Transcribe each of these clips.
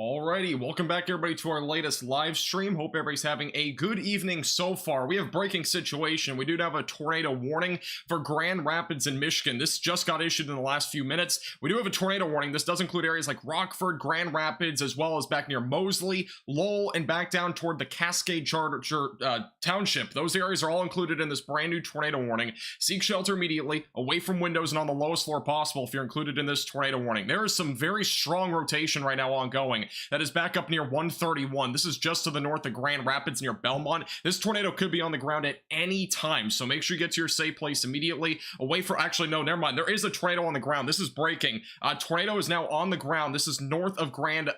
Alrighty, welcome back everybody to our latest live stream. Hope everybody's having a good evening so far. We have breaking situation. We do have a tornado warning for Grand Rapids in Michigan. This just got issued in the last few minutes. We do have a tornado warning. This does include areas like Rockford, Grand Rapids, as well as back near Mosley, Lowell, and back down toward the Cascade Township. Those areas are all included in this brand new tornado warning. Seek shelter immediately, away from windows and on the lowest floor possible if you're included in this tornado warning. There is some very strong rotation right now ongoing. That is back up near 131. This is just to the north of Grand Rapids near Belmont. This tornado could be on the ground at any time, so make sure you get to your safe place immediately. Away from, actually, no, never mind. There is a tornado on the ground. This is breaking. Tornado is now on the ground. This is north of Grand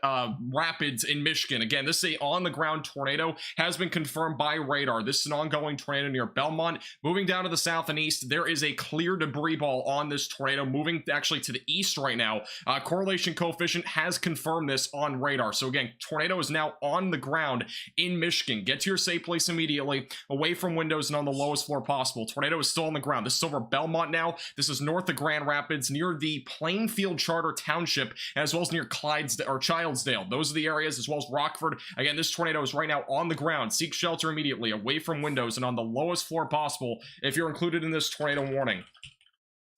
Rapids in Michigan. Again, this is a on-the-ground tornado. Has been confirmed by radar. This is an ongoing tornado near Belmont. Moving down to the south and east, there is a clear debris ball on this tornado, moving actually to the east right now. Correlation coefficient has confirmed this on radar. So again, tornado is now on the ground in Michigan. Get to your safe place immediately, away from windows and on the lowest floor possible. Tornado is still on the ground. This is over Belmont now. This is north of Grand Rapids, near the Plainfield Charter Township, as well as near Childsdale. Those are the areas, as well as Rockford. Again, this tornado is right now on the ground. Seek shelter immediately, away from windows and on the lowest floor possible if you're included in this tornado warning.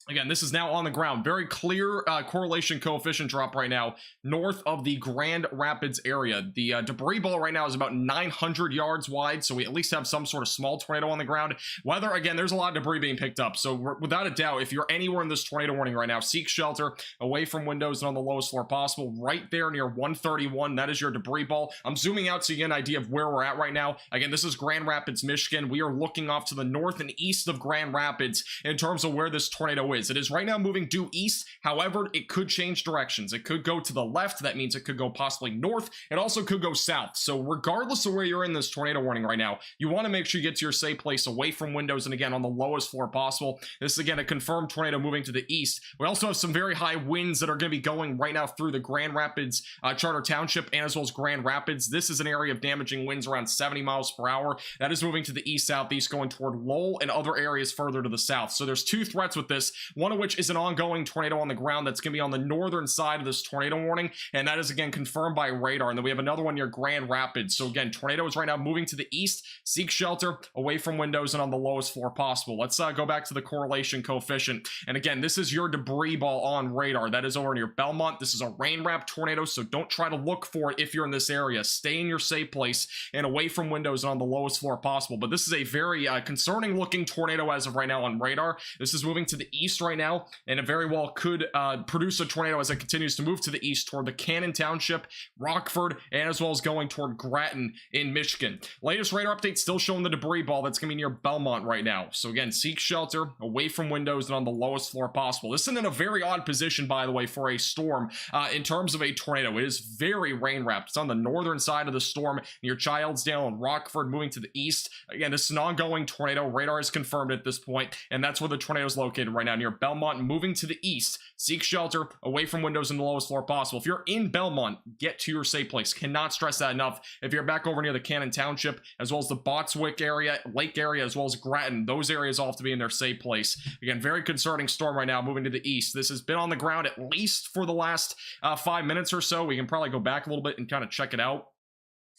Again, this is now on the ground. Very clear correlation coefficient drop right now north of the Grand Rapids area. The debris ball right now is about 900 yards wide, so we at least have some sort of small tornado on the ground. Weather, again, there's a lot of debris being picked up, so without a doubt, if you're anywhere in this tornado warning right now, seek shelter away from windows and on the lowest floor possible. Right there near 131, that is your debris ball. I'm zooming out so you get an idea of where we're at right now. Again, this is Grand Rapids, Michigan. We are looking off to the north and east of Grand Rapids in terms of where this tornado is. It is right now moving due east. However, it could change directions. It could go to the left. That means it could go possibly north. It also could go south. So regardless of where you're in this tornado warning right now, you want to make sure you get to your safe place away from windows and again on the lowest floor possible. This is again a confirmed tornado moving to the east. We also have some very high winds that are going to be going right now through the Grand Rapids Charter Township and as well as Grand Rapids. This is an area of damaging winds around 70 miles per hour. That is moving to the east southeast, going toward Lowell and other areas further to the south. So there's two threats with this, one of which is an ongoing tornado on the ground that's going to be on the northern side of this tornado warning, and that is again confirmed by radar. And then we have another one near Grand Rapids. So again, tornado is right now moving to the east. Seek shelter away from windows and on the lowest floor possible. Let's go back to the correlation coefficient. And again, this is your debris ball on radar. That is over near Belmont. This is a rain wrap tornado, so don't try to look for it if you're in this area. Stay in your safe place and away from windows and on the lowest floor possible. But this is a very concerning looking tornado as of right now on radar. This is moving to the east right now, and it very well could produce a tornado as it continues to move to the east toward the Cannon Township, Rockford, and as well as going toward Grattan in Michigan. Latest radar update still showing the debris ball that's going to be near Belmont right now. So again, seek shelter away from windows and on the lowest floor possible. This is in a very odd position, by the way, for a storm in terms of a tornado. It is very rain wrapped. It's on the northern side of the storm near Childsdale and Rockford, moving to the east. Again, this is an ongoing tornado. Radar is confirmed at this point, and that's where the tornado is located right now, near Belmont, moving to the east. Seek shelter away from windows in the lowest floor possible. If you're in Belmont, get to your safe place. Cannot stress that enough. If you're back over near the Cannon Township, as well as the Botswick area, Lake area, as well as Grattan, those areas all have to be in their safe place. Again, very concerning storm right now, moving to the east. This has been on the ground at least for the last 5 minutes or so. We can probably go back a little bit and kind of check it out.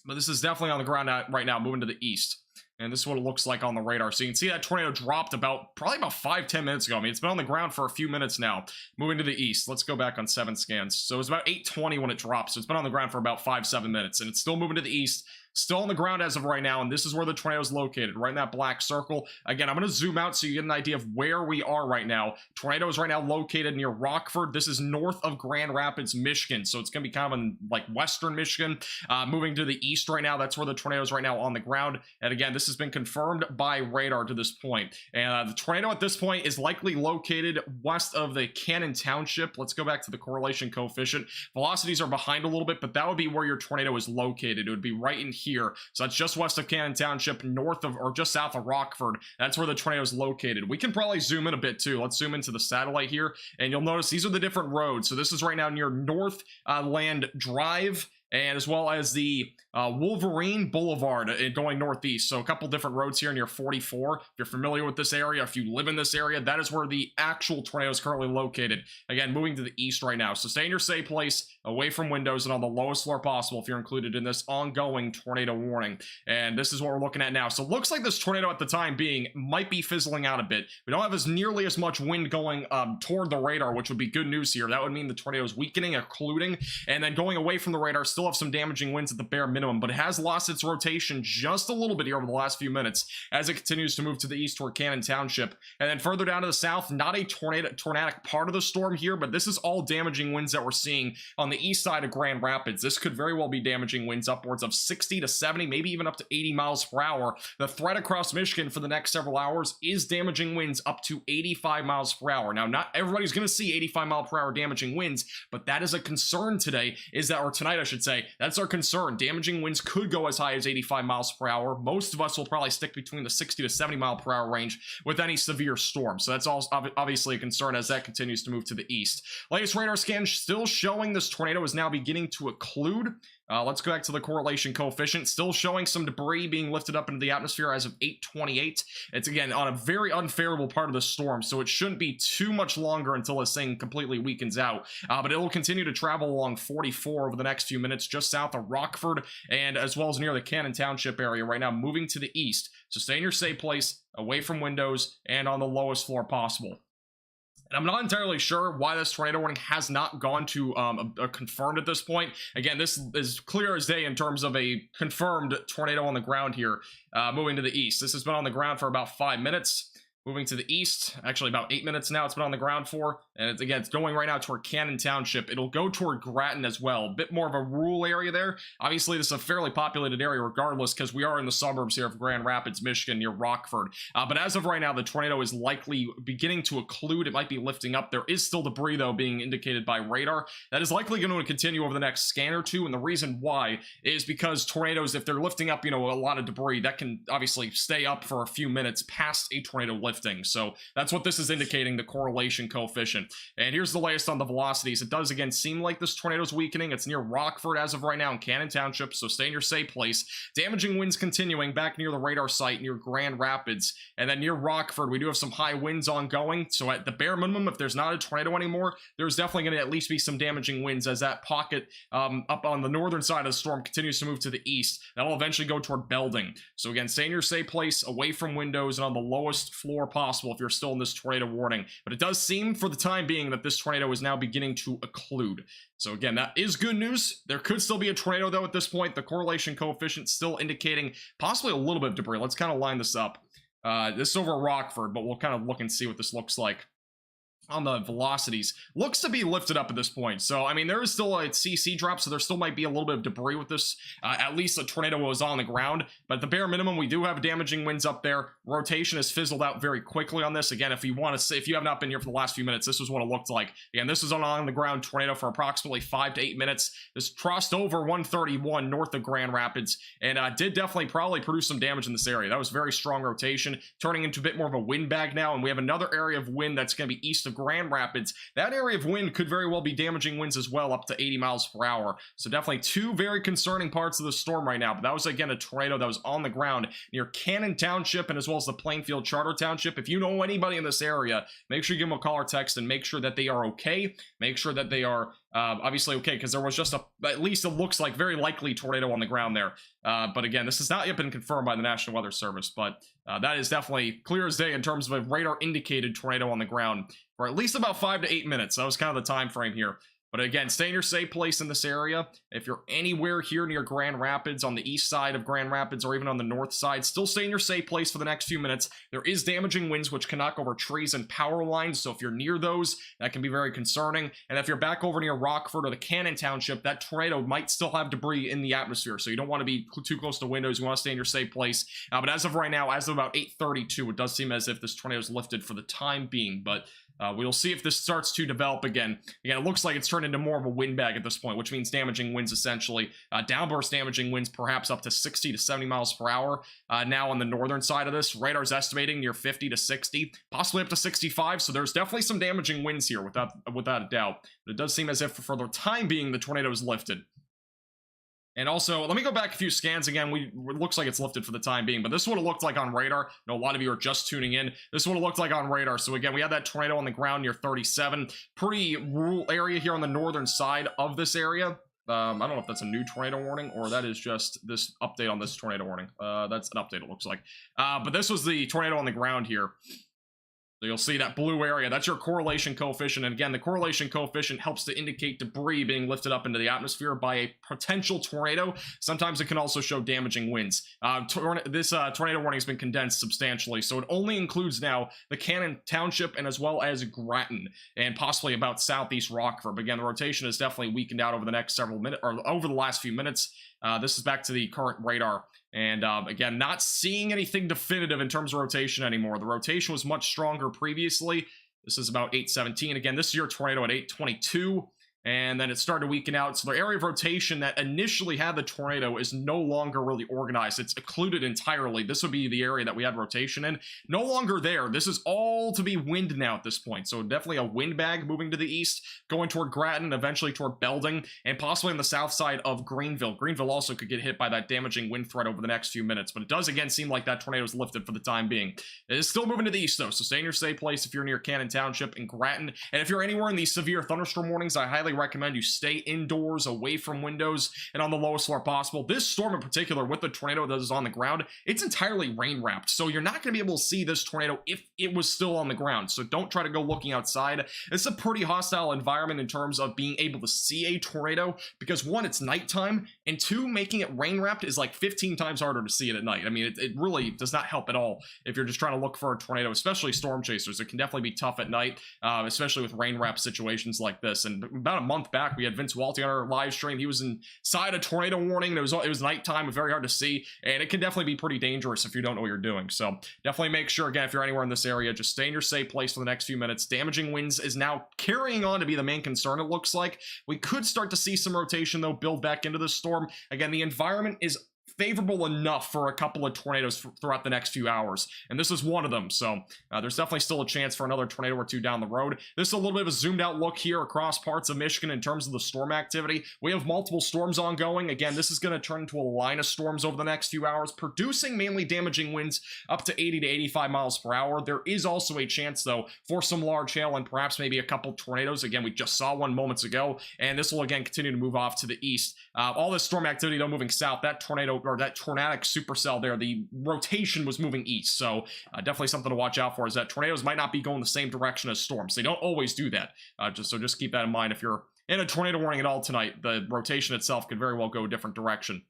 But this is definitely on the ground right now, moving to the east. And this is what it looks like on the radar. So you can see that tornado dropped probably about 5-10 minutes ago. I mean, it's been on the ground for a few minutes now. Moving to the east. Let's go back on 7 scans. So it was about 8:20 when it dropped. So it's been on the ground for about 5-7 minutes. And it's still moving to the east. Still on the ground as of right now, and this is where the tornado is located, right in that black circle. Again, I'm going to zoom out so you get an idea of where we are right now. Tornado is right now located near Rockford. This is north of Grand Rapids, Michigan, so it's going to be kind of in like western Michigan. Moving to the east right now, that's where the tornado is right now on the ground. And again, this has been confirmed by radar to this point. And the tornado at this point is likely located west of the Cannon Township. Let's go back to the correlation coefficient. Velocities are behind a little bit, but that would be where your tornado is located. It would be right in here. So that's just west of Cannon Township, north of or just south of Rockford. That's where the tornado is located. We can probably zoom in a bit too. Let's zoom into the satellite here, and you'll notice these are the different roads. So this is right now near North Land Drive. and as well as the Wolverine Boulevard going northeast. So a couple different roads here near 44. If you're familiar with this area, if you live in this area, that is where the actual tornado is currently located. Again, moving to the east right now. So stay in your safe place, away from windows, and on the lowest floor possible if you're included in this ongoing tornado warning. And this is what we're looking at now. So it looks like this tornado at the time being might be fizzling out a bit. We don't have nearly as much wind going toward the radar, which would be good news here. That would mean the tornado is weakening, occluding, and then going away from the radar. Still have some damaging winds at the bare minimum, but it has lost its rotation just a little bit here over the last few minutes as it continues to move to the east toward Cannon Township. And then further down to the south, not a tornadic part of the storm here, but this is all damaging winds that we're seeing on the east side of Grand Rapids. This could very well be damaging winds upwards of 60 to 70, maybe even up to 80 miles per hour. The threat across Michigan for the next several hours is damaging winds up to 85 miles per hour. Now, not everybody's going to see 85 mile per hour damaging winds, but that is a concern today, or tonight I should say. That's our concern. Damaging winds could go as high as 85 miles per hour. Most of us will probably stick between the 60 to 70 mile per hour range with any severe storm. So that's all obviously a concern as that continues to move to the east. Latest radar scan still showing this tornado is now beginning to occlude. Let's go back to the correlation coefficient. Still showing some debris being lifted up into the atmosphere as of 8:28. It's again on a very unfavorable part of the storm, so it shouldn't be too much longer until this thing completely weakens out. But it will continue to travel along 44 over the next few minutes, just south of Rockford and as well as near the Cannon Township area right now, moving to the east. So stay in your safe place, away from windows, and on the lowest floor possible. And I'm not entirely sure why this tornado warning has not gone to confirmed at this point. Again, this is clear as day in terms of a confirmed tornado on the ground here, moving to the east. This has been on the ground for about 5 minutes. Moving to the east, actually about 8 minutes now it's been on the ground for, and it's going right now toward Cannon Township. It'll go toward Grattan as well, a bit more of a rural area there. Obviously, this is a fairly populated area regardless, because we are in the suburbs here of Grand Rapids, Michigan, near Rockford. But as of right now, the tornado is likely beginning to occlude. It might be lifting up. There is still debris, though, being indicated by radar. That is likely going to continue over the next scan or two, and the reason why is because tornadoes, if they're lifting up, a lot of debris, that can obviously stay up for a few minutes past a tornado lift. So that's what this is indicating, the correlation coefficient. And here's the latest on the velocities. It does again seem like this tornado is weakening. It's near Rockford as of right now in Cannon Township, so stay in your safe place. Damaging winds continuing back near the radar site near Grand Rapids, and then near Rockford we do have some high winds ongoing. So at the bare minimum, if there's not a tornado anymore, there's definitely going to at least be some damaging winds as that pocket up on the northern side of the storm continues to move to the east. That'll eventually go toward Belding. So again, stay in your safe place, away from windows, and on the lowest floor possible if you're still in this tornado warning. But it does seem for the time being that this tornado is now beginning to occlude. So again, that is good news. There could still be a tornado though at this point. The correlation coefficient still indicating possibly a little bit of debris. Let's kind of line this up. This is over Rockford, but we'll kind of look and see what this looks like. On the velocities, looks to be lifted up at this point. So I mean, there is still a CC drop, so there still might be a little bit of debris with this. At least the tornado was on the ground, but at the bare minimum we do have damaging winds up there. Rotation has fizzled out very quickly on this. Again, if you want to say, if you have not been here for the last few minutes, this is what it looked like. Again, this is on the ground tornado for approximately 5 to 8 minutes. This crossed over 131 north of Grand Rapids and did definitely probably produce some damage in this area. That was very strong rotation, turning into a bit more of a wind bag now, and we have another area of wind that's going to be east of Grand Rapids. That area of wind could very well be damaging winds as well, up to 80 miles per hour. So definitely two very concerning parts of the storm right now. But that was again a tornado that was on the ground near Cannon Township and as well as the Plainfield Charter Township. If you know anybody in this area, make sure you give them a call or text and make sure that they are okay. Make sure that they are obviously okay, because there was just at least it looks like very likely tornado on the ground there. But again, this has not yet been confirmed by the National Weather Service, but that is definitely clear as day in terms of a radar indicated tornado on the ground for at least about 5 to 8 minutes. That was kind of the time frame here. But again, stay in your safe place in this area. If you're anywhere here near Grand Rapids, on the east side of Grand Rapids, or even on the north side, still stay in your safe place for the next few minutes. There is damaging winds which can knock over trees and power lines, so if you're near those, that can be very concerning. And if you're back over near Rockford or the Cannon Township, that tornado might still have debris in the atmosphere, so you don't want to be too close to windows. You want to stay in your safe place. But as of right now, as of about 8:32, it does seem as if this tornado is lifted for the time being, but we'll see if this starts to develop again. Again, it looks like it's turned into more of a wind bag at this point, which means damaging winds essentially. Downburst damaging winds perhaps up to 60 to 70 miles per hour. Now on the northern side of this, radar's estimating near 50 to 60, possibly up to 65. So there's definitely some damaging winds here without a doubt. But it does seem as if for the time being, the tornado is lifted. And also, let me go back a few scans again. It looks like it's lifted for the time being, but this is what it looked like on radar. I know a lot of you are just tuning in. This is what it looked like on radar. So again, we had that tornado on the ground near 37. Pretty rural area here on the northern side of this area. I don't know if that's a new tornado warning or that is just this update on this tornado warning. That's an update, it looks like. But this was the tornado on the ground here. So you'll see that blue area, that's your correlation coefficient. And again, the correlation coefficient helps to indicate debris being lifted up into the atmosphere by a potential tornado. Sometimes it can also show damaging winds. This tornado warning has been condensed substantially, so it only includes now the Cannon Township and as well as Grattan and possibly about southeast Rockford. But again, the rotation is definitely weakened out over the next several minutes, or over the last few minutes. This is back to the current radar. And again, not seeing anything definitive in terms of rotation anymore. The rotation was much stronger previously. This is about 817. Again, this is your tornado at 822. And then it started to weaken out. So the area of rotation that initially had the tornado is no longer really organized. It's occluded entirely. This would be the area that we had rotation in. No longer there. This is all to be wind now at this point. So definitely a wind bag moving to the east, going toward Grattan, eventually toward Belding, and possibly on the south side of Greenville. Greenville also could get hit by that damaging wind threat over the next few minutes. But it does again seem like that tornado is lifted for the time being. It is still moving to the east though. So stay in your safe place if you're near Cannon Township and Grattan. And if you're anywhere in these severe thunderstorm warnings, I highly recommend you stay indoors, away from windows, and on the lowest floor possible. This storm in particular, with the tornado that is on the ground, it's entirely rain wrapped, so you're not going to be able to see this tornado if it was still on the ground. So don't try to go looking outside. It's a pretty hostile environment in terms of being able to see a tornado, because one, it's nighttime, and two, making it rain wrapped is like 15 times harder to see it at night. I mean, it really does not help at all if you're just trying to look for a tornado, especially storm chasers. It can definitely be tough at night, especially with rain wrap situations like this. And about a month back, we had Vince Waelti on our live stream. He was inside a tornado warning. It was nighttime, very hard to see, and it can definitely be pretty dangerous if you don't know what you're doing. So definitely make sure, again, if you're anywhere in this area, just stay in your safe place for the next few minutes. Damaging winds is now carrying on to be the main concern, it looks like. We could start to see some rotation, though, build back into the storm. Again, the environment is favorable enough for a couple of tornadoes throughout the next few hours, and this is one of them. So there's definitely still a chance for another tornado or two down the road. This is a little bit of a zoomed out look here across parts of Michigan in terms of the storm activity. We have multiple storms ongoing. Again, this is going to turn into a line of storms over the next few hours, producing mainly damaging winds up to 80 to 85 miles per hour. There is also a chance, though, for some large hail and perhaps maybe a couple tornadoes. Again, we just saw one moments ago, and this will again continue to move off to the east. All this storm activity, though, moving south. That tornado, or that tornadic supercell there, the rotation was moving east. So definitely something to watch out for, is that tornadoes might not be going the same direction as storms. They don't always do that. Just keep that in mind. If you're in a tornado warning at all tonight, the rotation itself could very well go a different direction.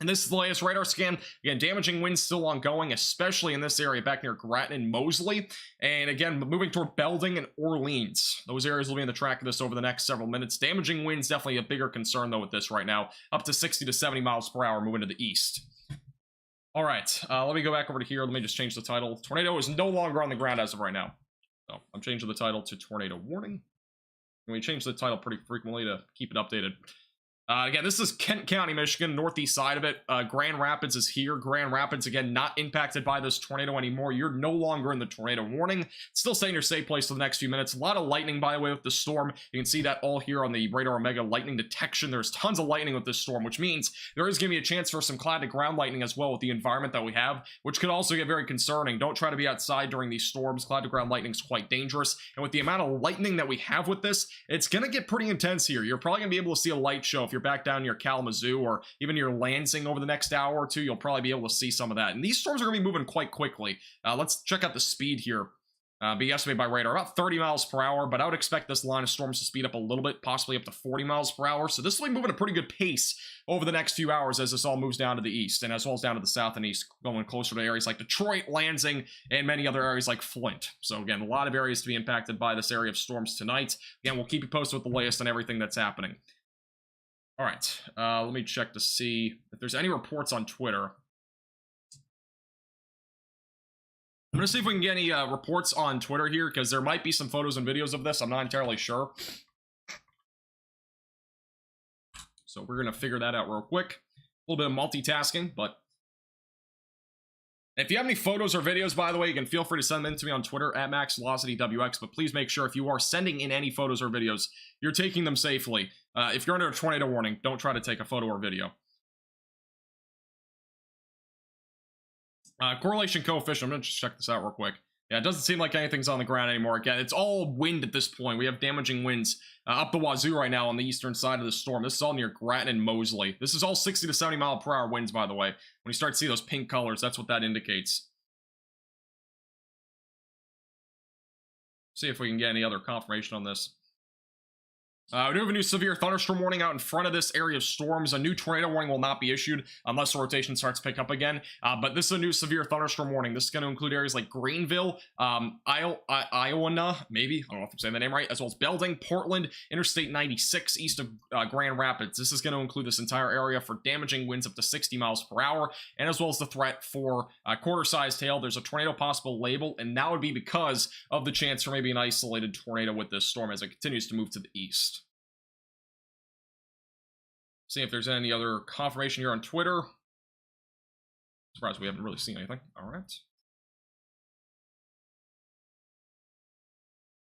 And this is the latest radar scan. Again, damaging winds still ongoing, especially in this area back near Grattan and Mosley. And again, moving toward Belding and Orleans. Those areas will be in the track of this over the next several minutes. Damaging winds definitely a bigger concern, though, with this right now. Up to 60 to 70 miles per hour moving to the east. All right, let me go back over to here. Let me just change the title. Tornado is no longer on the ground as of right now. So I'm changing the title to Tornado Warning. And we change the title pretty frequently to keep it updated. Again, this is Kent County, Michigan, northeast side of it. Grand Rapids is here. Grand Rapids, again, not impacted by this tornado anymore. You're no longer in the tornado warning. Still stay in your safe place for the next few minutes. A lot of lightning, by the way, with the storm. You can see that all here on the Radar Omega lightning detection. There's tons of lightning with this storm, which means there is going to be a chance for some cloud-to-ground lightning as well with the environment that we have, which could also get very concerning. Don't try to be outside during these storms. Cloud-to-ground lightning is quite dangerous. And with the amount of lightning that we have with this, it's going to get pretty intense here. You're probably going to be able to see a light show if you're back down near Kalamazoo or even near Lansing over the next hour or two. You'll probably be able to see some of that. And these storms are going to be moving quite quickly. Let's check out the speed here. Be estimated by radar about 30 miles per hour, but I would expect this line of storms to speed up a little bit, possibly up to 40 miles per hour. So this will be moving at a pretty good pace over the next few hours as this all moves down to the east and as well as down to the south and east, going closer to areas like Detroit, Lansing, and many other areas like Flint. So again, a lot of areas to be impacted by this area of storms tonight. Again, we'll keep you posted with the latest on everything that's happening. All right, let me check to see if there's any reports on Twitter. I'm going to see if we can get any reports on Twitter here, because there might be some photos and videos of this. I'm not entirely sure. So we're going to figure that out real quick. A little bit of multitasking, but if you have any photos or videos, by the way, you can feel free to send them in to me on Twitter at MaxVelocityWX, but please make sure if you are sending in any photos or videos, you're taking them safely. If you're under a tornado warning, don't try to take a photo or video. Correlation coefficient, I'm gonna just check this out real quick. Yeah, it doesn't seem like anything's on the ground anymore. Again, it's all wind at this point. We have damaging winds up the wazoo right now on the eastern side of the storm. This is all near Grattan and Moseley. This is all 60 to 70 mile per hour winds, by the way. When you start to see those pink colors, that's what that indicates. See if we can get any other confirmation on this. We do have a new severe thunderstorm warning out in front of this area of storms. A new tornado warning will not be issued unless the rotation starts to pick up again. But this is a new severe thunderstorm warning. This is going to include areas like Greenville, Iowa, maybe, I don't know if I'm saying the name right, as well as Belding, Portland, Interstate 96 east of Grand Rapids. This is going to include this entire area for damaging winds up to 60 miles per hour, and as well as the threat for quarter-sized hail. There's a tornado possible label, and that would be because of the chance for maybe an isolated tornado with this storm as it continues to move to the east. See if there's any other confirmation here on Twitter. Surprised we haven't really seen anything. All right.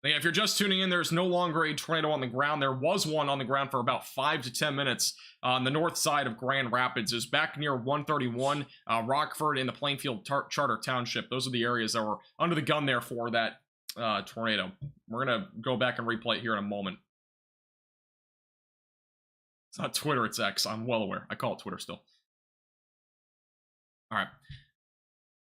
Yeah, if you're just tuning in, there's no longer a tornado on the ground. There was one on the ground for about 5 to 10 minutes on the north side of Grand Rapids. It was back near 131, Rockford, and the Plainfield Charter Township. Those are the areas that were under the gun there for that tornado. We're going to go back and replay it here in a moment. It's not Twitter, it's X. I'm well aware. I call it Twitter still. All right.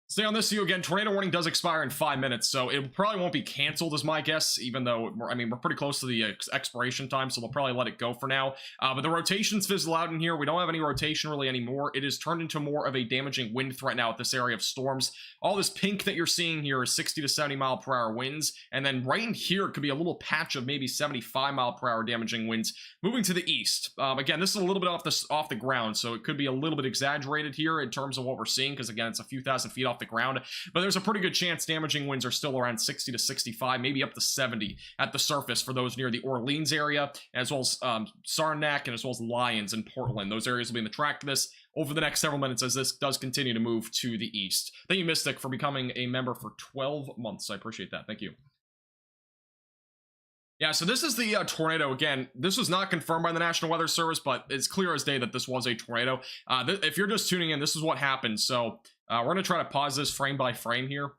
Stay on this view again. Tornado warning does expire in 5 minutes, so it probably won't be canceled, is my guess, even though, I mean, we're pretty close to the expiration time, so they'll probably let it go for now. But the rotations fizzle out in here. We don't have any rotation really anymore. It is turned into more of a damaging wind threat now at this area of storms. All this pink that you're seeing here is 60 to 70 mile per hour winds, and then right in here it could be a little patch of maybe 75 mile per hour damaging winds moving to the east. Again, this is a little bit off the ground, so it could be a little bit exaggerated here in terms of what we're seeing, because again, it's a few thousand feet off the ground, but there's a pretty good chance damaging winds are still around 60 to 65, maybe up to 70 at the surface for those near the Orleans area, as well as Saranac, and as well as Lyons and Portland. Those areas will be in the track of this over the next several minutes as this does continue to move to the east. Thank you, Mystic, for becoming a member for 12 months. I appreciate that. Thank you. Yeah, so this is the tornado. Again, this was not confirmed by the National Weather Service, but it's clear as day that this was a tornado. If you're just tuning in, this is what happened. So we're going to try to pause this frame by frame here.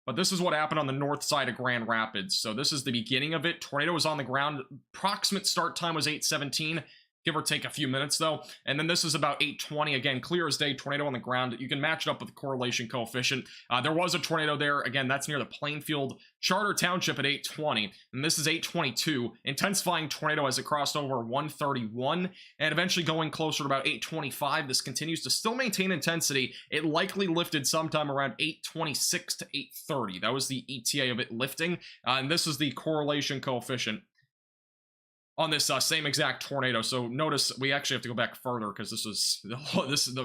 But this is what happened on the north side of Grand Rapids. So this is the beginning of it. Tornado was on the ground. Approximate start time was 8:17. Give or take a few minutes, though. And then this is about 8:20. Again, clear as day, tornado on the ground. You can match it up with the correlation coefficient. There was a tornado there. Again, that's near the Plainfield Charter Township at 8:20. And this is 8:22. Intensifying tornado as it crossed over 131. And eventually going closer to about 8:25. This continues to still maintain intensity. It likely lifted sometime around 8:26 to 8:30. That was the ETA of it lifting. And this is the correlation coefficient on this same exact tornado. So notice we actually have to go back further because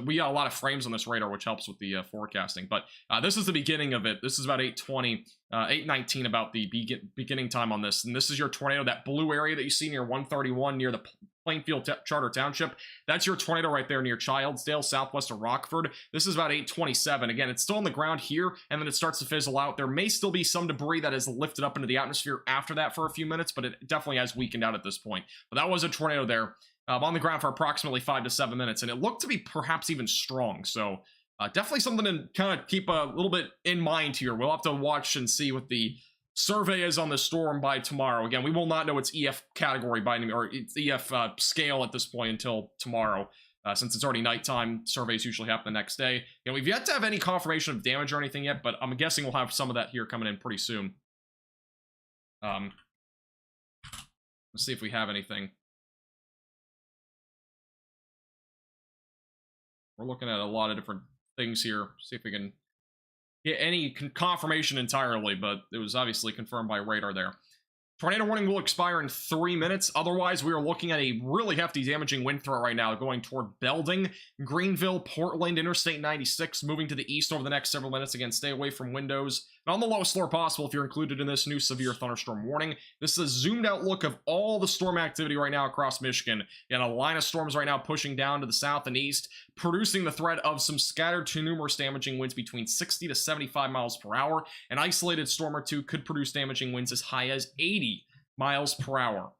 we got a lot of frames on this radar, which helps with the forecasting. But this is the beginning of it. This is about 8:20, 8:19 about the beginning time on this. And this is your tornado, that blue area that you see near 131 near the Plainfield Charter Township. That's your tornado right there near Childsdale, southwest of Rockford. This is about 8:27. Again, it's still on the ground here, and then it starts to fizzle out. There may still be some debris that is lifted up into the atmosphere after that for a few minutes, but it definitely has weakened out at this point. But that was a tornado there on the ground for approximately 5 to 7 minutes, and it looked to be perhaps even strong. So definitely something to kind of keep a little bit in mind here. We'll have to watch and see what the survey is on the storm by tomorrow. Again, we will not know its EF category by any, or its EF scale at this point until tomorrow, since it's already nighttime. Surveys usually happen the next day. And we've yet to have any confirmation of damage or anything yet, but I'm guessing we'll have some of that here coming in pretty soon. Let's see if we have anything. We're looking at a lot of different things here. See if we can get any confirmation entirely, but it was obviously confirmed by radar there. Tornado warning will expire in 3 minutes. Otherwise, we are looking at a really hefty damaging wind threat right now going toward Belding, Greenville, Portland, Interstate 96, moving to the east over the next several minutes. Again, stay away from windows. And on the lowest floor possible if you're included in this new severe thunderstorm warning. This is a zoomed out look of all the storm activity right now across Michigan. You got a line of storms right now pushing down to the south and east, producing the threat of some scattered to numerous damaging winds between 60 to 75 miles per hour. An isolated storm or two could produce damaging winds as high as 80 miles per hour.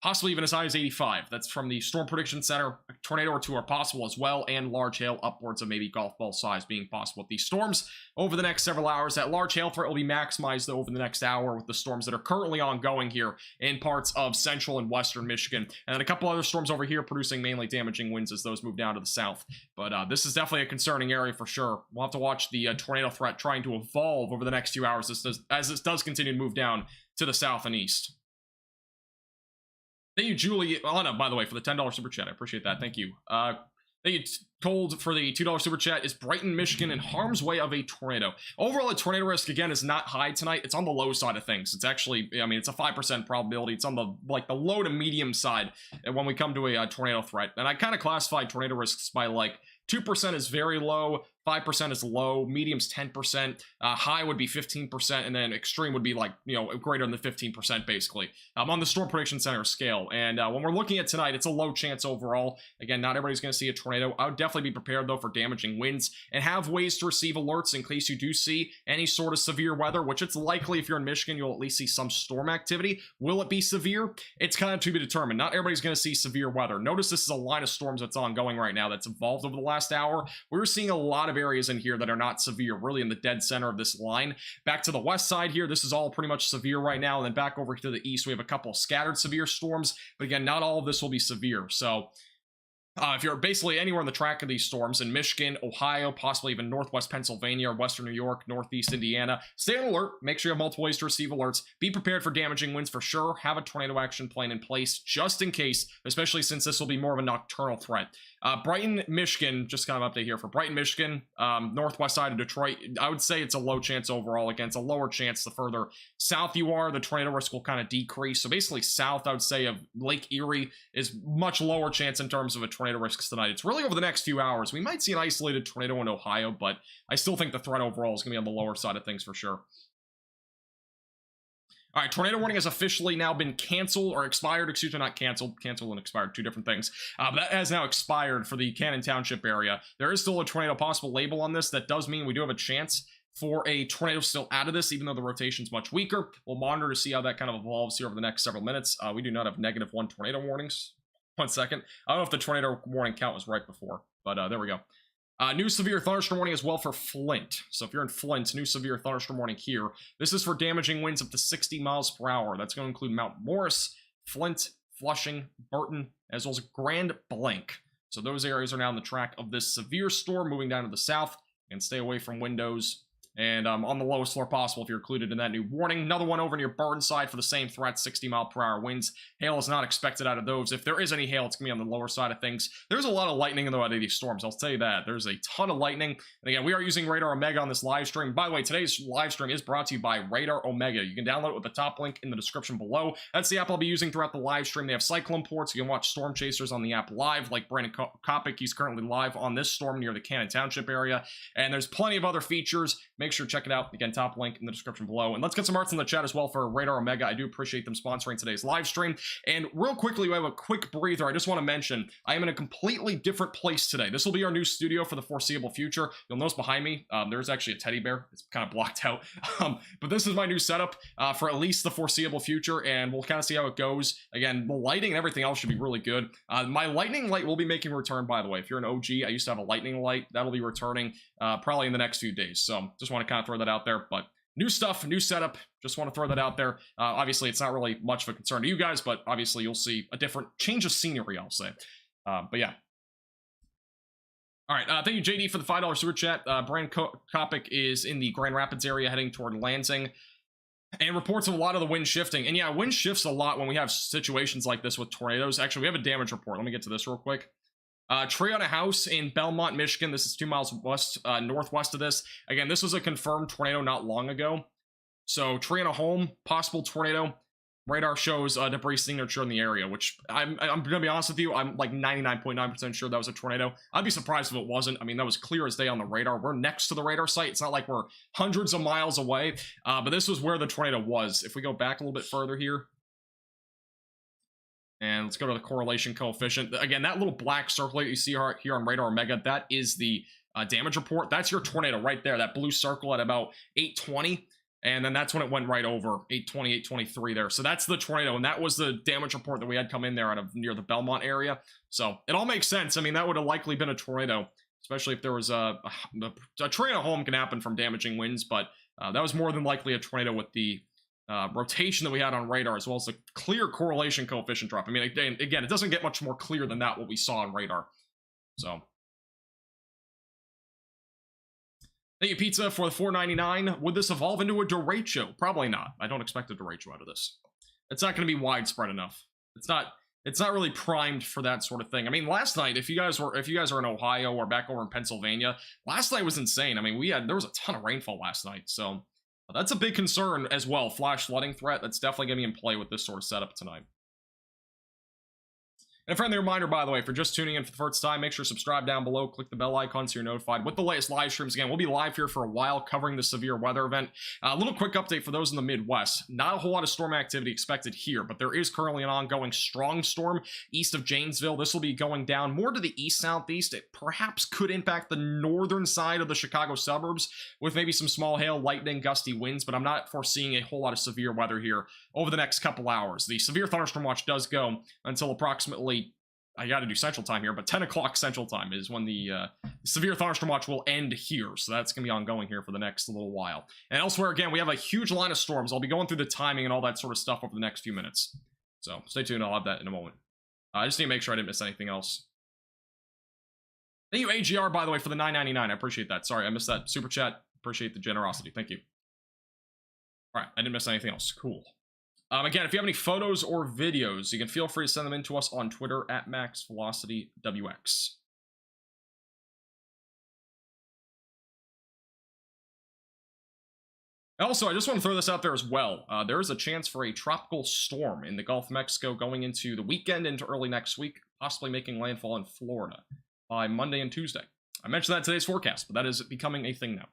possibly even as high as 85. That's from the Storm Prediction Center. A tornado or two are possible as well, and large hail upwards of maybe golf ball size being possible with these storms over the next several hours. That large hail threat will be maximized over the next hour with the storms that are currently ongoing here in parts of central and western Michigan, and then a couple other storms over here producing mainly damaging winds as those move down to the south. But this is definitely a concerning area for sure. We'll have to watch the tornado threat trying to evolve over the next few hours as this does continue to move down to the south and east. Thank you, Juliana, by the way, for the $10 super chat. I appreciate that. Thank you. Thank you, Cold, for the $2 super chat. Is Brighton, Michigan in harm's way of a tornado? Overall, the tornado risk, again, is not high tonight. It's on the low side of things. It's actually, I mean, it's a 5% probability. It's on the, like, the low to medium side when we come to a tornado threat. And I kind of classified tornado risks by, like, 2% is very low, 5% is low, medium's 10%, high would be 15%, and then extreme would be like, you know, greater than the 15% basically. On the Storm Prediction Center scale. And when we're looking at tonight, it's a low chance overall. Again, not everybody's going to see a tornado. I would definitely be prepared though for damaging winds and have ways to receive alerts in case you do see any sort of severe weather, which it's likely if you're in Michigan, you'll at least see some storm activity. Will it be severe? It's kind of to be determined. Not everybody's going to see severe weather. Notice this is a line of storms that's ongoing right now that's evolved over the last hour. We're seeing a lot of areas in here that are not severe, really in the dead center of this line. Back to the west side here, this is all pretty much severe right now, and then back over to the east, we have a couple of scattered severe storms, but again, not all of this will be severe. So if you're basically anywhere in the track of these storms in Michigan, Ohio, possibly even northwest Pennsylvania, western New York, northeast Indiana, stay on alert. Make sure you have multiple ways to receive alerts. Be prepared for damaging winds for sure. Have a tornado action plan in place just in case, especially since this will be more of a nocturnal threat. Brighton, Michigan, just kind of update here for Brighton, Michigan, northwest side of Detroit. I would say it's a low chance overall. Again, it's a lower chance the further south you are, the tornado risk will kind of decrease. So basically south, I would say, of Lake Erie is much lower chance in terms of a tornado risks tonight. It's really over the next few hours. We might see an isolated tornado in Ohio, but I still think the threat overall is going to be on the lower side of things for sure. All right, tornado warning has officially now been canceled, or expired, excuse me, not canceled. Canceled and expired, two different things. But that has now expired for the Cannon Township area. There is still a tornado possible label on this. That does mean we do have a chance for a tornado still out of this, even though the rotation's much weaker. We'll monitor to see how that kind of evolves here over the next several minutes. We do not have -1 tornado warnings. 1 second. I don't know if the tornado warning count was right before, but there we go. New severe thunderstorm warning as well for Flint. So if you're in Flint, new severe thunderstorm warning here. This is for damaging winds up to 60 miles per hour. That's going to include Mount Morris, Flint, Flushing, Burton, as well as Grand Blanc. So those areas are now on the track of this severe storm moving down to the south. And stay away from windows. And on the lowest floor possible if you're included in that new warning. Another one over near Burnside for the same threat, 60-mile-per-hour winds. Hail is not expected out of those. If there is any hail, it's going to be on the lower side of things. There's a lot of lightning though out of these storms, I'll tell you that. There's a ton of lightning. And again, we are using Radar Omega on this live stream. By the way, today's live stream is brought to you by Radar Omega. You can download it with the top link in the description below. That's the app I'll be using throughout the live stream. They have cyclone ports. You can watch storm chasers on the app live, like Brandon Kopic. He's currently live on this storm near the Cannon Township area. And there's plenty of other features. Make sure to check it out. Again, top link in the description below. And let's get some arts in the chat as well for Radar Omega. I do appreciate them sponsoring today's live stream. And real quickly, we have a quick breather. I just want to mention, I am in a completely different place today. This will be our new studio for the foreseeable future. You'll notice behind me, there's actually a teddy bear. It's kind of blocked out. But this is my new setup for at least the foreseeable future, and we'll kind of see how it goes. Again, the lighting and everything else should be really good. My lightning light will be making a return, by the way. If you're an OG, I used to have a lightning light. That'll be returning probably in the next few days. So just want to kind of throw that out there. But new stuff, new setup. Just want to throw that out there. Obviously, it's not really much of a concern to you guys, but obviously you'll see a different change of scenery, I'll say. But yeah. All right, thank you, JD, for the $5 super chat. Brand Kopic is in the Grand Rapids area heading toward Lansing. And reports of a lot of the wind shifting. And yeah, wind shifts a lot when we have situations like this with tornadoes. Actually, we have a damage report. Let me get to this real quick. Tree on a house in Belmont, Michigan. This is 2 miles west, northwest of this. Again, this was a confirmed tornado not long ago. So, tree on a home, possible tornado. Radar shows debris signature in the area, which I'm gonna be honest with you, I'm like 99.9% sure that was a tornado. I'd be surprised if it wasn't. I mean, that was clear as day on the radar. We're next to the radar site. It's not like we're hundreds of miles away, but this was where the tornado was. If we go back a little bit further here, and let's go to the correlation coefficient. Again, that little black circle that you see here on Radar Omega, that is the damage report. That's your tornado right there, that blue circle at about 820. And then that's when it went right over 820, 823 there. So that's the tornado, and that was the damage report that we had come in there out of near the Belmont area. So it all makes sense. I mean, that would have likely been a tornado, especially if there was a tornado home can happen from damaging winds, but that was more than likely a tornado with the rotation that we had on radar, as well as the clear correlation coefficient drop. I mean, again, it doesn't get much more clear than that, what we saw on radar. So, thank you, Pizza, for the $4.99. Would this evolve into a derecho? Probably not. I don't expect a derecho out of this. It's not going to be widespread enough. It's not really primed for that sort of thing. I mean, last night, if you guys are in Ohio or back over in Pennsylvania, last night was insane. I mean, there was a ton of rainfall last night, so that's a big concern as well. Flash flooding threat, that's definitely going to be in play with this sort of setup tonight. And a friendly reminder, by the way, for just tuning in for the first time, make sure to subscribe down below, click the bell icon so you're notified with the latest live streams. Again, we'll be live here for a while covering the severe weather event. A little quick update for those in the Midwest. Not a whole lot of storm activity expected here, but there is currently an ongoing strong storm east of Janesville. This will be going down more to the east-southeast. It perhaps could impact the northern side of the Chicago suburbs with maybe some small hail, lightning, gusty winds, but I'm not foreseeing a whole lot of severe weather here over the next couple hours. The severe thunderstorm watch does go until approximately, I got to do Central Time here, but 10 o'clock Central Time is when the severe thunderstorm watch will end here. So that's going to be ongoing here for the next little while. And elsewhere, again, we have a huge line of storms. I'll be going through the timing and all that sort of stuff over the next few minutes. So stay tuned. I'll have that in a moment. I just need to make sure I didn't miss anything else. Thank you, AGR, by the way, for the $9.99. I appreciate that. Sorry, I missed that super chat. Appreciate the generosity. Thank you. All right, I didn't miss anything else. Cool. Again, if you have any photos or videos, you can feel free to send them in to us on Twitter at MaxVelocityWX. Also, I just want to throw this out there as well. There is a chance for a tropical storm in the Gulf of Mexico going into the weekend, into early next week, possibly making landfall in Florida by Monday and Tuesday. I mentioned that in today's forecast, but that is becoming a thing now.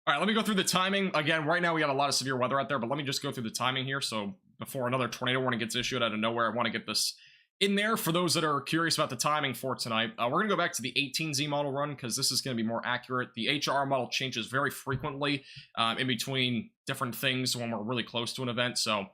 All right, let me go through the timing. Again, right now we got a lot of severe weather out there, but let me just go through the timing here. So before another tornado warning gets issued out of nowhere, I want to get this in there for those that are curious about the timing for tonight. We're going to go back to the 18Z model run because this is going to be more accurate. The HR model changes very frequently in between different things when we're really close to an event, so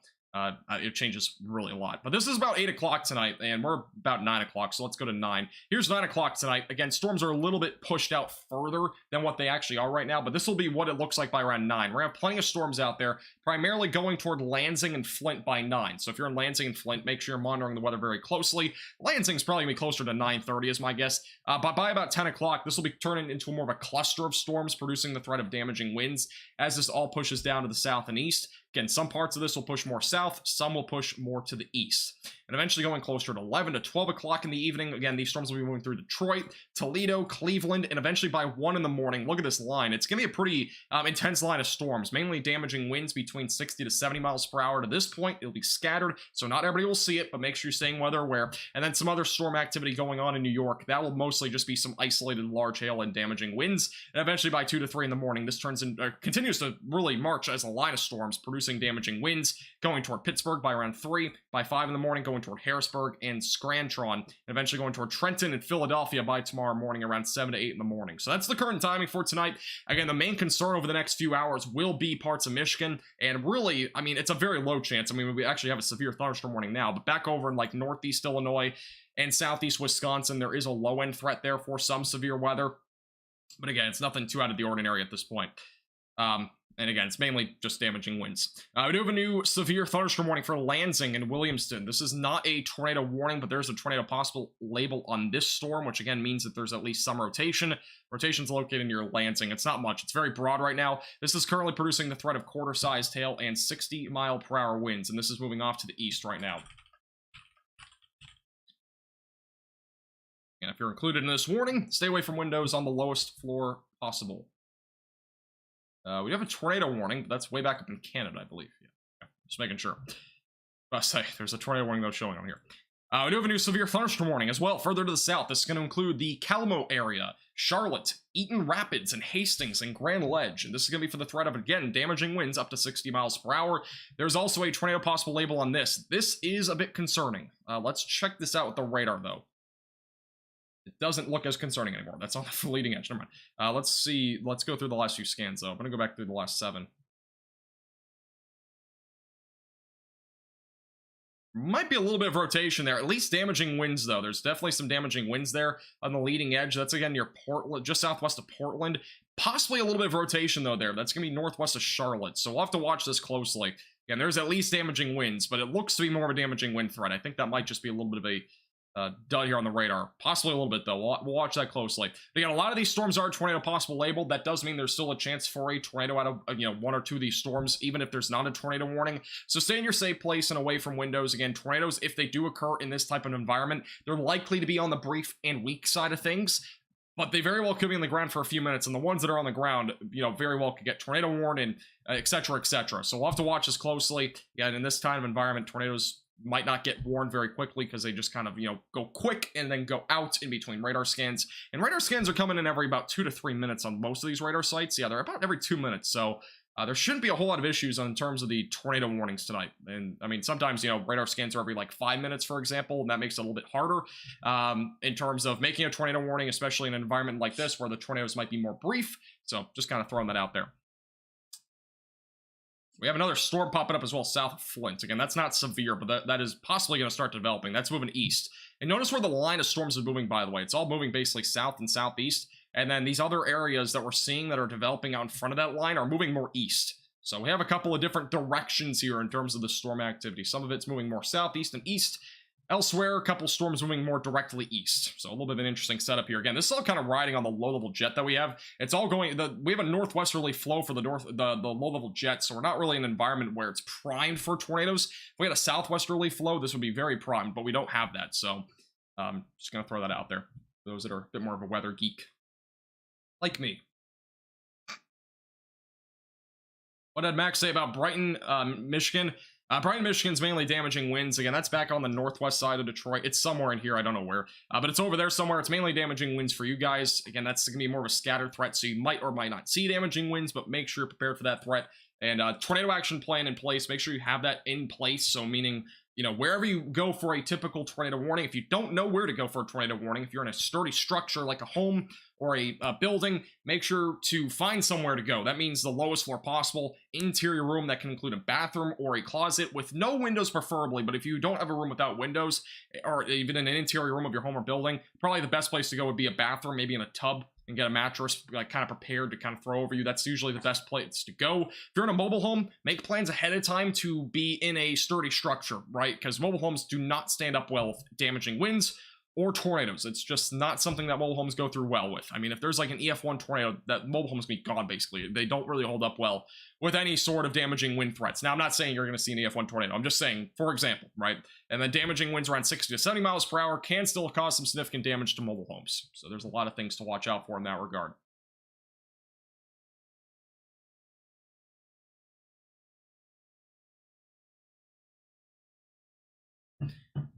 it changes really a lot. But this is about 8 o'clock tonight, and we're about 9 o'clock, so let's go to 9. Here's 9 o'clock tonight. Again, storms are a little bit pushed out further than what they actually are right now, but this will be what it looks like by around 9. We're going to have plenty of storms out there, primarily going toward Lansing and Flint by 9. So if you're in Lansing and Flint, make sure you're monitoring the weather very closely. Lansing's probably going to be closer to 9:30 is my guess. But by about 10 o'clock, this will be turning into more of a cluster of storms, producing the threat of damaging winds as this all pushes down to the south and east. Again, some parts of this will push more south, some will push more to the east. And eventually going closer to 11 to 12 o'clock in the evening. Again, these storms will be moving through Detroit, Toledo, Cleveland, and eventually by 1 in the morning. Look at this line. It's going to be a pretty intense line of storms, mainly damaging winds between 60 to 70 miles per hour. To this point, it'll be scattered, so not everybody will see it, but make sure you're staying weather aware. And then some other storm activity going on in New York. That will mostly just be some isolated large hail and damaging winds. And eventually by 2 to 3 in the morning, this continues to really march as a line of storms, producing damaging winds, going toward Pittsburgh by around 3, by 5 in the morning, going toward Harrisburg and Scranton, and eventually going toward Trenton and Philadelphia by tomorrow morning around 7 to 8 in the morning. So that's the current timing for tonight. Again, the main concern over the next few hours will be parts of Michigan, and really, I mean, it's a very low chance. I mean, we actually have a severe thunderstorm warning now, but back over in like northeast Illinois and southeast Wisconsin, there is a low-end threat there for some severe weather. But again, it's nothing too out of the ordinary at this point. And again, it's mainly just damaging winds. We do have a new severe thunderstorm warning for Lansing and Williamston. This is not a tornado warning, but there's a tornado possible label on this storm, which again means that there's at least some rotation. Rotation's located near Lansing. It's not much. It's very broad right now. This is currently producing the threat of quarter-sized hail and 60-mile-per-hour winds, and this is moving off to the east right now. And if you're included in this warning, stay away from windows on the lowest floor possible. We have a tornado warning, but that's way back up in Canada, I believe. Yeah, just making sure. I say, there's a tornado warning, though, showing on here. We do have a new severe thunderstorm warning as well, further to the south. This is going to include the Calamo area, Charlotte, Eaton Rapids, and Hastings, and Grand Ledge. And this is going to be for the threat of, again, damaging winds up to 60 miles per hour. There's also a tornado possible label on this. This is a bit concerning. Let's check this out with the radar, though. It doesn't look as concerning anymore. That's on the leading edge. Never mind. Let's see. Let's go through the last few scans, though. I'm going to go back through the last 7. Might be a little bit of rotation there. At least damaging winds, though. There's definitely some damaging winds there on the leading edge. That's, again, near Portland, just southwest of Portland. Possibly a little bit of rotation, though, there. That's going to be northwest of Charlotte. So we'll have to watch this closely. Again, there's at least damaging winds, but it looks to be more of a damaging wind threat. I think that might just be a little bit of a dud here on the radar. Possibly a little bit, though. We'll watch that closely. Again, a lot of these storms are tornado possible labeled. That does mean there's still a chance for a tornado out of, 1 or 2 of these storms, even if there's not a tornado warning. So stay in your safe place and away from windows. Again, tornadoes, if they do occur in this type of environment, they're likely to be on the brief and weak side of things. But they very well could be on the ground for a few minutes, and the ones that are on the ground, very well could get tornado warned and et cetera, et cetera. So we'll have to watch this closely. Yeah, and in this kind of environment, tornadoes might not get warned very quickly because they just kind of, go quick and then go out in between radar scans. And radar scans are coming in every about 2 to 3 minutes on most of these radar sites. Yeah, they're about every 2 minutes. So there shouldn't be a whole lot of issues in terms of the tornado warnings tonight. And I mean, sometimes, radar scans are every like 5 minutes, for example, and that makes it a little bit harder in terms of making a tornado warning, especially in an environment like this where the tornadoes might be more brief. So just kind of throwing that out there. We have another storm popping up as well south of Flint. Again, that's not severe, but that is possibly going to start developing. That's moving east. And notice where the line of storms is moving, by the way. It's all moving basically south and southeast. And then these other areas that we're seeing that are developing out in front of that line are moving more east. So we have a couple of different directions here in terms of the storm activity. Some of it's moving more southeast and east. Elsewhere, a couple storms moving more directly east. So a little bit of an interesting setup here. Again, this is all kind of riding on the low-level jet that we have. It's all going... we have a northwesterly flow for the low-level jet, so we're not really in an environment where it's primed for tornadoes. If we had a southwesterly flow, this would be very primed, but we don't have that. So just going to throw that out there. Those that are a bit more of a weather geek. Like me. What did Max say about Brighton, Michigan? Brighton, Michigan's mainly damaging winds. Again, that's back on the northwest side of Detroit. It's somewhere in here. I don't know where. But it's over there somewhere. It's mainly damaging winds for you guys. Again, that's going to be more of a scattered threat, so you might or might not see damaging winds, but make sure you're prepared for that threat. And tornado action plan in place. Make sure you have that in place. So meaning, wherever you go for a typical tornado warning, if you don't know where to go for a tornado warning, if you're in a sturdy structure like a home or a building, make sure to find somewhere to go. That means the lowest floor possible, interior room that can include a bathroom or a closet with no windows preferably, but if you don't have a room without windows, or even in an interior room of your home or building, probably the best place to go would be a bathroom, maybe in a tub, and get a mattress like kind of prepared to kind of throw over you. That's usually the best place to go. If you're in a mobile home, make plans ahead of time to be in a sturdy structure, right? Because mobile homes do not stand up well with damaging winds or tornadoes. It's just not something that mobile homes go through well with. I mean, if there's like an EF1 tornado, that mobile homes be gone, basically. They don't really hold up well with any sort of damaging wind threats. Now, I'm not saying you're going to see an EF1 tornado. I'm just saying, for example, right? And then damaging winds around 60 to 70 miles per hour can still cause some significant damage to mobile homes. So there's a lot of things to watch out for in that regard.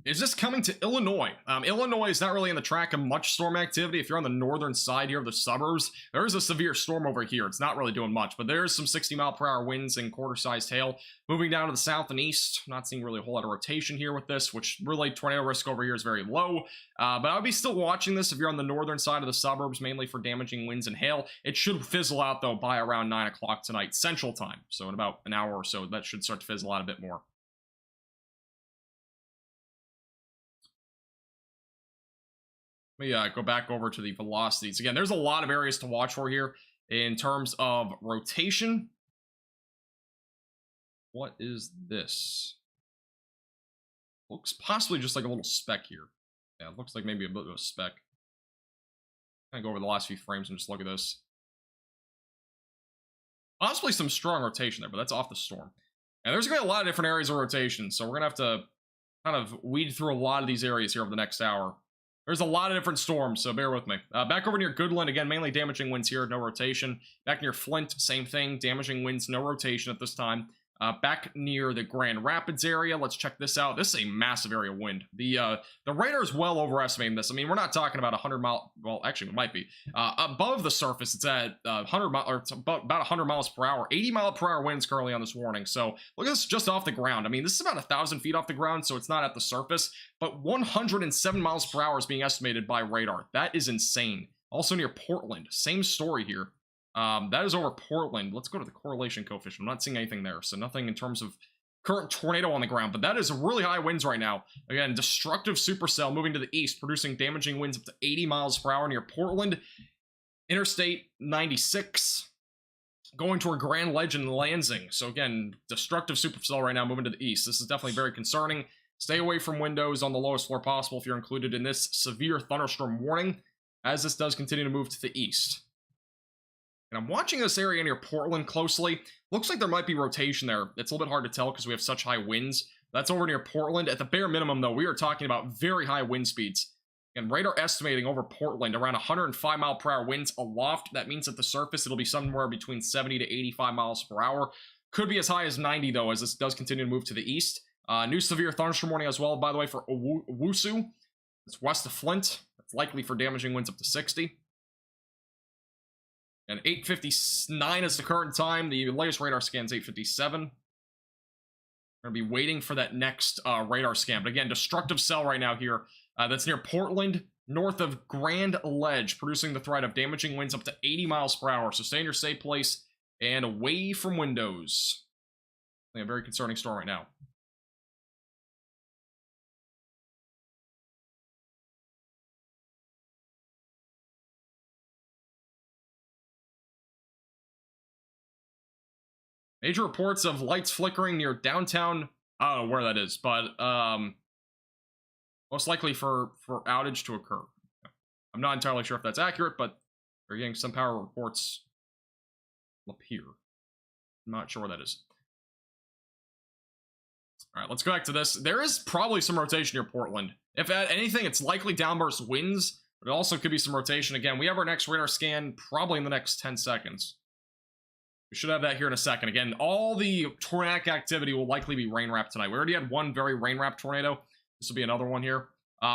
Is this coming to Illinois? Illinois is not really in the track of much storm activity. If you're on the northern side here of the suburbs, there is a severe storm over here. It's not really doing much, but there's some 60-mile-per-hour winds and quarter-sized hail moving down to the south and east. Not seeing really a whole lot of rotation here with this, which really tornado risk over here is very low. But I'll be still watching this if you're on the northern side of the suburbs, mainly for damaging winds and hail. It should fizzle out, though, by around 9 o'clock tonight, Central Time. So in about an hour or so, that should start to fizzle out a bit more. Let me go back over to the velocities. Again, there's a lot of areas to watch for here in terms of rotation. What is this? Looks possibly just like a little speck here. Yeah, it looks like maybe a bit of a speck. I'm going to go over the last few frames and just look at this. Possibly some strong rotation there, but that's off the storm. And there's going to be a lot of different areas of rotation, so we're going to have to kind of weed through a lot of these areas here over the next hour. There's a lot of different storms, so bear with me. Back over near Goodland, again, mainly damaging winds here, no rotation. Back near Flint, same thing, damaging winds, no rotation at this time. back near the Grand Rapids area. Let's check this out. This is a massive area of wind. The radar is well overestimating this. I mean, we're not talking about 100 mile. Well, actually, it might be above the surface. It's at 100 mile, or it's about 100 miles per hour. 80 mile per hour winds currently on this warning. So look at this just off the ground. I mean, this is about 1,000 feet off the ground, so it's not at the surface. But 107 miles per hour is being estimated by radar. That is insane. Also near Portland. Same story here. That is over Portland. Let's go to the correlation coefficient. I'm not seeing anything there, so nothing in terms of current tornado on the ground, but that is really high winds right now. Again, destructive supercell moving to the east, producing damaging winds up to 80 miles per hour near Portland. Interstate 96, going toward Grand Ledge and Lansing. So again, destructive supercell right now moving to the east. This is definitely very concerning. Stay away from windows on the lowest floor possible if you're included in this severe thunderstorm warning, as this does continue to move to the east. And I'm watching this area near Portland closely. Looks like there might be rotation there. It's a little bit hard to tell because we have such high winds. That's over near Portland. At the bare minimum, though, we are talking about very high wind speeds. And radar estimating over Portland around 105 mile per hour winds aloft. That means at the surface, it'll be somewhere between 70 to 85 miles per hour. Could be as high as 90, though, as this does continue to move to the east. New severe thunderstorm warning as well, by the way, for Owusu. It's west of Flint. It's likely for damaging winds up to 60. And 8:59 is the current time. The latest radar scan is 8:57. We're going to be waiting for that next radar scan. But again, destructive cell right now here. That's near Portland, north of Grand Ledge, producing the threat of damaging winds up to 80 miles per hour. So stay in your safe place and away from windows. A very concerning storm right now. Major reports of lights flickering near downtown. I don't know where that is, but most likely for outage to occur. I'm not entirely sure if that's accurate, but we're getting some power reports up here. I'm not sure where that is. All right, let's go back to this. There is probably some rotation near Portland. If at anything, it's likely downburst winds, but it also could be some rotation. Again, we have our next radar scan probably in the next 10 seconds. We should have that here in a second. Again, all the tornadic activity will likely be rain wrapped tonight. We already had one very rain wrapped tornado. This will be another one here.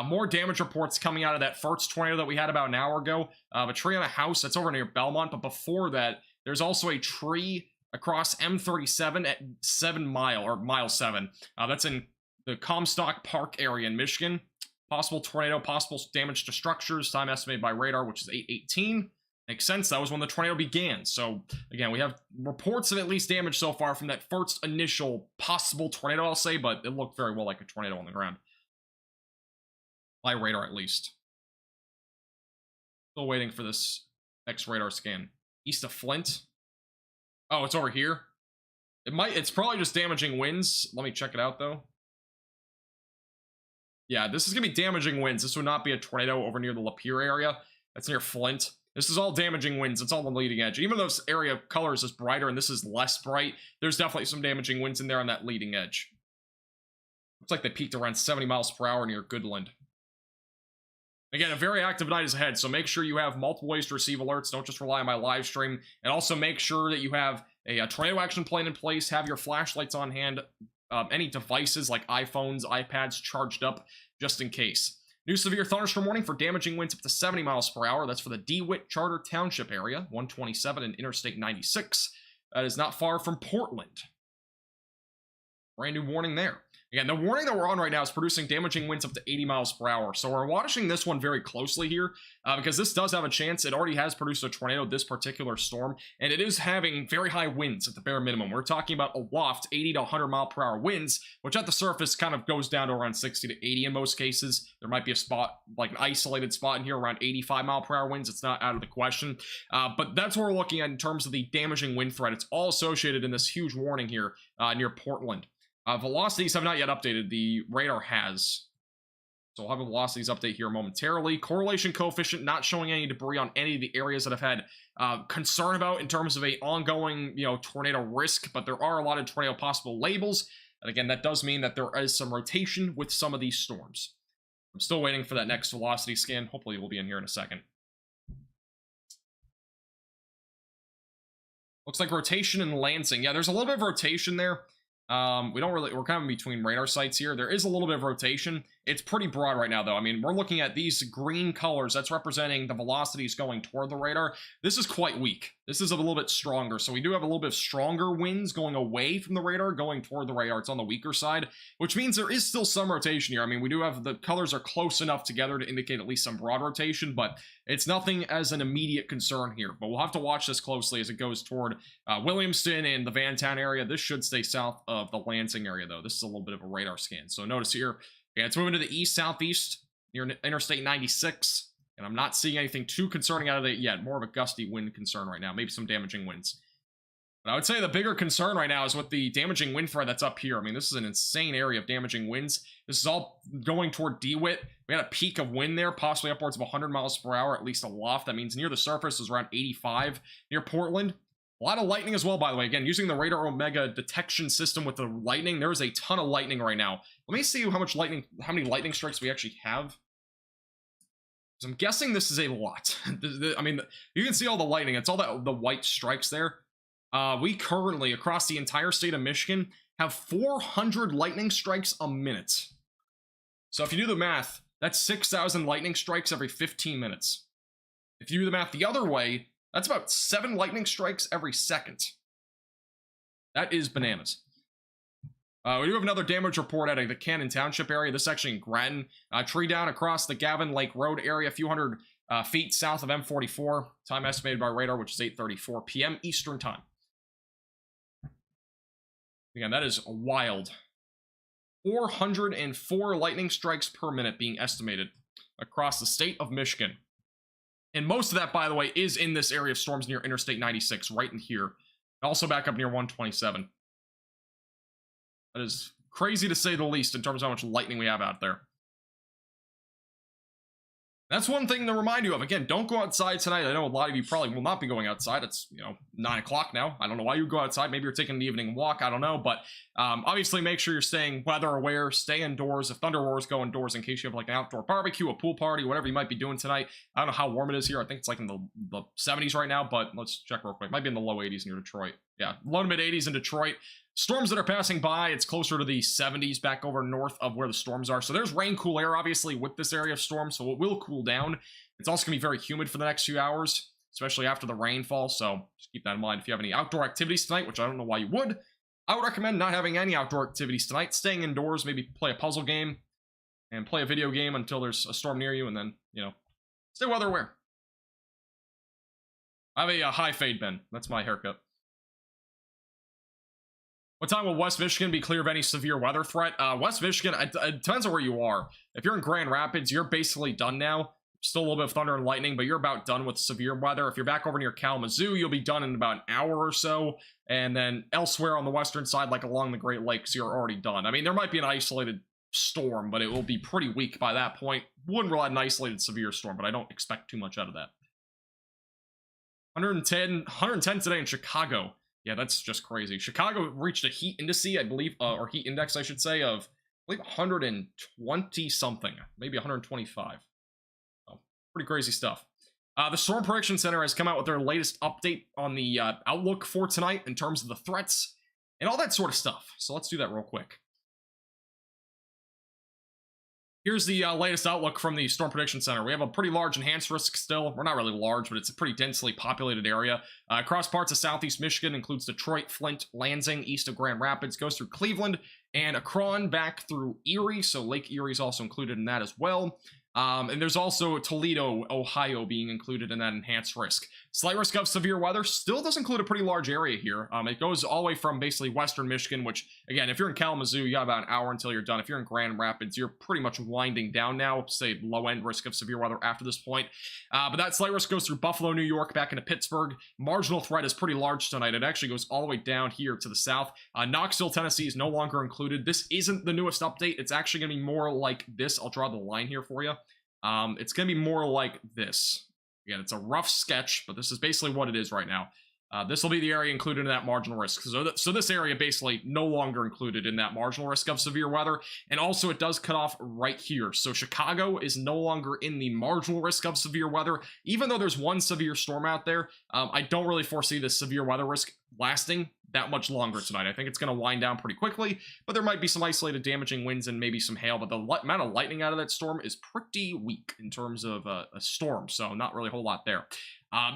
More damage reports coming out of that first tornado that we had about an hour ago. A tree on a house that's over near Belmont, but before that, there's also a tree across M37 at 7 Mile, or Mile 7. That's in the Comstock Park area in Michigan. Possible tornado, possible damage to structures. Time estimated by radar, which is 8:18. Makes sense. That was when the tornado began. So, again, we have reports of at least damage so far from that first initial possible tornado, I'll say, but it looked very well like a tornado on the ground. By radar, at least. Still waiting for this next radar scan. East of Flint. Oh, it's over here. It's probably just damaging winds. Let me check it out, though. Yeah, this is going to be damaging winds. This would not be a tornado over near the Lapeer area. That's near Flint. This is all damaging winds. It's all on the leading edge. Even though this area of colors is brighter and this is less bright, there's definitely some damaging winds in there on that leading edge. Looks like they peaked around 70 miles per hour near Goodland. Again, a very active night is ahead, so make sure you have multiple ways to receive alerts. Don't just rely on my live stream. And also make sure that you have a tornado action plan in place, have your flashlights on hand, any devices like iPhones, iPads charged up, just in case. New severe thunderstorm warning for damaging winds up to 70 miles per hour. That's for the DeWitt Charter Township area, 127 and Interstate 96. That is not far from Portland. Brand new warning there. Again, the warning that we're on right now is producing damaging winds up to 80 miles per hour. So we're watching this one very closely here because this does have a chance. It already has produced a tornado, this particular storm, and it is having very high winds at the bare minimum. We're talking about aloft 80 to 100 mile per hour winds, which at the surface kind of goes down to around 60 to 80 in most cases. There might be a spot, like an isolated spot in here around 85 mile per hour winds. It's not out of the question, but that's what we're looking at in terms of the damaging wind threat. It's all associated in this huge warning here near Portland. Velocities have not yet updated. The radar has. So we'll have a velocities update here momentarily. Correlation coefficient not showing any debris on any of the areas that I've had concern about in terms of a ongoing, tornado risk, but there are a lot of tornado possible labels. And again, that does mean that there is some rotation with some of these storms. I'm still waiting for that next velocity scan. Hopefully we'll be in here in a second. Looks like rotation in Lansing. Yeah, there's a little bit of rotation there. We're kind of in between radar sites here. There is a little bit of rotation. It's pretty broad right now, though. I mean, we're looking at these green colors. That's representing the velocities going toward the radar. This is quite weak. This is a little bit stronger. So we do have a little bit of stronger winds going away from the radar, going toward the radar. It's on the weaker side, which means there is still some rotation here. I mean, we do have the colors are close enough together to indicate at least some broad rotation, but it's nothing as an immediate concern here. But we'll have to watch this closely as it goes toward Williamston and the Vantown area. This should stay south of the Lansing area, though. This is a little bit of a radar scan. So notice here, yeah, it's moving to the east-southeast near Interstate 96, and I'm not seeing anything too concerning out of it yet. More of a gusty wind concern right now, maybe some damaging winds. But I would say the bigger concern right now is with the damaging wind threat that's up here. I mean, this is an insane area of damaging winds. This is all going toward DeWitt. We had a peak of wind there, possibly upwards of 100 miles per hour, at least aloft. That means near the surface is around 85 near Portland. A lot of lightning as well, by the way. Again, using the Radar Omega detection system with the lightning, there is a ton of lightning right now. Let me see how many lightning strikes we actually have. So I'm guessing this is a lot. I mean, you can see all the lightning. It's all the white strikes there. We currently, across the entire state of Michigan, have 400 lightning strikes a minute. So if you do the math, that's 6,000 lightning strikes every 15 minutes. If you do the math the other way, that's about 7 lightning strikes every second. That is bananas. We do have another damage report at the Cannon Township area. This is actually in Grattan. Tree down across the Gavin Lake Road area, a few hundred feet south of M44. Time estimated by radar, which is 8:34 p.m. Eastern Time. Again, that is wild. 404 lightning strikes per minute being estimated across the state of Michigan. And most of that, by the way, is in this area of storms near Interstate 96, right in here. Also back up near 127. That is crazy to say the least in terms of how much lightning we have out there. That's one thing to remind you of. Again, don't go outside tonight. I know a lot of you probably will not be going outside. It's, 9 o'clock now. I don't know why you go outside. Maybe you're taking an evening walk. I don't know. But obviously, make sure you're staying weather aware. Stay indoors. If thunder roars, go indoors in case you have like an outdoor barbecue, a pool party, whatever you might be doing tonight. I don't know how warm it is here. I think it's like in the 70s right now. But let's check real quick. It might be in the low 80s near Detroit. Yeah, low to mid 80s in Detroit. Storms that are passing by, it's closer to the 70s back over north of where the storms are. So there's rain, cool air, obviously, with this area of storm, so it will cool down. It's also going to be very humid for the next few hours, especially after the rainfall, so just keep that in mind. If you have any outdoor activities tonight, which I don't know why you would, I would recommend not having any outdoor activities tonight, staying indoors, maybe play a puzzle game, and play a video game until there's a storm near you, and then, stay weather aware. I have a high fade, Ben. That's my haircut. What time will West Michigan be clear of any severe weather threat? West Michigan, it depends on where you are. If you're in Grand Rapids, you're basically done now. Still a little bit of thunder and lightning, but you're about done with severe weather. If you're back over near Kalamazoo, you'll be done in about an hour or so. And then elsewhere on the western side, like along the Great Lakes, you're already done. I mean, there might be an isolated storm, but it will be pretty weak by that point. Wouldn't rely on an isolated severe storm, but I don't expect too much out of that. 110 today in Chicago. Yeah, that's just crazy. Chicago reached a heat index, I believe, or heat index, I should say, of, I believe, 120 something, maybe 125. So, pretty crazy stuff. The Storm Prediction Center has come out with their latest update on the outlook for tonight in terms of the threats and all that sort of stuff. So let's do that real quick. Here's the latest outlook from the Storm Prediction Center. We have a pretty large enhanced risk still. We're not really large, but it's a pretty densely populated area. Across parts of southeast Michigan, includes Detroit, Flint, Lansing, east of Grand Rapids, goes through Cleveland, and Akron back through Erie, so Lake Erie is also included in that as well. And there's also Toledo, Ohio being included in that enhanced risk. Slight risk of severe weather still does include a pretty large area here. It goes all the way from basically western Michigan, which, again, if you're in Kalamazoo, you got about an hour until you're done. If you're in Grand Rapids, you're pretty much winding down now, say low-end risk of severe weather after this point. But that slight risk goes through Buffalo, New York, back into Pittsburgh. Marginal threat is pretty large tonight. It actually goes all the way down here to the south. Knoxville, Tennessee is no longer included. This isn't the newest update. It's actually going to be more like this. I'll draw the line here for you. It's going to be more like this. Again, it's a rough sketch, but this is basically what it is right now. This will be the area included in that marginal risk. So this area basically no longer included in that marginal risk of severe weather. And also it does cut off right here. So Chicago is no longer in the marginal risk of severe weather. Even though there's one severe storm out there, I don't really foresee this severe weather risk lasting that much longer tonight. I think it's going to wind down pretty quickly, but there might be some isolated damaging winds and maybe some hail, but the amount of lightning out of that storm is pretty weak in terms of a storm, so not really a whole lot there.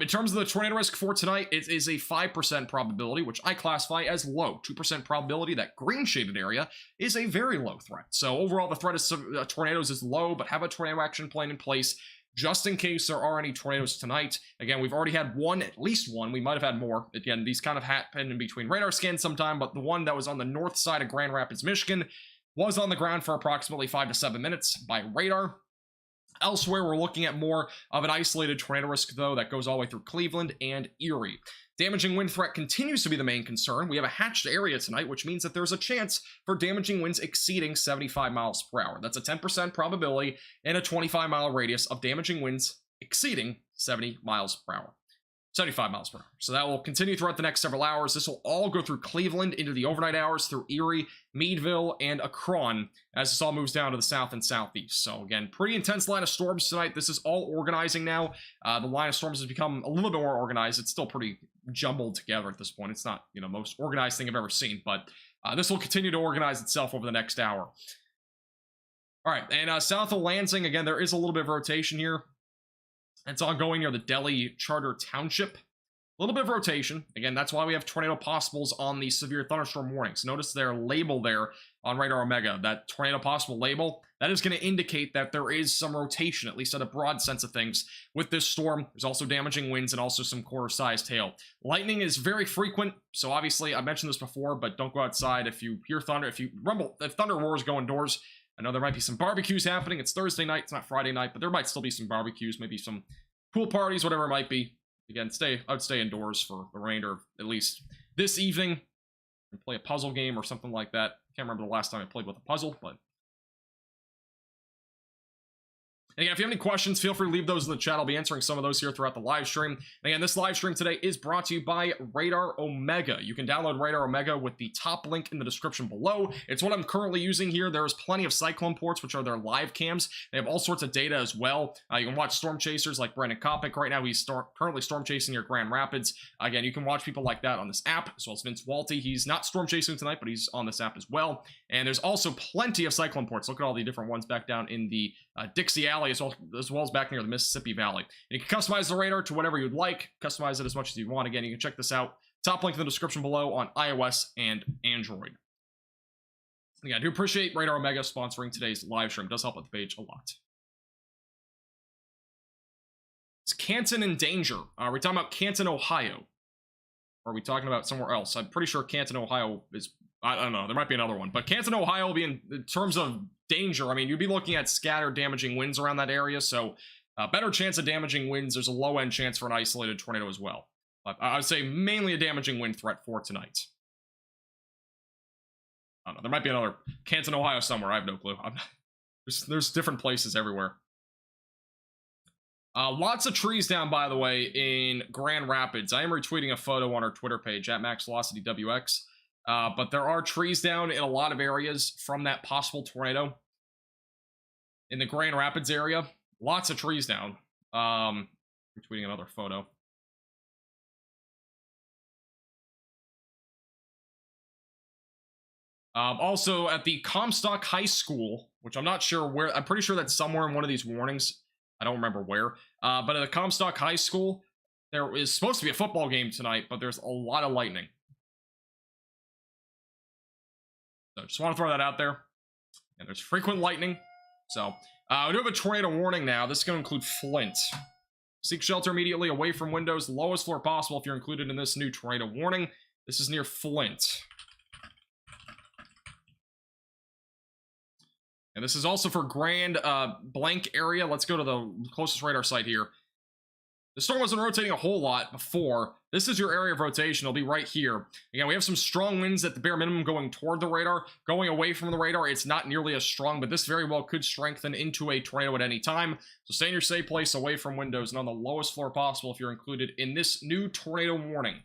In terms of the tornado risk for tonight, it is a 5% probability, which I classify as low. 2% probability, that green shaded area, is a very low threat. So overall, the threat of tornadoes is low, but have a tornado action plan in place just in case there are any tornadoes tonight. Again, we've already had one, at least one. We might have had more. Again, these kind of happen in between radar scans sometime, but the one that was on the north side of Grand Rapids, Michigan, was on the ground for approximately 5 to 7 minutes by radar. Elsewhere, we're looking at more of an isolated tornado risk, though, that goes all the way through Cleveland and Erie. Damaging wind threat continues to be the main concern. We have a hatched area tonight, which means that there's a chance for damaging winds exceeding 75 miles per hour. That's a 10% probability in a 25-mile radius of damaging winds exceeding 70 miles per hour. 75 miles per hour. So that will continue throughout the next several hours. This will all go through Cleveland into the overnight hours, through Erie, Meadville, and Akron, as this all moves down to the south and southeast. So again, pretty intense line of storms tonight. This is all organizing now. The line of storms has become a little bit more organized. It's still pretty jumbled together at this point. It's not, most organized thing I've ever seen, but this will continue to organize itself over the next hour. All right, and south of Lansing, again, there is a little bit of rotation here. It's ongoing near the Delhi Charter Township. A little bit of rotation. Again, that's why we have tornado possibles on the severe thunderstorm warnings. Notice their label there on Radar Omega, that tornado possible label. That is going to indicate that there is some rotation, at least at a broad sense of things. With this storm, there's also damaging winds and also some quarter-sized hail. Lightning is very frequent, so obviously, I mentioned this before, but don't go outside if you hear thunder. If thunder roars, go indoors. I know there might be some barbecues happening. It's Thursday night, it's not Friday night, but there might still be some barbecues, maybe some pool parties, whatever it might be. Again, I would stay indoors for the remainder of at least this evening and play a puzzle game or something like that. Can't remember the last time I played with a puzzle, but and again, if you have any questions, feel free to leave those in the chat. I'll be answering some of those here throughout the live stream. And again, this live stream today is brought to you by Radar Omega. You can download Radar Omega with the top link in the description below. It's what I'm currently using here. There's plenty of Cyclone ports, which are their live cams. They have all sorts of data as well. You can watch storm chasers like Brandon Kopic. Right now, he's currently storm chasing near Grand Rapids. Again, you can watch people like that on this app, as well as Vince Waelti. He's not storm chasing tonight, but he's on this app as well. And there's also plenty of Cyclone ports. Look at all the different ones back down in the Dixie Alley, as well as back near the Mississippi Valley. And you can customize the radar to whatever you'd like. Customize it as much as you want. Again, you can check this out. Top link in the description below on iOS and Android. Again, I do appreciate Radar Omega sponsoring today's live stream. It does help with the page a lot. Is Canton in danger? Are we talking about Canton, Ohio? Or are we talking about somewhere else? I'm pretty sure Canton, Ohio is... I don't know. There might be another one. But Canton, Ohio will be in terms of danger. I mean, you'd be looking at scattered damaging winds around that area. So better chance of damaging winds. There's a low-end chance for an isolated tornado as well. But I would say mainly a damaging wind threat for tonight. I don't know. There might be another Canton, Ohio somewhere. I have no clue. There's different places everywhere. Lots of trees down, by the way, in Grand Rapids. I am retweeting a photo on our Twitter page at MaxVelocityWX. But there are trees down in a lot of areas from that possible tornado. In the Grand Rapids area, lots of trees down. Retweeting another photo. Also at the Comstock High School, which I'm not sure where, I'm pretty sure that's somewhere in one of these warnings. I don't remember where. But at the Comstock High School, there is supposed to be a football game tonight, but there's a lot of lightning. So just want to throw that out there. And there's frequent lightning. So we do have a tornado warning now. This is going to include Flint. Seek shelter immediately away from windows. Lowest floor possible if you're included in this new tornado warning. This is near Flint. And this is also for Grand Blank area. Let's go to the closest radar site here. The storm wasn't rotating a whole lot before. This is your area of rotation. It'll be right here. Again, we have some strong winds at the bare minimum going toward the radar. Going away from the radar, it's not nearly as strong, but this very well could strengthen into a tornado at any time. So stay in your safe place away from windows and on the lowest floor possible if you're included in this new tornado warning.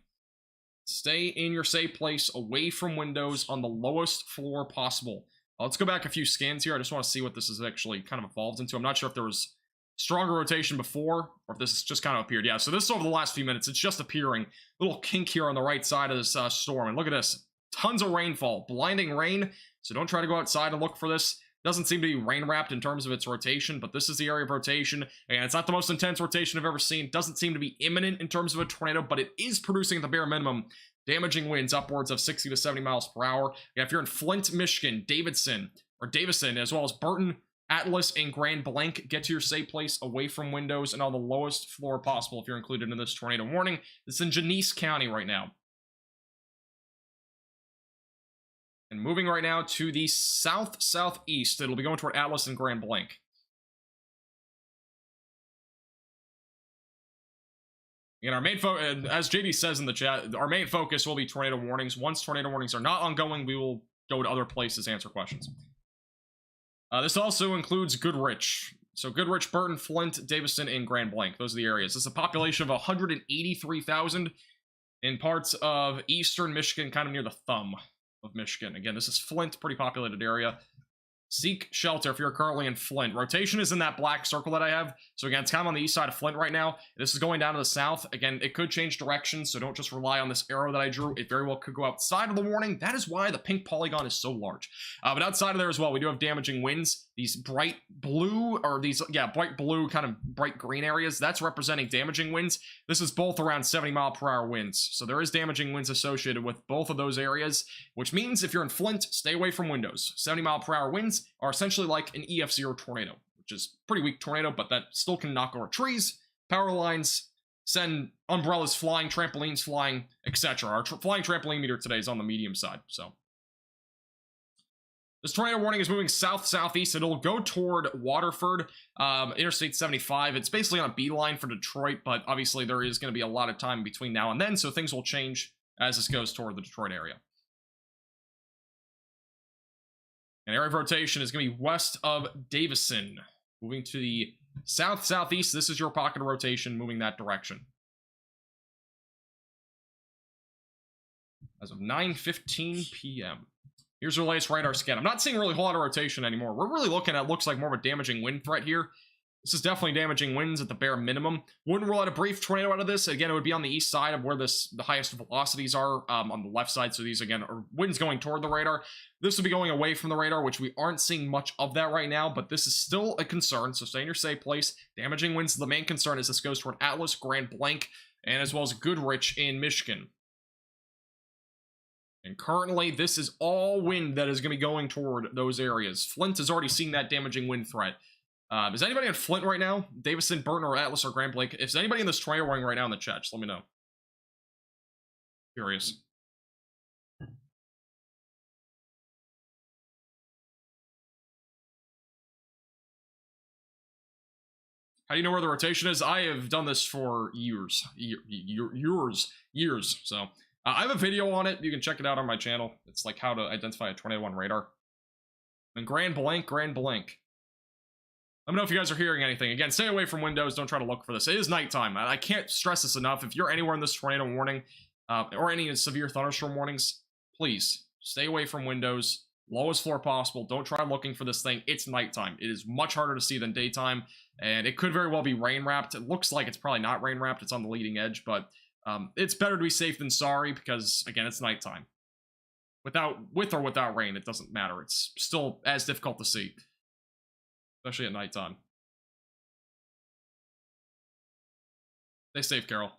Stay in your safe place, away from windows, on the lowest floor possible. Let's go back a few scans here. I just want to see what this is actually kind of evolved into. I'm not sure if there was stronger rotation before, or if this has just kind of appeared. Yeah, so this is over the last few minutes. It's just appearing. Little kink here on the right side of this storm. And look at this. Tons of rainfall. Blinding rain. So don't try to go outside and look for this. Doesn't seem to be rain-wrapped in terms of its rotation, but this is the area of rotation. And it's not the most intense rotation I've ever seen. Doesn't seem to be imminent in terms of a tornado, but it is producing at the bare minimum damaging winds upwards of 60 to 70 miles per hour. Yeah, if you're in Flint, Michigan, Davison, as well as Burton, Atlas, and Grand Blanc, get to your safe place away from windows and on the lowest floor possible if you're included in this tornado warning. It's in Genesee County right now. And moving right now to the south-southeast, it'll be going toward Atlas and Grand Blanc. And our main focus, as JD says in the chat, our main focus will be tornado warnings. Once tornado warnings are not ongoing, we will go to other places to answer questions. This also includes Goodrich. So Goodrich, Burton, Flint, Davison, and Grand Blanc. Those are the areas. This is a population of 183,000 in parts of eastern Michigan, kind of near the thumb of Michigan. Again, this is Flint, pretty populated area. Seek shelter if you're currently in Flint. Rotation is in that black circle that I have. So again, it's kind of on the east side of Flint right now. This is going down to the south. Again, it could change direction, so don't just rely on this arrow that I drew. It very well could go outside of the warning. That is why the pink polygon is so large. But outside of there as well, we do have damaging winds. These bright blue, or these, yeah, bright blue, kind of bright green areas, that's representing damaging winds. This is both around 70-mile-per-hour winds. So there is damaging winds associated with both of those areas, which means if you're in Flint, stay away from windows. 70-mile-per-hour winds are essentially like an EF0 tornado, which is pretty weak tornado, but that still can knock over trees, power lines, send umbrellas flying, trampolines flying, etc. Our flying trampoline meter today is on the medium side, so. This tornado warning is moving south-southeast. It'll go toward Waterford, Interstate 75. It's basically on a beeline for Detroit, but obviously there is going to be a lot of time between now and then, so things will change as this goes toward the Detroit area. And area of rotation is going to be west of Davison. Moving to the south-southeast, this is your pocket of rotation, moving that direction. As of 9:15 p.m. Here's your latest radar scan. I'm not seeing really a whole lot of rotation anymore. We're really looking at, looks like more of a damaging wind threat here. This is definitely damaging winds at the bare minimum. Wouldn't rule out a brief tornado out of this. Again, it would be on the east side of where the highest velocities are, on the left side. So these, again, are winds going toward the radar. This would be going away from the radar, which we aren't seeing much of that right now, but this is still a concern, so stay in your safe place. Damaging winds, the main concern is this goes toward Atlas, Grand Blanc, and as well as Goodrich in Michigan. And currently, this is all wind that is going to be going toward those areas. Flint has already seen that damaging wind threat. Is anybody in Flint right now? Davison, Burton, or Atlas, or Grand Blanc? If there's anybody in this tornado warning right now in the chat, just let me know. Curious. How do you know where the rotation is? I have done this for years. Years. So, I have a video on it. You can check it out on my channel. It's like how to identify a tornado on radar. And Grand Blanc. Let me know if you guys are hearing anything. Again, stay away from windows. Don't try to look for this. It is nighttime. I can't stress this enough. If you're anywhere in this tornado warning, or any severe thunderstorm warnings, please stay away from windows. Lowest floor possible. Don't try looking for this thing. It's nighttime. It is much harder to see than daytime, and it could very well be rain wrapped. It looks like it's probably not rain wrapped. It's on the leading edge, but it's better to be safe than sorry because, again, it's nighttime. With or without rain, it doesn't matter. It's still as difficult to see, especially at nighttime. Stay safe, Carol.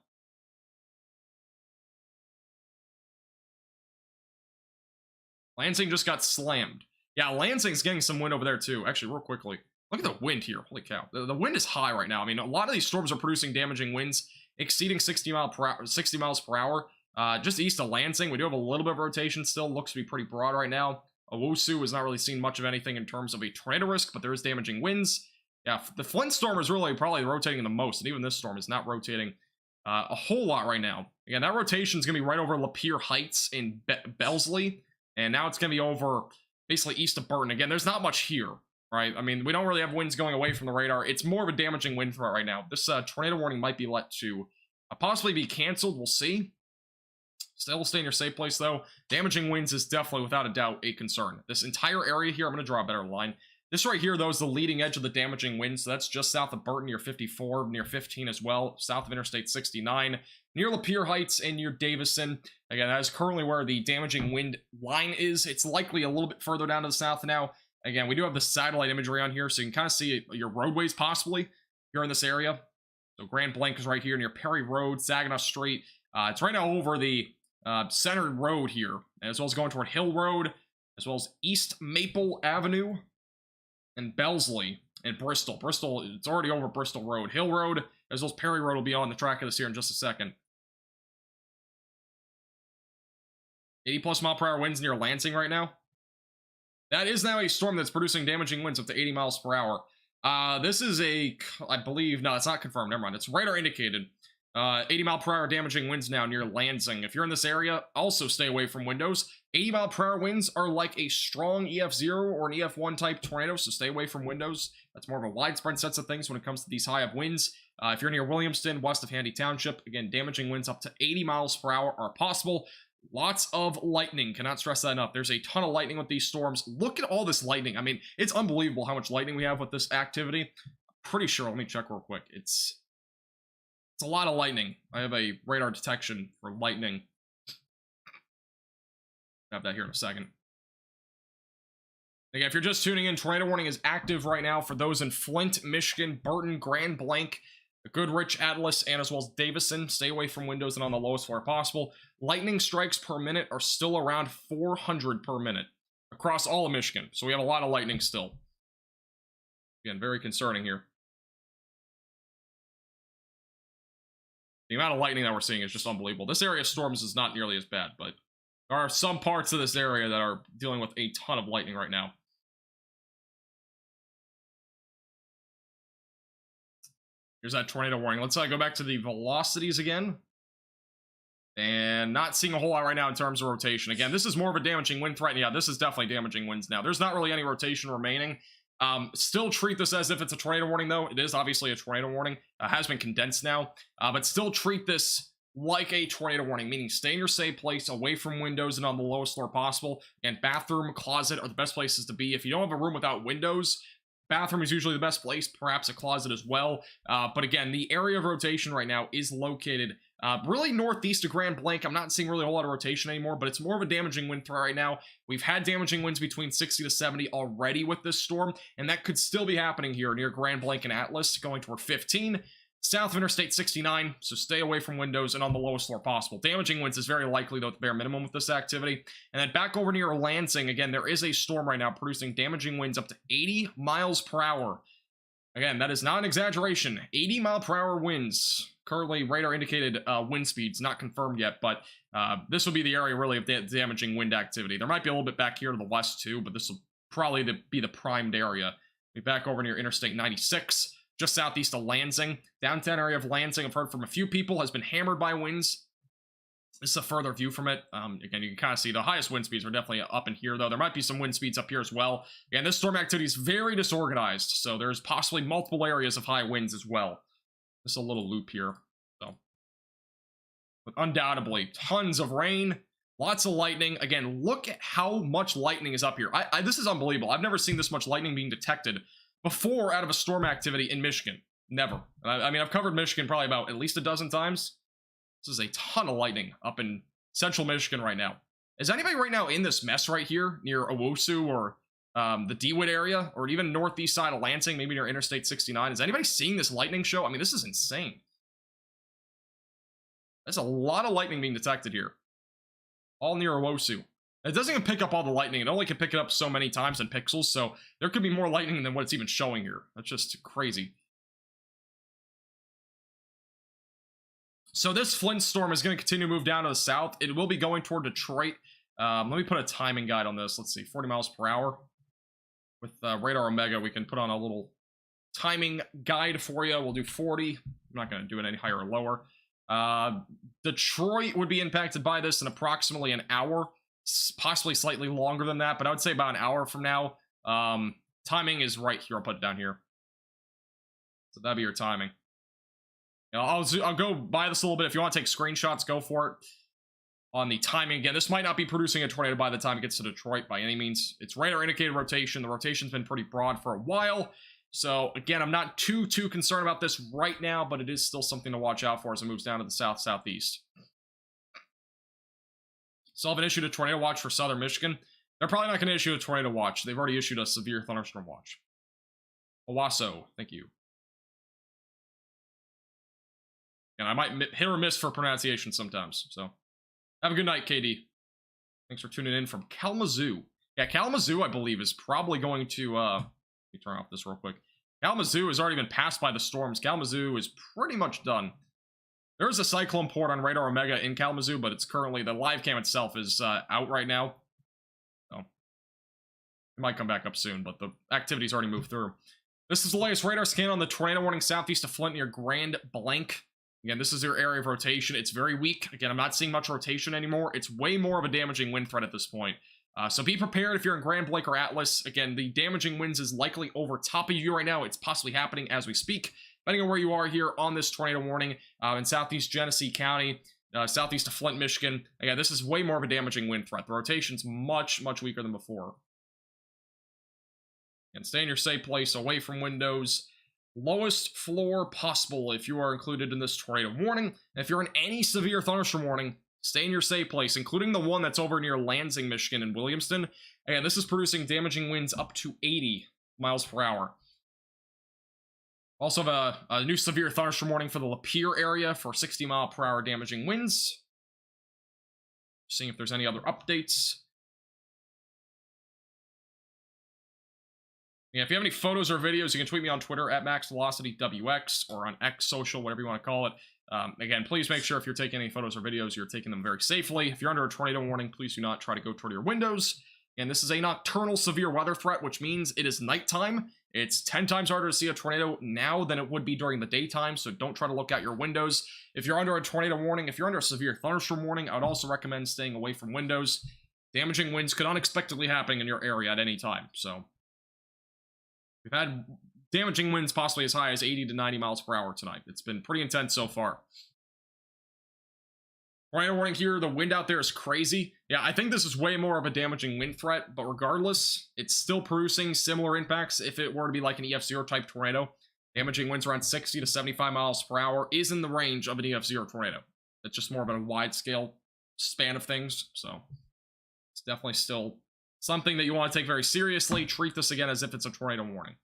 Lansing just got slammed. Yeah, Lansing's getting some wind over there, too. Actually, real quickly, look at the wind here. Holy cow. The wind is high right now. I mean, a lot of these storms are producing damaging winds exceeding 60 miles per hour. Just east of Lansing, we do have a little bit of rotation still. Looks to be pretty broad right now. Owusu has not really seen much of anything in terms of a tornado risk, but there is damaging winds. Yeah, the Flint storm is really probably rotating the most, and even this storm is not rotating a whole lot right now. Again, that rotation is going to be right over Lapeer Heights in Bellesley, and now it's going to be over basically east of Burton. Again, there's not much here, right? I mean, we don't really have winds going away from the radar. It's more of a damaging wind threat right now. This tornado warning might be let to possibly be canceled. We'll see. Still stay in your safe place, though. Damaging winds is definitely, without a doubt, a concern. This entire area here, I'm going to draw a better line. This right here, though, is the leading edge of the damaging winds. So that's just south of Burton, near 54, near 15 as well, south of Interstate 69, near Lapeer Heights, and near Davison. Again, that is currently where the damaging wind line is. It's likely a little bit further down to the south now. Again, we do have the satellite imagery on here, so you can kind of see your roadways, possibly, here in this area. So Grand Blanc is right here near Perry Road, Saginaw Street. It's right now over the Center Road here, as well as going toward Hill Road, as well as East Maple Avenue, and Bellesley, and Bristol. Bristol, it's already over Bristol Road. Hill Road, as well as Perry Road, will be on the track of this here in just a second. 80+ mile per hour winds near Lansing right now. That is now a storm that's producing damaging winds up to 80 miles per hour. This is a, I believe, no, it's not confirmed, never mind. It's radar indicated. 80 mile per hour damaging winds now near Lansing. If you're in this area, also stay away from windows. 80 mile per hour winds are like a strong EF0 or an EF1 type tornado, so stay away from windows. That's more of a widespread sense of things when it comes to these high up winds. If you're near Williamston, west of Handy Township, again, damaging winds up to 80 miles per hour are possible. Lots of lightning. Cannot stress that enough. There's a ton of lightning with these storms. Look at all this lightning. I mean, it's unbelievable how much lightning we have with this activity. Pretty sure, let me check real quick. It's a lot of lightning. I have a radar detection for lightning. Have that here in a second. Again, if you're just tuning in, tornado warning is active right now for those in Flint, Michigan, Burton, Grand Blanc, Goodrich, Atlas, and as well as Davison. Stay away from windows and on the lowest floor possible. Lightning strikes per minute are still around 400 per minute across all of Michigan. So we have a lot of lightning still. Again, very concerning here. The amount of lightning that we're seeing is just unbelievable. This area of storms is not nearly as bad, but there are some parts of this area that are dealing with a ton of lightning right now. Here's that tornado warning. Let's go back to the velocities again. And not seeing a whole lot right now in terms of rotation. Again, this is more of a damaging wind threat. Yeah, this is definitely damaging winds now. There's not really any rotation remaining. Still treat this as if it's a tornado warning, though. It is obviously a tornado warning. Has been condensed now. But still treat this like a tornado warning, meaning stay in your safe place, away from windows and on the lowest floor possible. And bathroom, closet are the best places to be. If you don't have a room without windows, bathroom is usually the best place, perhaps a closet as well. But again, the area of rotation right now is located really northeast of Grand Blanc. I'm not seeing really a whole lot of rotation anymore, but it's more of a damaging wind threat right now. We've had damaging winds between 60 to 70 already with this storm, and that could still be happening here near Grand Blanc and Atlas, going toward 15. South of Interstate 69, so stay away from windows and on the lowest floor possible. Damaging winds is very likely, though, at the bare minimum with this activity. And then back over near Lansing, again, there is a storm right now producing damaging winds up to 80 miles per hour. Again, that is not an exaggeration. 80 mile per hour winds. Currently, radar indicated wind speeds, not confirmed yet, but this will be the area really of damaging wind activity. There might be a little bit back here to the west, too, but this will probably be the primed area. Be back over near Interstate 96. Just southeast of Lansing. Downtown area of Lansing, I've heard from a few people, has been hammered by winds. This is a further view from it. Again, you can kind of see the highest wind speeds are definitely up in here, though. There might be some wind speeds up here as well. Again, this storm activity is very disorganized, so there's possibly multiple areas of high winds as well. Just a little loop here. So, but undoubtedly, tons of rain, lots of lightning. Again, look at how much lightning is up here. This is unbelievable. I've never seen this much lightning being detected before out of a storm activity in Michigan. Never. I mean, I've covered Michigan probably about at least a dozen times. This is a ton of lightning up in central Michigan right now. Is anybody right now in this mess right here near Owosu or the DeWitt area, or even northeast side of Lansing, maybe near Interstate 69? Is anybody seeing this lightning show? I mean, this is insane. There's a lot of lightning being detected here. All near Owosu. It doesn't even pick up all the lightning. It only can pick it up so many times in pixels, so there could be more lightning than what it's even showing here. That's just crazy. So this Flint storm is going to continue to move down to the south. It will be going toward Detroit. Let me put a timing guide on this. Let's see, 40 miles per hour. With Radar Omega, we can put on a little timing guide for you. We'll do 40. I'm not going to do it any higher or lower. Detroit would be impacted by this in approximately an hour. Possibly slightly longer than that, but I would say about an hour from now. Timing is right here. I'll put it down here. So that'd be your timing. You know, I'll go by this a little bit. If you want to take screenshots, go for it. on the timing. Again, this might not be producing a tornado by the time it gets to Detroit by any means. It's radar indicated rotation. The rotation's been pretty broad for a while. So, again, I'm not too concerned about this right now, but it is still something to watch out for as it moves down to the south-southeast. Still haven't issued a tornado watch for southern Michigan. They're probably not going to issue a tornado watch. They've already issued a severe thunderstorm watch. Owasso, thank you. And I might hit or miss for pronunciation sometimes, so have a good night, KD. Thanks for tuning in from Kalamazoo. Yeah, Kalamazoo, I believe, is probably going to, let me turn off this real quick. Kalamazoo has already been passed by the storms. Kalamazoo is pretty much done. There is a cyclone port on Radar Omega in Kalamazoo, but it's currently, the live cam itself is out right now. So, it might come back up soon, but the activity's already moved through. This is the latest radar scan on the tornado warning southeast of Flint near Grand Blanc. Again, this is your area of rotation. It's very weak. Again, I'm not seeing much rotation anymore. It's way more of a damaging wind threat at this point. So be prepared if you're in Grand Blanc or Atlas. Again, the damaging winds is likely over top of you right now. It's possibly happening as we speak. Depending on where you are here on this tornado warning in southeast Genesee County, southeast of Flint, Michigan. Again, this is way more of a damaging wind threat. The rotation's much weaker than before. And stay in your safe place, away from windows. Lowest floor possible if you are included in this tornado warning. And if you're in any severe thunderstorm warning, stay in your safe place, including the one that's over near Lansing, Michigan and Williamston. Again, this is producing damaging winds up to 80 miles per hour. Also have a new severe thunderstorm warning for the Lapeer area for 60 mile per hour damaging winds. Seeing if there's any other updates. Yeah, if you have any photos or videos, you can tweet me on Twitter at MaxVelocityWX or on X Social, whatever you want to call it. Again, please make sure if you're taking any photos or videos, you're taking them very safely. If you're under a tornado warning, please do not try to go toward your windows. And this is a nocturnal severe weather threat, which means it is nighttime. It's 10 times harder to see a tornado now than it would be during the daytime, so don't try to look out your windows. If you're under a tornado warning, if you're under a severe thunderstorm warning, I would also recommend staying away from windows. Damaging winds could unexpectedly happen in your area at any time, so we've had damaging winds possibly as high as 80 to 90 miles per hour tonight. It's been pretty intense so far. Tornado warning here, the wind out there is crazy. Yeah, I think this is way more of a damaging wind threat, but regardless, it's still producing similar impacts if it were to be like an EF0 type tornado. Damaging winds around 60 to 75 miles per hour is in the range of an EF0 tornado. It's just more of a wide scale span of things, so it's definitely still something that you want to take very seriously. Treat this again as if it's a tornado warning.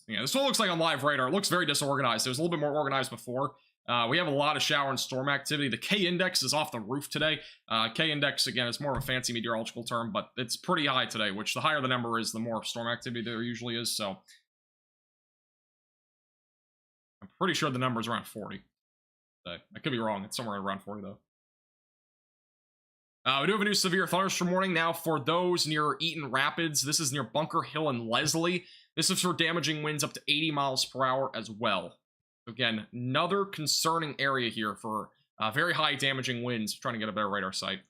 Yeah, this one looks like on live radar. It looks very disorganized. It was a little bit more organized before. We have a lot of shower and storm activity. The K-index is off the roof today. K-index, again, is more of a fancy meteorological term, but it's pretty high today, which the higher the number is, the more storm activity there usually is, so I'm pretty sure the number is around 40. I could be wrong. It's somewhere around 40, though. We do have a new severe thunderstorm warning now for those near Eaton Rapids. This is near Bunker Hill and Leslie. This is for damaging winds up to 80 miles per hour as well. Again, another concerning area here for very high damaging winds. Trying to get a better radar sight.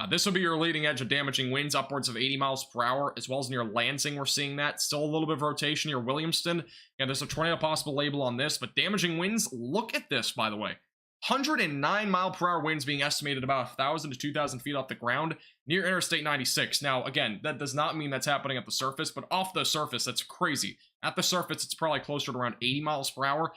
This will be your leading edge of damaging winds upwards of 80 miles per hour, as well as near Lansing. We're seeing that. Still a little bit of rotation near Williamston. And there's a tornado possible label on this, but damaging winds, look at this, by the way. 109 mile per hour winds being estimated about 1,000 to 2,000 feet off the ground near Interstate 96. Now, again, that does not mean that's happening at the surface, but off the surface, that's crazy. At the surface, it's probably closer to around 80 miles per hour,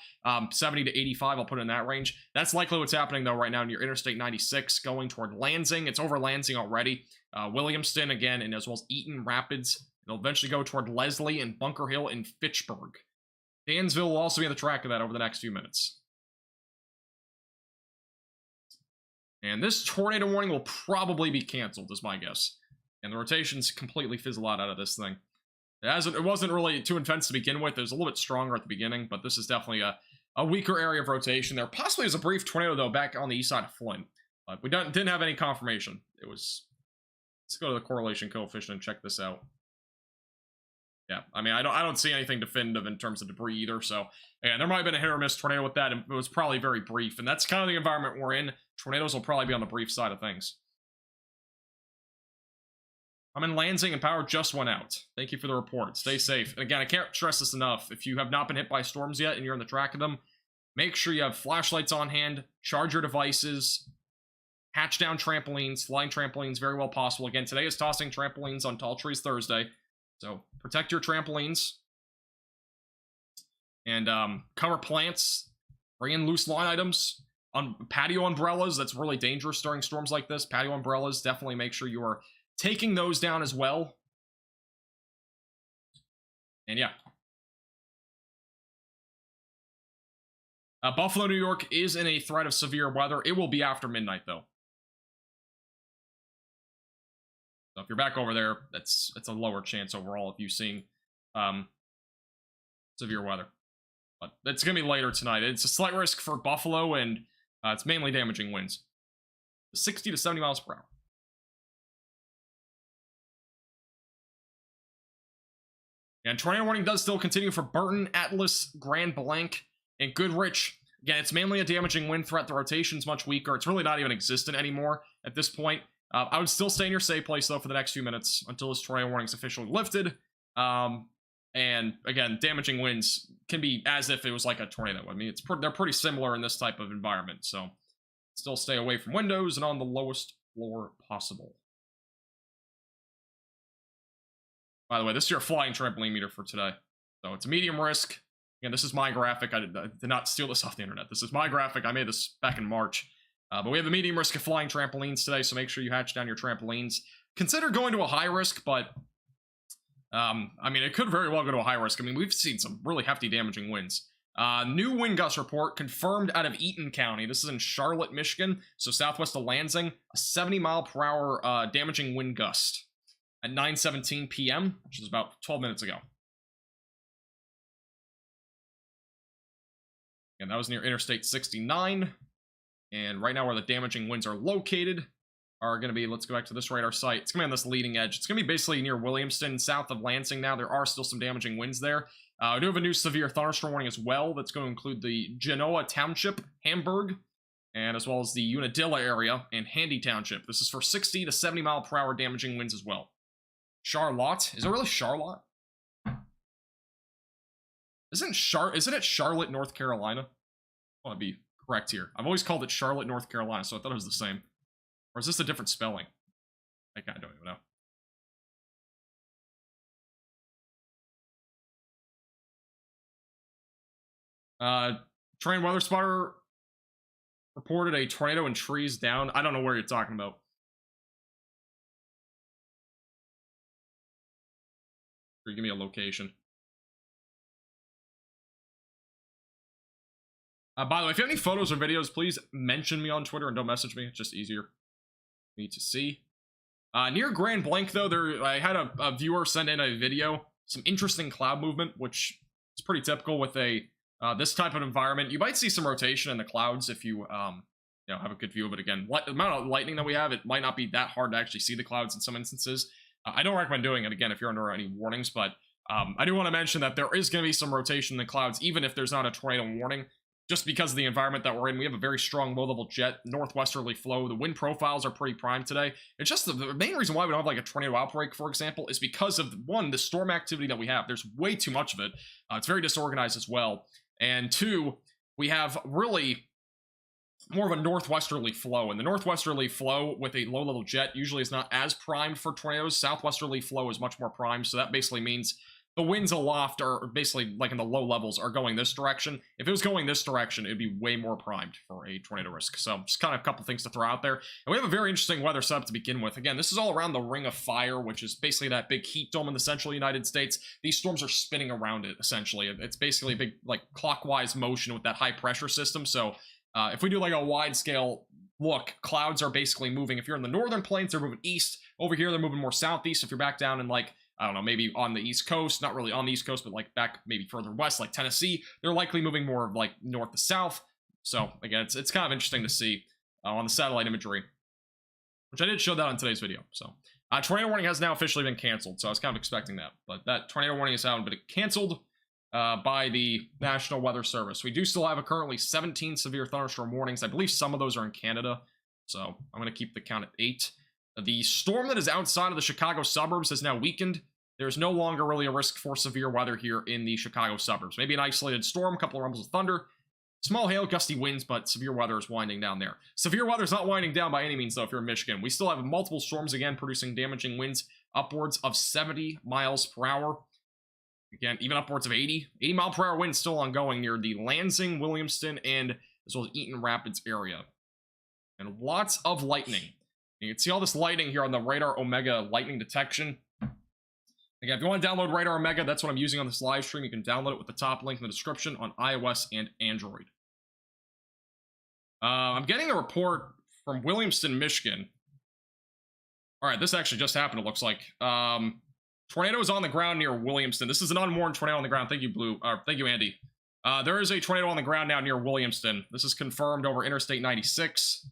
70 to 85, I'll put it in that range. That's likely what's happening, though, right now near Interstate 96, going toward Lansing. It's over Lansing already. Williamston, again, and as well as Eaton Rapids. It'll eventually go toward Leslie and Bunker Hill and Fitchburg. Dansville will also be on the track of that over the next few minutes. And this tornado warning will probably be canceled, is my guess. And the rotations completely fizzle out of this thing. It wasn't really too intense to begin with. It was a little bit stronger at the beginning, but this is definitely a weaker area of rotation. There possibly is a brief tornado, though, back on the east side of Flint. But we didn't have any confirmation. It was... Let's go to the correlation coefficient and check this out. Yeah, I mean, I don't see anything definitive in terms of debris either, so... Yeah, there might have been a hit or miss tornado with that, and it was probably very brief, and that's kind of the environment we're in. Tornadoes will probably be on the brief side of things. I'm in Lansing and power just went out. Thank you for the report. Stay safe. And again, I can't stress this enough. If you have not been hit by storms yet and you're in the track of them, make sure you have flashlights on hand, charge your devices, hatch down trampolines, flying trampolines, very well possible. Again, today is tossing trampolines on Tall Trees Thursday, so protect your trampolines. And cover plants, bring in loose line items. On patio umbrellas, that's really dangerous during storms like this. Patio umbrellas, definitely make sure you are taking those down as well. And yeah. Buffalo, New York is in a threat of severe weather. It will be after midnight, though. So if you're back over there, it's a lower chance overall of you seeing severe weather. But it's going to be later tonight. It's a slight risk for Buffalo, and it's mainly damaging winds. 60 to 70 miles per hour. And tornado warning does still continue for Burton, Atlas, Grand Blanc, and Goodrich. Again, it's mainly a damaging wind threat. The rotation's much weaker. It's really not even existent anymore at this point. I would still stay in your safe place, though, for the next few minutes until this tornado warning is officially lifted. And again, damaging winds can be as if it was like a tornado. I mean, they're pretty similar in this type of environment, so still stay away from windows and on the lowest floor possible. By the way, this is your flying trampoline meter for today. So it's a medium risk. Again, this is my graphic. I did not steal this off the internet. This is my graphic. I made this back in March. But we have a medium risk of flying trampolines today, so make sure you hatch down your trampolines. Consider going to a high risk, but I mean, it could very well go to a high risk. I mean, we've seen some really hefty damaging winds. New wind gust report confirmed out of Eaton County. This is in Charlotte, Michigan, so southwest of Lansing. A 70 mile per hour damaging wind gust at 9:17 p.m., which is about 12 minutes ago. And that was near Interstate 69. And right now where the damaging winds are located are going to be, let's go back to this radar site. It's going to be on this leading edge. It's going to be basically near Williamston, south of Lansing now. There are still some damaging winds there. We do have a new severe thunderstorm warning as well. That's going to include the Genoa Township, Hamburg, and as well as the Unadilla area and Handy Township. This is for 60 to 70 mile per hour damaging winds as well. Charlotte? Is it really Charlotte? Isn't it Charlotte, North Carolina? I want to be correct here. I've always called it Charlotte, North Carolina, so I thought it was the same. Or is this a different spelling? I don't even know. Terrain weather spotter reported a tornado and trees down. I don't know where you're talking about. Or give me a location. By the way, if you have any photos or videos, please mention me on Twitter and don't message me. It's just easier for me to see. Near Grand Blanc, though, I had a viewer send in a video. Some interesting cloud movement, which is pretty typical with this type of environment. You might see some rotation in the clouds if you have a good view of it. Again, the amount of lightning that we have, it might not be that hard to actually see the clouds in some instances. I don't recommend doing it, again, if you're under any warnings, but I do want to mention that there is going to be some rotation in the clouds, even if there's not a tornado warning. Just because of the environment that we're in, we have a very strong low-level jet, northwesterly flow. The wind profiles are pretty prime today. It's just the main reason why we don't have like a tornado outbreak, for example, is because of, one, the storm activity that we have. There's way too much of it. It's very disorganized as well. And two, we have really more of a northwesterly flow. And the northwesterly flow with a low-level jet usually is not as primed for tornadoes. Southwesterly flow is much more primed, so that basically means the winds aloft are basically, like in the low levels, are going this direction. If it was going this direction, it'd be way more primed for a tornado risk. So just kind of a couple things to throw out there. And we have a very interesting weather setup to begin with. Again, this is all around the Ring of Fire, which is basically that big heat dome in the central United States. These storms are spinning around it, essentially. It's basically a big, like, clockwise motion with that high pressure system. So if we do like a wide scale look, clouds are basically moving. If you're in the northern plains, they're moving east. Over here, they're moving more southeast. If you're back down in, like, I don't know, maybe on the East Coast, not really on the East Coast, but like back maybe further west, like Tennessee, they're likely moving more of like north to south. So again, it's kind of interesting to see on the satellite imagery, which I did show that on today's video. So tornado warning has now officially been canceled, so I was kind of expecting that. But that tornado warning is out, but it canceled by the National Weather Service. We do still have currently 17 severe thunderstorm warnings. I believe some of those are in Canada, so I'm going to keep the count at 8. The storm that is outside of the Chicago suburbs has now weakened. There's no longer really a risk for severe weather here in the Chicago suburbs. Maybe an isolated storm, a couple of rumbles of thunder, small hail, gusty winds, but severe weather is winding down there. Severe weather is not winding down by any means, though, if you're in Michigan. We still have multiple storms, again, producing damaging winds upwards of 70 miles per hour. Again, even upwards of 80 mile per hour winds still ongoing near the Lansing, Williamston, and as well as Eaton Rapids area. And lots of lightning. You can see all this lightning here on the Radar Omega lightning detection. Again, if you want to download Radar Omega, that's what I'm using on this live stream. You can download it with the top link in the description on iOS and Android. I'm getting a report from Williamston, Michigan. All right, this actually just happened, it looks like. Tornado is on the ground near Williamston. This is an unwarned tornado on the ground. Thank you, Blue. Thank you, Andy. There is a tornado on the ground now near Williamston. This is confirmed over Interstate 96.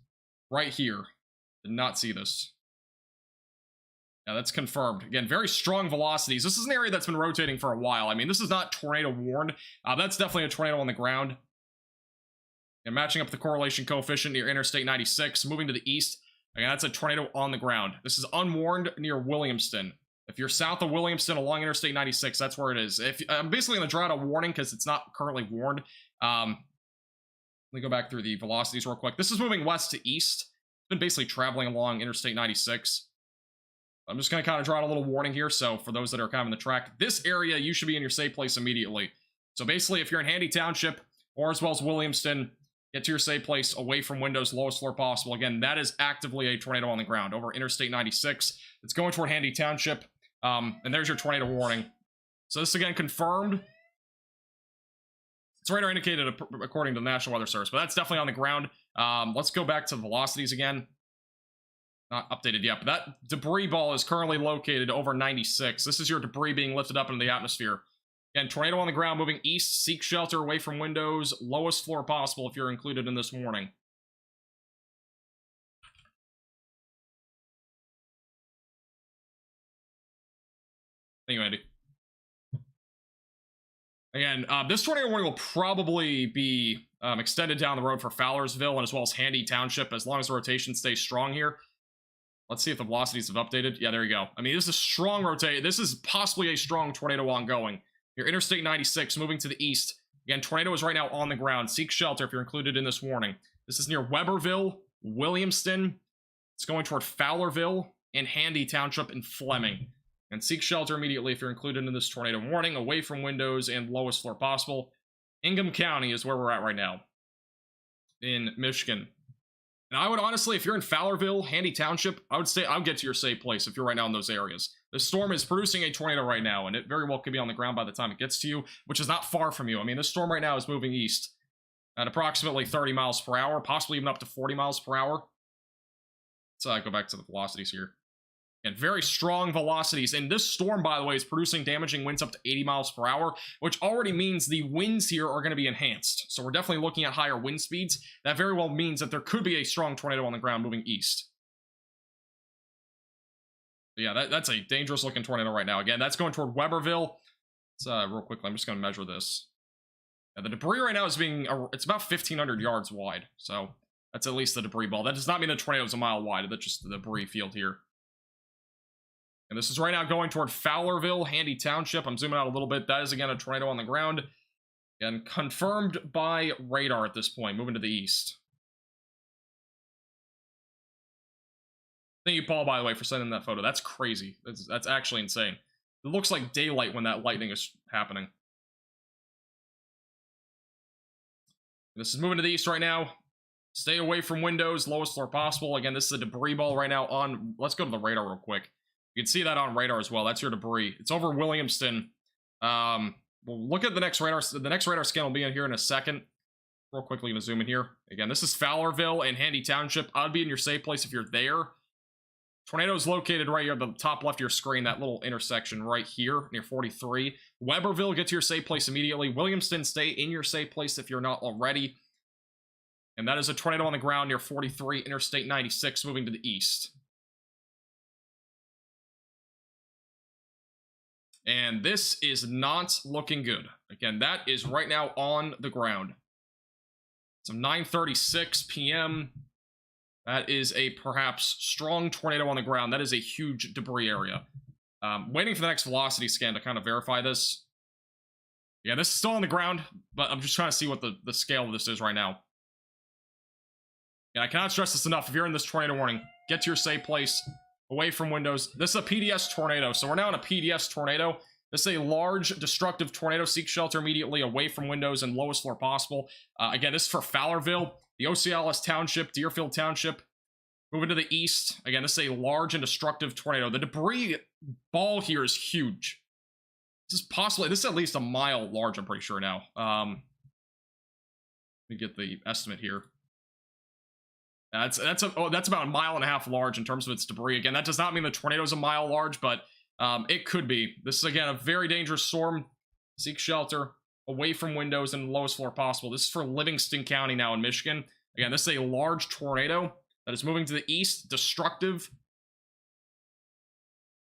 Right here. Did not see this. Yeah, that's confirmed. Again, very strong velocities. This is an area that's been rotating for a while. I mean, this is not tornado warned. That's definitely a tornado on the ground. And matching up the correlation coefficient near Interstate 96. Moving to the east. Again, that's a tornado on the ground. This is unwarned near Williamston. If you're south of Williamston along Interstate 96, that's where it is. I'm basically going to draw out a warning because it's not currently warned. Let me go back through the velocities real quick. This is moving west to east. It's been basically traveling along Interstate 96. I'm just going to kind of draw out a little warning here. So for those that are kind of in the track, this area, you should be in your safe place immediately. So basically, if you're in Handy Township or as well as Williamston, get to your safe place away from windows, lowest floor possible. Again, that is actively a tornado on the ground over Interstate 96. It's going toward Handy Township. And there's your tornado warning. So this again confirmed. It's radar indicated according to the National Weather Service, but that's definitely on the ground. Let's go back to the velocities again. Not updated yet, but that debris ball is currently located over 96. This is your debris being lifted up into the atmosphere. Again, tornado on the ground moving east. Seek shelter away from windows. Lowest floor possible if you're included in this warning. Thank you, Andy. Again, this tornado warning will probably be extended down the road for Fowlersville and as well as Handy Township as long as the rotation stays strong here. Let's see if the velocities have updated. Yeah, there you go. I mean, this is strong rotate. This is possibly a strong tornado ongoing. Your Interstate 96 moving to the east. Again, tornado is right now on the ground. Seek shelter if you're included in this warning. This is near Weberville, Williamston. It's going toward Fowlerville and Handy Township and Fleming. And seek shelter immediately if you're included in this tornado warning, away from windows and lowest floor possible. Ingham County is where we're at right now in Michigan. And I would honestly, if you're in Fowlerville, Handy Township, I would get to your safe place if you're right now in those areas. The storm is producing a tornado right now, and it very well could be on the ground by the time it gets to you, which is not far from you. I mean, this storm right now is moving east at approximately 30 miles per hour, possibly even up to 40 miles per hour. Let's go back to the velocities here. And very strong velocities. And this storm, by the way, is producing damaging winds up to 80 miles per hour, which already means the winds here are going to be enhanced. So we're definitely looking at higher wind speeds. That very well means that there could be a strong tornado on the ground moving east. But yeah, that's a dangerous looking tornado right now. Again, that's going toward Weberville. Let's, real quickly, I'm just going to measure this. Yeah, the debris right now is it's about 1,500 yards wide. So that's at least the debris ball. That does not mean the tornado is a mile wide. That's just the debris field here. And this is right now going toward Fowlerville, Handy Township. I'm zooming out a little bit. That is, again, a tornado on the ground. And confirmed by radar at this point, moving to the east. Thank you, Paul, by the way, for sending that photo. That's crazy. That's actually insane. It looks like daylight when that lightning is happening. This is moving to the east right now. Stay away from windows, lowest floor possible. Again, this is a debris ball right now on... Let's go to the radar real quick. You can see that on radar as well. That's your debris. It's over Williamston. We'll look at the next radar. The next radar scan will be in here in a second. Real quickly, going to zoom in here. Again, this is Fowlerville and Handy Township. I'd be in your safe place if you're there. Tornado is located right here at the top left of your screen, that little intersection right here near 43. Weberville, get to your safe place immediately. Williamston, stay in your safe place if you're not already. And that is a tornado on the ground near 43, Interstate 96, moving to the east. And this is not looking good. Again, that is right now on the ground. It's 9:36 p.m. That is a perhaps strong tornado on the ground. That is a huge debris area. Waiting for the next velocity scan to kind of verify this. Yeah, this is still on the ground, but I'm just trying to see what the scale of this is right now. And I cannot stress this enough. If you're in this tornado warning, get to your safe place, away from windows. This is a PDS tornado, so we're now in a PDS tornado. This is a large, destructive tornado. Seek shelter immediately, away from windows and lowest floor possible. Again, this is for Fowlerville, the Ocealis Township, Deerfield Township. Moving to the east. Again, this is a large and destructive tornado. The debris ball here is huge. This is at least a mile large, I'm pretty sure now. Let me get the estimate here. That's about a mile and a half large in terms of its debris. Again, that does not mean the tornado is a mile large, but it could be. This is, again, a very dangerous storm. Seek shelter, away from windows and the lowest floor possible. This is for Livingston County now in Michigan. Again, this is a large tornado that is moving to the east, destructive.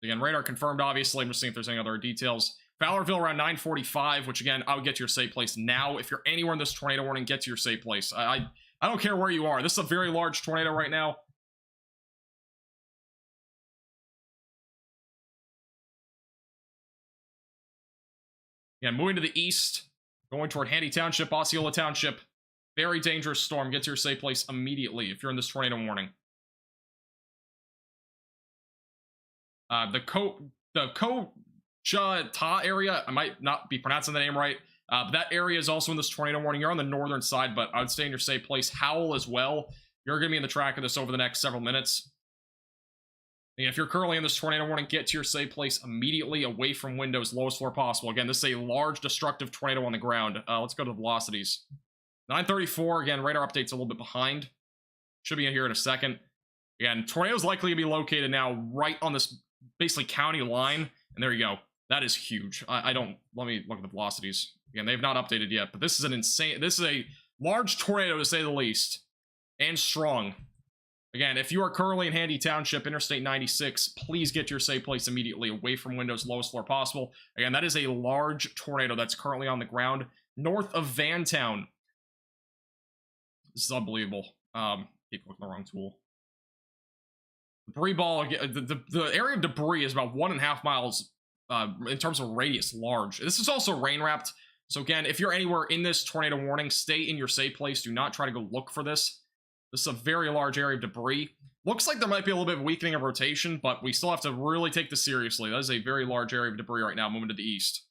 Again, radar confirmed, obviously. I'm just seeing if there's any other details. Fowlerville around 9:45, which, again, I would get to your safe place now. If you're anywhere in this tornado warning, get to your safe place. I don't care where you are. This is a very large tornado right now. Yeah, moving to the east, going toward Handy Township, Osceola Township. Very dangerous storm. Get to your safe place immediately if you're in this tornado warning. The Kocha area, I might not be pronouncing the name right, but that area is also in this tornado warning. You're on the northern side, but I would stay in your safe place. Howell as well. You're going to be in the track of this over the next several minutes. And if you're currently in this tornado warning, get to your safe place immediately, away from windows, lowest floor possible. Again, this is a large, destructive tornado on the ground. Let's go to the velocities. 9:34, again, radar update's a little bit behind. Should be in here in a second. Again, tornado's likely to be located now right on this, basically, county line. And there you go. That is huge. Let me look at the velocities. Again, they've not updated yet, but this is a large tornado to say the least. And strong. Again, if you are currently in Handy Township, Interstate 96, please get to your safe place immediately, away from windows, lowest floor possible. Again, that is a large tornado that's currently on the ground north of Vantown. This is unbelievable. Keep clicking the wrong tool. Debris ball, the area of debris is about 1.5 miles in terms of radius, large. This is also rain wrapped. So again, if you're anywhere in this tornado warning, stay in your safe place. Do not try to go look for this. This is a very large area of debris. Looks like there might be a little bit of weakening of rotation, but we still have to really take this seriously. That is a very large area of debris right now, moving to the east.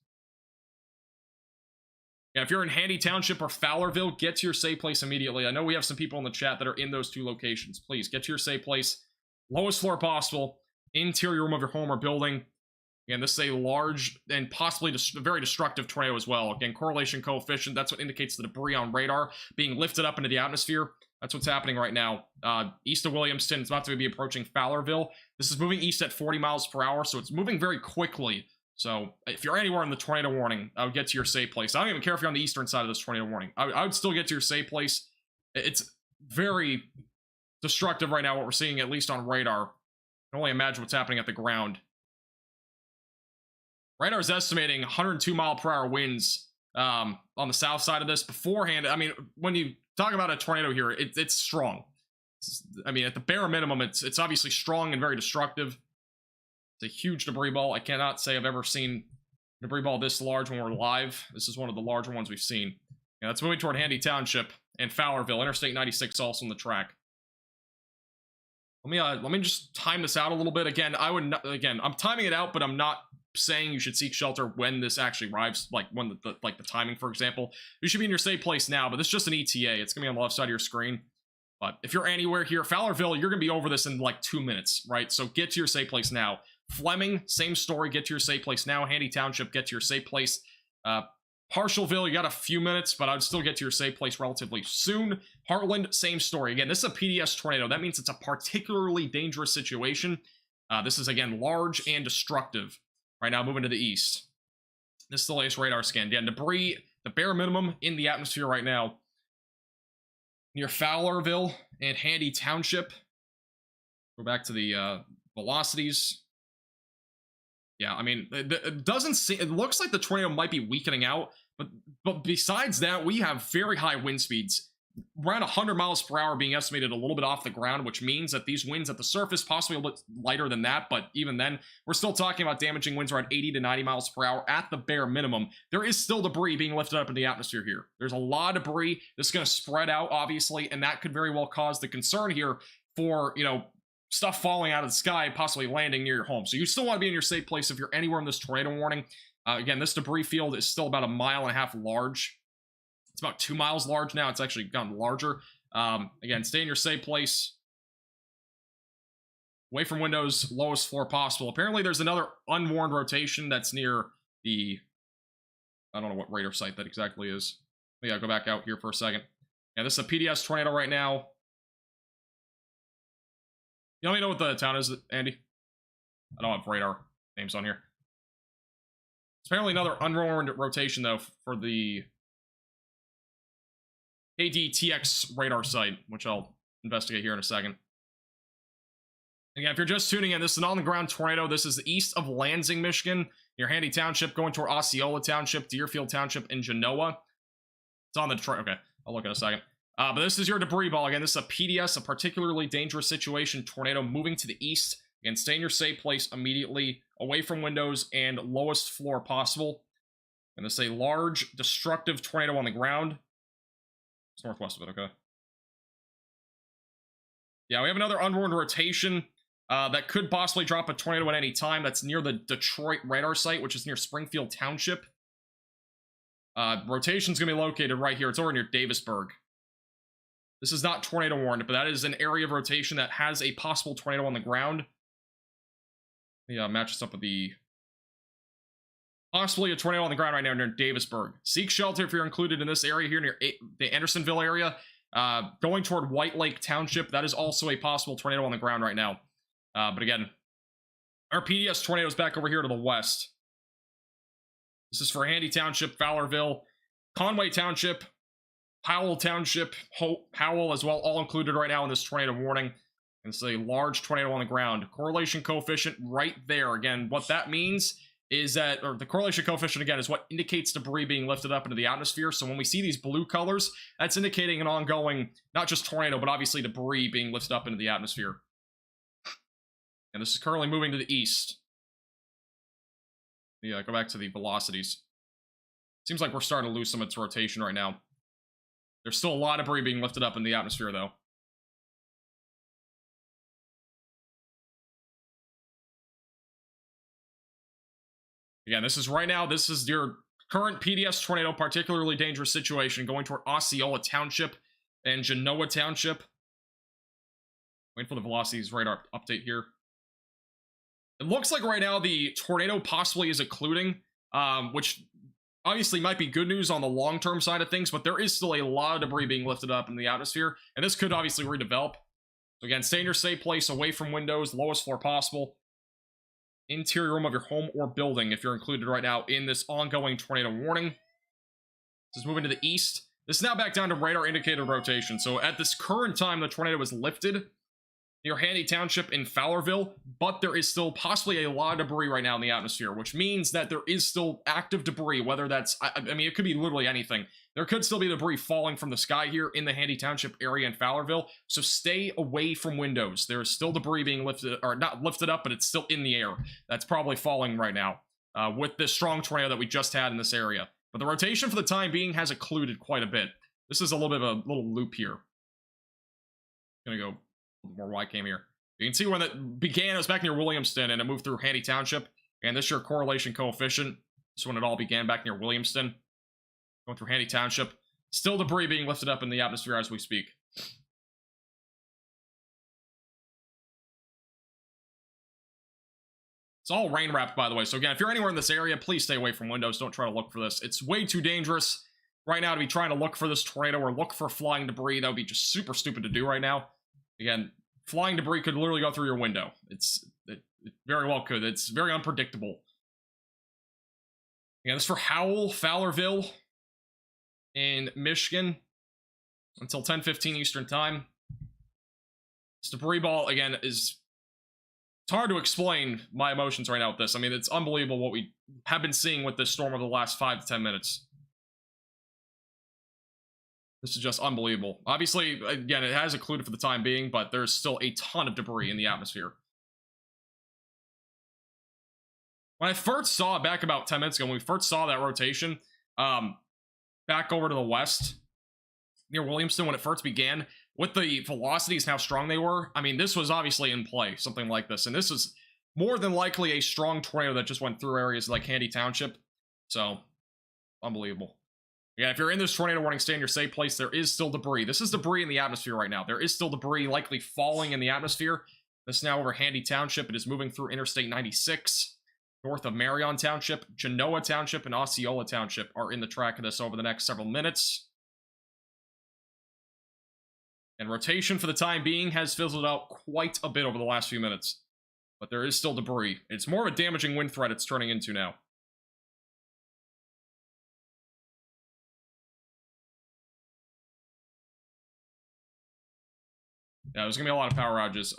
Yeah, if you're in Handy Township or Fowlerville, get to your safe place immediately. I know we have some people in the chat that are in those two locations. Please, get to your safe place. Lowest floor possible. Interior room of your home or building. Again, this is a large and possibly very destructive tornado as well. Again, correlation coefficient, that's what indicates the debris on radar being lifted up into the atmosphere. That's what's happening right now. East of Williamston, it's about to be approaching Fowlerville. This is moving east at 40 miles per hour, so it's moving very quickly. So if you're anywhere in the tornado warning, I would get to your safe place. I don't even care if you're on the eastern side of this tornado warning. I would still get to your safe place. It's very destructive right now, what we're seeing, at least on radar. I can only imagine what's happening at the ground. Radar is estimating 102 mile per hour winds on the south side of this beforehand. I mean, when you talk about a tornado here, it's strong. I mean, at the bare minimum, it's obviously strong and very destructive. It's a huge debris ball. I cannot say I've ever seen a debris ball this large when we're live. This is one of the larger ones we've seen. Yeah, that's moving toward Handy Township and Fowlerville. Interstate 96 also on the track. Let me just time this out a little bit. Again, I'm timing it out, but I'm not saying you should seek shelter when this actually arrives, like when the timing, for example. You should be in your safe place now, but this is just an ETA. It's gonna be on the left side of your screen. But if you're anywhere here, Fowlerville, you're gonna be over this in like 2 minutes, right? So get to your safe place now. Fleming, same story, get to your safe place now. Handy Township, get to your safe place. Partialville, you got a few minutes, but I'd still get to your safe place relatively soon. Heartland, same story. Again, this is a PDS tornado. That means it's a particularly dangerous situation. This is, again, large and destructive. Right now, moving to the east. This is the latest radar scan. Again, debris, the bare minimum in the atmosphere right now. Near Fowlerville and Handy Township. Go back to the velocities. Yeah, I mean, it doesn't seem, it looks like the tornado might be weakening out, but besides that, we have very high wind speeds. around 100 miles per hour being estimated a little bit off the ground, which means that these winds at the surface possibly a little bit lighter than that, but even then, we're still talking about damaging winds around 80 to 90 miles per hour at the bare minimum. There is still debris being lifted up in the atmosphere here. There's a lot of debris that's going to spread out, obviously, and that could very well cause the concern here for, you know, stuff falling out of the sky, possibly landing near your home. So you still want to be in your safe place if you're anywhere in this tornado warning. Again, this debris field is still about 1.5 miles large. It's about 2 miles large now. It's actually gotten larger. Again, stay in your safe place. Away from windows, lowest floor possible. Apparently, there's another unwarned rotation that's near the... I don't know what radar site that exactly is. Yeah, go back out here for a second. Yeah, this is a PDS tornado right now. You let me know what the town is, Andy? I don't have radar names on here. It's apparently another unwarned rotation, though, for the ADTX radar site, which I'll investigate here in a second. Again, if you're just tuning in, this is an on-the-ground tornado. This is east of Lansing, Michigan, near Handy Township, going toward Osceola Township, Deerfield Township, and Genoa. It's on the... Okay, I'll look in a second. But this is your debris ball. Again, this is a PDS, a particularly dangerous situation tornado moving to the east. Again, stay in your safe place immediately, away from windows, and lowest floor possible. And this is a large, destructive tornado on the ground. It's northwest of it, okay. Yeah, we have another unwarned rotation that could possibly drop a tornado at any time. That's near the Detroit radar site, which is near Springfield Township. Rotation's going to be located right here. It's over near Davisburg. This is not tornado warned, but that is an area of rotation that has a possible tornado on the ground. Yeah, match this up with the... Possibly a tornado on the ground right now near Davisburg. Seek shelter if you're included in this area here near the Andersonville area. Going toward White Lake Township, that is also a possible tornado on the ground right now. But again, our PDS tornado is back over here to the west. This is for Handy Township, Fowlerville, Conway Township, Powell Township, Powell as well, all included right now in this tornado warning. And it's a large tornado on the ground. Correlation coefficient right there. Again, what that means is that, or the correlation coefficient, again, is what indicates debris being lifted up into the atmosphere. So when we see these blue colors, that's indicating an ongoing, not just tornado, but obviously debris being lifted up into the atmosphere. And this is currently moving to the east. Yeah, go back to the velocities. Seems like we're starting to lose some of its rotation right now. There's still a lot of debris being lifted up in the atmosphere, though. Again, this is right now, this is your current PDS tornado, particularly dangerous situation, going toward Osceola Township and Genoa Township. Waiting for the velocities radar update here. It looks like right now the tornado possibly is occluding, which obviously might be good news on the long-term side of things, but there is still a lot of debris being lifted up in the atmosphere, and this could obviously redevelop. So again, stay in your safe place, away from windows, lowest floor possible. Interior room of your home or building if you're included right now in this ongoing tornado warning. This is moving to the east. This is now back down to radar indicated rotation. So at this current time, the tornado is lifted near Handy Township in Fowlerville, but there is still possibly a lot of debris right now in the atmosphere, which means that there is still active debris, whether that's, I mean, it could be literally anything. There could still be debris falling from the sky here in the Handy Township area in Fowlerville, so stay away from windows. There is still debris being lifted, or not lifted up, but it's still in the air. That's probably falling right now with this strong tornado that we just had in this area. But the rotation for the time being has occluded quite a bit. This is a little bit of a little loop here. Gonna go more wide cam here. You can see when it began, it was back near Williamston, and it moved through Handy Township. And this is your correlation coefficient. This is when it all began back near Williamston. Going through Handy Township. Still debris being lifted up in the atmosphere as we speak. It's all rain wrapped, by the way. So again, if you're anywhere in this area, please stay away from windows. Don't try to look for this. It's way too dangerous right now to be trying to look for this tornado or look for flying debris. That would be just super stupid to do right now. Again, flying debris could literally go through your window. It very well could. It's very unpredictable. Again, this is for Howell, Fowlerville in Michigan until 10:15 Eastern Time. This debris ball, again, it's hard to explain my emotions right now with this. I mean, it's unbelievable what we have been seeing with this storm over the last 5 to 10 minutes. This is just unbelievable. Obviously, again, it has occluded for the time being, but there's still a ton of debris in the atmosphere. When I first saw it back about 10 minutes ago, when we first saw that rotation, back over to the west, near Williamston, when it first began, with the velocities and how strong they were, I mean, this was obviously in play, something like this. And this is more than likely a strong tornado that just went through areas like Handy Township. So, unbelievable. Yeah, if you're in this tornado warning, stay in your safe place. There is still debris. This is debris in the atmosphere right now. There is still debris likely falling in the atmosphere. This is now over Handy Township. It is moving through Interstate 96. North of Marion Township, Genoa Township, and Osceola Township are in the track of this over the next several minutes. And rotation for the time being has fizzled out quite a bit over the last few minutes. But there is still debris. It's more of a damaging wind threat it's turning into now. Yeah, there's going to be a lot of power outages.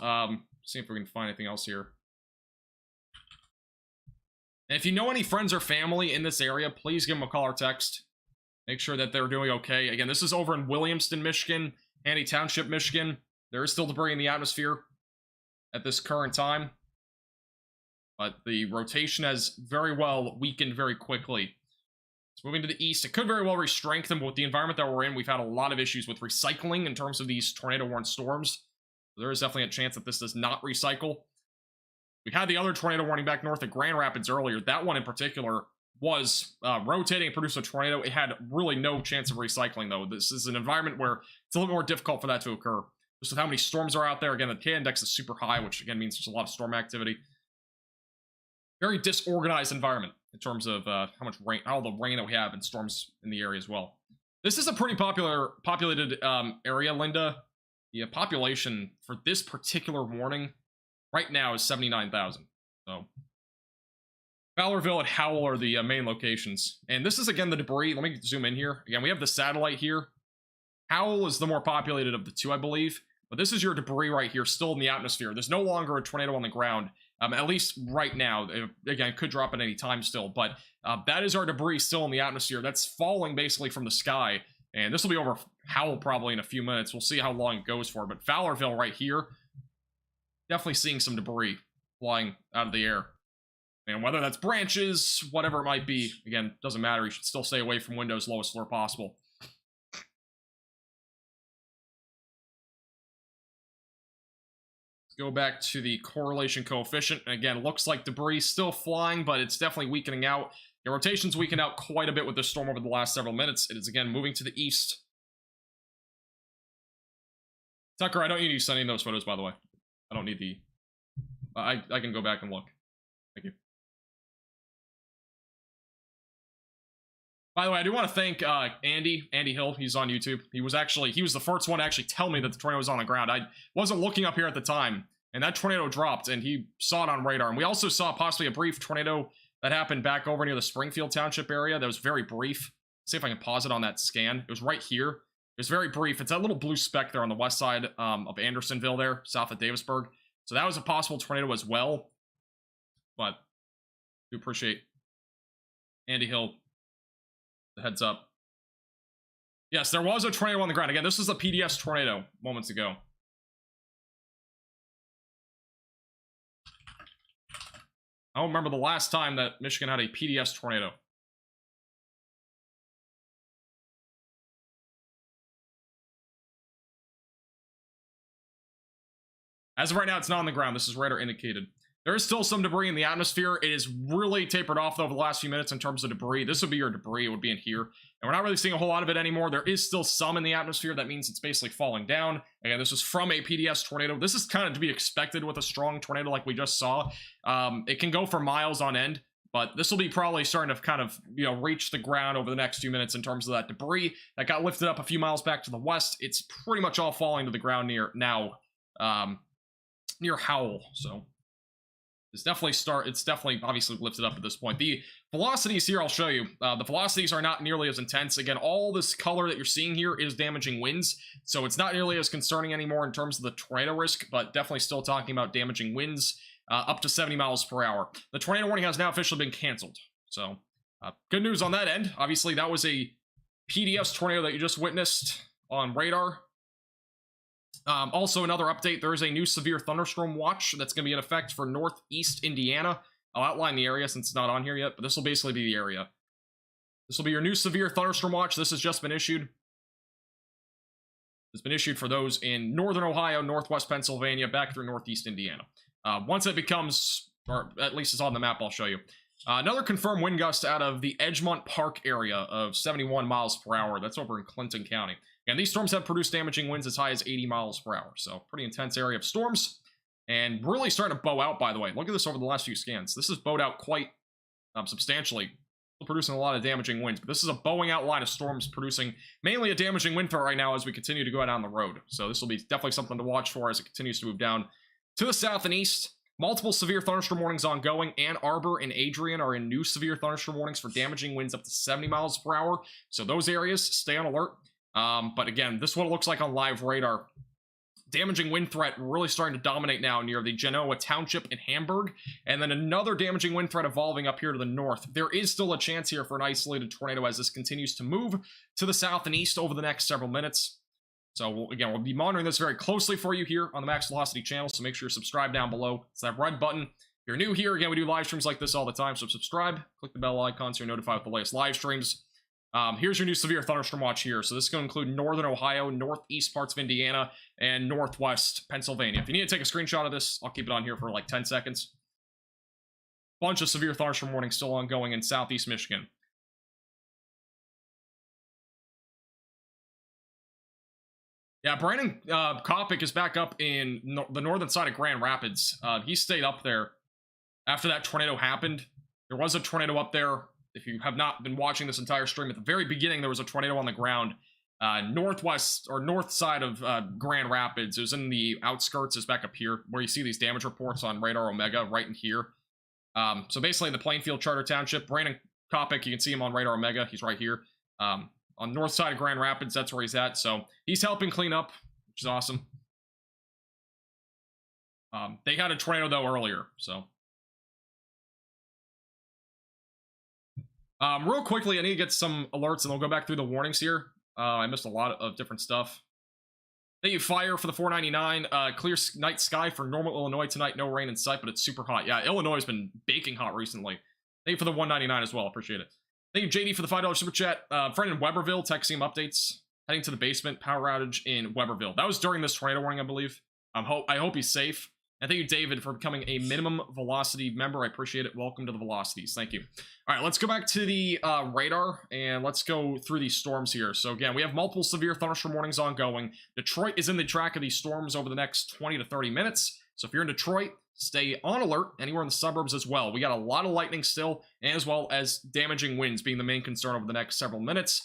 See if we can find anything else here. And if you know any friends or family in this area, please give them a call or text. Make sure that they're doing okay. Again, this is over in Williamston, Michigan, Handy Township, Michigan. There is still debris in the atmosphere at this current time. But the rotation has very well weakened very quickly. It's moving to the east. It could very well re-strengthen, but with the environment that we're in, we've had a lot of issues with recycling in terms of these tornado-warned storms. There is definitely a chance that this does not recycle. We had the other tornado warning back north of Grand Rapids earlier. That one in particular was rotating and produced a tornado. It had really no chance of recycling, though. This is an environment where it's a little more difficult for that to occur. Just with how many storms are out there. Again, the K-index is super high, which again means there's a lot of storm activity. Very disorganized environment in terms of how much rain, all the rain that we have and storms in the area as well. This is a pretty populated area, Linda. The population for this particular warning right now is 79,000. So, Fowlerville and Howell are the main locations. And this is, again, the debris. Let me zoom in here. Again, we have the satellite here. Howell is the more populated of the two, I believe. But this is your debris right here, still in the atmosphere. There's no longer a tornado on the ground, at least right now. Again, it could drop at any time still. But that is our debris still in the atmosphere. That's falling basically from the sky. And this will be over Howell probably in a few minutes. We'll see how long it goes for. But Fowlerville right here, definitely seeing some debris flying out of the air. And whether that's branches, whatever it might be, again, doesn't matter. You should still stay away from windows lowest floor possible. Let's go back to the correlation coefficient. And again, looks like debris still flying, but it's definitely weakening out. The rotation's weakened out quite a bit with this storm over the last several minutes. It is, again, moving to the east. Tucker, I don't need you sending those photos, by the way. I don't need the... I can go back and look. Thank you. By the way, I do want to thank Andy Hill. He's on YouTube. He was the first one to actually tell me that the tornado was on the ground. I wasn't looking up here at the time, and that tornado dropped, and he saw it on radar. And we also saw possibly a brief tornado that happened back over near the Springfield Township area. That was very brief. See if I can pause it on that scan. It was right here. It was very brief. It's that little blue speck there on the west side of Andersonville there, south of Davisburg. So that was a possible tornado as well. But I do appreciate Andy Hill the heads up. Yes, there was a tornado on the ground. Again, this is a PDS tornado moments ago. I don't remember the last time that Michigan had a PDS tornado. As of right now, it's not on the ground. This is radar indicated. There is still some debris in the atmosphere. It is really tapered off over the last few minutes in terms of debris. This would be your debris. It would be in here. And we're not really seeing a whole lot of it anymore. There is still some in the atmosphere. That means it's basically falling down. Again, this is from a PDS tornado. This is kind of to be expected with a strong tornado like we just saw. It can go for miles on end, but this will be probably starting to kind of, reach the ground over the next few minutes in terms of that debris that got lifted up a few miles back to the west. It's pretty much all falling to the ground near Howell. So it's definitely obviously lifted up at this point. The velocities here, I'll show you. The velocities are not nearly as intense. Again, all this color that you're seeing here is damaging winds, so it's not nearly as concerning anymore in terms of the tornado risk, but definitely still talking about damaging winds up to 70 miles per hour. The tornado warning has now officially been canceled, so good news on that end. Obviously, that was a PDS tornado that you just witnessed. on radar. Also, another update, there is a new severe thunderstorm watch that's going to be in effect for northeast Indiana. I'll outline the area since it's not on here yet, but this will basically be the area. This will be your new severe thunderstorm watch. This has just been issued. It's been issued for those in northern Ohio, northwest Pennsylvania, back through northeast Indiana. Once it becomes, or at least it's on the map, I'll show you. Another confirmed wind gust out of the Edgemont Park area of 71 miles per hour. That's over in Clinton County. And these storms have produced damaging winds as high as 80 miles per hour. So pretty intense area of storms. And really starting to bow out, by the way. Look at this over the last few scans. This has bowed out quite substantially. Still producing a lot of damaging winds. But this is a bowing out line of storms producing mainly a damaging wind threat right now as we continue to go down the road. So this will be definitely something to watch for as it continues to move down to the south and east. Multiple severe thunderstorm warnings ongoing. Ann Arbor and Adrian are in new severe thunderstorm warnings for damaging winds up to 70 miles per hour. So those areas, stay on alert. But again, this is what it looks like on live radar. Damaging wind threat really starting to dominate now near the Genoa Township in Hamburg. And then another damaging wind threat evolving up here to the north. There is still a chance here for an isolated tornado as this continues to move to the south and east over the next several minutes. So we'll be monitoring this very closely for you here on the Max Velocity channel. So make sure you're subscribed down below. It's that red button. If you're new here, again, we do live streams like this all the time. So subscribe, click the bell icon so you're notified with the latest live streams. Here's your new severe thunderstorm watch here. So this is going to include northern Ohio, northeast parts of Indiana, and northwest Pennsylvania. If you need to take a screenshot of this, I'll keep it on here for like 10 seconds. Bunch of severe thunderstorm warnings still ongoing in southeast Michigan. Yeah, Brandon Kopic is back up in the northern side of Grand Rapids. He stayed up there after that tornado happened. There was a tornado up there. If you have not been watching this entire stream, at the very beginning, there was a tornado on the ground northwest or north side of Grand Rapids. It was in the outskirts, is back up here, where you see these damage reports on Radar Omega right in here. So basically, in the Plainfield Charter Township, Brandon Kopic, you can see him on Radar Omega. He's right here. On north side of Grand Rapids, that's where he's at. So he's helping clean up, which is awesome. They had a tornado, though, earlier, so... real quickly, I need to get some alerts, and I'll go back through the warnings here. I missed a lot of different stuff. Thank you, Fire, for the $4.99. Clear night sky for normal Illinois tonight. No rain in sight, but it's super hot. Yeah, Illinois has been baking hot recently. Thank you for the $1.99 as well. Appreciate it. Thank you, JD, for the $5 super chat. Friend in Weberville, texting him updates. Heading to the basement. Power outage in Weberville. That was during this tornado warning, I believe. I hope he's safe. And thank you, David, for becoming a minimum velocity member. I appreciate it. Welcome to the velocities. Thank you. All right, let's go back to the radar, and let's go through these storms here. So again, we have multiple severe thunderstorm warnings ongoing. Detroit is in the track of these storms over the next 20 to 30 minutes. So if you're in Detroit, stay on alert. Anywhere in the suburbs as well. We got a lot of lightning still, as well as damaging winds being the main concern over the next several minutes.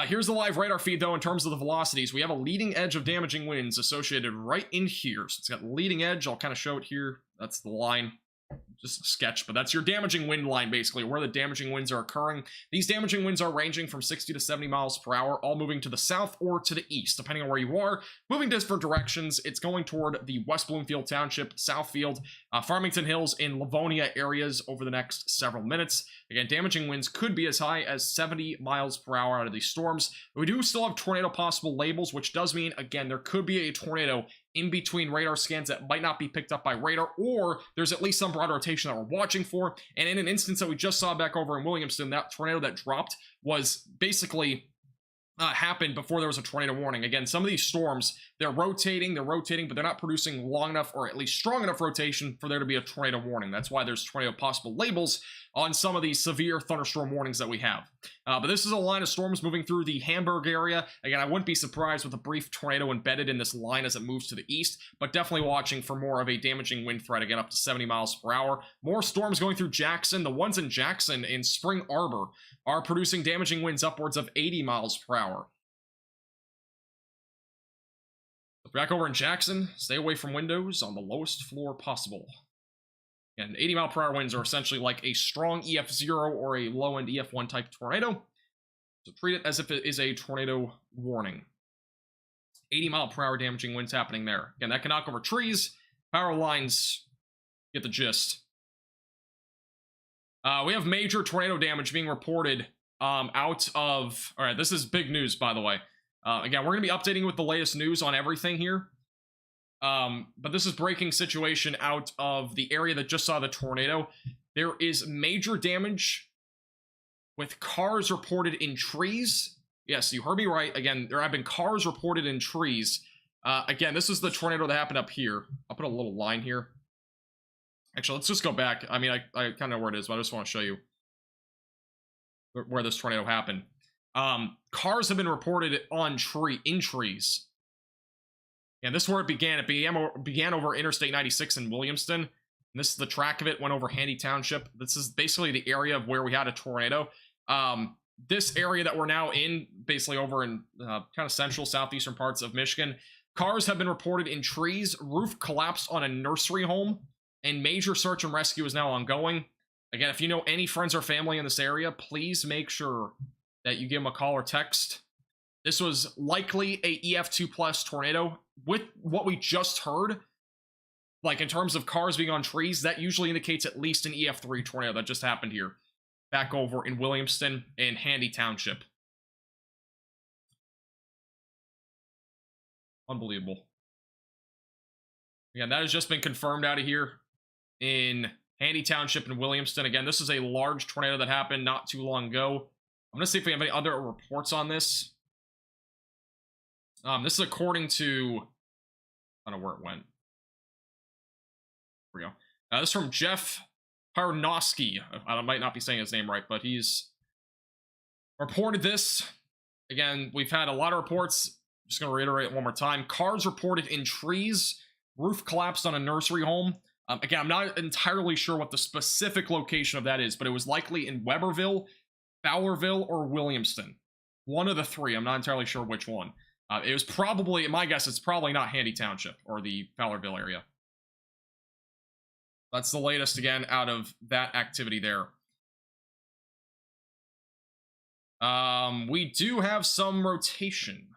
Here's the live radar feed, though, in terms of the velocities. We have a leading edge of damaging winds associated right in here. So it's got leading edge. I'll kind of show it here. That's the line. Just a sketch, but that's your damaging wind line, basically, where the damaging winds are occurring. These damaging winds are ranging from 60 to 70 miles per hour, all moving to the south or to the east, depending on where you are. Moving different directions, it's going toward the West Bloomfield Township, Southfield, Farmington Hills, and Livonia areas over the next several minutes. Again, damaging winds could be as high as 70 miles per hour out of these storms. We do still have tornado possible labels, which does mean, again, there could be a tornado in between radar scans that might not be picked up by radar, or there's at least some broad rotation that we're watching for. And in an instance that we just saw back over in Williamston, that tornado that dropped was basically happened before there was a tornado warning. Again, some of these storms, they're rotating, but they're not producing long enough or at least strong enough rotation for there to be a tornado warning. That's why there's tornado possible labels on some of these severe thunderstorm warnings that we have. But this is a line of storms moving through the Hamburg area. Again, I wouldn't be surprised with a brief tornado embedded in this line as it moves to the east, but definitely watching for more of a damaging wind threat, again, up to 70 miles per hour. More storms going through Jackson. The ones in Jackson and Spring Arbor are producing damaging winds upwards of 80 miles per hour. Back over in Jackson, stay away from windows on the lowest floor possible. And 80 mile per hour winds are essentially like a strong EF0 or a low-end EF1 type tornado. So treat it as if it is a tornado warning. 80 mile per hour damaging winds happening there. Again, that can knock over trees, power lines, get the gist. We have major tornado damage being reported out of... Alright, this is big news, by the way. Again, we're going to be updating with the latest news on everything here. But this is breaking situation out of the area that just saw the tornado. There is major damage with cars reported in trees. Yes, you heard me right. Again, there have been cars reported in trees. Again, this is the tornado that happened up here. I'll put a little line here. Actually, let's just go back. I mean, I kind of know where it is, but I just want to show you where this tornado happened. Cars have been reported in trees. And this is where it began. It began over Interstate 96 in Williamston. And this is the track of it. Went over Handy Township. This is basically the area of where we had a tornado. This area that we're now in, basically over in kind of central southeastern parts of Michigan, cars have been reported in trees. Roof collapsed on a nursery home, and major search and rescue is now ongoing. Again, if you know any friends or family in this area, please make sure that you give them a call or text. This was likely a EF2 plus tornado. With what we just heard, like in terms of cars being on trees, that usually indicates at least an EF3 tornado that just happened here, back over in Williamston and Handy Township. Unbelievable. Again, that has just been confirmed out of here in Handy Township in Williamston. Again, this is a large tornado that happened not too long ago. I'm going to see if we have any other reports on this. This is according to... I don't know where it went. Here we go. This is from Jeff Parnowski. I might not be saying his name right, but he's reported this. Again, we've had a lot of reports. Just going to reiterate it one more time. Cars reported in trees. Roof collapsed on a nursery home. Again, I'm not entirely sure what the specific location of that is, but it was likely in Weberville, Fowlerville, or Williamston. One of the three. I'm not entirely sure which one. It was probably, my guess, it's probably not Handy Township or the Fowlerville area. That's the latest, again, out of that activity there. We do have some rotation.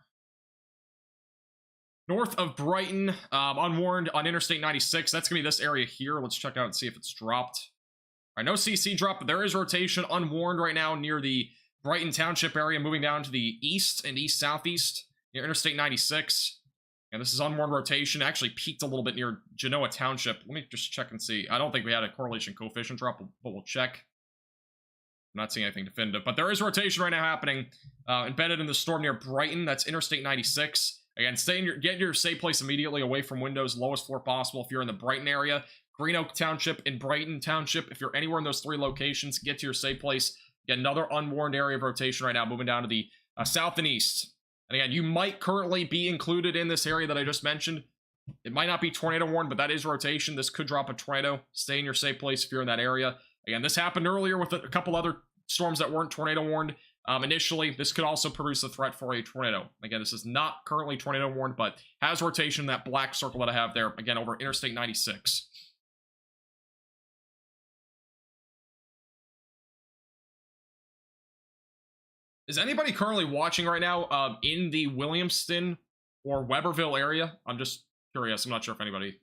North of Brighton, unwarned on Interstate 96. That's going to be this area here. Let's check out and see if it's dropped. All right, no CC drop, but there is rotation unwarned right now near the Brighton Township area, moving down to the east and east-southeast near Interstate 96. And this is unwarned rotation. Actually peaked a little bit near Genoa Township. Let me just check and see. I don't think we had a correlation coefficient drop, but we'll check. I'm not seeing anything definitive, but there is rotation right now happening. Embedded in the storm near Brighton. That's Interstate 96. Again, get your safe place immediately away from windows, lowest floor possible if you're in the Brighton area. Green Oak Township and Brighton Township. If you're anywhere in those three locations, get to your safe place. Get another unwarned area of rotation right now, moving down to the south and east. And again, you might currently be included in this area that I just mentioned. It might not be tornado warned, but that is rotation. This could drop a tornado. Stay in your safe place if you're in that area. Again, this happened earlier with a couple other storms that weren't tornado warned. Initially, this could also produce a threat for a tornado. Again, this is not currently tornado warned, but has rotation in that black circle that I have there, again, over Interstate 96. Is anybody currently watching right now in the Williamston or Weberville area? I'm just curious. I'm not sure if anybody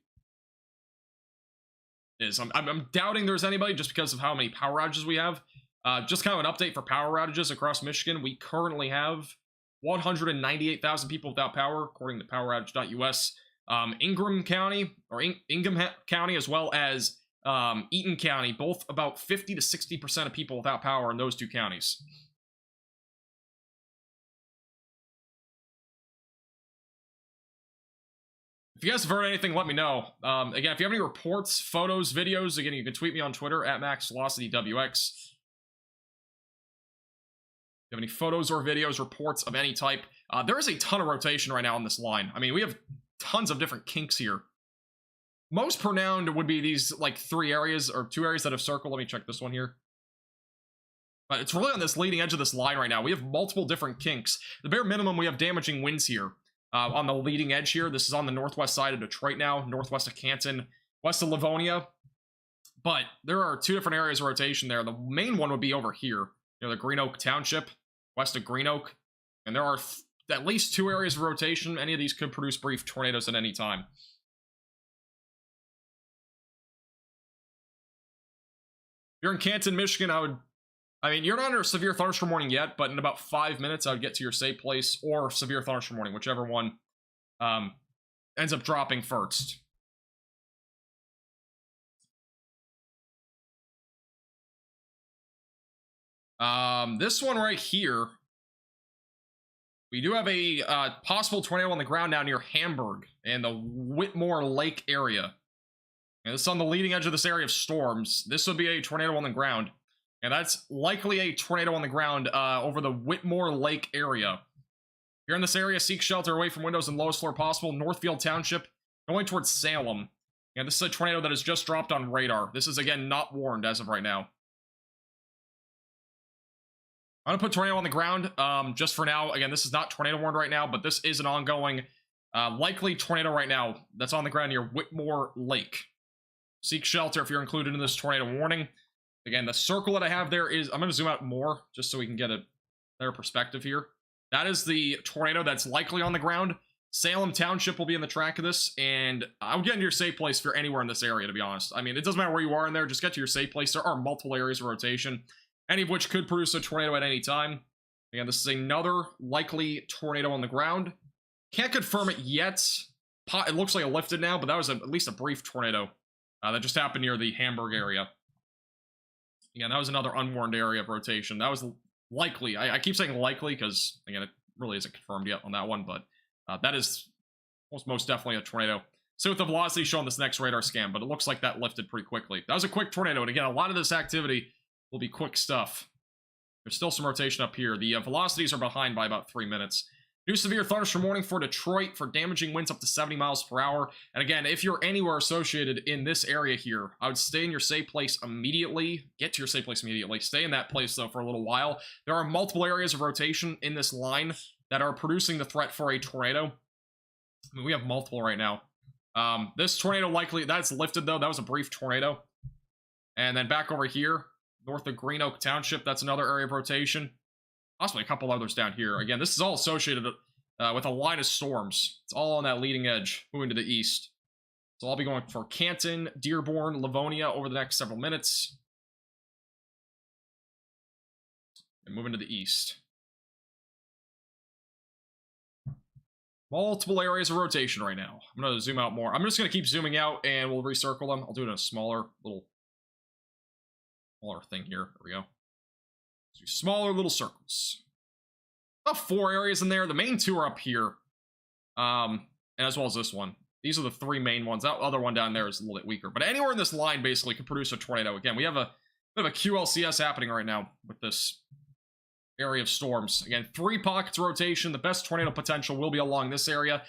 is. I'm doubting there's anybody just because of how many power outages we have. Just kind of an update for power outages across Michigan. We currently have 198,000 people without power, according to poweroutage.us. Ingham County, as well as Eaton County, both about 50 to 60% of people without power in those two counties. If you guys have heard anything, let me know. Again, if you have any reports, photos, videos, again, you can tweet me on Twitter at MaxVelocityWX. If you have any photos or videos, reports of any type, there is a ton of rotation right now on this line. I mean, we have tons of different kinks here. Most pronounced would be these, like, 3 areas, or 2 areas that have circled. Let me check this one here. But it's really on this leading edge of this line right now. We have multiple different kinks. The bare minimum, we have damaging winds here. On the leading edge here. This is on the northwest side of Detroit now, northwest of Canton, west of Livonia. But there are 2 different areas of rotation there. The main one would be over here, the Green Oak Township, west of Green Oak. And there are at least 2 areas of rotation. Any of these could produce brief tornadoes at any time. If you're in Canton, Michigan, I mean, you're not under severe thunderstorm warning yet, but in about 5 minutes, I would get to your safe place or severe thunderstorm warning, whichever one ends up dropping first. This one right here, we do have a possible tornado on the ground down near Hamburg and the Whitmore Lake area. And this is on the leading edge of this area of storms. This would be a tornado on the ground. And that's likely a tornado on the ground over the Whitmore Lake area. If you're in this area, seek shelter away from windows and lowest floor possible. Northfield Township, going towards Salem. And this is a tornado that has just dropped on radar. This is, again, not warned as of right now. I'm going to put tornado on the ground just for now. Again, this is not tornado warned right now, but this is an ongoing, likely tornado right now that's on the ground near Whitmore Lake. Seek shelter if you're included in this tornado warning. Again, the circle that I have there is, I'm going to zoom out more just so we can get a better perspective here. That is the tornado that's likely on the ground. Salem Township will be in the track of this, and I'll get into your safe place if you're anywhere in this area, to be honest. I mean, it doesn't matter where you are in there, just get to your safe place. There are multiple areas of rotation, any of which could produce a tornado at any time. Again, this is another likely tornado on the ground. Can't confirm it yet. It looks like it lifted now, but that was at least a brief tornado. That just happened near the Hamburg area. Again, that was another unwarned area of rotation. That was likely. I keep saying likely because, again, it really isn't confirmed yet on that one, but that is most definitely a tornado. See what the velocity shown this next radar scan, but it looks like that lifted pretty quickly. That was a quick tornado, and again, a lot of this activity will be quick stuff. There's still some rotation up here. The velocities are behind by about 3 minutes. New severe thunderstorm warning for Detroit for damaging winds up to 70 miles per hour. And again, if you're anywhere associated in this area here, I would stay in your safe place immediately. Get to your safe place immediately. Stay in that place, though, for a little while. There are multiple areas of rotation in this line that are producing the threat for a tornado. I mean, we have multiple right now. This tornado likely, that's lifted, though. That was a brief tornado. And then back over here, north of Green Oak Township, that's another area of rotation. Possibly a couple others down here. Again, this is all associated with a line of storms. It's all on that leading edge, moving to the east. So I'll be going for Canton, Dearborn, Livonia over the next several minutes. And moving to the east. Multiple areas of rotation right now. I'm going to zoom out more. I'm just going to keep zooming out, and we'll recircle them. I'll do it in a smaller thing here. There we go. So smaller little circles. About 4 areas in there. The main 2 are up here. And as well as this one. These are the 3 main ones. That other one down there is a little bit weaker. But anywhere in this line basically could produce a tornado. Again, we have a bit of a QLCS happening right now with this area of storms. Again, 3 pockets of rotation. The best tornado potential will be along this area.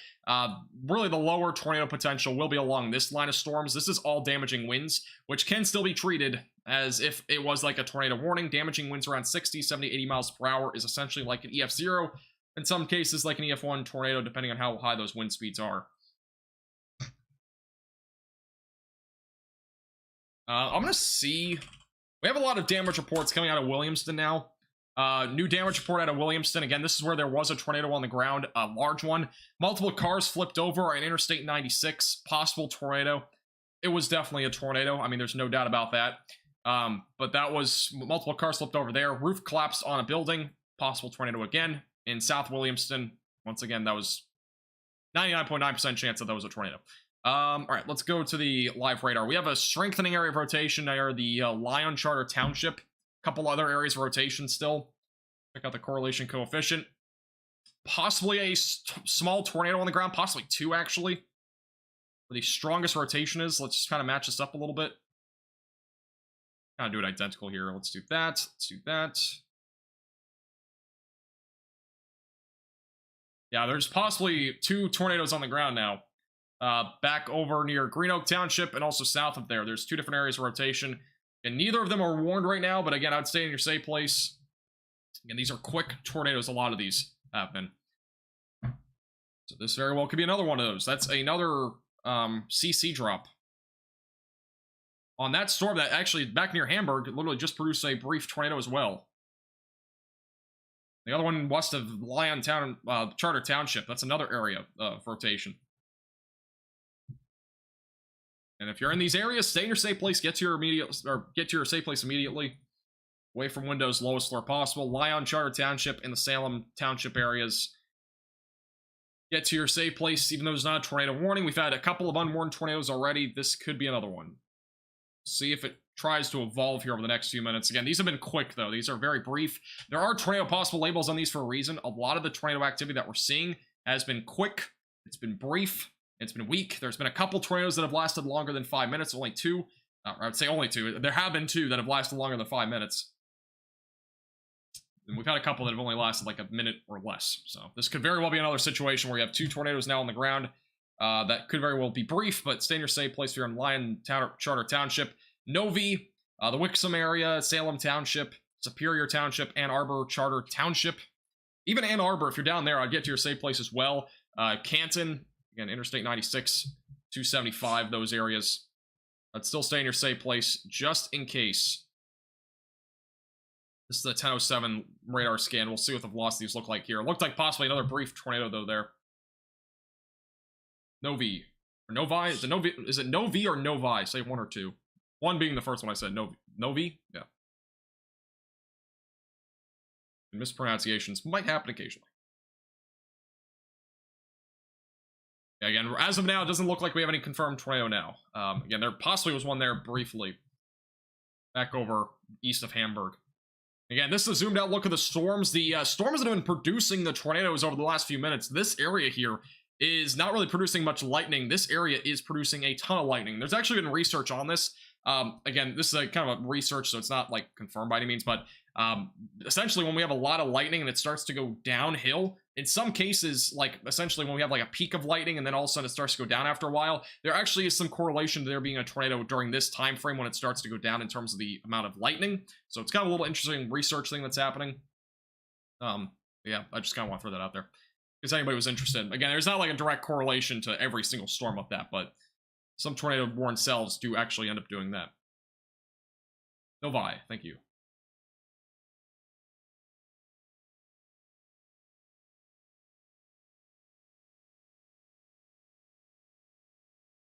Really, the lower tornado potential will be along this line of storms. This is all damaging winds, which can still be treated as if it was like a tornado warning. Damaging winds around 60, 70, 80 miles per hour is essentially like an EF0. In some cases, like an EF1 tornado, depending on how high those wind speeds are. I'm going to see... We have a lot of damage reports coming out of Williamston now. New damage report out of Williamston. Again, this is where there was a tornado on the ground, a large one. Multiple cars flipped over on Interstate 96. Possible tornado. It was definitely a tornado. I mean, there's no doubt about that. But that was multiple cars flipped over there. Roof collapsed on a building. Possible tornado again in South Williamston. Once again, that was 99.9% chance that was a tornado. All right, let's go to the live radar. We have a strengthening area of rotation near the Lyon Charter Township. Couple other areas of rotation still. Check out the correlation coefficient. Possibly a small tornado on the ground. Possibly 2, actually. Where the strongest rotation is. Let's just kind of match this up a little bit. Kind of do it identical here. Let's do that. Let's do that. Yeah, there's possibly 2 tornadoes on the ground now. Back over near Green Oak Township and also south of there. There's 2 different areas of rotation. And neither of them are warned right now, but again, I'd stay in your safe place. Again, these are quick tornadoes. A lot of these have been. So this very well could be another one of those. That's another CC drop. On that storm that actually, back near Hamburg, literally just produced a brief tornado as well. The other one west of Lyon Town, Charter Township. That's another area of rotation. And if you're in these areas, stay in your safe place. Get to your safe place immediately. Away from windows, lowest floor possible. Lyon, Charter Township, and the Salem Township areas. Get to your safe place, even though there's not a tornado warning. We've had a couple of unwarned tornadoes already. This could be another one. See if it tries to evolve here over the next few minutes. Again, these have been quick, though. These are very brief. There are tornado possible labels on these for a reason. A lot of the tornado activity that we're seeing has been quick. It's been brief. It's been weak. There's been a couple tornadoes that have lasted longer than 5 minutes. Only two. I would say only two. There have been two that have lasted longer than 5 minutes. And we've had a couple that have only lasted like a minute or less. So this could very well be another situation where you have two tornadoes now on the ground. That could very well be brief, but stay in your safe place if you're in Lyon, Charter Township, Novi, the Wixom area, Salem Township, Superior Township, Ann Arbor, Charter Township. Even Ann Arbor, if you're down there, I'd get to your safe place as well. Canton, again, Interstate 96, 275, those areas. I'd still stay in your safe place just in case. This is the 1007 radar scan. We'll see what the velocities look like here. It looked like possibly another brief tornado, though, there. Novi. Or Novi? Is it Novi? Is it Novi or Novi? Say one or two. One being the first one I said. Novi? Yeah. And mispronunciations might happen occasionally. Yeah, again, as of now, it doesn't look like we have any confirmed tornado now. Again, there possibly was one there briefly. Back over east of Hamburg. Again, this is a zoomed out look of the storms. The storms that have been producing the tornadoes over the last few minutes. This area here is not really producing much lightning. This area is producing a ton of lightning. There's actually been research on this. Again, this is a kind of a research, so it's not like confirmed by any means, but essentially when we have a lot of lightning and it starts to go downhill, in some cases, like essentially when we have like a peak of lightning and then all of a sudden it starts to go down after a while, there actually is some correlation to there being a tornado during this time frame when it starts to go down in terms of the amount of lightning. So it's kind of a little interesting research thing that's happening. Yeah, I just kind of want to throw that out there because anybody was interested. Again, there's not like a direct correlation to every single storm of that, but some tornado warned cells do actually end up doing that. Novi, thank you.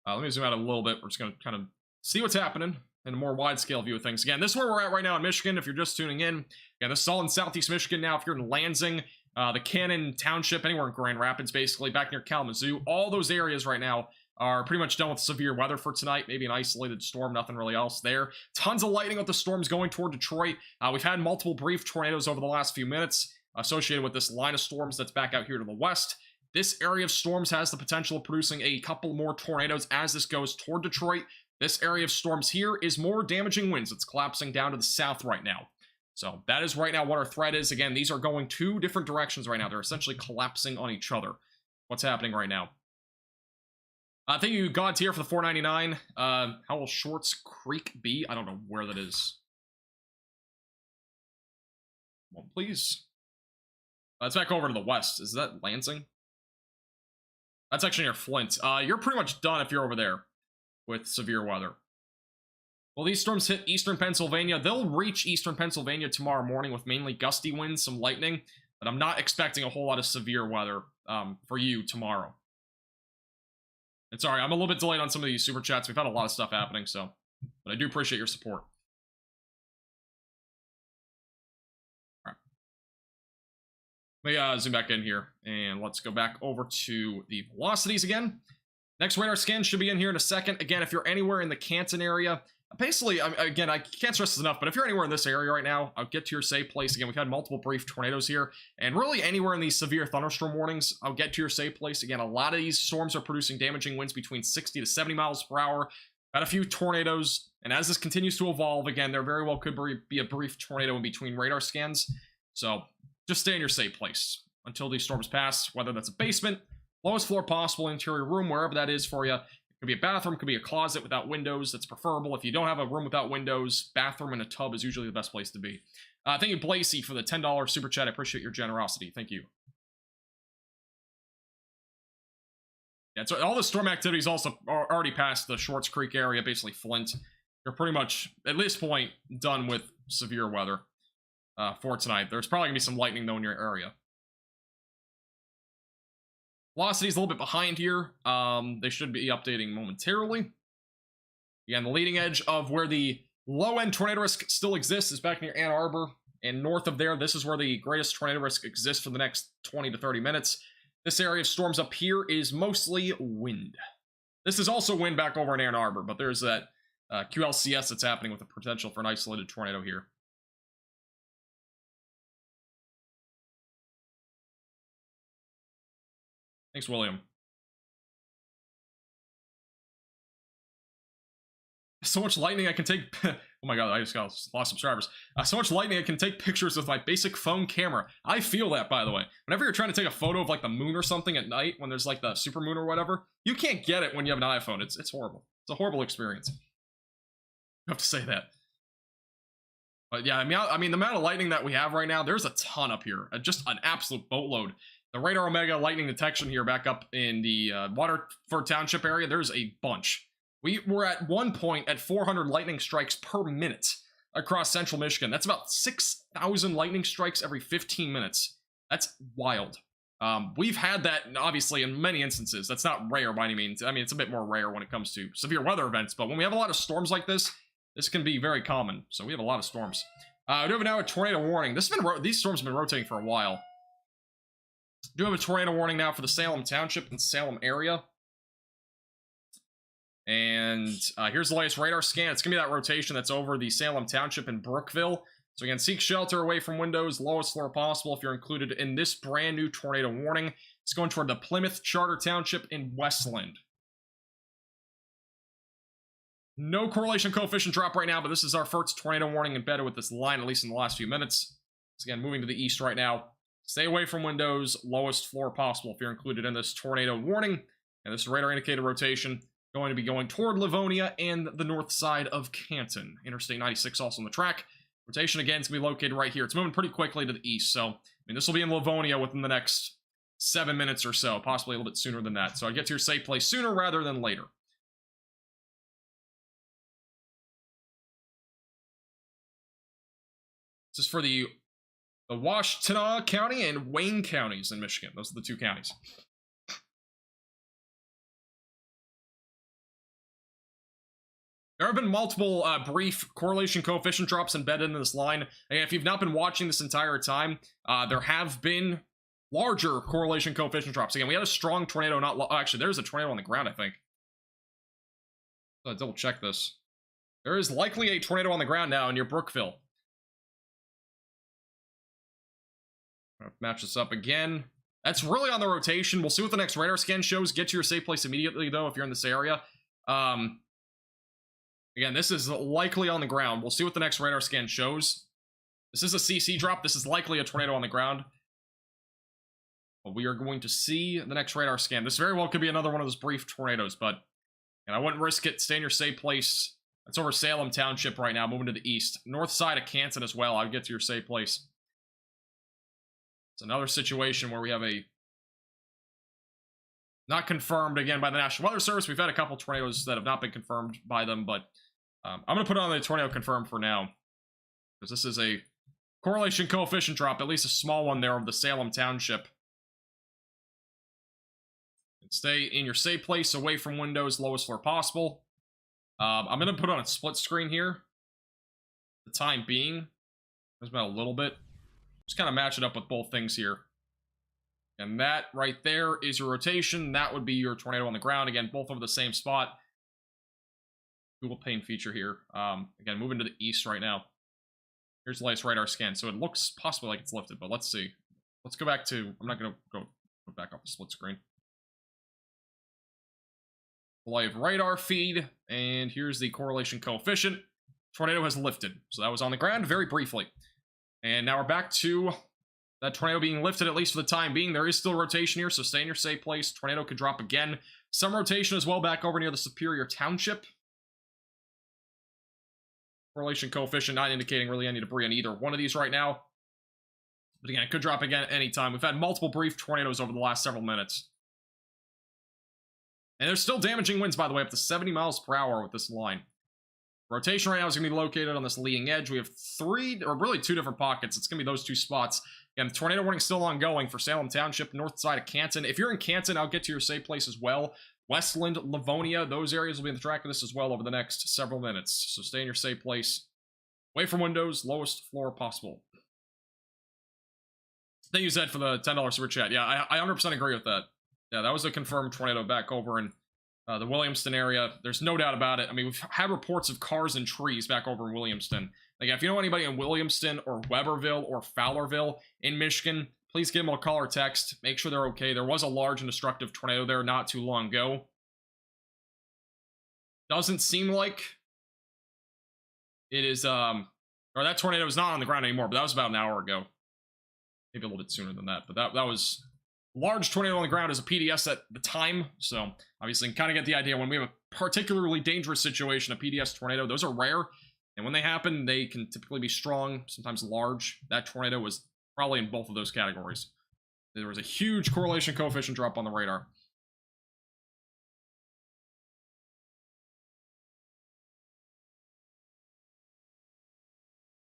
Let me zoom out a little bit. We're just going to kind of see what's happening in a more wide-scale view of things. Again, this is where we're at right now in Michigan, if you're just tuning in. Again, this is all in southeast Michigan now. If you're in Lansing, the Cannon Township, anywhere in Grand Rapids, basically, back near Kalamazoo, all those areas right now are pretty much done with severe weather for tonight. Maybe an isolated storm, nothing really else there. Tons of lightning with the storms going toward Detroit. We've had multiple brief tornadoes over the last few minutes associated with this line of storms that's back out here to the west. This area of storms has the potential of producing a couple more tornadoes as this goes toward Detroit. This area of storms here is more damaging winds. It's collapsing down to the south right now. So that is right now what our threat is. Again, these are going two different directions right now. They're essentially collapsing on each other. What's happening right now? Thank you, God tier, for the $4.99. How will Shorts Creek be? I don't know where that is. Well, please. It's back over to the west. Is that Lansing? That's actually near Flint. You're pretty much done if you're over there with severe weather. Well, these storms hit eastern Pennsylvania. They'll reach eastern Pennsylvania tomorrow morning with mainly gusty winds, some lightning, but I'm not expecting a whole lot of severe weather for you tomorrow. And sorry, I'm a little bit delayed on some of these super chats. We've had a lot of stuff happening, so, but I do appreciate your support. All right. Let me zoom back in here, and let's go back over to the velocities again. Next radar scan should be in here in a second. Again, if you're anywhere in the Canton area, basically, again, I can't stress this enough, but if you're anywhere in this area right now, I'll get to your safe place. Again, we've had multiple brief tornadoes here, and really anywhere in these severe thunderstorm warnings, I'll get to your safe place. Again, a lot of these storms are producing damaging winds between 60 to 70 miles per hour. Had a few tornadoes, and as this continues to evolve, again, there very well could be a brief tornado in between radar scans. So just stay in your safe place until these storms pass, whether that's a basement, lowest floor possible, interior room, wherever that is for you. It could be a bathroom, could be a closet without windows. That's preferable. If you don't have a room without windows, bathroom and a tub is usually the best place to be. Thank you, Blasey, for the $10 super chat. I appreciate your generosity. Thank you. Yeah, so all the storm activity is also already past the Shorts Creek area, basically Flint. You're pretty much, at this point, done with severe weather for tonight. There's probably going to be some lightning, though, in your area. Velocity is a little bit behind here. They should be updating momentarily. Again, the leading edge of where the Low-end tornado risk still exists. It's back near Ann Arbor. And north of there, this is where the greatest tornado risk exists for the next 20 to 30 minutes. This area of storms up here is mostly wind. This is also wind back over in Ann Arbor, but there's that QLCS that's happening with the potential for an isolated tornado here. Thanks, William. So much lightning I can take... oh my god, I just got lost subscribers. So much lightning I can take pictures with my basic phone camera. I feel that, by the way. Whenever you're trying to take a photo of, like, the moon or something at night, when there's, like, the supermoon or whatever, you can't get it when you have an iPhone. It's horrible. It's a horrible experience. I have to say that. But yeah, I mean, the amount of lightning that we have right now, there's a ton up here. Just an absolute boatload. The Radar Omega lightning detection here back up in the Waterford Township area, there's a bunch. We were at one point at 400 lightning strikes per minute across central Michigan. That's about 6,000 lightning strikes every 15 minutes. That's wild. We've had that, obviously, in many instances. That's not rare by any means. I mean, it's a bit more rare when it comes to severe weather events, but when we have a lot of storms like this, this can be very common. So we have a lot of storms. We do have now a tornado warning. These storms have been rotating for a while. We do have a tornado warning now for the Salem Township and Salem area. And here's the latest radar scan. It's going to be that rotation that's over the Salem Township and Brookville. So again, seek shelter away from windows, lowest floor possible if you're included in this brand new tornado warning. It's going toward the Plymouth Charter Township in Westland. No correlation coefficient drop right now, but this is our first tornado warning embedded with this line, at least in the last few minutes. So again, moving to the east right now. Stay away from windows, lowest floor possible if you're included in this tornado warning. And this radar indicated rotation going to be going toward Livonia and the north side of Canton. Interstate 96 also on the track. Rotation again is going to be located right here. It's moving pretty quickly to the east, so I mean this will be in Livonia within the next 7 minutes or so, possibly a little bit sooner than that. So I'd get to your safe place sooner rather than later. This is for the Washtenaw County and Wayne counties in Michigan. Those are the two counties. There have been multiple brief correlation coefficient drops embedded in this line. And if you've not been watching this entire time, there have been larger correlation coefficient drops. Again, we had a strong tornado, actually, there's a tornado on the ground, I think. I'll double check this. There is likely a tornado on the ground now near Brookville. Match this up again. That's really on the rotation. We'll see what the next radar scan shows. Get to your safe place immediately, though, if you're in this area. Again, this is likely on the ground. We'll see what the next radar scan shows. This is a CC drop. This is likely a tornado on the ground. But we are going to see the next radar scan. This very well could be another one of those brief tornadoes, but I wouldn't risk it. Stay in your safe place. That's over Salem Township right now, moving to the east. North side of Canton as well. I'd get to your safe place. It's another situation where we have a... not confirmed, again, by the National Weather Service. We've had a couple tornadoes that have not been confirmed by them, but I'm going to put on the tornado confirmed for now. Because this is a correlation coefficient drop, at least a small one there, of the Salem Township. And stay in your safe place, away from windows, lowest floor possible. I'm going to put on a split screen here. For the time being. There's about a little bit. Just kind of match it up with both things here. And that right there is your rotation. That would be your tornado on the ground. Again, both over the same spot. Google pane feature here. Again, moving to the east right now. Here's the latest radar scan. So it looks possibly like it's lifted, but let's see. Let's go back to... I'm not going to go back off the split screen. Live radar feed. And here's the correlation coefficient. Tornado has lifted. So that was on the ground very briefly. And now we're back to that tornado being lifted, at least for the time being. There is still rotation here, so stay in your safe place. Tornado could drop again. Some rotation as well back over near the Superior Township. Correlation coefficient not indicating really any debris on either one of these right now. But again, it could drop again at any time. We've had multiple brief tornadoes over the last several minutes. And there's still damaging winds, by the way, up to 70 miles per hour with this line. Rotation right now is going to be located on this leading edge. We have three, or really two different pockets. It's going to be those two spots. Again, the tornado warning still ongoing for Salem Township, north side of Canton. If you're in Canton, I'll get to your safe place as well. Westland, Livonia, those areas will be in the track of this as well over the next several minutes. So stay in your safe place. Away from windows, lowest floor possible. Thank you, Zed, for the $10 super chat. Yeah, I 100% agree with that. Yeah, that was a confirmed tornado back over in the Williamston area. There's no doubt about it. I mean, we've had reports of cars and trees back over in Williamston. Like, if you know anybody in Williamston or Weberville or Fowlerville in Michigan, please give them a call or text. Make sure they're okay. There was a large and destructive tornado there not too long ago. Doesn't seem like it is, or that tornado is not on the ground anymore, but that was about an hour ago. Maybe a little bit sooner than that, but that was large tornado on the ground as a PDS at the time, so obviously you can kind of get the idea. When we have a particularly dangerous situation, a PDS tornado, those are rare, and when they happen, they can typically be strong, sometimes large. That tornado was probably in both of those categories. There was a huge correlation coefficient drop on the radar.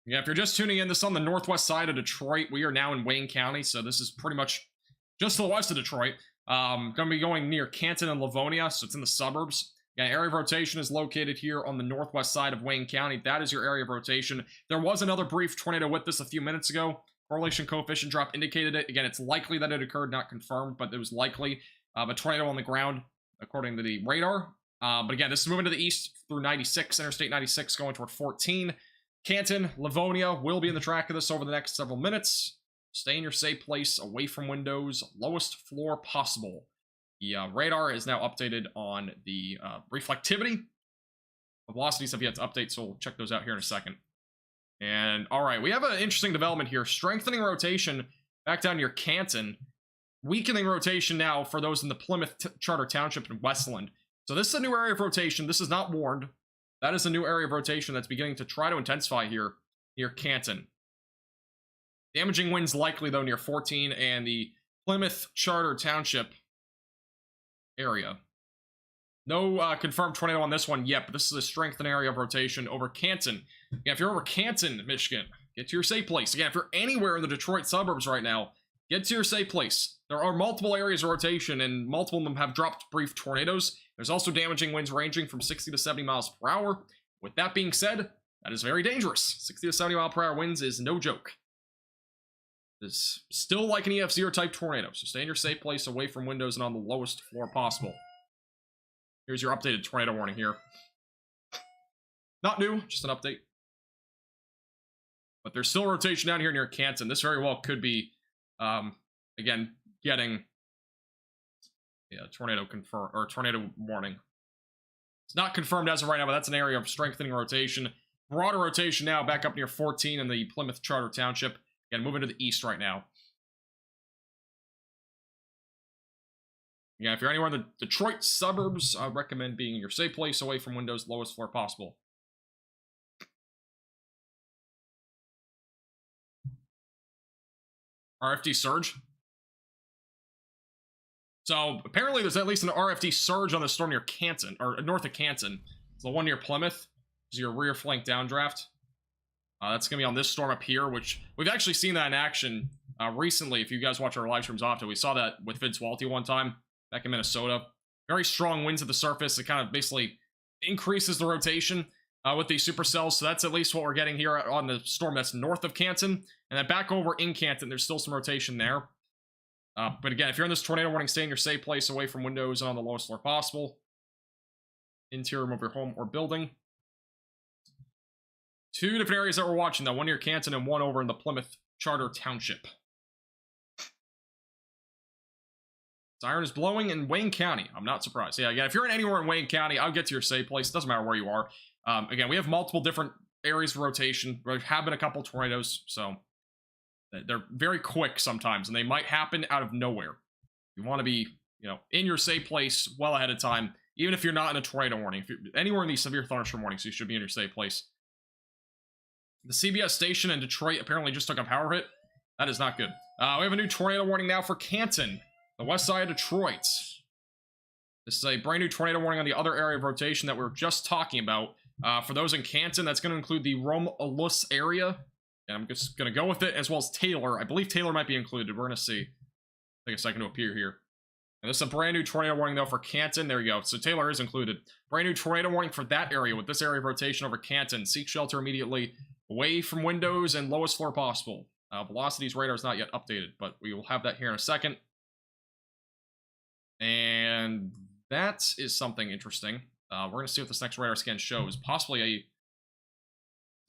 Yeah, if you're just tuning in, this is on the northwest side of Detroit. We are now in Wayne County, so this is pretty much just to the west of Detroit. Going to be going near Canton and Livonia, so it's in the suburbs. Yeah, area of rotation is located here on the northwest side of Wayne County. That is your area of rotation. There was another brief tornado with this a few minutes ago. Correlation coefficient drop indicated it. Again, it's likely that it occurred, not confirmed, but it was likely. A tornado on the ground, according to the radar. But again, this is moving to the east through 96, Interstate 96, going toward 14. Canton, Livonia will be in the track of this over the next several minutes. Stay in your safe place, away from windows, lowest floor possible. The radar is now updated on the reflectivity. The velocities have yet to update, so we'll check those out here in a second. And, alright, we have an interesting development here. Strengthening rotation back down near Canton. Weakening rotation now for those in the Plymouth Charter Township in Westland. So this is a new area of rotation. This is not warned. That is a new area of rotation that's beginning to try to intensify here near Canton. Damaging winds likely, though, near 14 and the Plymouth Charter Township area. No confirmed tornado on this one yet, but this is a strengthened area of rotation over Canton. Yeah, if you're over Canton, Michigan, get to your safe place. Again, if you're anywhere in the Detroit suburbs right now, get to your safe place. There are multiple areas of rotation, and multiple of them have dropped brief tornadoes. There's also damaging winds ranging from 60 to 70 miles per hour. With that being said, that is very dangerous. 60 to 70 mile per hour winds is no joke. It's still like an EF0 type tornado, so stay in your safe place, away from windows and on the lowest floor possible. Here's your updated tornado warning here. Not new, just an update. But there's still rotation down here near Canton. This very well could be, again, getting tornado confirm or tornado warning. It's not confirmed as of right now, but that's an area of strengthening rotation. Broader rotation now back up near 14 in the Plymouth Charter Township. Again, moving to the east right now. Yeah, if you're anywhere in the Detroit suburbs, I recommend being in your safe place, away from windows, lowest floor possible. RFD surge. So apparently there's at least an RFD surge on the storm near Canton, or north of Canton. It's the one near Plymouth. Is your rear flank downdraft. That's going to be on this storm up here, which we've actually seen that in action recently. If you guys watch our live streams often, we saw that with Vince Waelti one time back in Minnesota. Very strong winds at the surface. It kind of basically increases the rotation with these supercells. So that's at least what we're getting here on the storm that's north of Canton. And then back over in Canton, there's still some rotation there. But again, if you're in this tornado warning, stay in your safe place, away from windows and on the lowest floor possible. Interior of your home or building. Two different areas that we're watching, though. One near Canton and one over in the Plymouth Charter Township. Siren is blowing in Wayne County. I'm not surprised. Yeah, again, if you're anywhere in Wayne County, I'll get to your safe place. Doesn't matter where you are. Again, we have multiple different areas of rotation. There have been a couple tornadoes, so they're very quick sometimes, and they might happen out of nowhere. You want to be, in your safe place well ahead of time, even if you're not in a tornado warning. If you're anywhere in these severe thunderstorm warnings, you should be in your safe place. The CBS station in Detroit apparently just took a power hit. That is not good. We have a new tornado warning now for Canton, the west side of Detroit. This is a brand new tornado warning on the other area of rotation that we were just talking about. For those in Canton, that's going to include the Romulus area. And I'm just going to go with it, as well as Taylor. I believe Taylor might be included. We're going to see. Take a second to appear here. And this is a brand new tornado warning, though, for Canton. There you go. So Taylor is included. Brand new tornado warning for that area with this area of rotation over Canton. Seek shelter immediately away from windows and lowest floor possible. Velocity's radar is not yet updated, but we will have that here in a second. And that is something interesting. We're going to see what this next radar scan shows. Possibly a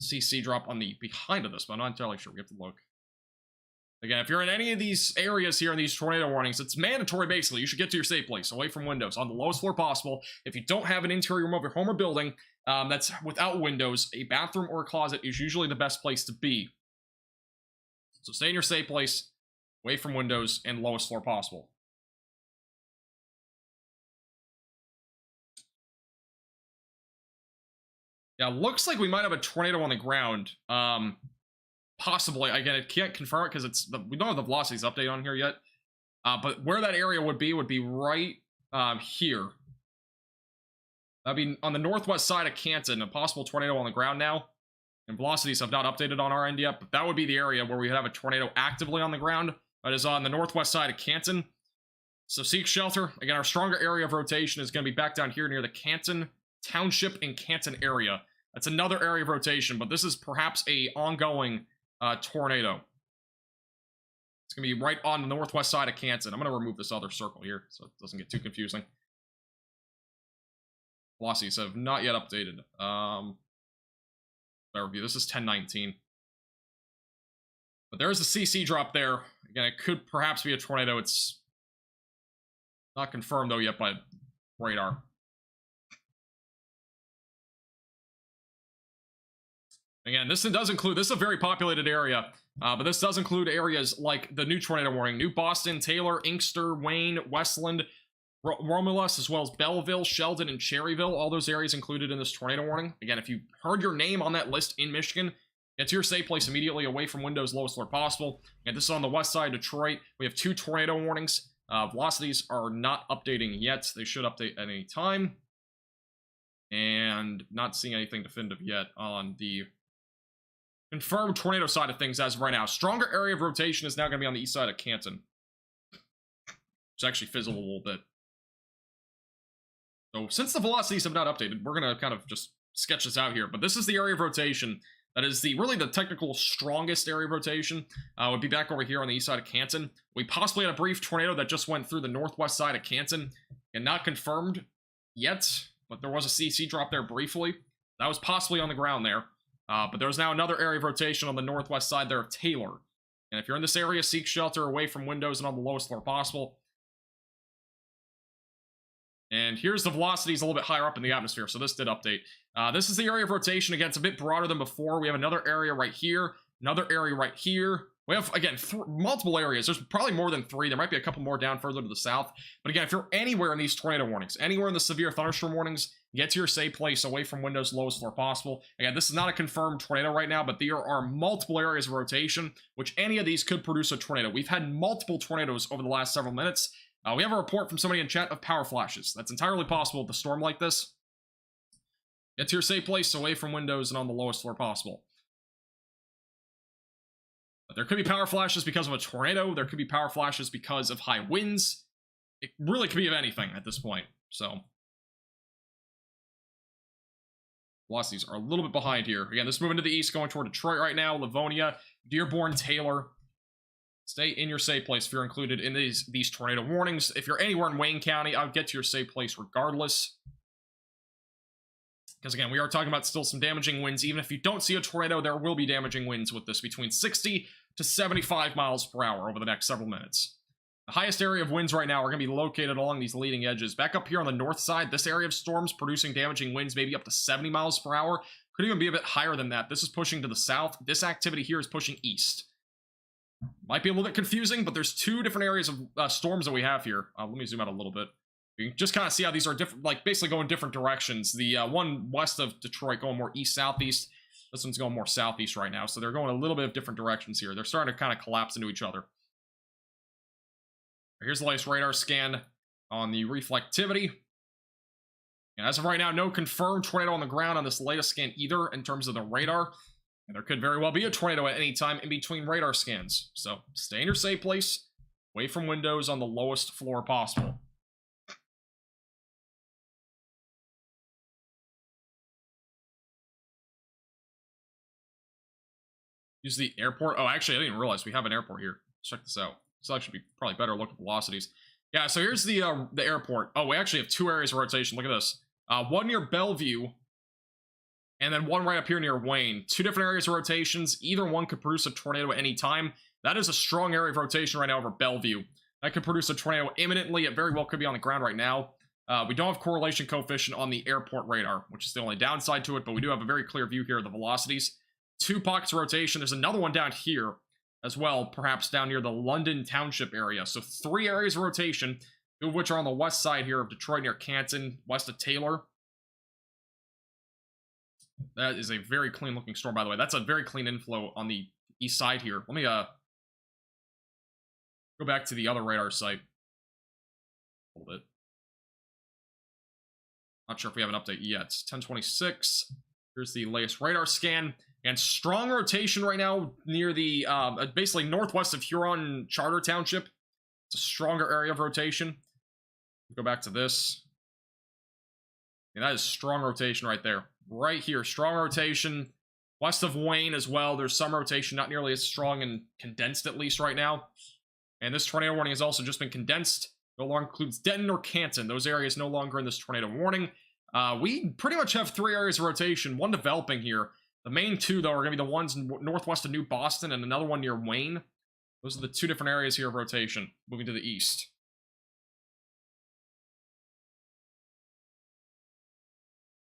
CC drop on the behind of this, but I'm not entirely sure. We have to look. Again, if you're in any of these areas here in these tornado warnings, it's mandatory, basically. You should get to your safe place, away from windows, on the lowest floor possible. If you don't have an interior room of your home or building that's without windows, a bathroom or a closet is usually the best place to be. So stay in your safe place, away from windows, and lowest floor possible. Yeah, looks like we might have a tornado on the ground. Possibly. Again, I can't confirm it because we don't have the velocities update on here yet. But where that area would be right here. That'd be on the northwest side of Canton. A possible tornado on the ground now. And velocities have not updated on our end yet, but that would be the area where we would have a tornado actively on the ground. That is on the northwest side of Canton. So seek shelter. Again, our stronger area of rotation is going to be back down here near the Canton Township and Canton area. That's another area of rotation, but this is perhaps a ongoing tornado. It's going to be right on the northwest side of Canton. I'm going to remove this other circle here so it doesn't get too confusing. Velocities have not yet updated. Review. This is 1019. But there is a CC drop there. Again, it could perhaps be a tornado. It's not confirmed, though, yet by radar. Again, this does include, this is a very populated area, but this does include areas like the new tornado warning, New Boston, Taylor, Inkster, Wayne, Westland, Romulus, as well as Belleville, Sheldon, and Cherryville. All those areas included in this tornado warning. Again, if you heard your name on that list in Michigan, get to your safe place immediately, away from windows, lowest floor possible. And this is on the west side of Detroit. We have 2 tornado warnings. Velocities are not updating yet. They should update at any time. And not seeing anything definitive yet on the confirmed tornado side of things as of right now. Stronger area of rotation is now going to be on the east side of Canton. It's actually fizzled a little bit. So since the velocities have not updated, we're going to kind of just sketch this out here. But this is the area of rotation that is really the technical strongest area of rotation. Would be back over here on the east side of Canton. We possibly had a brief tornado that just went through the northwest side of Canton. And not confirmed yet, but there was a CC drop there briefly. That was possibly on the ground there. But there's now another area of rotation on the northwest side there of Taylor. And if you're in this area, seek shelter away from windows and on the lowest floor possible. And here's the velocities a little bit higher up in the atmosphere, so this did update. This is the area of rotation. Again, it's a bit broader than before. We have another area right here, another area right here. We have, again, multiple areas. There's probably more than 3. There might be a couple more down further to the south. But again, if you're anywhere in these tornado warnings, anywhere in the severe thunderstorm warnings, get to your safe place away from windows, lowest floor possible. Again, this is not a confirmed tornado right now, but there are multiple areas of rotation, which any of these could produce a tornado. We've had multiple tornadoes over the last several minutes. We have a report from somebody in chat of power flashes. That's entirely possible with a storm like this. Get to your safe place away from windows and on the lowest floor possible. But there could be power flashes because of a tornado. There could be power flashes because of high winds. It really could be of anything at this point. So velocities are a little bit behind here. Again, this is moving to the east, going toward Detroit right now, Livonia, Dearborn, Taylor. Stay in your safe place if you're included in these tornado warnings. If you're anywhere in Wayne County, I would get to your safe place regardless. Because again, we are talking about still some damaging winds. Even if you don't see a tornado, there will be damaging winds with this between 60 to 75 miles per hour over the next several minutes. The highest area of winds right now are going to be located along these leading edges. Back up here on the north side, this area of storms producing damaging winds maybe up to 70 miles per hour. Could even be a bit higher than that. This is pushing to the south. This activity here is pushing east. Might be a little bit confusing, but there's 2 different areas of storms that we have here. Let me zoom out a little bit. You can just kind of see how these are different, like basically going different directions. The one west of Detroit going more east-southeast. This one's going more southeast right now, so they're going a little bit of different directions here. They're starting to kind of collapse into each other. Here's the latest radar scan on the reflectivity. And as of right now, no confirmed tornado on the ground on this latest scan either in terms of the radar. And there could very well be a tornado at any time in between radar scans. So stay in your safe place, away from windows on the lowest floor possible. Use the airport. Oh, actually, I didn't even realize we have an airport here. Let's check this out. This will actually be probably better look at velocities. Yeah, so here's the airport. Oh, we actually have 2 areas of rotation. Look at this. One near Bellevue, and then one right up here near Wayne. 2 different areas of rotations. Either one could produce a tornado at any time. That is a strong area of rotation right now over Bellevue. That could produce a tornado imminently. It very well could be on the ground right now. We don't have correlation coefficient on the airport radar, which is the only downside to it, but we do have a very clear view here of the velocities. 2 pockets of rotation. There's another one down here as well, perhaps down near the London Township area. So 3 areas of rotation, 2 of which are on the west side here of Detroit near Canton, west of Taylor. That is a very clean looking storm, by the way. That's a very clean inflow on the east side here. Let me go back to the other radar site a little bit. Not sure if we have an update yet. 1026. Here's the latest radar scan. And strong rotation right now near the, basically northwest of Huron Charter Township. It's a stronger area of rotation. Go back to this. And that is strong rotation right there. Right here, strong rotation. West of Wayne as well, there's some rotation, not nearly as strong and condensed at least right now. And this tornado warning has also just been condensed. No longer includes Denton or Canton. Those areas no longer in this tornado warning. We pretty much have 3 areas of rotation, 1 developing here. The main 2, though, are going to be the ones northwest of New Boston and another one near Wayne. Those are the 2 different areas here of rotation, moving to the east.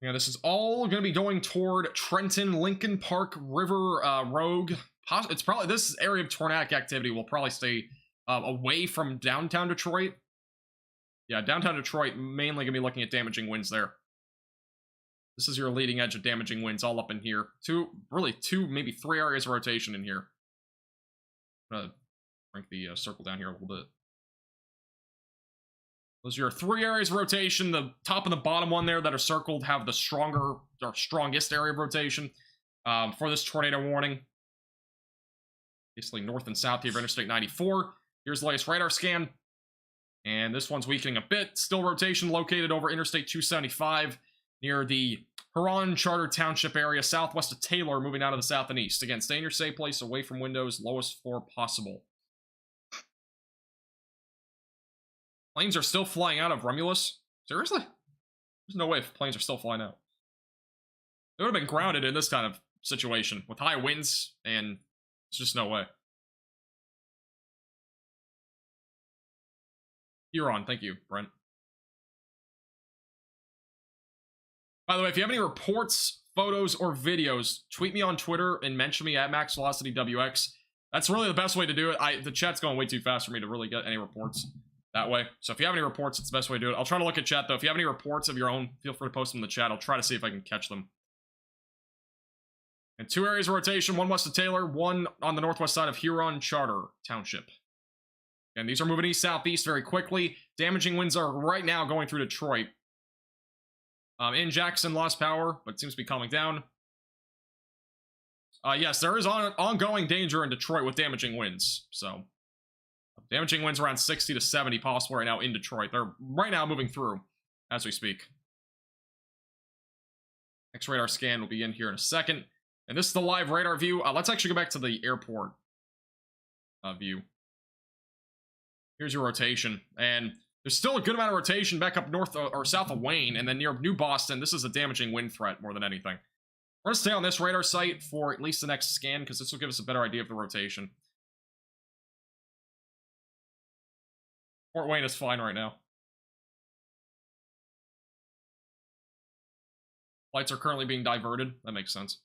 Yeah, this is all going to be going toward Trenton, Lincoln Park, River, Rogue. It's probably, this area of tornadic activity will probably stay away from downtown Detroit. Yeah, downtown Detroit, mainly going to be looking at damaging winds there. This is your leading edge of damaging winds all up in here. 2, maybe 3 areas of rotation in here. I'm going to bring the circle down here a little bit. Those are your 3 areas of rotation. The top and the bottom one there that are circled have the strongest area of rotation for this tornado warning. Basically north and south here of Interstate 94. Here's the latest radar scan. And this one's weakening a bit. Still rotation located over Interstate 275 near the Huron Charter Township area, southwest of Taylor, moving out of the south and east. Again, stay in your safe place, away from windows, lowest floor possible. Planes are still flying out of Romulus? Seriously? There's no way planes are still flying out. They would have been grounded in this kind of situation with high winds, and it's just no way. Huron, thank you, Brent. By the way, if you have any reports, photos, or videos, tweet me on Twitter and mention me at MaxVelocityWX. That's really the best way to do it. The chat's going way too fast for me to really get any reports that way. So if you have any reports, it's the best way to do it. I'll try to look at chat, though. If you have any reports of your own, feel free to post them in the chat. I'll try to see if I can catch them. And 2 areas of rotation, 1 west of Taylor, 1 on the northwest side of Huron Charter Township. And these are moving east-southeast very quickly. Damaging winds are right now going through Detroit. In Jackson, lost power, but seems to be calming down. Yes, there is ongoing danger in Detroit with damaging winds. So, damaging winds around 60 to 70 possible right now in Detroit. They're right now moving through as we speak. Next radar scan will be in here in a second. And this is the live radar view. Let's actually go back to the airport view. Here's your rotation. And there's still a good amount of rotation back up north or south of Wayne, and then near New Boston. This is a damaging wind threat more than anything. We're going to stay on this radar site for at least the next scan, because this will give us a better idea of the rotation. Fort Wayne is fine right now. Flights are currently being diverted. That makes sense.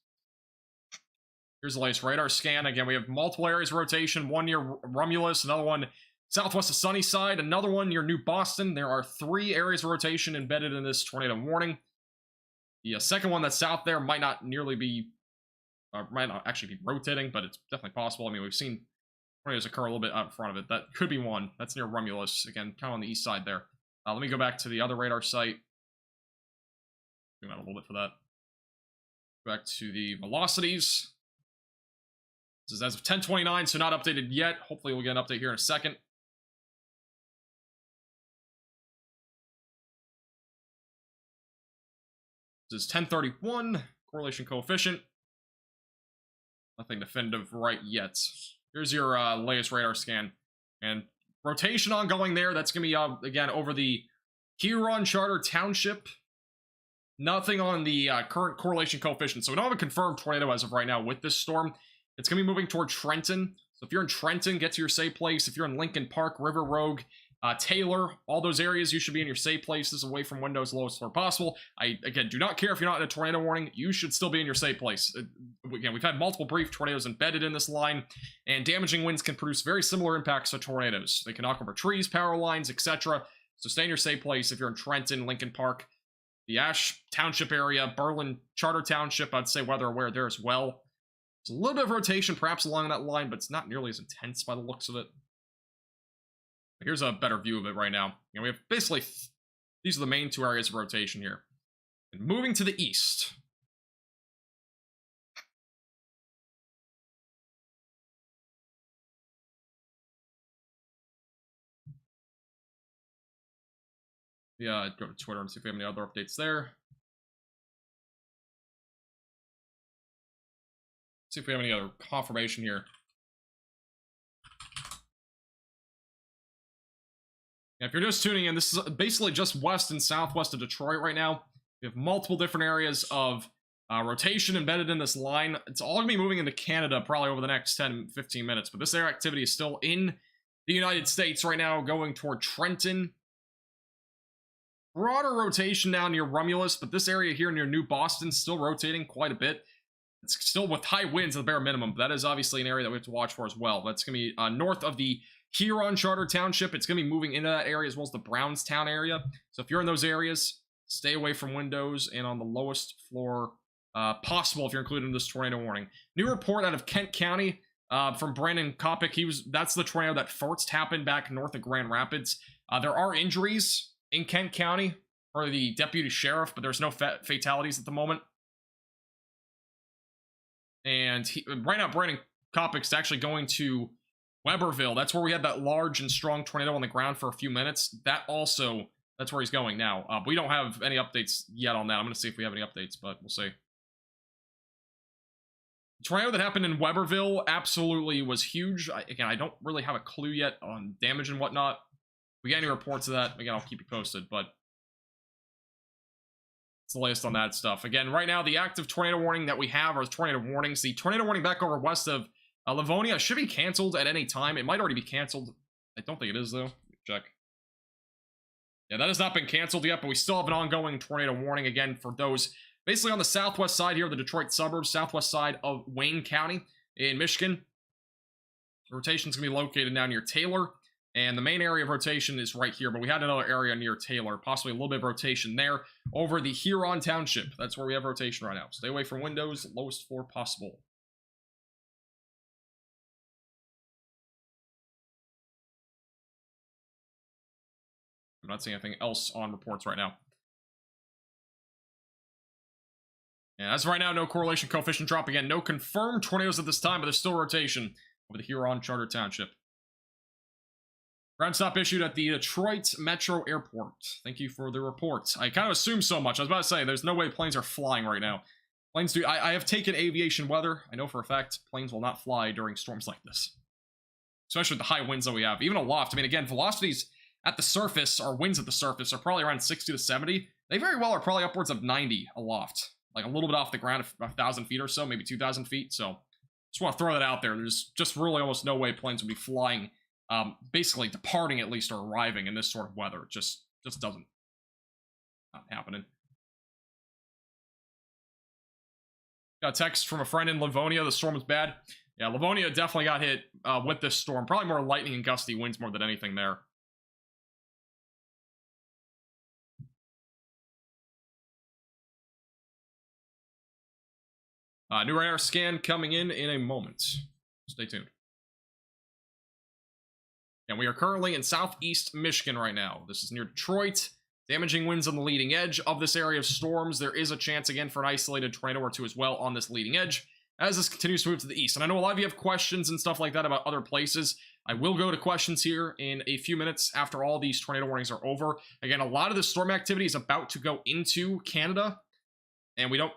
Here's the latest radar scan. Again, we have multiple areas of rotation. 1 near Romulus, another one southwest of Sunnyside, another one near New Boston. There are 3 areas of rotation embedded in this tornado warning. The second one that's south there might not actually be rotating, but it's definitely possible. I mean, we've seen tornadoes occur a little bit out in front of it. That could be one. That's near Romulus. Again, kind of on the east side there. Let me go back to the other radar site. Zoom out a little bit for that. Back to the velocities. This is as of 10:29, so not updated yet. Hopefully we'll get an update here in a second. This is 1031, correlation coefficient. Nothing definitive right yet. Here's your latest radar scan. And rotation ongoing there. That's going to be, again, over the Huron Charter Township. Nothing on the current correlation coefficient. So we don't have a confirmed tornado as of right now with this storm. It's going to be moving toward Trenton. So if you're in Trenton, get to your safe place. If you're in Lincoln Park, River Rogue, Taylor, all those areas, you should be in your safe places away from windows, lowest floor possible. I, again, do not care if you're not in a tornado warning. You should still be in your safe place. Again, we've had multiple brief tornadoes embedded in this line, and damaging winds can produce very similar impacts to tornadoes. They can knock over trees, power lines, etc. So stay in your safe place if you're in Trenton, Lincoln Park, the Ash Township area, Berlin Charter Township. I'd say weather aware there as well. There's a little bit of rotation perhaps along that line, but it's not nearly as intense by the looks of it. Here's a better view of it right now. We have basically, these are the main two areas of rotation here. And moving to the east. Yeah, go to Twitter and see if we have any other updates there. See if we have any other confirmation here. If you're just tuning in, this is basically just west and southwest of Detroit right now. We have multiple different areas of rotation embedded in this line. It's all going to be moving into Canada probably over the next 10-15 minutes, but this air activity is still in the United States right now, going toward Trenton. Broader rotation down near Romulus, but this area here near New Boston is still rotating quite a bit. It's still with high winds at the bare minimum, but that is obviously an area that we have to watch for as well. That's going to be north of the Huron Charter Township. It's going to be moving into that area as well as the Brownstown area. So if you're in those areas, stay away from windows and on the lowest floor possible if you're included in this tornado warning. New report out of Kent County from Brandon Kopic. That's the tornado that first happened back north of Grand Rapids. There are injuries in Kent County for the deputy sheriff, but there's no fatalities at the moment. And right now, Brandon Kopic's actually going to Weberville. That's where we had that large and strong tornado on the ground for a few minutes. That's where he's going now. But we don't have any updates yet on that. I'm going to see if we have any updates, but we'll see. The tornado that happened in Weberville absolutely was huge. Again, I don't really have a clue yet on damage and whatnot. If we get any reports of that, again, I'll keep you posted, but it's the latest on that stuff. Again, right now, the active tornado warning that we have are tornado warnings. The tornado warning back over west of Livonia should be canceled at any time. It might already be canceled. I don't think it is, though. Check. Yeah, that has not been canceled yet, but we still have an ongoing tornado warning, again, for those basically on the southwest side here of the Detroit suburbs, southwest side of Wayne County in Michigan. The rotation's going to be located now near Taylor, and the main area of rotation is right here, but we had another area near Taylor, possibly a little bit of rotation there over the Huron Township. That's where we have rotation right now. Stay away from windows, lowest floor possible. I'm not seeing anything else on reports right now. And as of right now, no correlation coefficient drop. Again, no confirmed tornadoes at this time, but there's still rotation over the Huron Charter Township. Ground stop issued at the Detroit Metro Airport. Thank you for the report. I kind of assumed so much. I was about to say, there's no way planes are flying right now. Planes do. I have taken aviation weather. I know for a fact planes will not fly during storms like this. Especially with the high winds that we have. Even aloft. I mean, again, velocities at the surface, or winds at the surface, are probably around 60 to 70. They very well are probably upwards of 90 aloft. Like a little bit off the ground, 1,000 feet or so, maybe 2,000 feet. So just want to throw that out there. There's just really almost no way planes would be flying, basically departing at least, or arriving in this sort of weather. It just doesn't. Not happening. Got a text from a friend in Livonia. The storm was bad. Yeah, Livonia definitely got hit with this storm. Probably more lightning and gusty winds more than anything there. New radar scan coming in a moment. Stay tuned. And we are currently in southeast Michigan right now. This is near Detroit. Damaging winds on the leading edge of this area of storms. There is a chance again for an isolated tornado or two as well on this leading edge as this continues to move to the east. And I know a lot of you have questions and stuff like that about other places. I will go to questions here in a few minutes after all these tornado warnings are over. Again, a lot of the storm activity is about to go into Canada, and we don't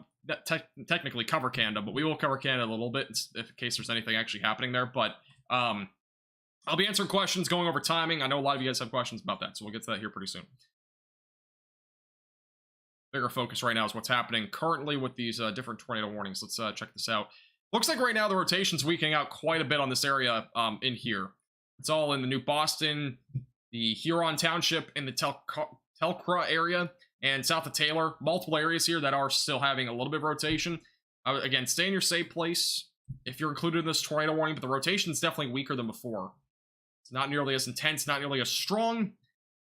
technically cover Canada, but we will cover Canada a little bit in case there's anything actually happening there. But I'll be answering questions, going over timing. I know a lot of you guys have questions about that, so we'll get to that here pretty soon. Bigger focus right now is what's happening currently with these different tornado warnings. Let's check this out. Looks like right now the rotation's weakening out quite a bit on this area in here. It's all in the New Boston, the Huron Township, and the Telcra area, and south of Taylor. Multiple areas here that are still having a little bit of rotation. Again, stay in your safe place if you're included in this tornado warning, but the rotation is definitely weaker than before. It's not nearly as intense, not nearly as strong.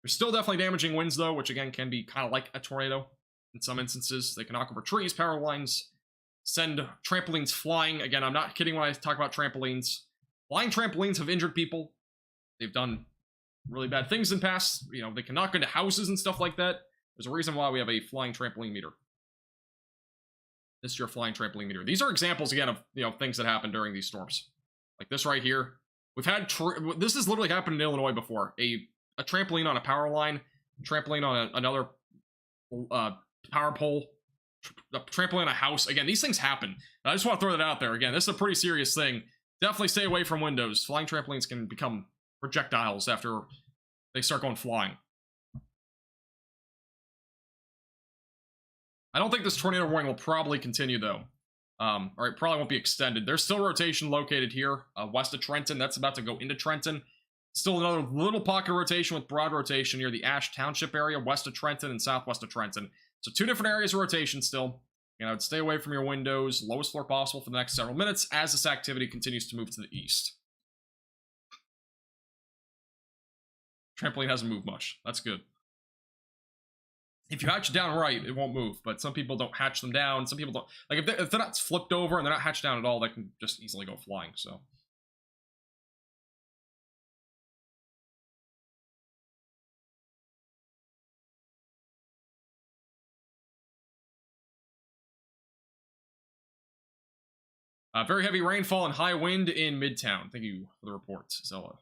There's still definitely damaging winds, though, which again can be kind of like a tornado in some instances. They can knock over trees, power lines, send trampolines flying. Again, I'm not kidding when I talk about trampolines. Flying trampolines have injured people. They've done really bad things in past. You know, they can knock into houses and stuff like that. There's a reason why we have a flying trampoline meter. This is your flying trampoline meter. These are examples, again, of, you know, things that happen during these storms. Like this right here. We've had, this has literally happened in Illinois before. A trampoline on a power line, trampoline on another power pole, a trampoline on a house. Again, these things happen. I just want to throw that out there. Again, this is a pretty serious thing. Definitely stay away from windows. Flying trampolines can become projectiles after they start going flying. I don't think this tornado warning will probably continue, though. Or it probably won't be extended. There's still rotation located here, west of Trenton. That's about to go into Trenton. Still another little pocket of rotation with broad rotation near the Ash Township area, west of Trenton and southwest of Trenton. So two different areas of rotation still. And I would stay away from your windows, lowest floor possible for the next several minutes as this activity continues to move to the east. Trampoline hasn't moved much. That's good. If you hatch it down right, it won't move, but some people don't hatch them down. Some people don't. Like, if they're not flipped over and they're not hatched down at all, they can just easily go flying, so. Very heavy rainfall and high wind in Midtown. Thank you for the report, Zella.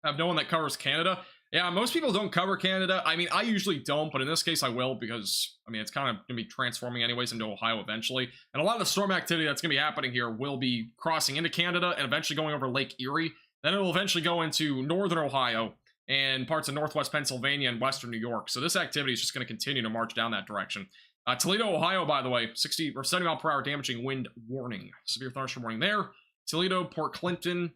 Have no one that covers Canada. Yeah, most people don't cover Canada. I mean, I usually don't, but in this case I will because, I mean, it's kind of going to be transforming anyways into Ohio eventually. And a lot of the storm activity that's going to be happening here will be crossing into Canada and eventually going over Lake Erie. Then it will eventually go into northern Ohio and parts of northwest Pennsylvania and western New York. So this activity is just going to continue to march down that direction. Toledo, Ohio, by the way, 60 or 70 mile per hour damaging wind warning. Severe thunderstorm warning there. Toledo, Port Clinton,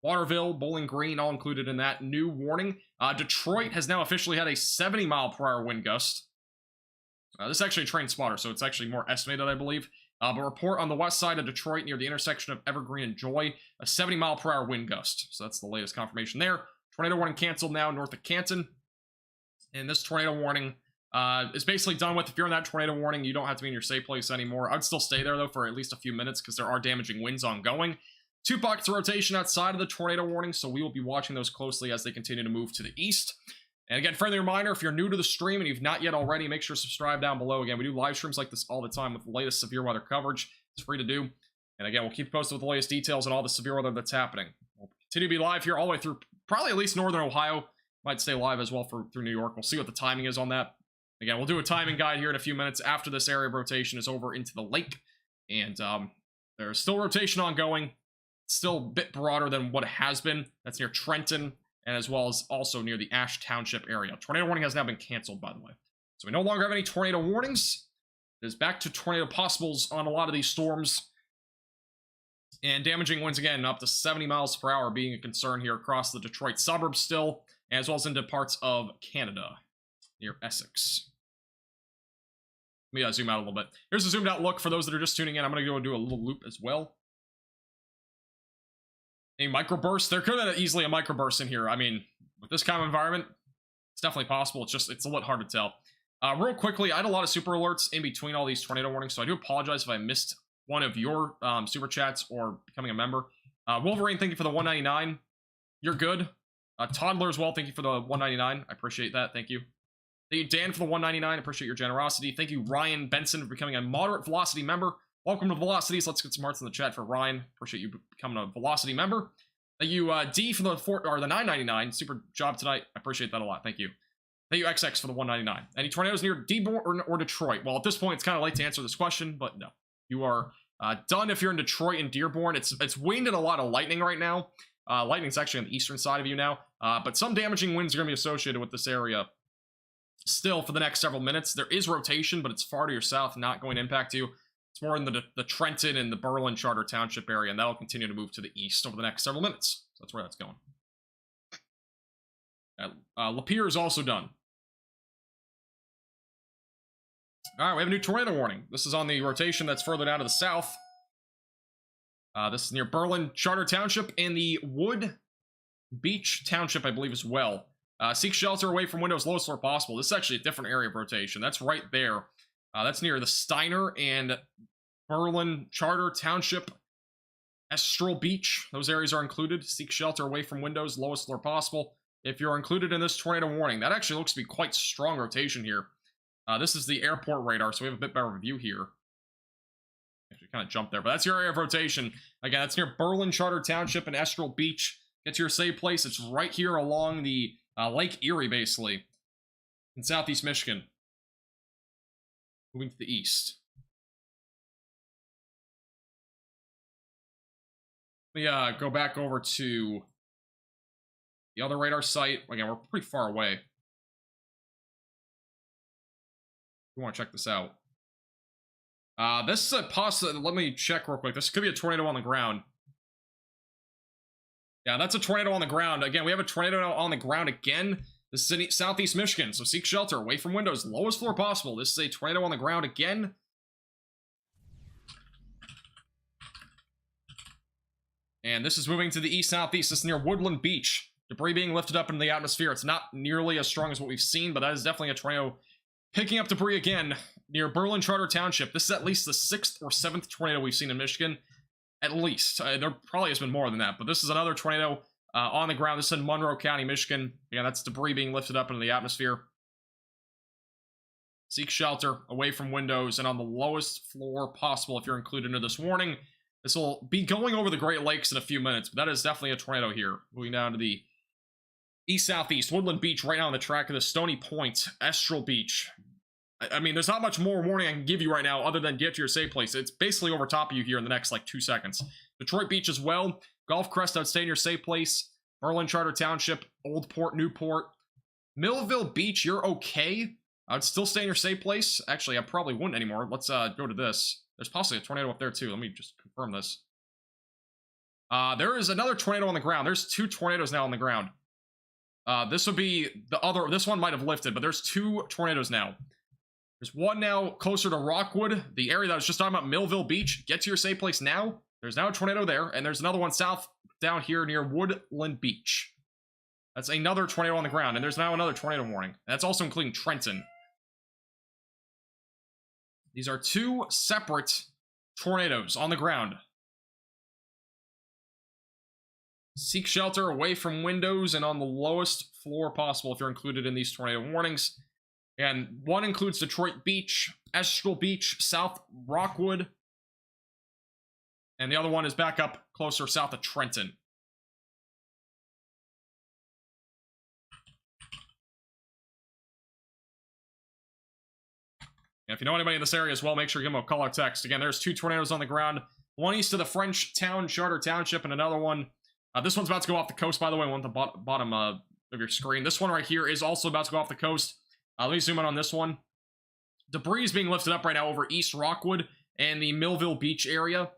Waterville, Bowling Green, all included in that new warning. Detroit has now officially had a 70 mile per hour wind gust. This is actually a train spotter, so it's actually more estimated, I believe. But report on the west side of Detroit near the intersection of Evergreen and Joy, a 70 mile per hour wind gust. So that's the latest confirmation there. Tornado warning canceled now north of Canton. And this tornado warning is basically done with. If you're in that tornado warning, you don't have to be in your safe place anymore. I'd still stay there, though, for at least a few minutes because there are damaging winds ongoing. Two pockets of rotation outside of the tornado warning, so we will be watching those closely as they continue to move to the east. And again, friendly reminder, if you're new to the stream and you've not yet already, make sure to subscribe down below. Again, we do live streams like this all the time with the latest severe weather coverage. It's free to do. And again, we'll keep you posted with the latest details and all the severe weather that's happening. We'll continue to be live here all the way through, probably at least northern Ohio. Might stay live as well through New York. We'll see what the timing is on that. Again, we'll do a timing guide here in a few minutes after this area of rotation is over into the lake. And there's still rotation ongoing. Still a bit broader than what it has been. That's near Trenton, and as well as also near the Ash Township area. Tornado warning has now been canceled, by the way. So we no longer have any tornado warnings. It is back to tornado possibles on a lot of these storms. And damaging winds, again, up to 70 miles per hour being a concern here across the Detroit suburbs still, as well as into parts of Canada, near Essex. Let me zoom out a little bit. Here's a zoomed out look for those that are just tuning in. I'm going to go do a little loop as well. A microburst. There could have easily a microburst in here. I mean, with this kind of environment, it's definitely possible. It's a little hard to tell. Real quickly, I had a lot of super alerts in between all these tornado warnings, so I do apologize if I missed one of your super chats or becoming a member. Wolverine, thank you for the 199. You're good. Toddler as well, thank you for the 199. I appreciate that. Thank you. Thank you, Dan, for the 199. I appreciate your generosity. Thank you, Ryan Benson, for becoming a moderate velocity member. Welcome to Velocities. Let's get some hearts in the chat for Ryan. Appreciate you becoming a Velocity member. Thank you, D for the the 999. Super job tonight. I appreciate that a lot. Thank you. Thank you, XX, for the 199. Any tornadoes near Dearborn or Detroit? Well, at this point, it's kind of late to answer this question, but no. You are done if you're in Detroit and Dearborn. It's wind and a lot of lightning right now. Lightning's actually on the eastern side of you now. But some damaging winds are going to be associated with this area still for the next several minutes. There is rotation, but it's far to your south, not going to impact you. It's more in the Trenton and the Berlin Charter Township area, and that'll continue to move to the east over the next several minutes. So that's where that's going. Lapeer is also done. Alright, we have a new tornado warning. This is on the rotation that's further down to the south. This is near Berlin Charter Township and the Wood Beach Township, I believe, as well. Seek shelter away from windows lowest floor possible. This is actually a different area of rotation. That's right there. That's near the Steiner and Berlin Charter Township, Estral Beach. Those areas are included. Seek shelter away from windows, lowest floor possible. If you're included in this tornado warning, that actually looks to be quite strong rotation here. This is the airport radar, so we have a bit better view here. Actually, kind of jumped there, but that's your area of rotation. Again, that's near Berlin Charter Township and Estral Beach. Get to your safe place. It's right here along the Lake Erie, basically, in southeast Michigan. Moving to the east. Let me go back over to the other radar site. Again, we're pretty far away. You want to check this out. This is a let me check real quick. This could be a tornado on the ground. Yeah, that's a tornado on the ground. Again, we have a tornado on the ground again. This is in southeast Michigan, so seek shelter away from windows, lowest floor possible. This is a tornado on the ground again. And this is moving to the east-southeast. This is near Woodland Beach. Debris being lifted up into the atmosphere. It's not nearly as strong as what we've seen, but that is definitely a tornado picking up debris again near Berlin Charter Township. This is at least the 6th or 7th tornado we've seen in Michigan. At least. There probably has been more than that, but this is another tornado on the ground. This is in Monroe County, Michigan. Again, that's debris being lifted up into the atmosphere. Seek shelter away from windows and on the lowest floor possible if you're included into this warning. This will be going over the Great Lakes in a few minutes, but that is definitely a tornado here. Moving down to the east-southeast. Woodland Beach right now on the track of the Stony Point, Estral Beach. I mean, there's not much more warning I can give you right now other than get to your safe place. It's basically over top of you here in the next, like, 2 seconds. Detroit Beach as well. Gulf Crest, I'd stay in your safe place. Berlin Charter Township, Old Port, Newport. Millville Beach, you're okay. I would still stay in your safe place. Actually, I probably wouldn't anymore. Let's go to this. There's possibly a tornado up there, too. Let me just confirm this. There is another tornado on the ground. There's 2 tornadoes now on the ground. This would be the other. This one might have lifted, but there's 2 tornadoes now. There's one now closer to Rockwood, the area that I was just talking about, Millville Beach. Get to your safe place now. There's now a tornado there, and there's another one south down here near Woodland Beach. That's another tornado on the ground, and there's now another tornado warning. That's also including Trenton. These are 2 separate tornadoes on the ground. Seek shelter away from windows and on the lowest floor possible if you're included in these tornado warnings. And one includes Detroit Beach, Estral Beach, South Rockwood. And the other one is back up closer south of Trenton. And if you know anybody in this area as well, make sure you give them a call or text. Again, there's 2 tornadoes on the ground. One east of the French Town Charter Township and another one. This one's about to go off the coast, by the way, one at the bottom of your screen. This one right here is also about to go off the coast. Let me zoom in on this one. Debris is being lifted up right now over East Rockwood and the Millville Beach area.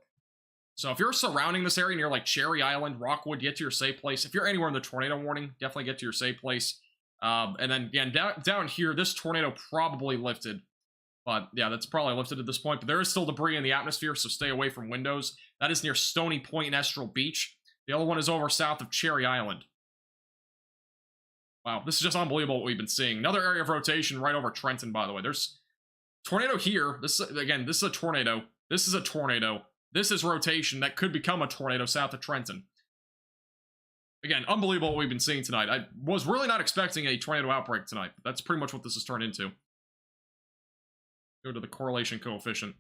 So if you're surrounding this area near like Cherry Island, Rockwood, get to your safe place. If you're anywhere in the tornado warning, definitely get to your safe place. And then again, down here, this tornado probably lifted. But yeah, that's probably lifted at this point. But there is still debris in the atmosphere, so stay away from windows. That is near Stony Point and Estral Beach. The other one is over south of Cherry Island. Wow, this is just unbelievable what we've been seeing. Another area of rotation right over Trenton, by the way. There's tornado here. This is a tornado. This is a tornado. This is rotation that could become a tornado south of Trenton. Again, unbelievable what we've been seeing tonight. I was really not expecting a tornado outbreak tonight. But that's pretty much what this has turned into. Go to the correlation coefficient.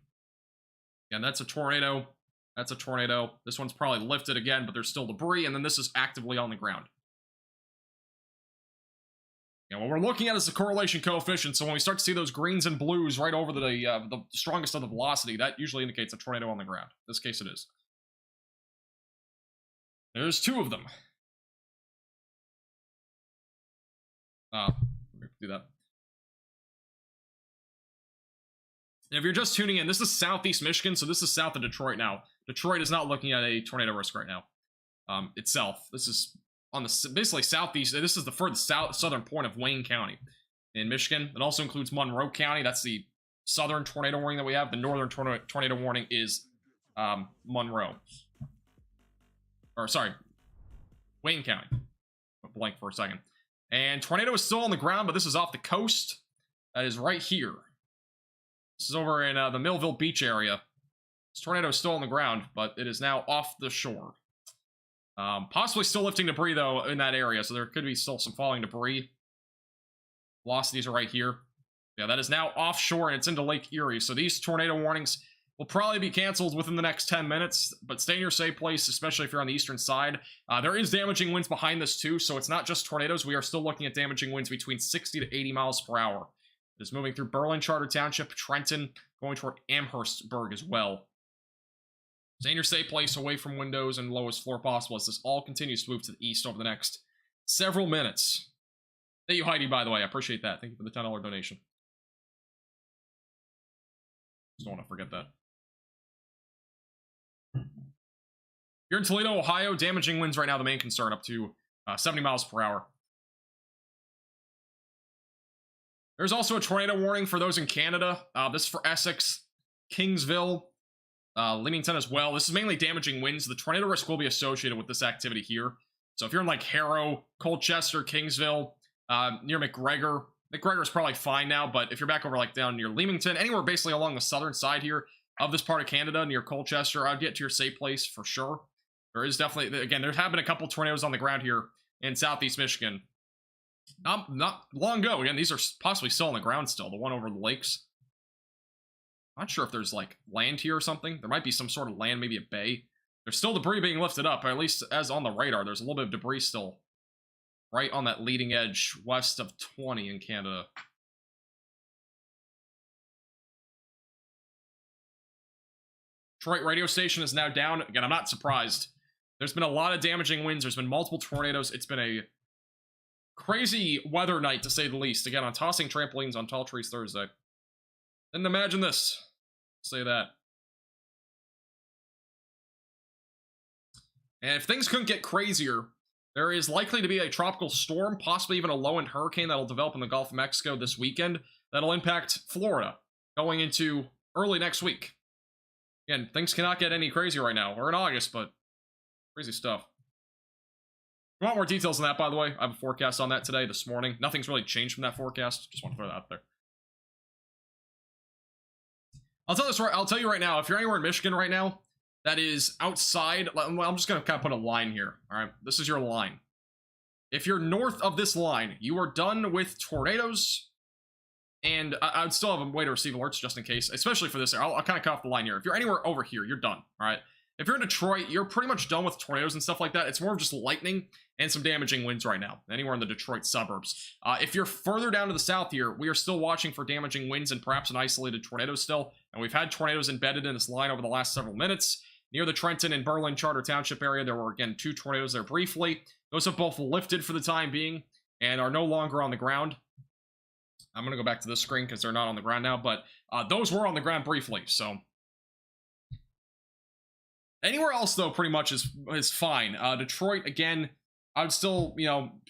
Again, that's a tornado. That's a tornado. This one's probably lifted again, but there's still debris, and then this is actively on the ground. And what we're looking at is the correlation coefficient, so when we start to see those greens and blues right over the strongest of the velocity, that usually indicates a tornado on the ground. In this case, it is. There's 2 of them. Do that. And if you're just tuning in, this is southeast Michigan, so this is south of Detroit now. Detroit is not looking at a tornado risk right now itself. This is on the basically southeast. This is the furthest southern point of Wayne County in Michigan. It also includes Monroe County. That's the southern tornado warning that we have. The northern tornado warning is Monroe. Or sorry, Wayne County. Blank for a second. And tornado is still on the ground, but this is off the coast. That is right here. This is over in the Millville Beach area. This tornado is still on the ground, but it is now off the shore. Possibly still lifting debris, though, in that area, so there could be still some falling debris. Velocities are right here. Yeah, that is now offshore, and it's into Lake Erie, so these tornado warnings will probably be canceled within the next 10 minutes, but stay in your safe place, especially if you're on the eastern side. There is damaging winds behind this, too, so it's not just tornadoes. We are still looking at damaging winds between 60 to 80 miles per hour. It is moving through Berlin Charter Township, Trenton, going toward Amherstburg as well. Stay in your safe place, away from windows and lowest floor possible, as this all continues to move to the east over the next several minutes. Thank you, Heidi, by the way. I appreciate that. Thank you for the $10 donation. Just don't want to forget that. Here in Toledo, Ohio, damaging winds right now, the main concern, up to 70 miles per hour. There's also a tornado warning for those in Canada. This is for Essex, Kingsville, Leamington as well. This is mainly damaging winds. The tornado risk will be associated with this activity here. So if you're in like Harrow, Colchester, Kingsville, near McGregor is probably fine now, but if you're back over like down near Leamington, anywhere basically along the southern side here of this part of Canada, near Colchester, I'd get to your safe place for sure. There is definitely, again, there have been a couple tornadoes on the ground here in southeast Michigan. Not long ago. Again, these are possibly still on the ground still. The one over the lakes. Not sure if there's like land here or something. There might be some sort of land, maybe a bay. There's still debris being lifted up, or at least as on the radar. There's a little bit of debris still right on that leading edge west of 20 in Canada. Detroit radio station is now down. Again, I'm not surprised. There's been a lot of damaging winds. There's been multiple tornadoes. It's been a crazy weather night, to say the least. Again, on tossing trampolines on tall trees Thursday. Didn't imagine this. Say that. And if things couldn't get crazier, there is likely to be a tropical storm, possibly even a low-end hurricane that'll develop in the Gulf of Mexico this weekend that'll impact Florida going into early next week. Again, things cannot get any crazier right now. We're in August, but crazy stuff. If you want more details on that, by the way, I have a forecast on that today, this morning. Nothing's really changed from that forecast. Just want to throw that out there. I'll tell you right now, if you're anywhere in Michigan right now that is outside, I'm just going to kind of put a line here. All right, this is your line. If you're north of this line, you are done with tornadoes, and I would still have a way to receive alerts just in case, especially for this area. I'll kind of cut off the line here. If you're anywhere over here, you're done. All right. If you're in Detroit, you're pretty much done with tornadoes and stuff like that. It's more of just lightning and some damaging winds right now, anywhere in the Detroit suburbs. If you're further down to the south here, we are still watching for damaging winds and perhaps an isolated tornado still. And we've had tornadoes embedded in this line over the last several minutes. Near the Trenton and Berlin Charter Township area, there were, again, 2 tornadoes there briefly. Those have both lifted for the time being and are no longer on the ground. I'm going to go back to this screen because they're not on the ground now, but those were on the ground briefly, so... Anywhere else, though, pretty much is fine. Detroit, again, I would still,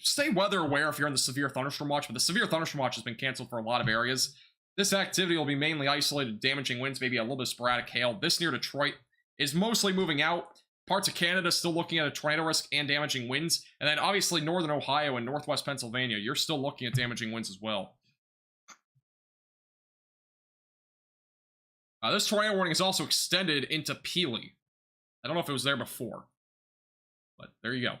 stay weather aware if you're in the severe thunderstorm watch, but the severe thunderstorm watch has been canceled for a lot of areas. This activity will be mainly isolated, damaging winds, maybe a little bit of sporadic hail. This near Detroit is mostly moving out. Parts of Canada still looking at a tornado risk and damaging winds. And then, obviously, northern Ohio and northwest Pennsylvania, you're still looking at damaging winds as well. This tornado warning is also extended into Peely. I don't know if it was there before, but there you go.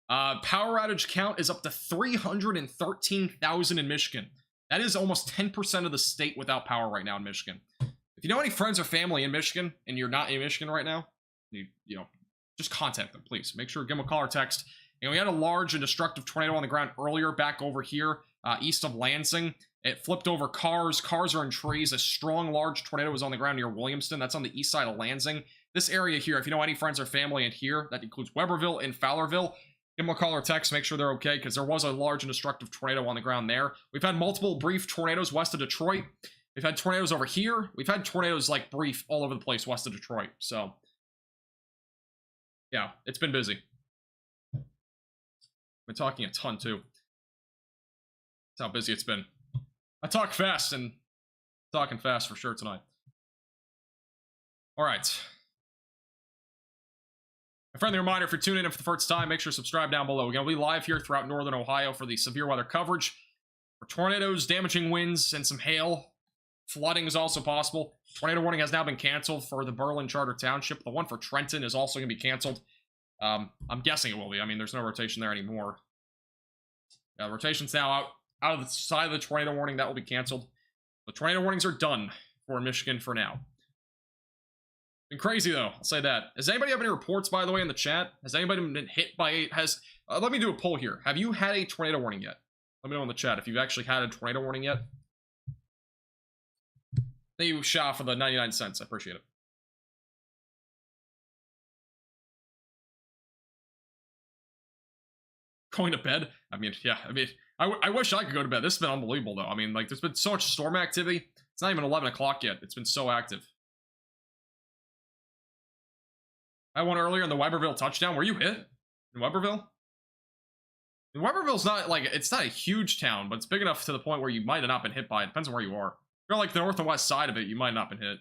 Power outage count is up to 313,000 in Michigan. That is almost 10% of the state without power right now in Michigan. If you know any friends or family in Michigan, and you're not in Michigan right now, you know, just contact them, please. Make sure to give them a call or text. And we had a large and destructive tornado on the ground earlier back over here, east of Lansing. It flipped over cars. Cars are in trees. A strong, large tornado was on the ground near Williamston. That's on the east side of Lansing. This area here, if you know any friends or family in here, that includes Weberville and Fowlerville, give them a call or text, make sure they're okay, because there was a large and destructive tornado on the ground there. We've had multiple brief tornadoes west of Detroit. We've had tornadoes over here. We've had tornadoes, like, brief all over the place west of Detroit. So, yeah, it's been busy. Been talking a ton, too. That's how busy it's been. I talk fast, and talking fast for sure tonight. All right. A friendly reminder, if you're tuning in for the first time, make sure to subscribe down below. We're going to be live here throughout northern Ohio for the severe weather coverage. For tornadoes, damaging winds, and some hail. Flooding is also possible. Tornado warning has now been canceled for the Berlin Charter Township. The one for Trenton is also going to be canceled. I'm guessing it will be. I mean, there's no rotation there anymore. The rotation's now out of the side of the tornado warning. That will be canceled. The tornado warnings are done for Michigan for now. Been crazy, though. I'll say that. Does anybody have any reports, by the way, in the chat? Has anybody been hit by... let me do a poll here. Have you had a tornado warning yet? Let me know in the chat if you've actually had a tornado warning yet. Thank you, Shah, for the 99 cents. I appreciate it. Going to bed? I mean, yeah. I mean, I wish I could go to bed. This has been unbelievable, though. I mean, like, there's been so much storm activity. It's not even 11 o'clock yet. It's been so active. I won earlier in the Weberville touchdown. Were you hit in Weberville? And Weberville's not, like, it's not a huge town, but it's big enough to the point where you might have not been hit by it. Depends on where you are. If you're like the north and west side of it, you might not have been hit.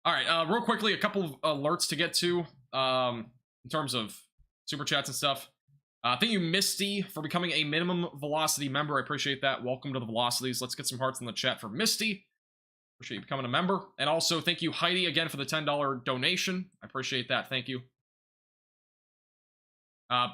Alright, real quickly, a couple of alerts to get to in terms of super chats and stuff. Thank you, Misty, for becoming a minimum velocity member. I appreciate that. Welcome to the velocities. Let's get some hearts in the chat for Misty. Appreciate you becoming a member. And also, thank you, Heidi, again, for the $10 donation. I appreciate that. Thank you.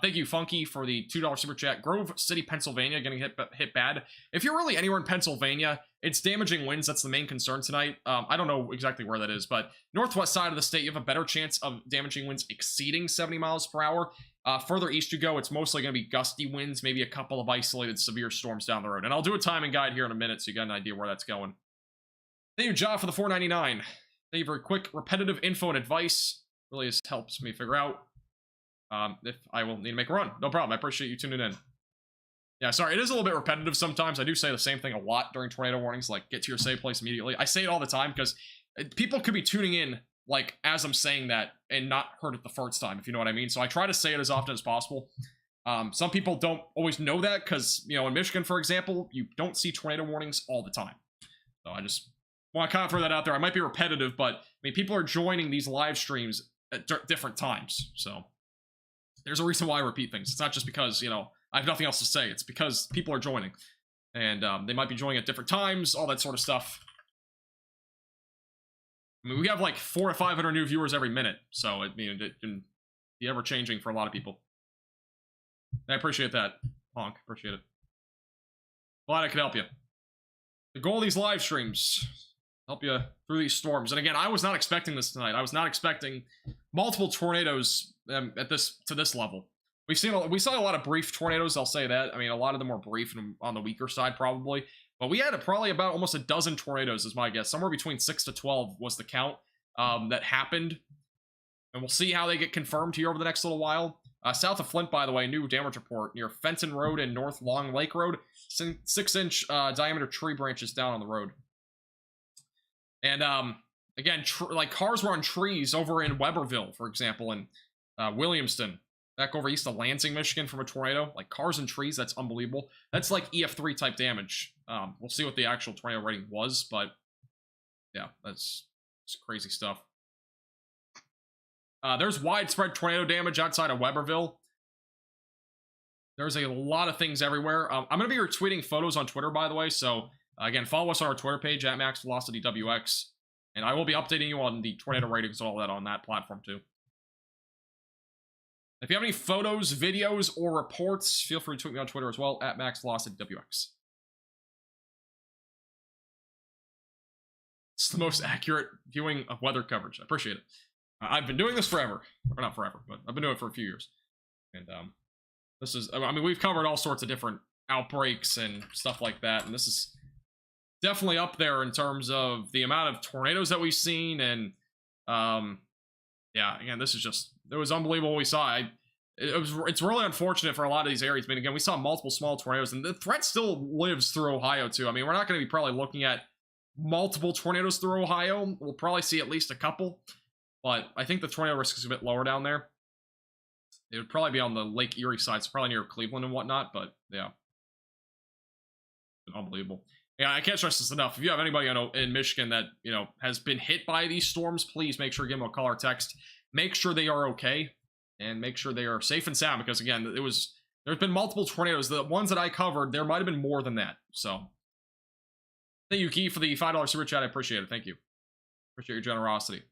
Thank you, Funky, for the $2 super chat. Grove City, Pennsylvania, getting hit bad. If you're really anywhere in Pennsylvania, it's damaging winds. That's the main concern tonight. I don't know exactly where that is, but northwest side of the state, you have a better chance of damaging winds exceeding 70 miles per hour. Further east you go, it's mostly going to be gusty winds, maybe a couple of isolated severe storms down the road. And I'll do a timing guide here in a minute so you got an idea where that's going. Thank you, Ja, for the $4.99. Thank you for quick, repetitive info and advice. Really helps me figure out if I will need to make a run. No problem. I appreciate you tuning in. Yeah, sorry. It is a little bit repetitive sometimes. I do say the same thing a lot during tornado warnings, like get to your safe place immediately. I say it all the time because people could be tuning in like as I'm saying that and not heard it the first time, if you know what I mean. So I try to say it as often as possible. Some people don't always know that because, you know, in Michigan, for example, you don't see tornado warnings all the time. So I just want to kind of throw that out there. I might be repetitive, but I mean, people are joining these live streams at different times. So there's a reason why I repeat things. It's not just because, you know, I have nothing else to say. It's because people are joining. And they might be joining at different times, all that sort of stuff. I mean, we have like 400 to 500 new viewers every minute. So, I mean, it can be ever-changing for a lot of people. And I appreciate that, Honk. Appreciate it. Glad I could help you. The goal of these live streams, help you through these storms. And again, I was not expecting this tonight. I was not expecting multiple tornadoes to this level. We saw a lot of brief tornadoes, I'll say that. I mean, a lot of them were brief and on the weaker side, probably. But we had probably about almost a dozen tornadoes, is my guess. Somewhere between 6 to 12 was the count that happened. And we'll see how they get confirmed here over the next little while. South of Flint, by the way, new damage report near Fenton Road and North Long Lake Road. 6-inch diameter tree branches down on the road. And, again, like cars were on trees over in Weberville, for example, and Williamston. Back over east of Lansing, Michigan from a tornado. Like cars and trees, that's unbelievable. That's like EF3 type damage. We'll see what the actual tornado rating was, but yeah, that's crazy stuff. There's widespread tornado damage outside of Weberville. There's a lot of things everywhere. I'm going to be retweeting photos on Twitter, by the way, so again, follow us on our Twitter page at MaxVelocityWX, and I will be updating you on the tornado ratings and all that on that platform too. If you have any photos, videos, or reports, feel free to tweet me on Twitter as well, at MaxVelocityWX. It's the most accurate viewing of weather coverage. I appreciate it. I've been doing this forever. Or not forever, but I've been doing it for a few years. And this is, I mean, we've covered all sorts of different outbreaks and stuff like that, and this is definitely up there in terms of the amount of tornadoes that we've seen. And yeah, again, this is just, it was unbelievable what we saw. It's really unfortunate for a lot of these areas. I mean, again, we saw multiple small tornadoes, and the threat still lives through Ohio too. I mean, we're not going to be probably looking at multiple tornadoes through Ohio. We'll probably see at least a couple, but I think the tornado risk is a bit lower down there. It would probably be on the Lake Erie side, so probably near Cleveland and whatnot, but yeah. Unbelievable. Yeah, I can't stress this enough. If you have anybody in Michigan that, you know, has been hit by these storms, please make sure to give them a call or text. Make sure they are okay, and make sure they are safe and sound, because again, there's been multiple tornadoes. The ones that I covered, there might have been more than that. So thank you, Key, for the $5 super chat. I appreciate it. Thank you. Appreciate your generosity.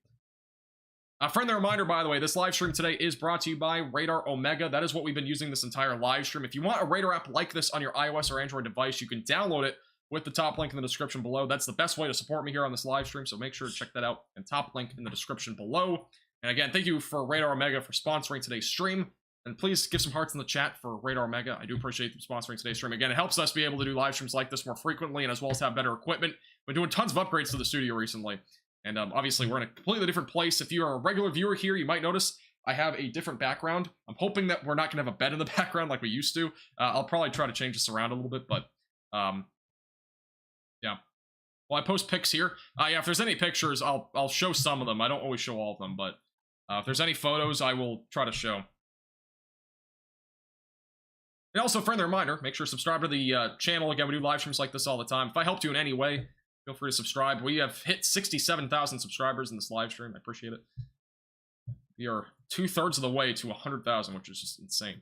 A friendly reminder, by the way, this live stream today is brought to you by Radar Omega. That is what we've been using this entire live stream. If you want a Radar app like this on your iOS or Android device, you can download it with the top link in the description below. That's the best way to support me here on this live stream, so make sure to check that out, and top link in the description below. And again, thank you for Radar Omega for sponsoring today's stream, and please give some hearts in the chat for Radar Omega. I do appreciate them sponsoring today's stream. Again, it helps us be able to do live streams like this more frequently, and as well as have better equipment. We've been doing tons of upgrades to the studio recently, and obviously we're in a completely different place. If you're a regular viewer here, you might notice I have a different background. I'm hoping that we're not going to have a bed in the background like we used to. I'll probably try to change this around a little bit, but yeah. Well, I post pics here. Yeah, if there's any pictures, I'll show some of them. I don't always show all of them, but if there's any photos, I will try to show. And also, friendly reminder, make sure to subscribe to the channel. Again, we do live streams like this all the time. If I helped you in any way, feel free to subscribe. We have hit 67,000 subscribers in this live stream. I appreciate it. We are 2/3 of the way to 100,000, which is just insane.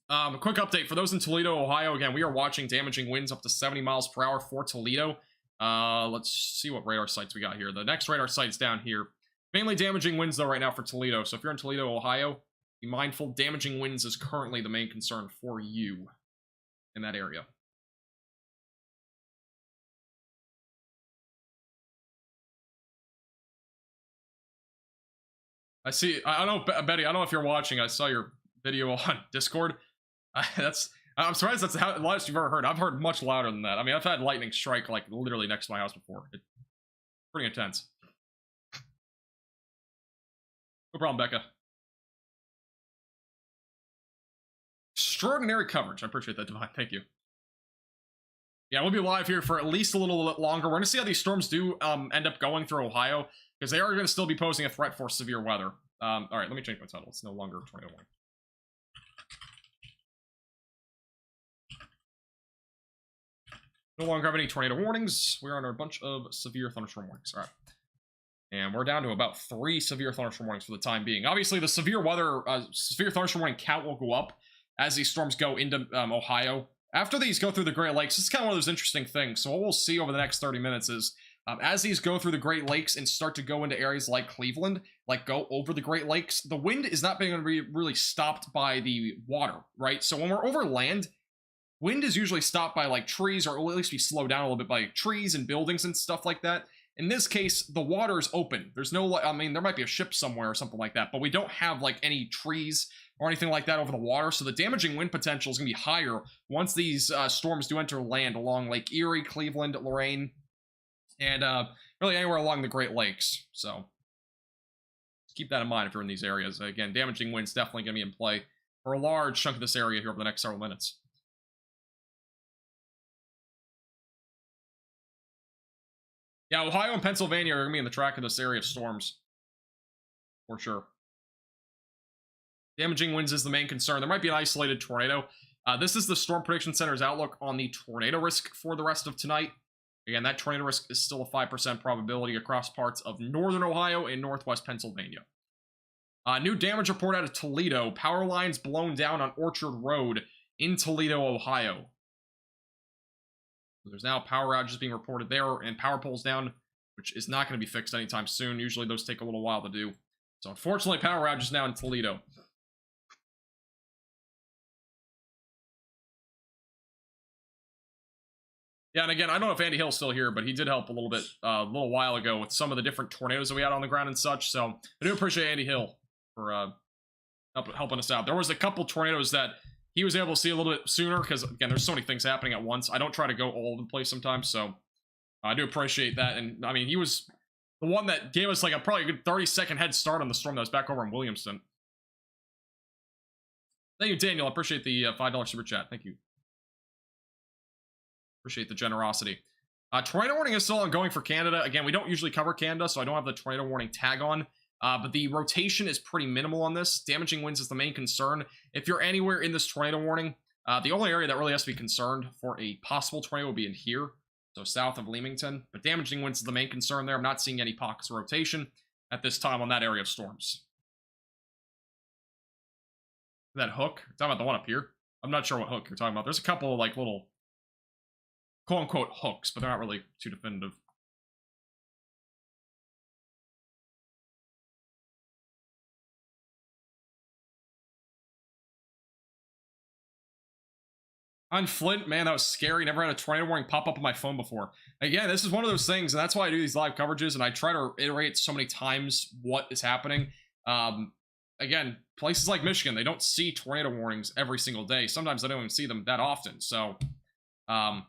A quick update for those in Toledo, Ohio. Again, we are watching damaging winds up to 70 miles per hour for Toledo. Let's see what radar sites we got here. The next radar site's down here. Mainly damaging winds, though, right now for Toledo. So if you're in Toledo, Ohio, be mindful. Damaging winds is currently the main concern for you in that area. I see. I don't know, Betty. I don't know if you're watching. I saw your video on Discord. I'm surprised that's the loudest you've ever heard. I've heard much louder than that. I mean, I've had lightning strike like literally next to my house before. It's pretty intense. No problem, Becca. Extraordinary coverage. I appreciate that, Divine. Thank you. Yeah, we'll be live here for at least a little bit longer. We're going to see how these storms do end up going through Ohio, because they are going to still be posing a threat for severe weather. All right, let me change my title. It's no longer tornado warning. No longer have any tornado warnings. We're on a bunch of severe thunderstorm warnings. All right. And we're down to about 3 severe thunderstorm warnings for the time being. Obviously, the severe thunderstorm warning count will go up as these storms go into Ohio. After these go through the Great Lakes, this is kind of one of those interesting things. So what we'll see over the next 30 minutes is, as these go through the Great Lakes and start to go into areas like Cleveland, like go over the Great Lakes, the wind is not going to be really stopped by the water, right? So when we're over land, wind is usually stopped by like trees, or at least be slowed down a little bit by trees and buildings and stuff like that. In this case, the water is open. There's no, I mean, there might be a ship somewhere or something like that, but we don't have like any trees or anything like that over the water. So the damaging wind potential is going to be higher once these storms do enter land along Lake Erie, Cleveland, Lorain, and really anywhere along the Great Lakes. So keep that in mind if you're in these areas. Again, damaging winds definitely going to be in play for a large chunk of this area here over the next several minutes. Yeah, Ohio and Pennsylvania are going to be in the track of this area of storms. For sure. Damaging winds is the main concern. There might be an isolated tornado. This is the Storm Prediction Center's outlook on the tornado risk for the rest of tonight. Again, that tornado risk is still a 5% probability across parts of northern Ohio and northwest Pennsylvania. New damage report out of Toledo. Power lines blown down on Orchard Road in Toledo, Ohio. There's now power outages being reported there, and power poles down, which is not going to be fixed anytime soon. Usually those take a little while to do. So unfortunately, power outages now in Toledo. Yeah, and again, I don't know if Andy Hill's still here, but he did help a little bit, a little while ago with some of the different tornadoes that we had on the ground and such. So I do appreciate Andy Hill for helping us out. There was a couple tornadoes that he was able to see a little bit sooner because, again, there's so many things happening at once. I don't try to go all over the place sometimes, so I do appreciate that. And I mean, he was the one that gave us like probably a good 30-second head start on the storm that was back over in Williamston. Thank you, Daniel. I appreciate the $5 super chat. Thank you. Appreciate the generosity. Tornado warning is still ongoing for Canada. Again, we don't usually cover Canada, so I don't have the tornado warning tag on. But the rotation is pretty minimal on this. Damaging winds is the main concern. If you're anywhere in this tornado warning, the only area that really has to be concerned for a possible tornado will be in here, so south of Leamington. But damaging winds is the main concern there. I'm not seeing any pockets of rotation at this time on that area of storms. That hook? You're talking about the one up here? I'm not sure what hook you're talking about. There's a couple of like little quote-unquote hooks, but they're not really too definitive. On Flint, man, that was scary. Never had a tornado warning pop up on my phone before. Again, this is one of those things, and that's why I do these live coverages, and I try to iterate so many times what is happening. Again, places like Michigan, they don't see tornado warnings every single day. Sometimes they don't even see them that often. So, yeah.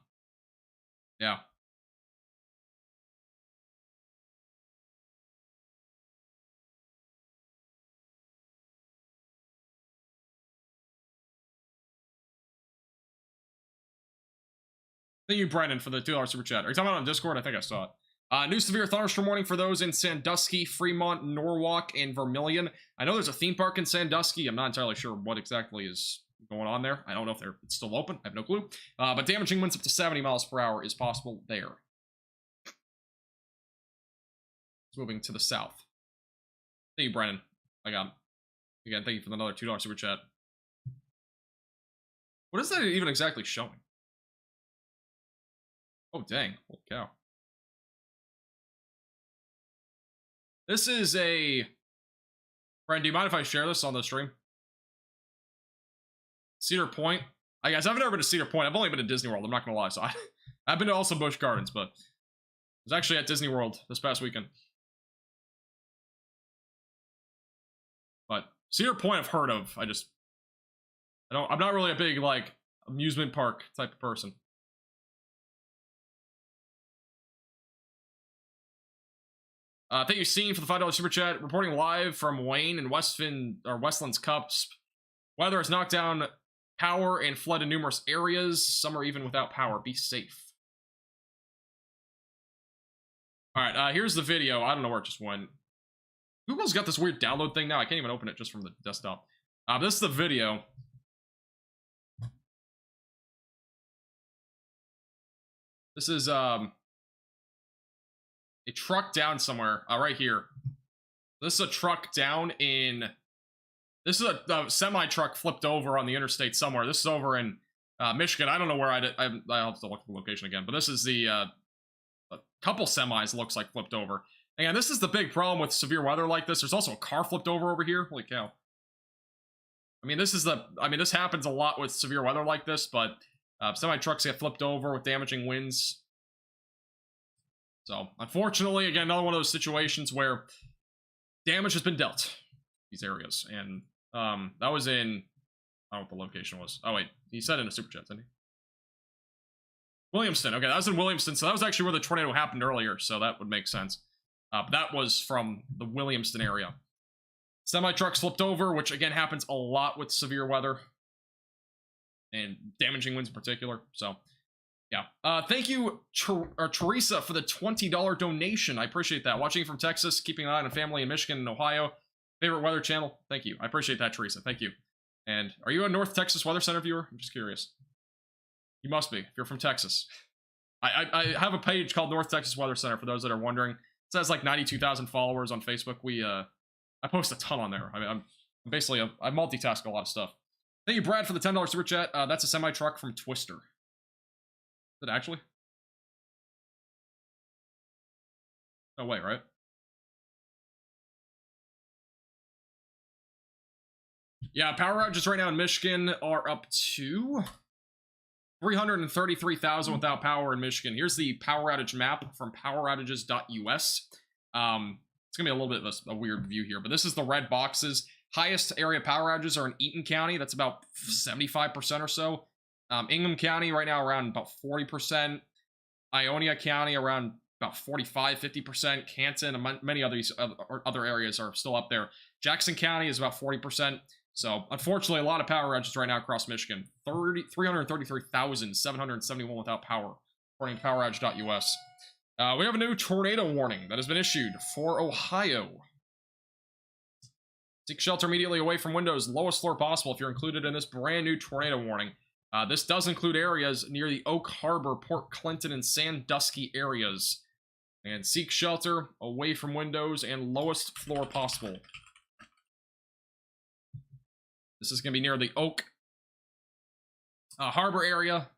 Thank you, Brendan, for the $2 super chat. Are you talking about on Discord? I think I saw it. New severe thunderstorm warning for those in Sandusky, Fremont, Norwalk, and Vermilion. I know there's a theme park in Sandusky. I'm not entirely sure what exactly is going on there. I don't know if it's still open. I have no clue. But damaging winds up to 70 miles per hour is possible there. It's moving to the south. Thank you, Brennan. I got it. Again, thank you for another $2 super chat. What is that even exactly showing? Oh, dang. Holy cow. This is a... Brian, do you mind if I share this on the stream? Cedar Point. I guess I've never been to Cedar Point. I've only been to Disney World. I'm not going to lie. So I've been to also Busch Gardens, but I was actually at Disney World this past weekend. But Cedar Point I've heard of. I'm not really a big, like, amusement park type of person. Thank you, Scene, for the $5 super chat. Reporting live from Wayne and Westland's Cups. Weather has knocked down power and flooded numerous areas. Some are even without power. Be safe. Alright, here's the video. I don't know where it just went. Google's got this weird download thing now. I can't even open it just from the desktop. This is the video. This is, a truck down somewhere, right here. This is a truck down in... This is a semi-truck flipped over on the interstate somewhere. This is over in Michigan. I don't know where I'll have to look at the location again. But this is the... a couple semis looks like flipped over. And this is the big problem with severe weather like this. There's also a car flipped over here. Holy cow. I mean, this happens a lot with severe weather like this, but semi-trucks get flipped over with damaging winds. So, unfortunately, again, another one of those situations where damage has been dealt these areas. And that was in... I don't know what the location was. Oh, wait. He said in a super chat, didn't he? Williamston. Okay, that was in Williamston. So that was actually where the tornado happened earlier. So that would make sense. But that was from the Williamston area. Semi-trucks flipped over, which, again, happens a lot with severe weather. And damaging winds in particular. So... yeah. Thank you, Teresa, for the $20 donation. I appreciate that. Watching from Texas, keeping an eye on family in Michigan and Ohio. Favorite weather channel. Thank you. I appreciate that, Teresa. Thank you. And are you a North Texas Weather Center viewer? I'm just curious. You must be, if you're from Texas. I have a page called North Texas Weather Center, for those that are wondering. It says like 92,000 followers on Facebook. I post a ton on there. I'm basically, I multitask a lot of stuff. Thank you, Brad, for the $10 super chat. That's a semi-truck from Twister. Is it actually? No way, right? Yeah, power outages right now in Michigan are up to... 333,000 without power in Michigan. Here's the power outage map from poweroutages.us. It's gonna be a little bit of a weird view here, but this is the red boxes. Highest area power outages are in Eaton County. That's about 75% or so. Ingham County right now around about 40%. Ionia County around about 45-50%. Canton and many other areas are still up there. Jackson County is about 40%. So unfortunately, a lot of power outages right now across Michigan. 333,771 without power, according to poweroutage.us. We have a new tornado warning that has been issued for Ohio. Seek shelter immediately away from windows, lowest floor possible if you're included in this brand new tornado warning. This does include areas near the Oak Harbor, Port Clinton, and Sandusky areas. And seek shelter away from windows and lowest floor possible. This is going to be near the Oak Harbor area.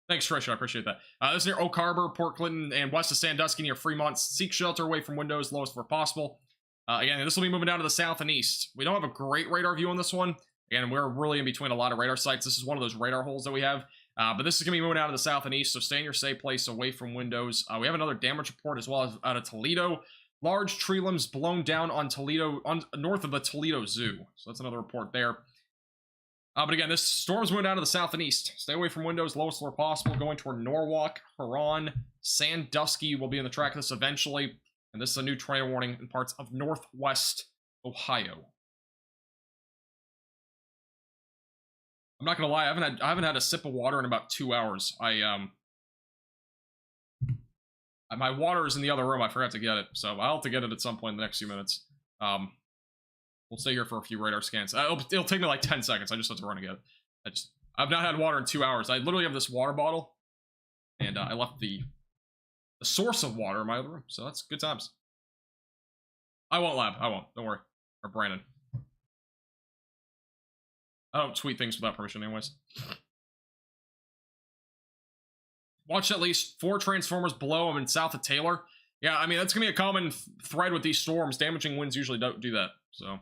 Thanks, Trish. I appreciate that. This is near Oak Harbor, Port Clinton, and west of Sandusky near Fremont. Seek shelter away from windows, lowest floor possible. Again, this will be moving down to the south and east. We don't have a great radar view on this one. Again, we're really in between a lot of radar sites. This is one of those radar holes that we have. But this is going to be moving out to the south and east, so stay in your safe place away from windows. We have another damage report as well as out of Toledo. Large tree limbs blown down on Toledo, north of the Toledo Zoo. So that's another report there. But again, this storm's moving down to the south and east. Stay away from windows, lowest floor possible, going toward Norwalk, Huron, Sandusky will be in the track of this eventually. And this is a new tornado warning in parts of northwest Ohio. I'm not gonna lie, I haven't had a sip of water in about 2 hours. My water is in the other room. I forgot to get it, so I'll have to get it at some point in the next few minutes. We'll stay here for a few radar scans. It'll take me like 10 seconds. I just have to run and get it. I've not had water in 2 hours. I literally have this water bottle, and I left the source of water in my other room, so that's good times. I won't, Lab. I won't. Don't worry. Or Brandon. I don't tweet things without permission anyways. Watch at least 4 transformers below. I'm in south of Taylor. Yeah, I mean, that's going to be a common thread with these storms. Damaging winds usually don't do that, so. All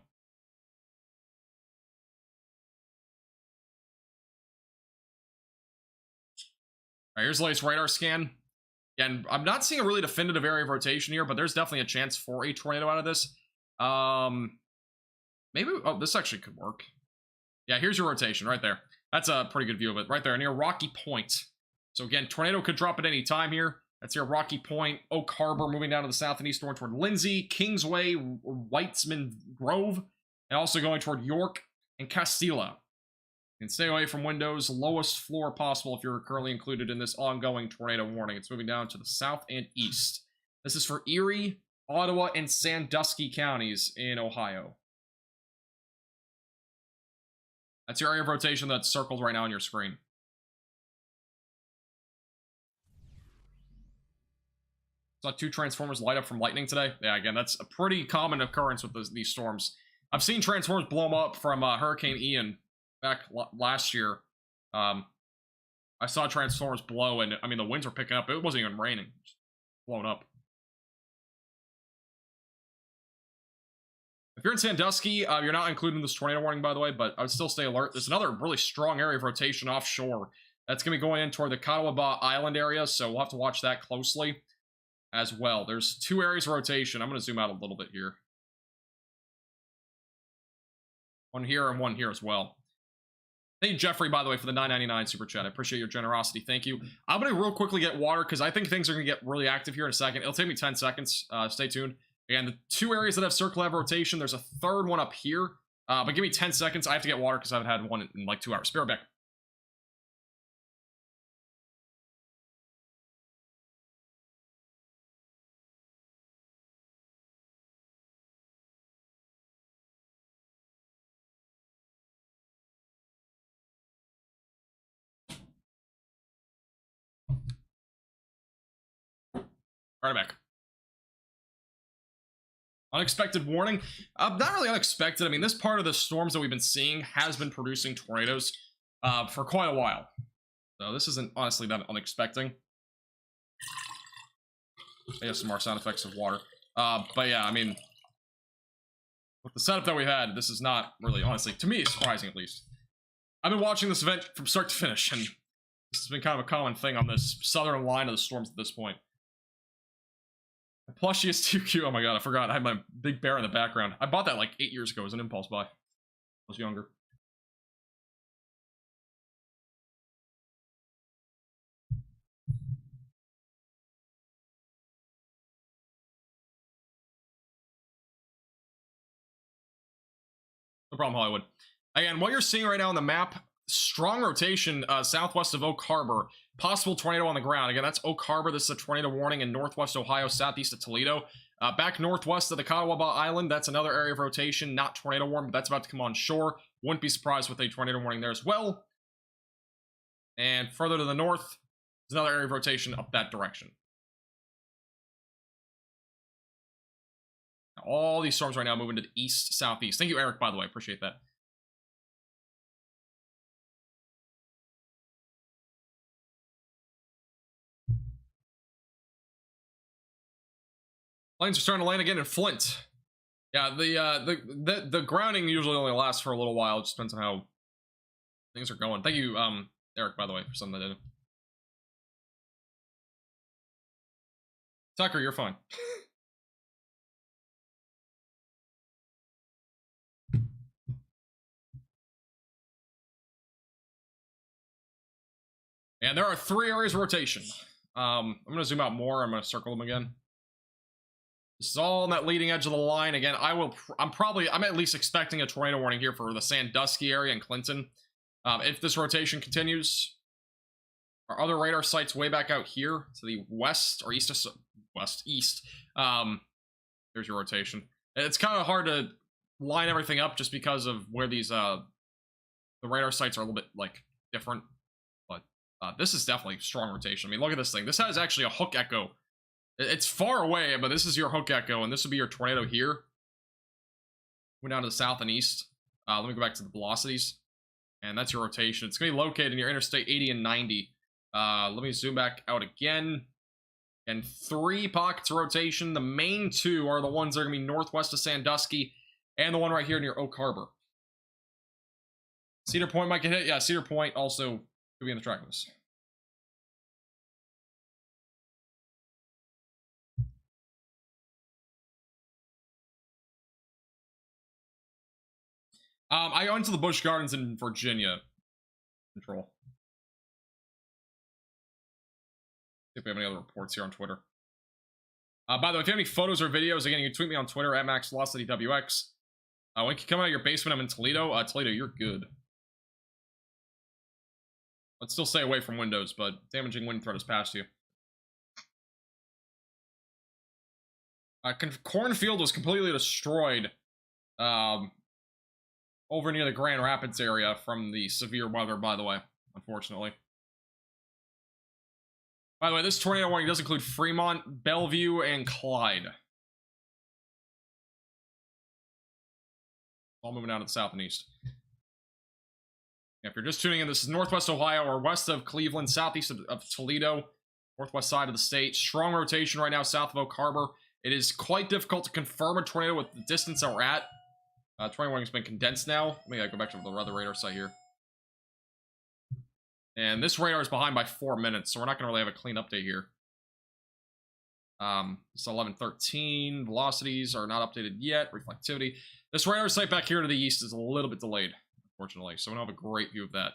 right, here's the latest radar scan. And I'm not seeing a really definitive area of rotation here, but there's definitely a chance for a tornado out of this. Maybe, oh, this actually could work. Yeah, here's your rotation right there. That's a pretty good view of it right there near Rocky Point. So again, tornado could drop at any time here. That's near Rocky Point, Oak Harbor, moving down to the south and east, going toward Lindsay, Kingsway, Weitzman Grove, and also going toward York and Castilla. And stay away from windows, lowest floor possible if you're currently included in this ongoing tornado warning. It's moving down to the south and east. This is for Erie, Ottawa, and Sandusky counties in Ohio. That's your area of rotation that's circled right now on your screen. Saw 2 transformers light up from lightning today. Yeah, again, that's a pretty common occurrence with these storms. I've seen transformers blow up from Hurricane Ian back last year. I saw transformers blow, and I mean, the winds were picking up. It wasn't even raining. Just blown up. If you're in Sandusky, you're not included in this tornado warning, by the way, but I would still stay alert. There's another really strong area of rotation offshore. That's going to be going in toward the Catawba Island area, so we'll have to watch that closely as well. There's 2 areas of rotation. I'm going to zoom out a little bit here. One here and one here as well. Thank you, Jeffrey, by the way, for the $9.99 super chat. I appreciate your generosity. Thank you. I'm going to real quickly get water because I think things are going to get really active here in a second. It'll take me 10 seconds. Stay tuned. Again, the 2 areas that have circle have rotation. There's a 3rd one up here. But give me 10 seconds. I have to get water because I haven't had one in like 2 hours. Be right back. Right back. Unexpected warning. Not really unexpected. I mean, this part of the storms that we've been seeing has been producing tornadoes for quite a while. So this isn't honestly that unexpected. I have some more sound effects of water. But yeah, I mean, with the setup that we had, this is not really, honestly, to me, surprising at least. I've been watching this event from start to finish, and this has been kind of a common thing on this southern line of the storms at this point. The plushie is too cute. Oh my god, I forgot. I had my big bear in the background. I bought that like 8 years ago as an impulse buy. I was younger. No problem, Hollywood. Again, what you're seeing right now on the map, strong rotation southwest of Oak Harbor. Possible tornado on the ground. Again, that's Oak Harbor. This is a tornado warning in northwest Ohio, southeast of Toledo. Back northwest of the Catawba Island, that's another area of rotation. Not tornado warning, but that's about to come on shore. Wouldn't be surprised with a tornado warning there as well. And further to the north, there's another area of rotation up that direction. Now, all these storms right now moving to the east, southeast. Thank you, Eric, by the way. Appreciate that. Planes are starting to land again in Flint. Yeah, the grounding usually only lasts for a little while. It just depends on how things are going. Thank you, Eric, by the way, for something that did. Tucker, you're fine. And there are 3 areas of rotation. I'm gonna zoom out more. I'm gonna circle them again. This is all on that leading edge of the line. Again, I'm at least expecting a tornado warning here for the Sandusky area and Clinton. If this rotation continues, our other radar sites way back out here to the west or east, east. There's your rotation. It's kind of hard to line everything up just because of where these the radar sites are a little bit like different. But this is definitely strong rotation. I mean, look at this thing. This has actually a hook echo. It's far away, but this is your hook echo, and this would be your tornado here. Went down to the south and east. Let me go back to the velocities. And that's your rotation. It's going to be located in your interstate 80 and 90. Let me zoom back out again. And 3 pockets of rotation. The main 2 are the ones that are going to be northwest of Sandusky, and the one right here near Oak Harbor. Cedar Point might get hit. Yeah, Cedar Point also could be in the track of this. I went to the Busch Gardens in Virginia. Control. See if we have any other reports here on Twitter. By the way, if you have any photos or videos, again, you can tweet me on Twitter at MaxVelocityWX. When you come out of your basement, I'm in Toledo. Toledo, you're good. Let's still stay away from windows, but damaging wind threat has passed you. Cornfield was completely destroyed. Over near the Grand Rapids area from the severe weather, by the way, unfortunately. By the way, this tornado warning does include Fremont, Bellevue, and Clyde. All moving down to the south and east. If you're just tuning in, this is northwest Ohio or west of Cleveland, southeast of Toledo, northwest side of the state. Strong rotation right now south of Oak Harbor. It is quite difficult to confirm a tornado with the distance that we're at. Tornado warning has been condensed now. Let me go back to the other radar site here. And this radar is behind by 4 minutes, so we're not going to really have a clean update here. It's 11:13. Velocities are not updated yet. Reflectivity. This radar site back here to the east is a little bit delayed, unfortunately, so we don't have a great view of that.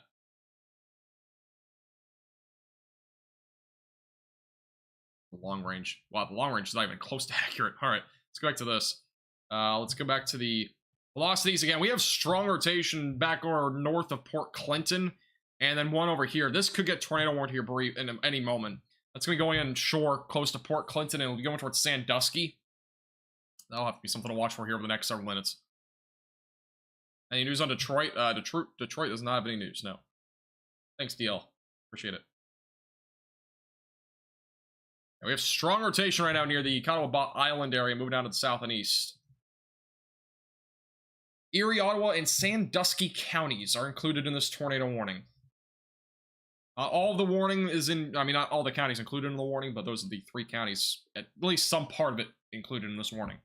The long range. Wow, the long range is not even close to accurate. All right, let's go back to this. Let's go back to the velocities again. We have strong rotation back over north of Port Clinton, and then one over here. This could get tornado warned here in any moment. That's going to be going in shore close to Port Clinton, and it'll be going towards Sandusky. That'll have to be something to watch for here over the next several minutes. Any news on Detroit? Detroit does not have any news, no. Thanks, DL. Appreciate it. We have strong rotation right now near the Catawba Island area, moving down to the south and east. Erie, Ottawa, and Sandusky counties are included in this tornado warning. All of the warning is in, I mean, not all the counties included in the warning, but those are the 3 counties, at least some part of it included in this warning.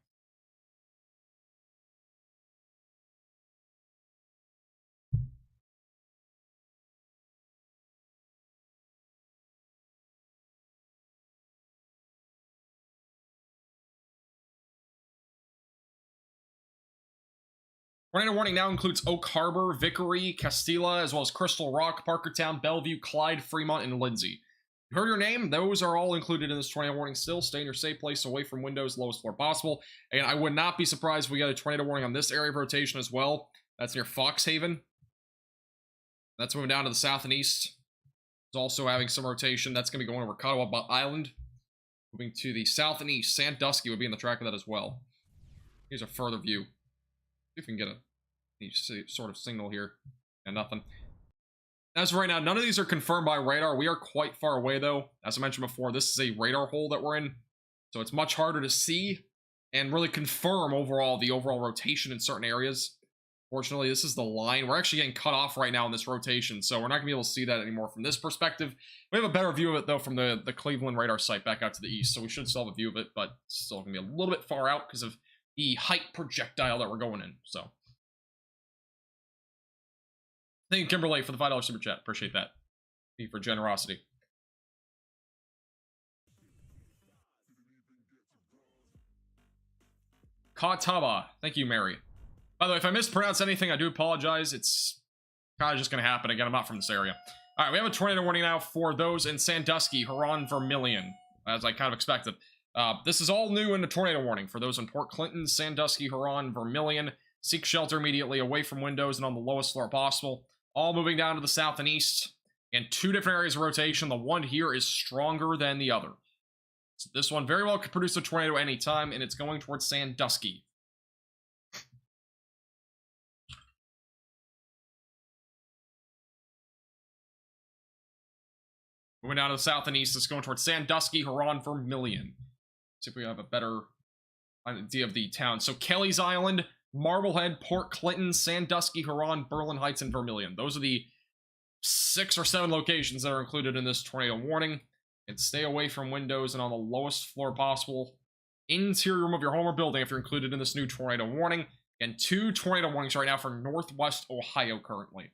Tornado warning now includes Oak Harbor, Vickery, Castilla, as well as Crystal Rock, Parkertown, Bellevue, Clyde, Fremont, and Lindsay. You heard your name, those are all included in this tornado warning still. Stay in your safe place away from windows, lowest floor possible. And I would not be surprised if we got a tornado warning on this area of rotation as well. That's near Foxhaven. That's moving down to the south and east. It's also having some rotation. That's going to be going over Catawba Island. Moving to the south and east. Sandusky would be in the track of that as well. Here's a further view. See if we can get a sort of signal here. And nothing. As of right now, none of these are confirmed by radar. We are quite far away, though. As I mentioned before, this is a radar hole that we're in. So it's much harder to see and really confirm the overall rotation in certain areas. Fortunately, this is the line. We're actually getting cut off right now in this rotation, so we're not going to be able to see that anymore from this perspective. We have a better view of it, though, from the Cleveland radar site back out to the east, so we should still have a view of it, but it's still going to be a little bit far out because of the height projectile that we're going in, so. Thank you, Kimberly, for the $5 super chat. Appreciate that. Thank you for generosity. Kataba. Thank you, Mary. By the way, if I mispronounce anything, I do apologize. It's kind of just going to happen. Again, I'm not from this area. All right, we have a tornado warning now for those in Sandusky, Huron, Vermilion, as I kind of expected. This is all new in the tornado warning for those in Port Clinton, Sandusky, Huron, Vermilion. Seek shelter immediately away from windows and on the lowest floor possible. All moving down to the south and east. And two different areas of rotation. The one here is stronger than the other. So this one very well could produce a tornado anytime, and it's going towards Sandusky. Moving down to the south and east, it's going towards Sandusky, Huron, Vermilion. See if we have a better idea of the town. So Kelly's Island, Marblehead, Port Clinton, Sandusky, Huron, Berlin Heights, and Vermilion. Those are the 6 or 7 locations that are included in this tornado warning. And stay away from windows and on the lowest floor possible. Interior room of your home or building if you're included in this new tornado warning. And 2 tornado warnings right now for Northwest Ohio currently.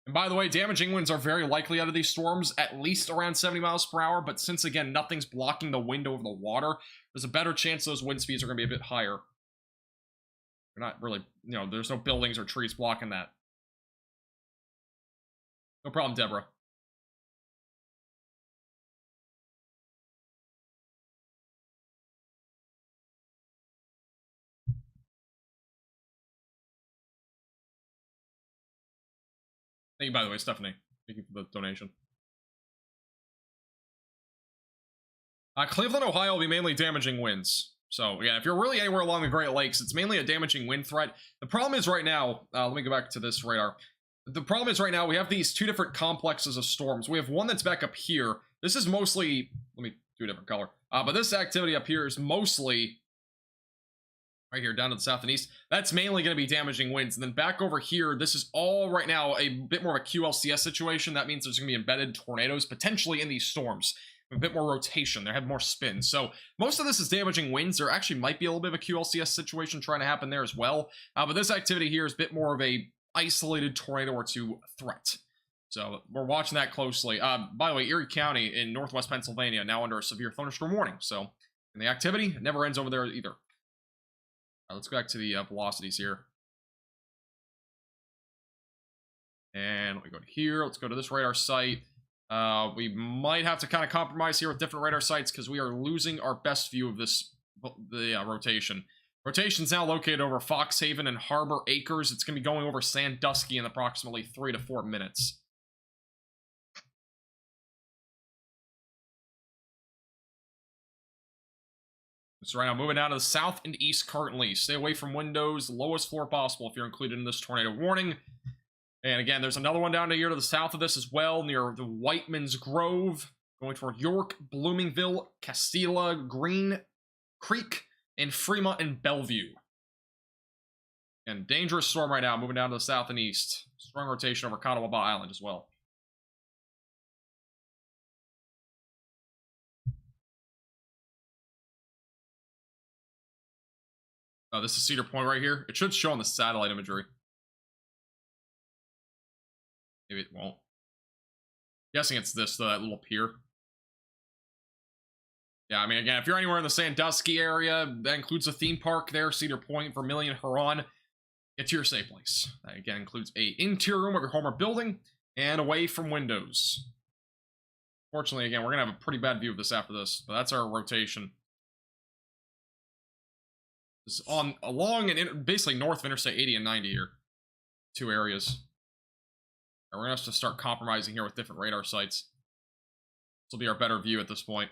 And by the way, damaging winds are very likely out of these storms, at least around 70 miles per hour, but since, again, nothing's blocking the wind over the water, there's a better chance those wind speeds are going to be a bit higher. They're not really, there's no buildings or trees blocking that. No problem, Deborah. Thank you, by the way, Stephanie. Thank you for the donation. Cleveland, Ohio will be mainly damaging winds. So, yeah, if you're really anywhere along the Great Lakes, it's mainly a damaging wind threat. The problem is right now, let me go back to this radar. The problem is right now, we have these 2 different complexes of storms. We have one that's back up here. This is mostly, let me do a different color. But this activity up here is mostly right here down to the south and east. That's mainly going to be damaging winds. And then back over here, this is all right now a bit more of a QLCS situation. That means there's going to be embedded tornadoes potentially in these storms. A bit more rotation. They have more spin. So most of this is damaging winds. There actually might be a little bit of a QLCS situation trying to happen there as well. But this activity here is a bit more of a isolated tornado or 2 threat. So we're watching that closely. By the way, Erie County in northwest Pennsylvania now under a severe thunderstorm warning. So and the activity never ends over there either. Let's go back to the velocities here. And we go to here. Let's go to this radar site. We might have to kind of compromise here with different radar sites because we are losing our best view of the rotation. Rotation's now located over Foxhaven and Harbor Acres. It's going to be going over Sandusky in approximately 3 to 4 minutes. So right now, moving down to the south and east currently. Stay away from windows, lowest floor possible if you're included in this tornado warning. And again, there's another one down here to the south of this as well, near the Whiteman's Grove, going toward York, Bloomingville, Castilla, Green Creek, and Fremont and Bellevue. And dangerous storm right now, moving down to the south and east. Strong rotation over Catawba Island as well. This is Cedar Point right here. It should show on the satellite imagery. Maybe it won't. Guessing it's this, that little pier. Yeah, I mean, again, if you're anywhere in the Sandusky area, that includes a theme park there, Cedar Point, Vermilion, Huron, get to your safe place. That, again, includes a interior room of your home or building, and away from windows. Fortunately, again, we're going to have a pretty bad view of this after this, but that's our rotation. It's along and basically north of Interstate 80 and 90 here. Two areas. And we're going to have to start compromising here with different radar sites. This will be our better view at this point.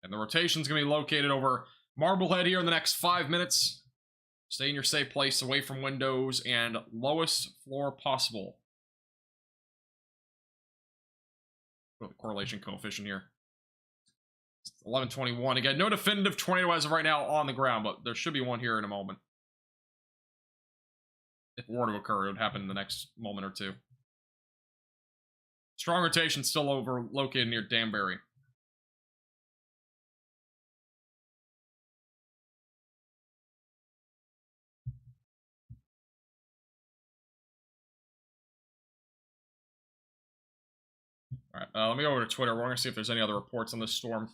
And the rotation's going to be located over Marblehead here in the next 5 minutes. Stay in your safe place, away from windows, and lowest floor possible. Put the correlation coefficient here. 1121. Again, no definitive tornado as of right now on the ground, but there should be one here in a moment. If it were to occur, it would happen in the next moment or two. Strong rotation still located near Danbury. Alright, let me go over to Twitter. We're going to see if there's any other reports on this storm.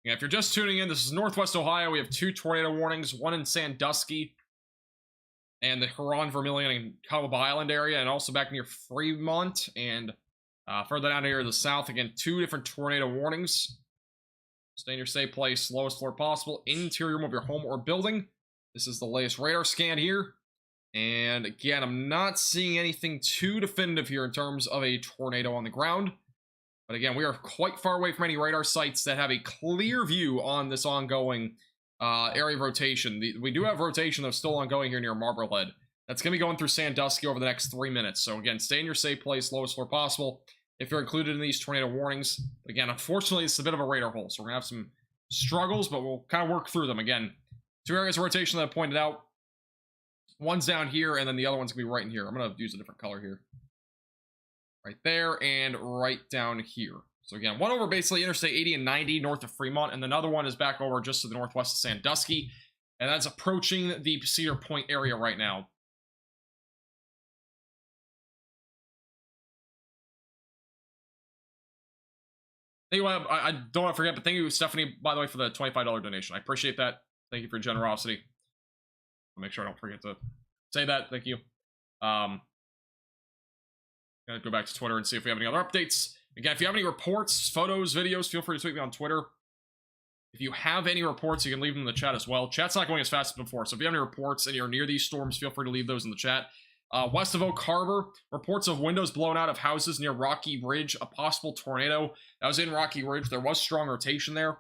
Yeah, if you're just tuning in, this is Northwest Ohio. We have 2 tornado warnings, one in Sandusky and the Huron, Vermilion, and Catawba Island area, and also back near Fremont, and further down here to the south, again, 2 different tornado warnings. Stay in your safe place, lowest floor possible, interior room of your home or building. This is the latest radar scan here. And again, I'm not seeing anything too definitive here in terms of a tornado on the ground. But again, we are quite far away from any radar sites that have a clear view on this ongoing area of rotation. We do have rotation that's still ongoing here near Marblehead. That's going to be going through Sandusky over the next 3 minutes. So again, stay in your safe place, lowest floor possible, if you're included in these tornado warnings. Again, unfortunately, it's a bit of a radar hole, so we're going to have some struggles, but we'll kind of work through them. Again, 2 areas of rotation that I pointed out. One's down here, and then the other one's going to be right in here. I'm going to use a different color here. Right there, and right down here. So again, one over basically Interstate 80 and 90 north of Fremont, and another one is back over just to the northwest of Sandusky, and that's approaching the Cedar Point area right now. Anyway, I don't want to forget, but thank you, Stephanie, by the way, for the $25 donation. I appreciate that. Thank you for your generosity. I'll make sure I don't forget to say that. Thank you. Gotta go back to Twitter and see if we have any other updates. Again, if you have any reports, photos, videos, feel free to tweet me on Twitter. If you have any reports, you can leave them in the chat as well. Chat's not going as fast as before, so if you have any reports and you're near these storms, feel free to leave those in the chat. West of Oak Harbor, reports of windows blown out of houses near Rocky Ridge, a possible tornado. That was in Rocky Ridge. There was strong rotation there.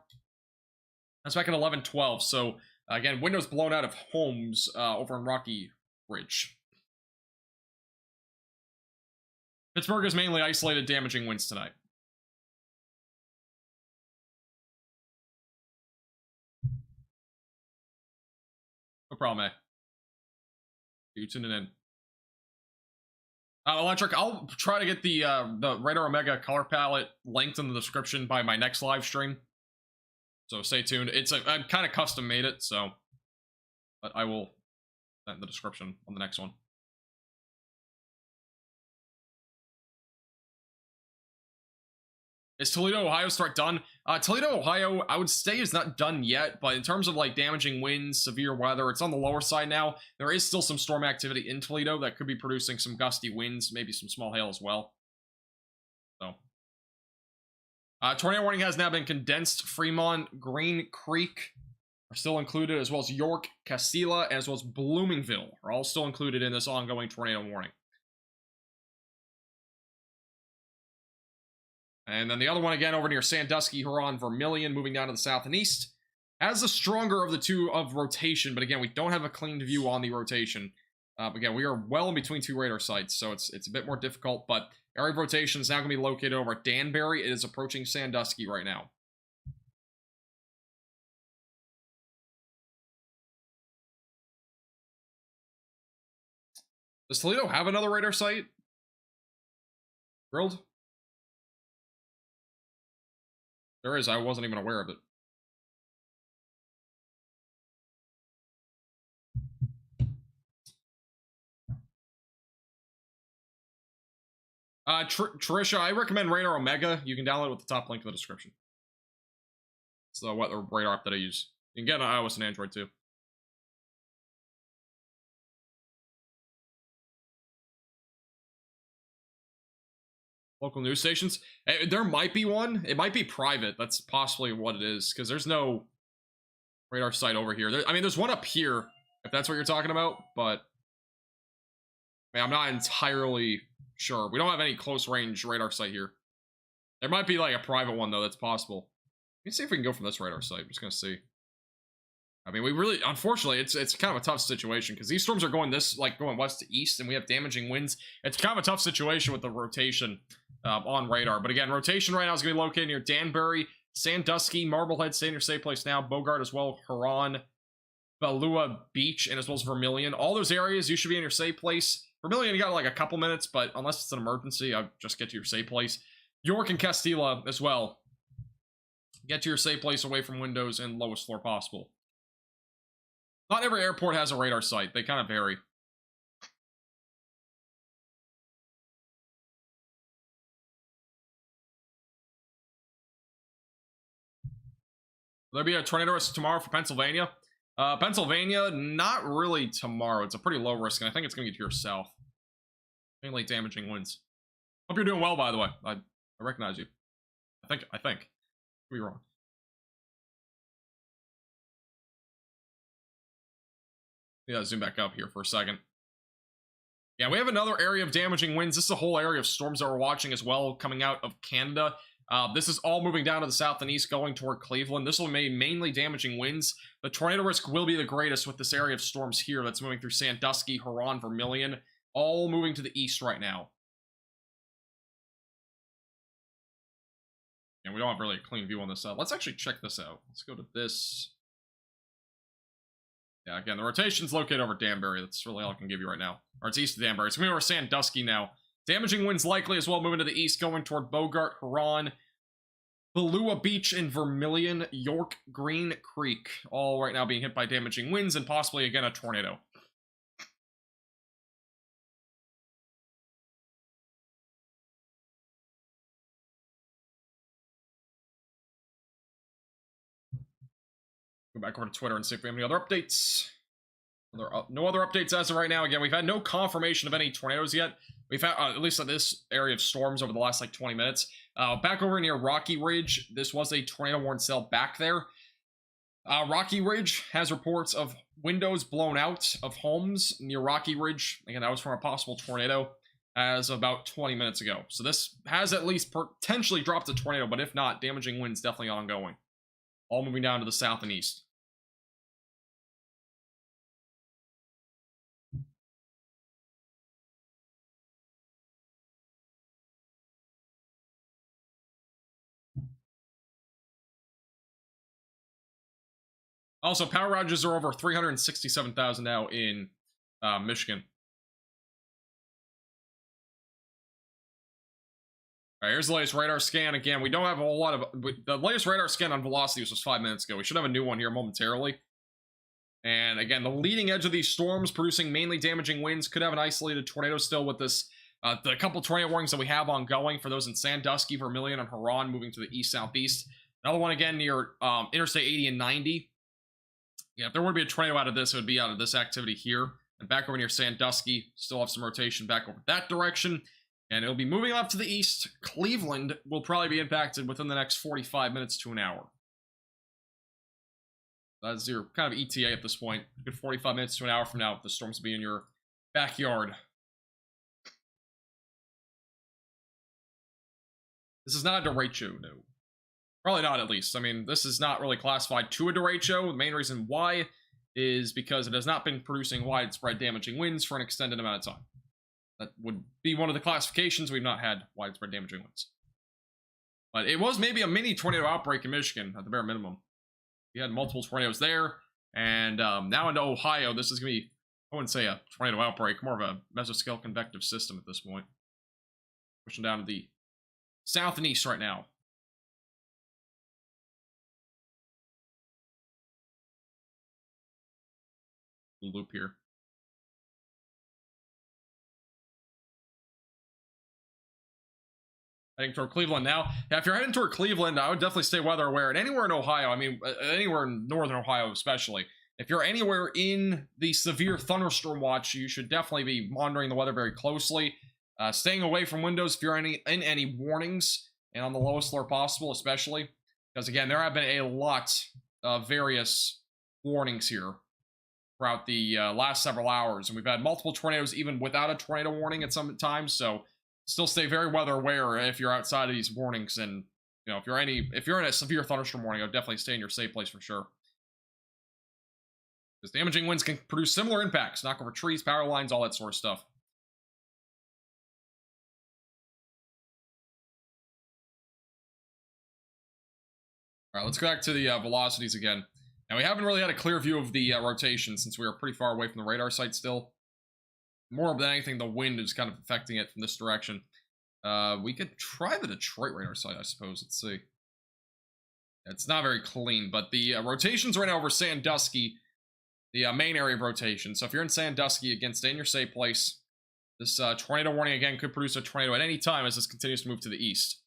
That's back in 1112, so again, windows blown out of homes over in Rocky Ridge. Pittsburgh is mainly isolated, damaging winds tonight. No problem, eh? You tuning in. Electric, I'll try to get the Radar Omega color palette linked in the description by my next live stream. So stay tuned. I've kind of custom made it, so, but I will put that in the description on the next one. Is Toledo, Ohio start done? Toledo, Ohio, I would say is not done yet, but in terms of like damaging winds, severe weather, it's on the lower side now. There is still some storm activity in Toledo that could be producing some gusty winds, maybe some small hail as well. So, tornado warning has now been condensed. Fremont, Green Creek are still included, as well as York, Castilla, as well as Bloomingville are all still included in this ongoing tornado warning. And then the other one again over near Sandusky, Huron, Vermilion, moving down to the south and east, has the stronger of the two of rotation, but again, we don't have a clean view on the rotation. Again, we are well in between 2 radar sites, so it's a bit more difficult, but area of rotation is now going to be located over at Danbury. It is approaching Sandusky right now. Does Toledo have another radar site? Drilled? There is, I wasn't even aware of it. Trisha, I recommend Radar Omega. You can download it with the top link in the description. It's the weather radar app that I use. You can get it on iOS and Android too. Local news stations. There might be one. It might be private. That's possibly what it is, because there's no radar site over here. I mean, there's one up here, if that's what you're talking about, but I mean, I'm not entirely sure. We don't have any close range radar site here. There might be like a private one though. That's possible. Let me see if we can go from this radar site. I'm just gonna see. I mean, we really, unfortunately, it's kind of a tough situation because these storms are going going west to east, and we have damaging winds. It's kind of a tough situation with the rotation on radar. But again, rotation right now is going to be located near Danbury, Sandusky, Marblehead, stay in your safe place now, Bogart as well, Huron, Balua Beach, and as well as Vermilion. All those areas, you should be in your safe place. Vermilion, you got like a couple minutes, but unless it's an emergency, I'll just get to your safe place. York and Castilla as well. Get to your safe place away from windows and lowest floor possible. Not every airport has a radar site. They kind of vary. Will there be a tornado risk tomorrow for Pennsylvania? Pennsylvania, not really tomorrow. It's a pretty low risk, and I think it's going to get to your south. Mainly damaging winds. Hope you're doing well, by the way. I recognize you. I think. Could be wrong. Yeah, zoom back up here for a second. Yeah, we have another area of damaging winds. This is a whole area of storms that we're watching as well, coming out of Canada. This is all moving down to the south and east, going toward Cleveland. This will be mainly damaging winds. The tornado risk will be the greatest with this area of storms here that's moving through Sandusky, Huron, Vermilion, all moving to the east right now. And we don't have really a clean view on this. Let's actually check this out. Let's go to this. Yeah, again, the rotation's located over Danbury. That's really all I can give you right now. Or it's east of Danbury. It's going to be over Sandusky now. Damaging winds likely as well, moving to the east, going toward Bogart, Huron, Balua Beach, and Vermilion, York, Green Creek. All right now being hit by damaging winds and possibly, again, a tornado. Go back over to Twitter and see if we have any other updates. No other updates as of right now. Again, we've had no confirmation of any tornadoes yet. We've had, at least in this area of storms over the last, like, 20 minutes. Back over near Rocky Ridge, this was a tornado warning cell back there. Rocky Ridge has reports of windows blown out of homes near Rocky Ridge. Again, that was from a possible tornado as about 20 minutes ago. So this has at least potentially dropped a tornado, but if not, damaging winds definitely ongoing. All moving down to the south and east. Also, power outages are over 367,000 now in Michigan. All right, here's the latest radar scan. Again, we don't have a whole lot of... The latest radar scan on velocities was 5 minutes ago. We should have a new one here momentarily. And again, the leading edge of these storms producing mainly damaging winds could have an isolated tornado still with this. The couple tornado warnings that we have ongoing for those in Sandusky, Vermilion, and Huron moving to the east-southeast. Another one again near Interstate 80 and 90. Yeah, if there were to be a tornado out of this, it would be out of this activity here. And back over near Sandusky, still have some rotation back over that direction. And it'll be moving off to the east. Cleveland will probably be impacted within the next 45 minutes to an hour. That's your kind of ETA at this point. Good 45 minutes to an hour from now, the storms will be in your backyard. This is not a derecho, no. Probably not, at least. I mean, this is not really classified to a derecho. The main reason why is because it has not been producing widespread damaging winds for an extended amount of time. That would be one of the classifications. We've not had widespread damaging winds. But it was maybe a mini tornado outbreak in Michigan, at the bare minimum. We had multiple tornadoes there, and now into Ohio, this is going to be, I wouldn't say a tornado outbreak, more of a mesoscale convective system at this point. Pushing down to the south and east right now. Loop here. Heading toward Cleveland now. Yeah, if you're heading toward Cleveland, I would definitely stay weather aware. And anywhere in Ohio, I mean, anywhere in northern Ohio especially, if you're anywhere in the severe thunderstorm watch, you should definitely be monitoring the weather very closely. Staying away from windows if you're in any warnings, and on the lowest floor possible, especially. Because, again, there have been a lot of various warnings here throughout the last several hours. And we've had multiple tornadoes even without a tornado warning at some times, so still stay very weather aware if you're outside of these warnings. And, you know, if you're in a severe thunderstorm warning, I would definitely stay in your safe place for sure. Because damaging winds can produce similar impacts, knock over trees, power lines, all that sort of stuff. All right, let's go back to the velocities again. Now, we haven't really had a clear view of the rotation since we are pretty far away from the radar site still. More than anything, the wind is kind of affecting it from this direction. We could try the Detroit radar site, I suppose. Let's see. It's not very clean, but the rotations right now over Sandusky, the main area of rotation. So if you're in Sandusky, again, stay in your safe place. This tornado warning, again, could produce a tornado at any time as this continues to move to the east.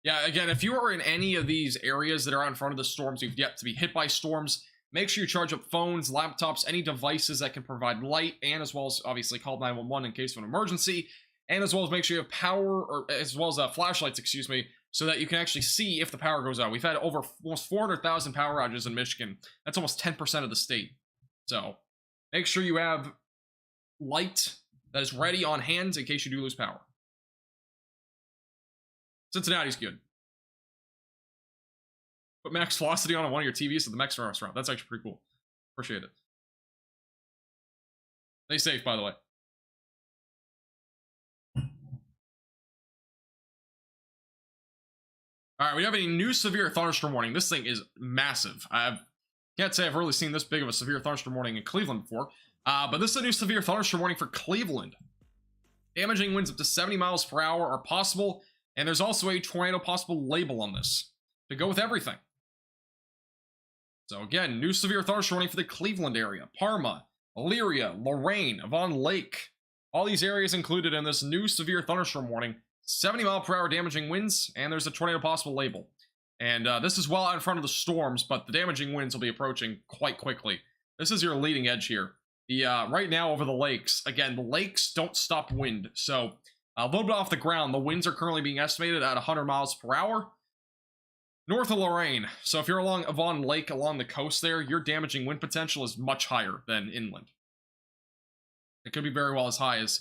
Yeah, again, if you are in any of these areas that are out in front of the storms, you've yet to be hit by storms, make sure you charge up phones, laptops, any devices that can provide light, and as well as, obviously, call 911 in case of an emergency, and as well as make sure you have power, or as well as flashlights, excuse me, so that you can actually see if the power goes out. We've had over almost 400,000 power outages in Michigan. That's almost 10% of the state. So, make sure you have light that is ready on hand in case you do lose power. Cincinnati's good. Put max velocity on one of your TVs at the Mexican restaurant. That's actually pretty cool. Appreciate it. Stay safe, by the way. Alright, we have a new severe thunderstorm warning. This thing is massive. I can't say I've really seen this big of a severe thunderstorm warning in Cleveland before. But this is a new severe thunderstorm warning for Cleveland. Damaging winds up to 70 miles per hour are possible. And there's also a tornado possible label on this to go with everything. So again, new severe thunderstorm warning for the Cleveland area, Parma, Elyria, Lorain, Avon Lake. All these areas included in this new severe thunderstorm warning. 70 mile per hour damaging winds, and there's a tornado possible label. And this is well out in front of the storms, but the damaging winds will be approaching quite quickly. This is your leading edge here. The right now over the lakes, again, the lakes don't stop wind, so a little bit off the ground, the winds are currently being estimated at 100 miles per hour. North of Lorain, so if you're along Avon Lake, along the coast there, your damaging wind potential is much higher than inland. It could be very well as high as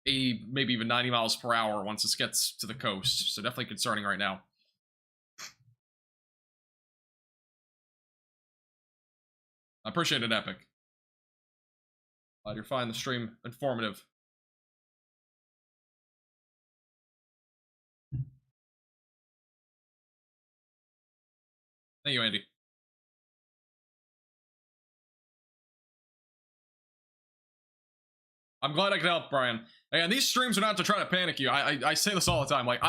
80, maybe even 90 miles per hour once this gets to the coast, so definitely concerning right now. I appreciate it, Epic. Glad you're finding the stream informative. Thank you, Andy. I'm glad I could help, Brian. And these streams are not to try to panic you. I say this all the time. Like,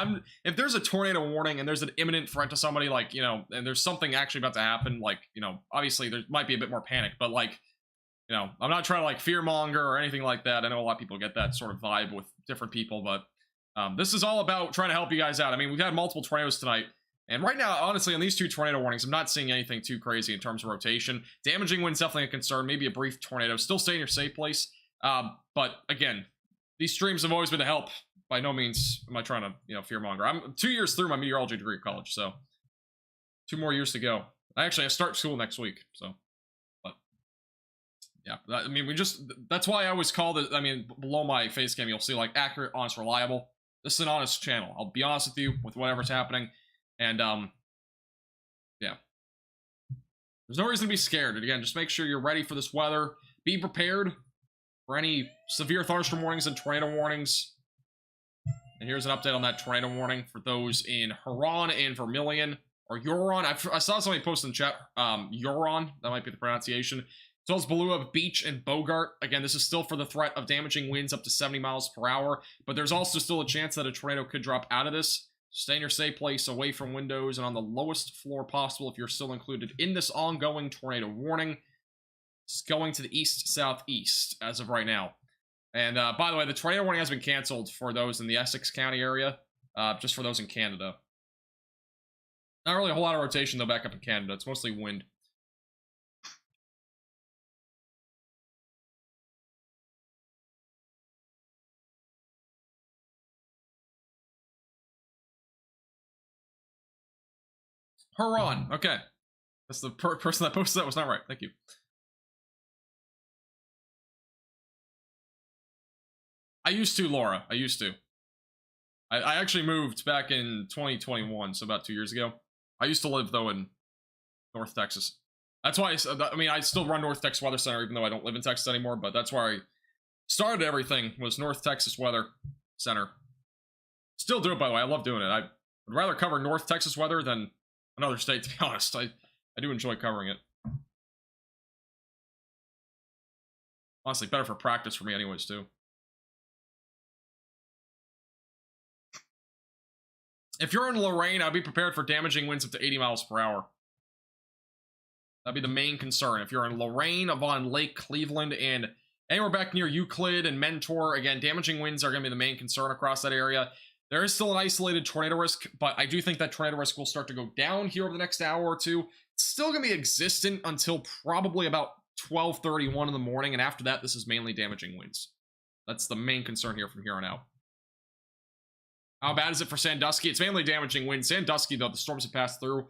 if there's a tornado warning and there's an imminent threat to somebody, like, you know, and there's something actually about to happen, like, you know, obviously there might be a bit more panic, but, like, you know, I'm not trying to, like, fearmonger or anything like that. I know a lot of people get that sort of vibe with different people, but this is all about trying to help you guys out. I mean, we've had multiple tornadoes tonight. And right now, honestly, on these two tornado warnings, I'm not seeing anything too crazy in terms of rotation. Damaging wind's definitely a concern. Maybe a brief tornado. Still stay in your safe place. But again, these streams have always been to help. By no means am I trying to, you know, fearmonger. I'm 2 years through my meteorology degree at college, so 2 more years to go. I start school next week, so. But yeah, I mean, that's why I always call it. I mean, below my face cam, you'll see like accurate, honest, reliable. This is an honest channel. I'll be honest with you with whatever's happening. And, yeah. There's no reason to be scared. And again, just make sure you're ready for this weather. Be prepared for any severe thunderstorm warnings and tornado warnings. And here's an update on that tornado warning for those in Huron and Vermilion. Or Huron. I saw somebody post in the chat. Huron. That might be the pronunciation. As well as Balua, Beach, and Bogart. Again, this is still for the threat of damaging winds up to 70 miles per hour. But there's also still a chance that a tornado could drop out of this. Stay in your safe place, away from windows, and on the lowest floor possible if you're still included in this ongoing tornado warning. It's going to the east-southeast as of right now. And by the way, the tornado warning has been canceled for those in the Essex County area, just for those in Canada. Not really a whole lot of rotation, though, back up in Canada. It's mostly wind. Huron. Okay. That's the person that posted that was not right. Thank you. I used to, Laura. I used to. I actually moved back in 2021, so about 2 years ago. I used to live, though, in North Texas. That's why, I mean, I still run North Texas Weather Center, even though I don't live in Texas anymore, but that's where I started everything, was North Texas Weather Center. Still do it, by the way. I love doing it. I would rather cover North Texas weather than another state, to be honest. I do enjoy covering it. Honestly, better for practice for me anyways, too. If you're in Lorraine, I'd be prepared for damaging winds up to 80 miles per hour. That'd be the main concern. If you're in Lorraine, Avon Lake, Cleveland, and anywhere back near Euclid and Mentor, again, damaging winds are going to be the main concern across that area. There is still an isolated tornado risk, but I do think that tornado risk will start to go down here over the next hour or two. It's still going to be existent until probably about 12:31 in the morning, and after that, this is mainly damaging winds. That's the main concern here from here on out. How bad is it for Sandusky? It's mainly damaging wind. Sandusky, though, the storms have passed through.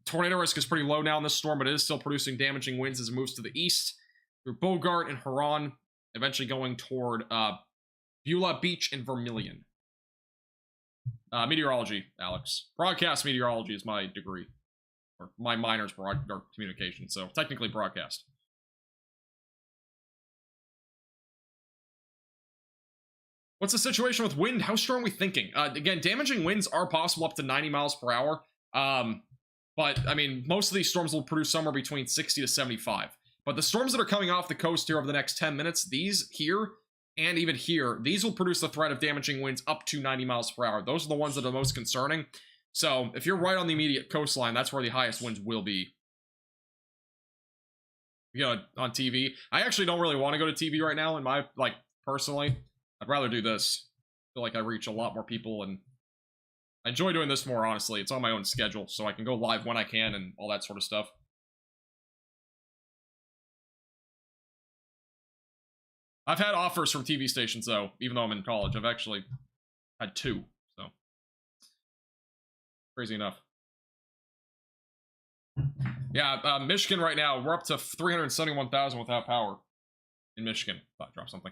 Tornado risk is pretty low now in this storm, but it is still producing damaging winds as it moves to the east through Bogart and Huron, eventually going toward Beulah Beach and Vermilion. Meteorology, Alex. Broadcast meteorology is my degree. Or my minor's communication, so technically broadcast. What's the situation with wind? How strong are we thinking? Again, damaging winds are possible up to 90 miles per hour. But, I mean, most of these storms will produce somewhere between 60 to 75. But the storms that are coming off the coast here over the next 10 minutes, these here and even here, these will produce the threat of damaging winds up to 90 miles per hour. Those are the ones that are most concerning. So, if you're right on the immediate coastline, that's where the highest winds will be. You know, on TV. I actually don't really want to go to TV right now, in my, like, personally. I'd rather do this. I feel like I reach a lot more people, and I enjoy doing this more, honestly. It's on my own schedule, so I can go live when I can and all that sort of stuff. I've had offers from TV stations, though, even though I'm in college. I've actually had 2, so. Crazy enough. Yeah, Michigan right now, we're up to 371,000 without power in Michigan. Thought I dropped something.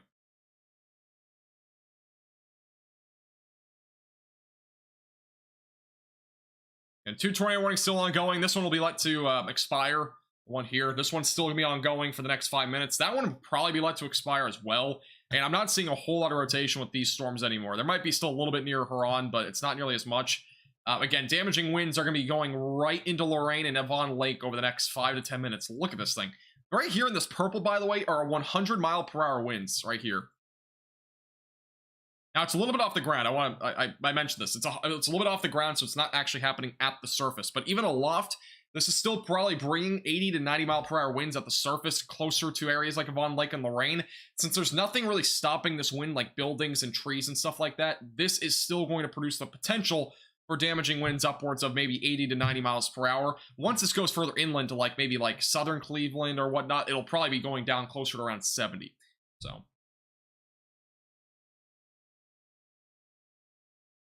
And 2 tornado warnings still ongoing. This one will be let to expire. One here. This one's still going to be ongoing for the next 5 minutes. That one will probably be let to expire as well. And I'm not seeing a whole lot of rotation with these storms anymore. There might be still a little bit near Huron, but it's not nearly as much. Again, damaging winds are going to be going right into Lorraine and Avon Lake over the next 5 to 10 minutes. Look at this thing. Right here in this purple, by the way, are 100 mile per hour winds right here. Now, it's a little bit off the ground. I mentioned this. It's a little bit off the ground, so it's not actually happening at the surface. But even aloft, this is still probably bringing 80 to 90 mile per hour winds at the surface, closer to areas like Avon Lake and Lorraine. Since there's nothing really stopping this wind, like buildings and trees and stuff like that, this is still going to produce the potential for damaging winds upwards of maybe 80 to 90 miles per hour. Once this goes further inland to like maybe like southern Cleveland or whatnot, it'll probably be going down closer to around 70. So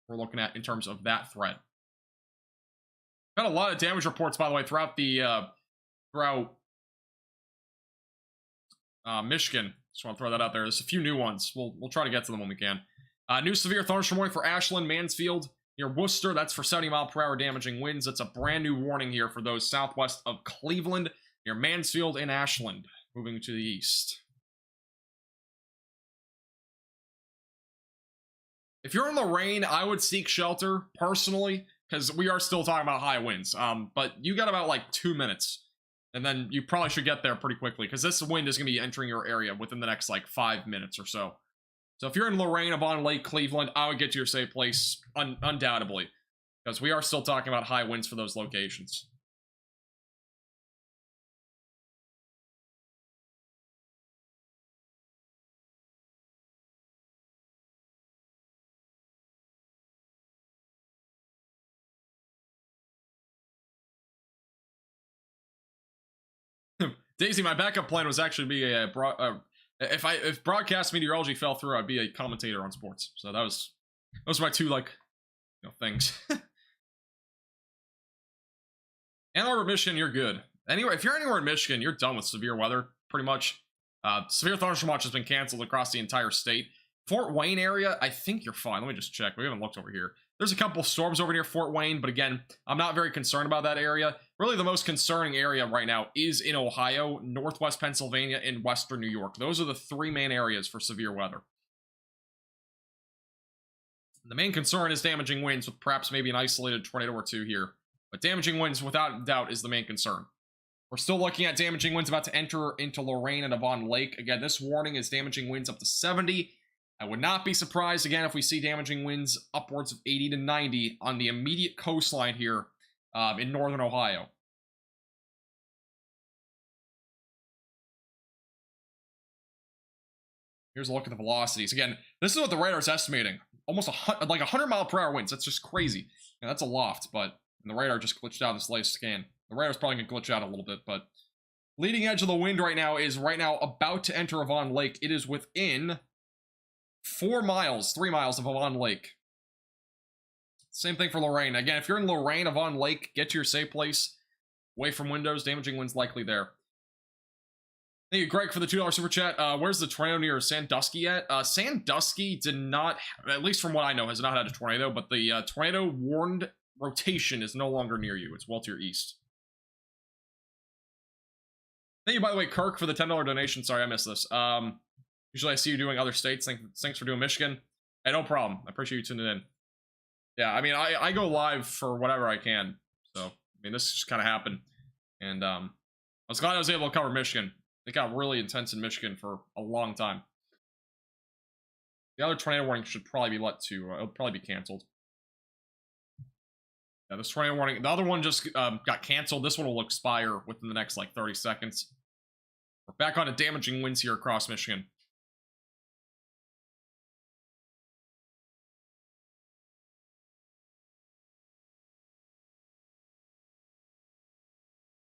we're looking at in terms of that threat. Got a lot of damage reports, by the way, throughout the Michigan. Just want to throw that out there. There's a few new ones. We'll try to get to them when we can. New severe thunderstorm warning for Ashland, Mansfield, near Worcester. That's for 70 mile per hour damaging winds. That's a brand new warning here for those southwest of Cleveland, near Mansfield and Ashland, moving to the east. If you're in Lorraine, I would seek shelter, personally, because we are still talking about high winds. But you got about, like, 2 minutes. And then you probably should get there pretty quickly, because this wind is going to be entering your area within the next, like, 5 minutes or so. So if you're in Lorraine, Avon Lake, Cleveland, I would get to your safe place, undoubtedly. Because we are still talking about high winds for those locations. Daisy, my backup plan was actually be if broadcast meteorology fell through, I'd be a commentator on sports. So those are my two, like, things. Ann Arbor, Michigan, you're good. Anyway, if you're anywhere in Michigan, you're done with severe weather, pretty much. Severe thunderstorm watch has been canceled across the entire state. Fort Wayne area, I think you're fine. Let me just check. We haven't looked over here. There's a couple storms over near Fort Wayne, but again, I'm not very concerned about that area. Really, the most concerning area right now is in Ohio, Northwest Pennsylvania, and Western New York. Those are the three main areas for severe weather. The main concern is damaging winds with perhaps maybe an isolated tornado or two here. But damaging winds, without doubt, is the main concern. We're still looking at damaging winds about to enter into Lorain and Avon Lake. Again, this warning is damaging winds up to 70. I would not be surprised, again, if we see damaging winds upwards of 80 to 90 on the immediate coastline here in northern Ohio. Here's a look at the velocities. Again, this is what the radar's estimating. Almost 100 mile per hour winds. That's just crazy. Yeah, that's a loft, but the radar just glitched out in this latest scan. The radar's probably going to glitch out a little bit, but leading edge of the wind right now is about to enter Avon Lake. It is within 3 miles of Avon Lake. Same thing for Lorain. Again, if you're in Lorain, Avon Lake, get to your safe place. Away from windows, damaging winds likely there. Thank you, Greg, for the $2 super chat. Where's the tornado near Sandusky at? Sandusky did not, at least from what I know, has not had a tornado, but the tornado warned rotation is no longer near you. It's well to your east. Thank you, by the way, Kirk, for the $10 donation. Sorry, I missed this. Usually I see you doing other states. Thanks for doing Michigan. Hey, no problem. I appreciate you tuning in. Yeah, I mean, I go live for whatever I can. So, I mean, this just kind of happened. And I was glad I was able to cover Michigan. It got really intense in Michigan for a long time. The other tornado warning should probably be it'll probably be canceled. Yeah, this tornado warning, the other one just got canceled. This one will expire within the next, like, 30 seconds. We're back on to damaging winds here across Michigan.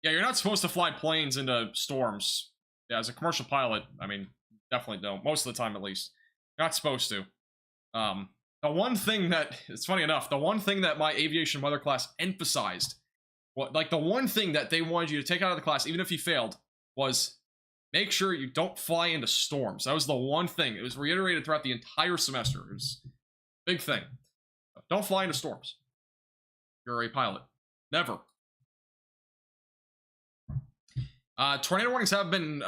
Yeah, you're not supposed to fly planes into storms. Yeah, as a commercial pilot, I mean, definitely don't. Most of the time, at least. You're not supposed to. The one thing that, it's funny enough, the one thing that my aviation weather class emphasized, like the one thing that they wanted you to take out of the class, even if you failed, was make sure you don't fly into storms. That was the one thing. It was reiterated throughout the entire semester. It was a big thing. Don't fly into storms. You're a pilot. Never. Tornado warnings have been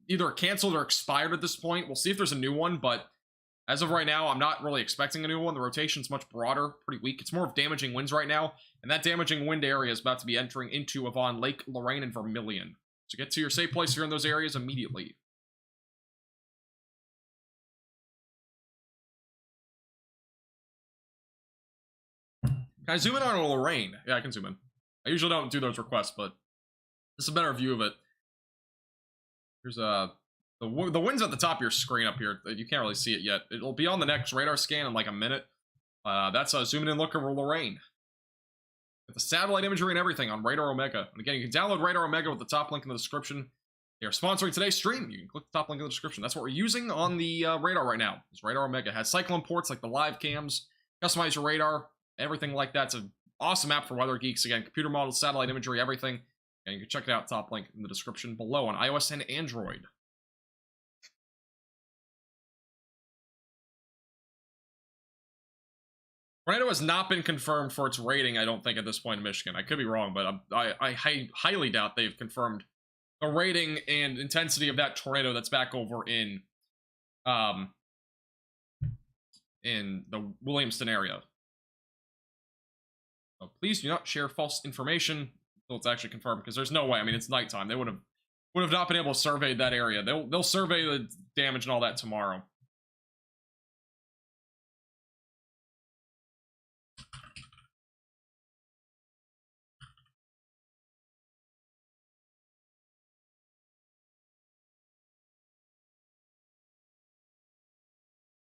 either canceled or expired at this point. We'll see if there's a new one, but as of right now, I'm not really expecting a new one. The rotation's much broader, pretty weak. It's more of damaging winds right now, and that damaging wind area is about to be entering into Avon Lake, Lorain, and Vermilion. So get to your safe place if you're in those areas immediately. Can I zoom in on Lorain? Yeah, I can zoom in. I usually don't do those requests, but this is a better view of it. Here's the wind's at the top of your screen up here. You can't really see it yet. It'll be on the next radar scan in like a minute. That's a zoomed in look over Lorain. With the satellite imagery and everything on Radar Omega. And again, you can download Radar Omega with the top link in the description. They are sponsoring today's stream. You can click the top link in the description. That's what we're using on the radar right now. Is Radar Omega. It has cyclone ports like the live cams, customize your radar, everything like that. It's an awesome app for weather geeks. Again, computer models, satellite imagery, everything. And you can check it out, top link in the description below on iOS and Android. Tornado has not been confirmed for its rating, I don't think, at this point in Michigan. I could be wrong, but I highly doubt they've confirmed the rating and intensity of that tornado that's back over in the Williamston area. So please do not share false information until it's actually confirmed, because there's no way. I mean, it's nighttime. They would have not been able to survey that area. They'll survey the damage and all that tomorrow.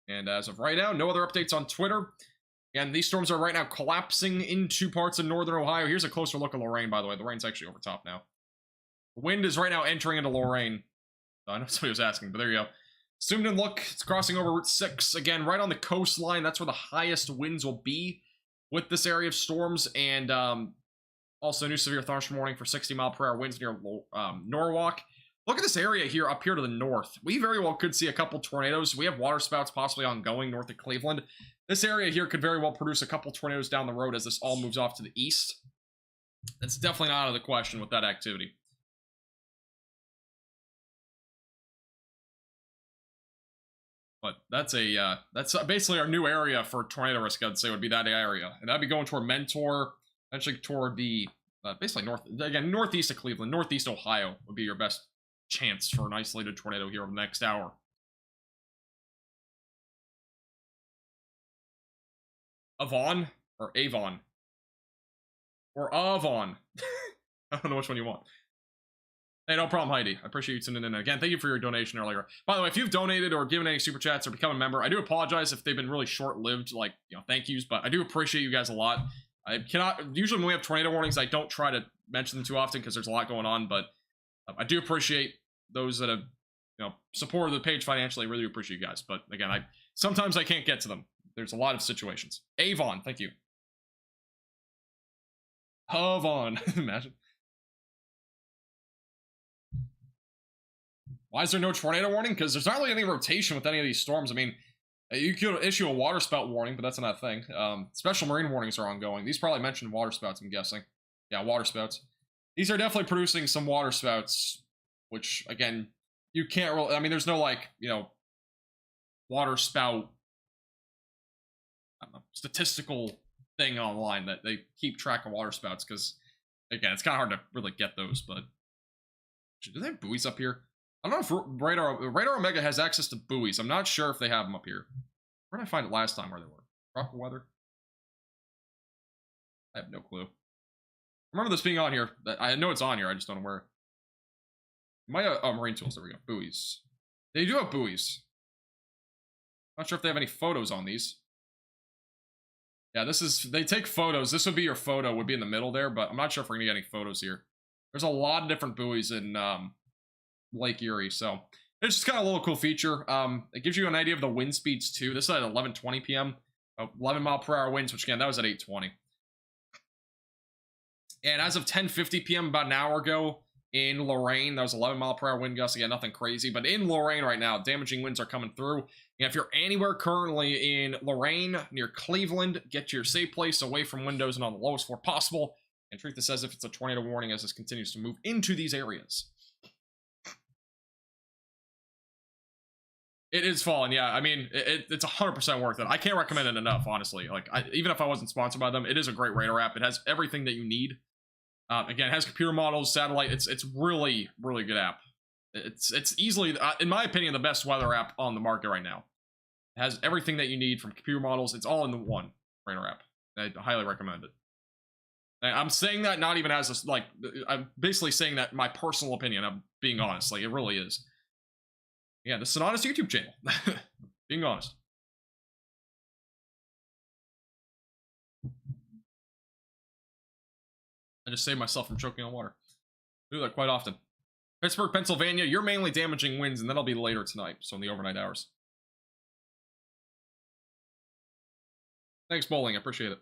And as of right now, no other updates on Twitter. And these storms are right now collapsing into parts of northern Ohio. Here's a closer look at Lorain, by the way. The rain's actually over top now. Wind is right now entering into Lorraine. I know somebody was asking, but there you go. Zoomed in look, it's crossing over Route 6. Again, right on the coastline. That's where the highest winds will be with this area of storms. And also new severe thunderstorm warning for 60-mile-per-hour winds near Norwalk. Look at this area here, up here to the north. We very well could see a couple tornadoes. We have water spouts possibly ongoing north of Cleveland. This area here could very well produce a couple tornadoes down the road as this all moves off to the east. That's definitely not out of the question with that activity. But that's basically our new area for tornado risk, I'd say, would be that area. And that'd be going toward Mentor, eventually toward the, basically northeast of Cleveland. Northeast Ohio would be your best chance for an isolated tornado here over the next hour. Avon or Avon? Or Avon? I don't know which one you want. Hey, no problem, Heidi. I appreciate you tuning in. Again, thank you for your donation earlier. By the way, if you've donated or given any super chats or become a member, I do apologize if they've been really short-lived, like, thank yous, but I do appreciate you guys a lot. I cannot, usually when we have tornado warnings, I don't try to mention them too often because there's a lot going on, but I do appreciate those that have, supported the page financially. I really appreciate you guys. But again, sometimes I can't get to them. There's a lot of situations. Avon, thank you. Avon, imagine. Why is there no tornado warning? Because there's not really any rotation with any of these storms. I mean, you could issue a water spout warning, but that's not a thing. Special marine warnings are ongoing. These probably mentioned water spouts, I'm guessing. Yeah, water spouts. These are definitely producing some water spouts, which, again, you can't really... I mean, there's no, like, water spout... I don't know, statistical thing online that they keep track of water spouts, because, again, it's kind of hard to really get those, but... Do they have buoys up here? I don't know if Radar Omega has access to buoys. I'm not sure if they have them up here. Where did I find it last time where they were? Proper weather? I have no clue. I remember this being on here. I know it's on here, I just don't know where. Marine tools, there we go. Buoys. They do have buoys. Not sure if they have any photos on these. Yeah, they take photos. This would be your photo, would be in the middle there, but I'm not sure if we're gonna get any photos here. There's a lot of different buoys in, Lake Erie, so it's just kind of a little cool feature. It gives you an idea of the wind speeds too. This is at 11:20 p.m. 11-mile-per-hour winds, which again, that was at 8:20. And as of 10:50 p.m., about an hour ago in Lorraine, that was 11-mile-per-hour wind gusts. Again, nothing crazy, but in Lorraine right now, damaging winds are coming through. And if you're anywhere currently in Lorraine, near Cleveland, get to your safe place, away from windows and on the lowest floor possible, and treat this as if it's a tornado warning as this continues to move into these areas. It is falling, yeah. I mean, it's 100% worth it. I can't recommend it enough, honestly. Like, even if I wasn't sponsored by them, it is a great radar app. It has everything that you need. Again, it has computer models, satellite. It's really, really good app. It's easily, in my opinion, the best weather app on the market right now. It has everything that you need from computer models. It's all in the one radar app. I highly recommend it. And I'm saying that not even as a, like, I'm basically saying that my personal opinion. I'm being honest. Like, it really is. Yeah, this is an honest YouTube channel. Being honest. I just saved myself from choking on water. I do that quite often. Pittsburgh, Pennsylvania, you're mainly damaging winds, and that'll be later tonight, so in the overnight hours. Thanks, Bowling. I appreciate it.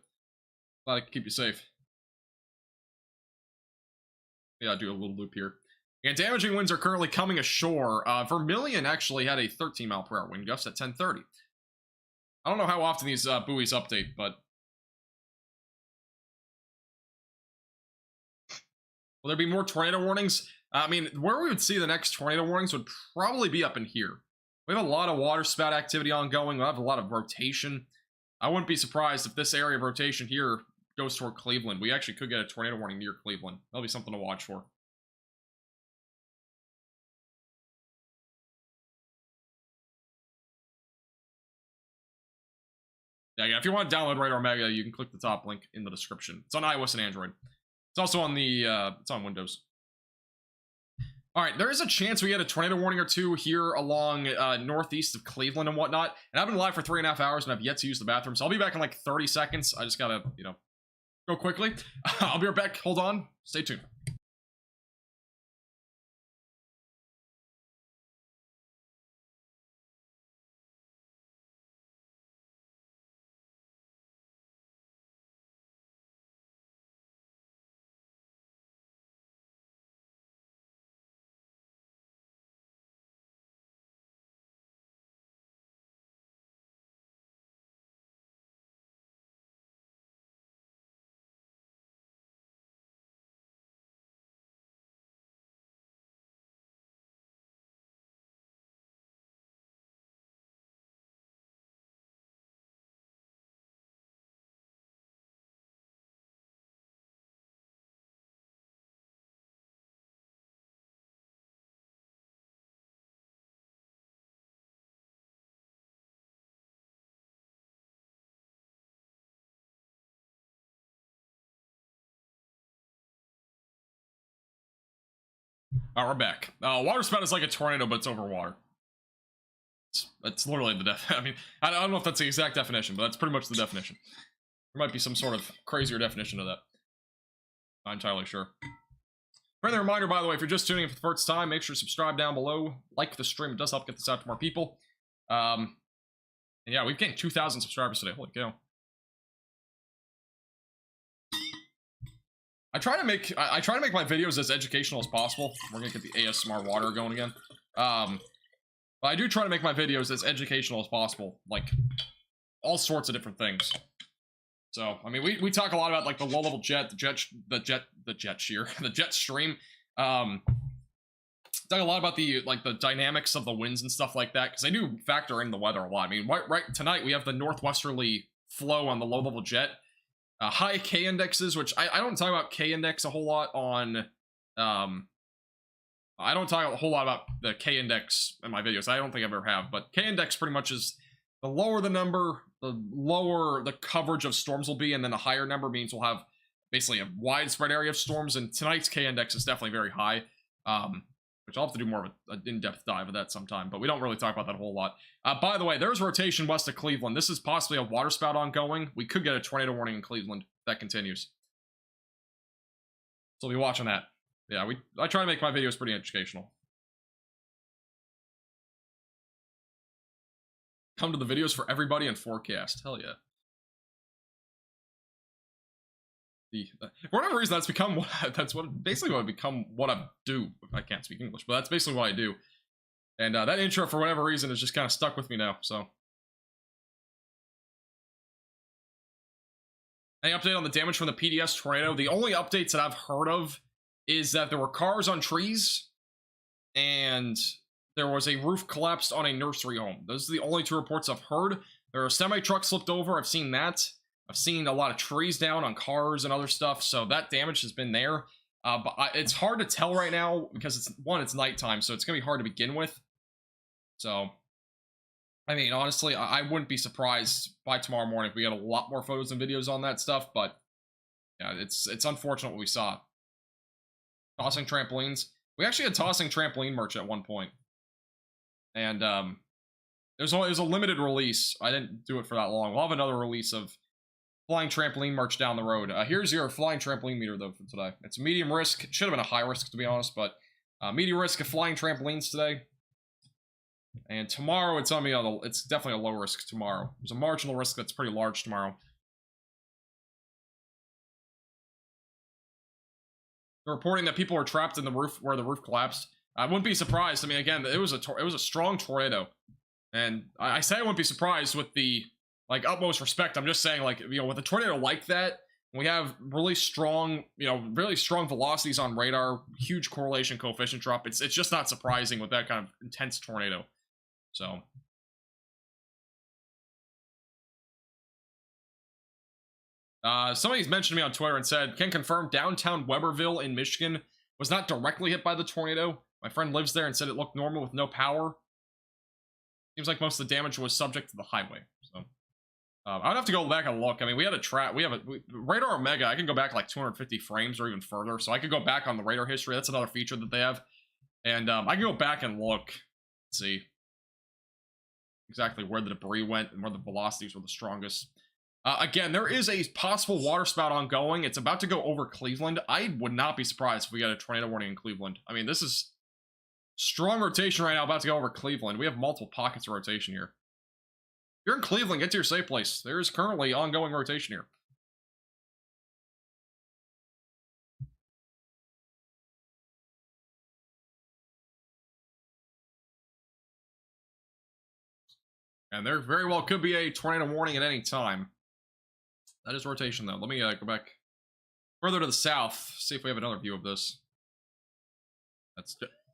Glad I can keep you safe. Yeah, I'll do a little loop here. And damaging winds are currently coming ashore. Vermilion actually had a 13-mile-per-hour wind gust at 10:30. I don't know how often these buoys update, but... Will there be more tornado warnings? I mean, where we would see the next tornado warnings would probably be up in here. We have a lot of water spout activity ongoing. We have a lot of rotation. I wouldn't be surprised if this area of rotation here goes toward Cleveland. We actually could get a tornado warning near Cleveland. That'll be something to watch for. Yeah, if you want to download Radar Omega, you can click the top link in the description. It's on iOS and Android. It's also on the, it's on Windows. All right, there is a chance we get a tornado warning or two here along northeast of Cleveland and whatnot. And I've been live for 3.5 hours and I've yet to use the bathroom. So I'll be back in like 30 seconds. I just gotta, go quickly. I'll be right back. Hold on. Stay tuned. We're back. Water spout is like a tornado, but it's over water. That's literally the I mean, I don't know if that's the exact definition, but that's pretty much the definition. There might be some sort of crazier definition of that. Not entirely sure. Friendly reminder, by the way, if you're just tuning in for the first time, make sure to subscribe down below. Like the stream. It does help get this out to more people. And yeah, we've gained 2,000 subscribers today. Holy cow. I try to make my videos as educational as possible. We're gonna get the ASMR water going again. But I do try to make my videos as educational as possible, like all sorts of different things. So, I mean, we talk a lot about like the low-level jet, the jet shear, the jet stream. Talk a lot about the dynamics of the winds and stuff like that, because I do factor in the weather a lot. I mean, right tonight we have the northwesterly flow on the low-level jet. High K indexes, which I don't talk about K index a whole lot on, I don't talk a whole lot about the K index in my videos. I don't think I ever have, but K index pretty much is the lower the number, the lower the coverage of storms will be, and then a higher number means we'll have basically a widespread area of storms, and tonight's K index is definitely very high, which I'll have to do more of an in-depth dive of that sometime, but we don't really talk about that a whole lot. By the way, there's rotation west of Cleveland. This is possibly a water spout ongoing. We could get a tornado warning in Cleveland if that continues. So we'll be watching that. Yeah, I try to make my videos pretty educational. Come to the videos for everybody and forecast. Hell yeah. For whatever reason, that's become basically what I do. I can't speak English, but that's basically what I do. And that intro, for whatever reason, is just kind of stuck with me now. So, any update on the damage from the PDS tornado? The only updates that I've heard of is that there were cars on trees, and there was a roof collapsed on a nursery home. Those are the only two reports I've heard. There are a semi-truck slipped over. I've seen that. I've seen a lot of trees down on cars and other stuff, so that damage has been there. But it's hard to tell right now because it's nighttime, so it's going to be hard to begin with. So, I mean, honestly, I wouldn't be surprised by tomorrow morning if we get a lot more photos and videos on that stuff, but yeah, it's unfortunate what we saw. Tossing trampolines. We actually had tossing trampoline merch at one point. And it was a limited release. I didn't do it for that long. We'll have another release of flying trampoline merch down the road. Here's your flying trampoline meter, though, for today. It's medium risk. Should have been a high risk, to be honest, but medium risk of flying trampolines today. And tomorrow, it's definitely a low risk tomorrow. There's a marginal risk that's pretty large tomorrow. They're reporting that people are trapped in the roof where the roof collapsed. I wouldn't be surprised. I mean, again, it was a strong tornado, and I say I wouldn't be surprised with the utmost respect. I'm just saying, with a tornado like that, we have really strong velocities on radar, huge correlation coefficient drop. It's just not surprising with that kind of intense tornado. So. Somebody's mentioned me on Twitter and said, can confirm downtown Weberville in Michigan was not directly hit by the tornado. My friend lives there and said it looked normal with no power. Seems like most of the damage was subject to the highway. So, I'd have to go back and look. I mean, we had a Radar Omega. I can go back like 250 frames or even further. So I could go back on the radar history. That's another feature that they have. And I can go back and look, see exactly where the debris went and where the velocities were the strongest. Again, there is a possible water spout ongoing. It's about to go over Cleveland. I would not be surprised if we got a tornado warning in Cleveland. I mean, this is strong rotation right now, about to go over Cleveland. We have multiple pockets of rotation here. If you're in Cleveland, get to your safe place. There is currently ongoing rotation here. And there very well could be a tornado warning at any time. That is rotation, though. Let me go back further to the south, see if we have another view of this.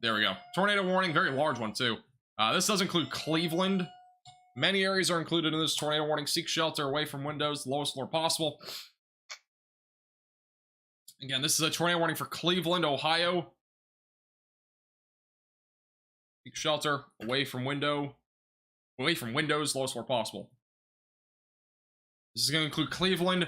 There we go. Tornado warning, very large one, too. This does include Cleveland. Many areas are included in this tornado warning. Seek shelter away from windows, lowest floor possible. Again, this is a tornado warning for Cleveland, Ohio. Seek shelter away from windows, lowest floor possible. This is going to include Cleveland,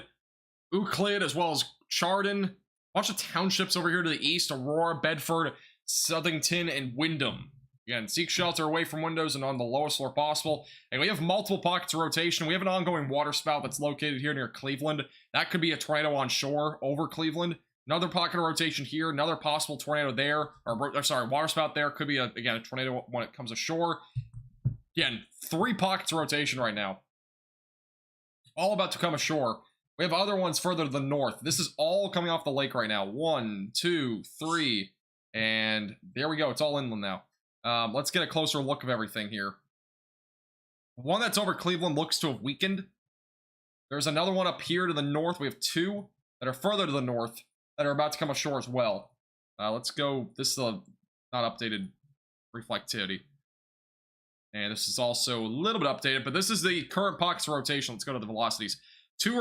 Euclid, as well as Chardon. A bunch of townships over here to the east. Aurora, Bedford, Southington, and Wyndham. Again, seek shelter away from windows and on the lowest floor possible. And we have multiple pockets of rotation. We have an ongoing water spout that's located here near Cleveland. That could be a tornado on shore over Cleveland. Another pocket of rotation here. Another possible tornado there. Or sorry, water spout there. Could be, again, a tornado when it comes ashore. Again, 3 pockets of rotation right now. All about to come ashore. We have other ones further to the north. This is all coming off the lake right now. 1, 2, 3. And there we go. It's all inland now. Let's get a closer look of everything here. One that's over Cleveland looks to have weakened. There's another one up here to the north. We have 2 that are further to the north that are about to come ashore as well. Let's go. This is a not updated reflectivity. And this is also a little bit updated, but this is the current pockets of rotation. Let's go to the velocities. 2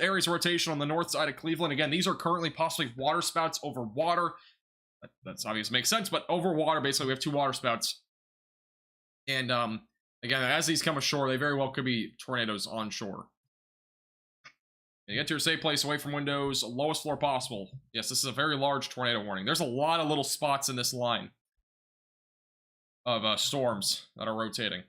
areas of rotation on the north side of Cleveland. Again, these are currently possibly water spouts over water. That's obvious, makes sense, but over water, basically, we have 2 water spouts. And, again, as these come ashore, they very well could be tornadoes on shore. You get to your safe place away from windows, lowest floor possible. Yes, this is a very large tornado warning. There's a lot of little spots in this line of storms that are rotating.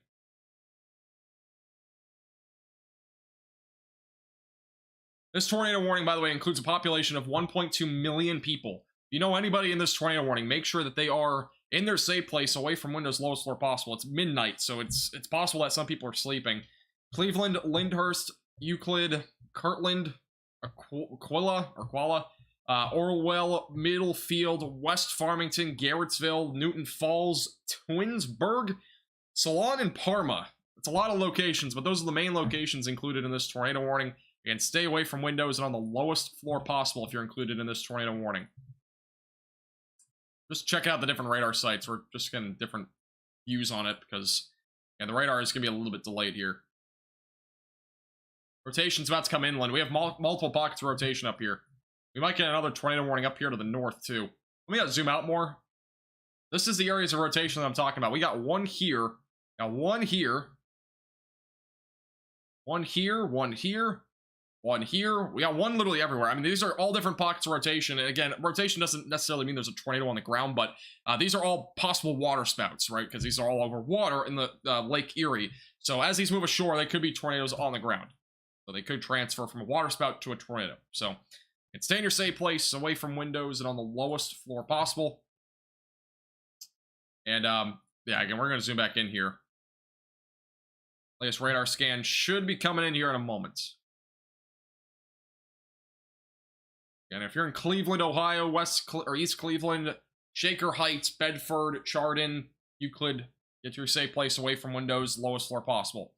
This tornado warning, by the way, includes a population of 1.2 million people. If you know anybody in this tornado warning, make sure that they are in their safe place away from windows lowest floor possible. It's midnight, so it's possible that some people are sleeping. Cleveland, Lyndhurst, Euclid, Kirtland, Qualla, Orwell, Middlefield, West Farmington, Garrettsville, Newton Falls, Twinsburg, Salon, and Parma. It's a lot of locations, but those are the main locations included in this tornado warning. Again, stay away from windows and on the lowest floor possible if you're included in this tornado warning. Just check out the different radar sites. We're just getting different views on it because the radar is going to be a little bit delayed here. Rotation's about to come inland. We have multiple pockets of rotation up here. We might get another tornado warning up here to the north, too. Let me zoom out more. This is the areas of rotation that I'm talking about. We got 1 here. Now 1 here. 1 here. 1 here. 1 here. We got 1 literally everywhere. I mean, these are all different pockets of rotation. And again, rotation doesn't necessarily mean there's a tornado on the ground, but these are all possible water spouts, right? Because these are all over water in the Lake Erie. So as these move ashore, they could be tornadoes on the ground. So they could transfer from a water spout to a tornado. So stay in your safe place, away from windows and on the lowest floor possible. And yeah, again, we're going to zoom back in here. Latest radar scan should be coming in here in a moment. And if you're in Cleveland, Ohio, East Cleveland, Shaker Heights, Bedford, Chardon, Euclid, get to your safe place away from windows, lowest floor possible.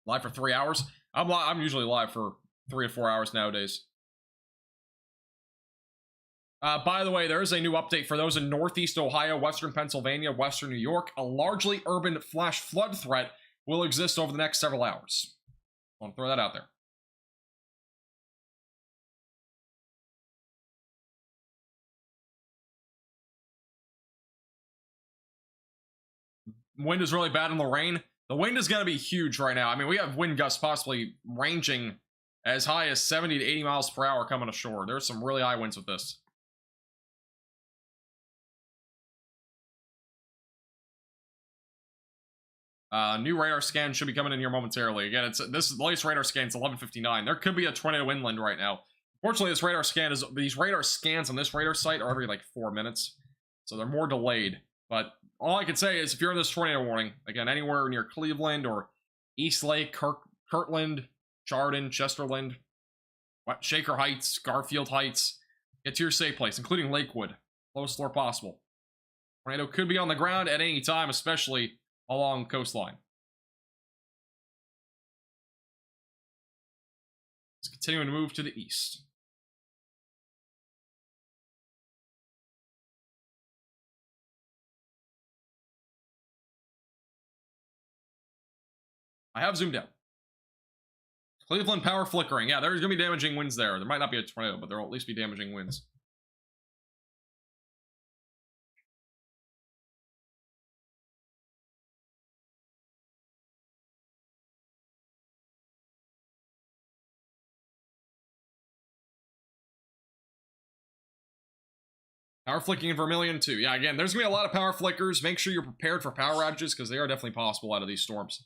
Live for 3 hours? I'm usually live for 3 to 4 hours nowadays. By the way, there is a new update for those in Northeast Ohio, Western Pennsylvania, Western New York. A largely urban flash flood threat will exist over the next several hours. I want to throw that out there. Wind is really bad in Lorraine. The wind is going to be huge right now. I mean, we have wind gusts possibly ranging as high as 70 to 80 miles per hour coming ashore. There's some really high winds with this. New radar scan should be coming in here momentarily. Again, this is the latest radar scan. It's 11:59. There could be a tornado inland right now. Fortunately, these radar scans on this radar site are every like 4 minutes, so they're more delayed. But all I can say is if you're in this tornado warning, again, anywhere near Cleveland or East Lake, Kirtland, Chardon, Chesterland, Shaker Heights, Garfield Heights, get to your safe place, including Lakewood, lowest floor possible. Tornado could be on the ground at any time, especially along coastline. It's continuing to move to the east. I have zoomed out. Cleveland power flickering. Yeah, there's going to be damaging winds there. There might not be a tornado, but there will at least be damaging winds. Power flicking in Vermilion too. Yeah, again, there's gonna be a lot of power flickers. Make sure you're prepared for power outages because they are definitely possible out of these storms.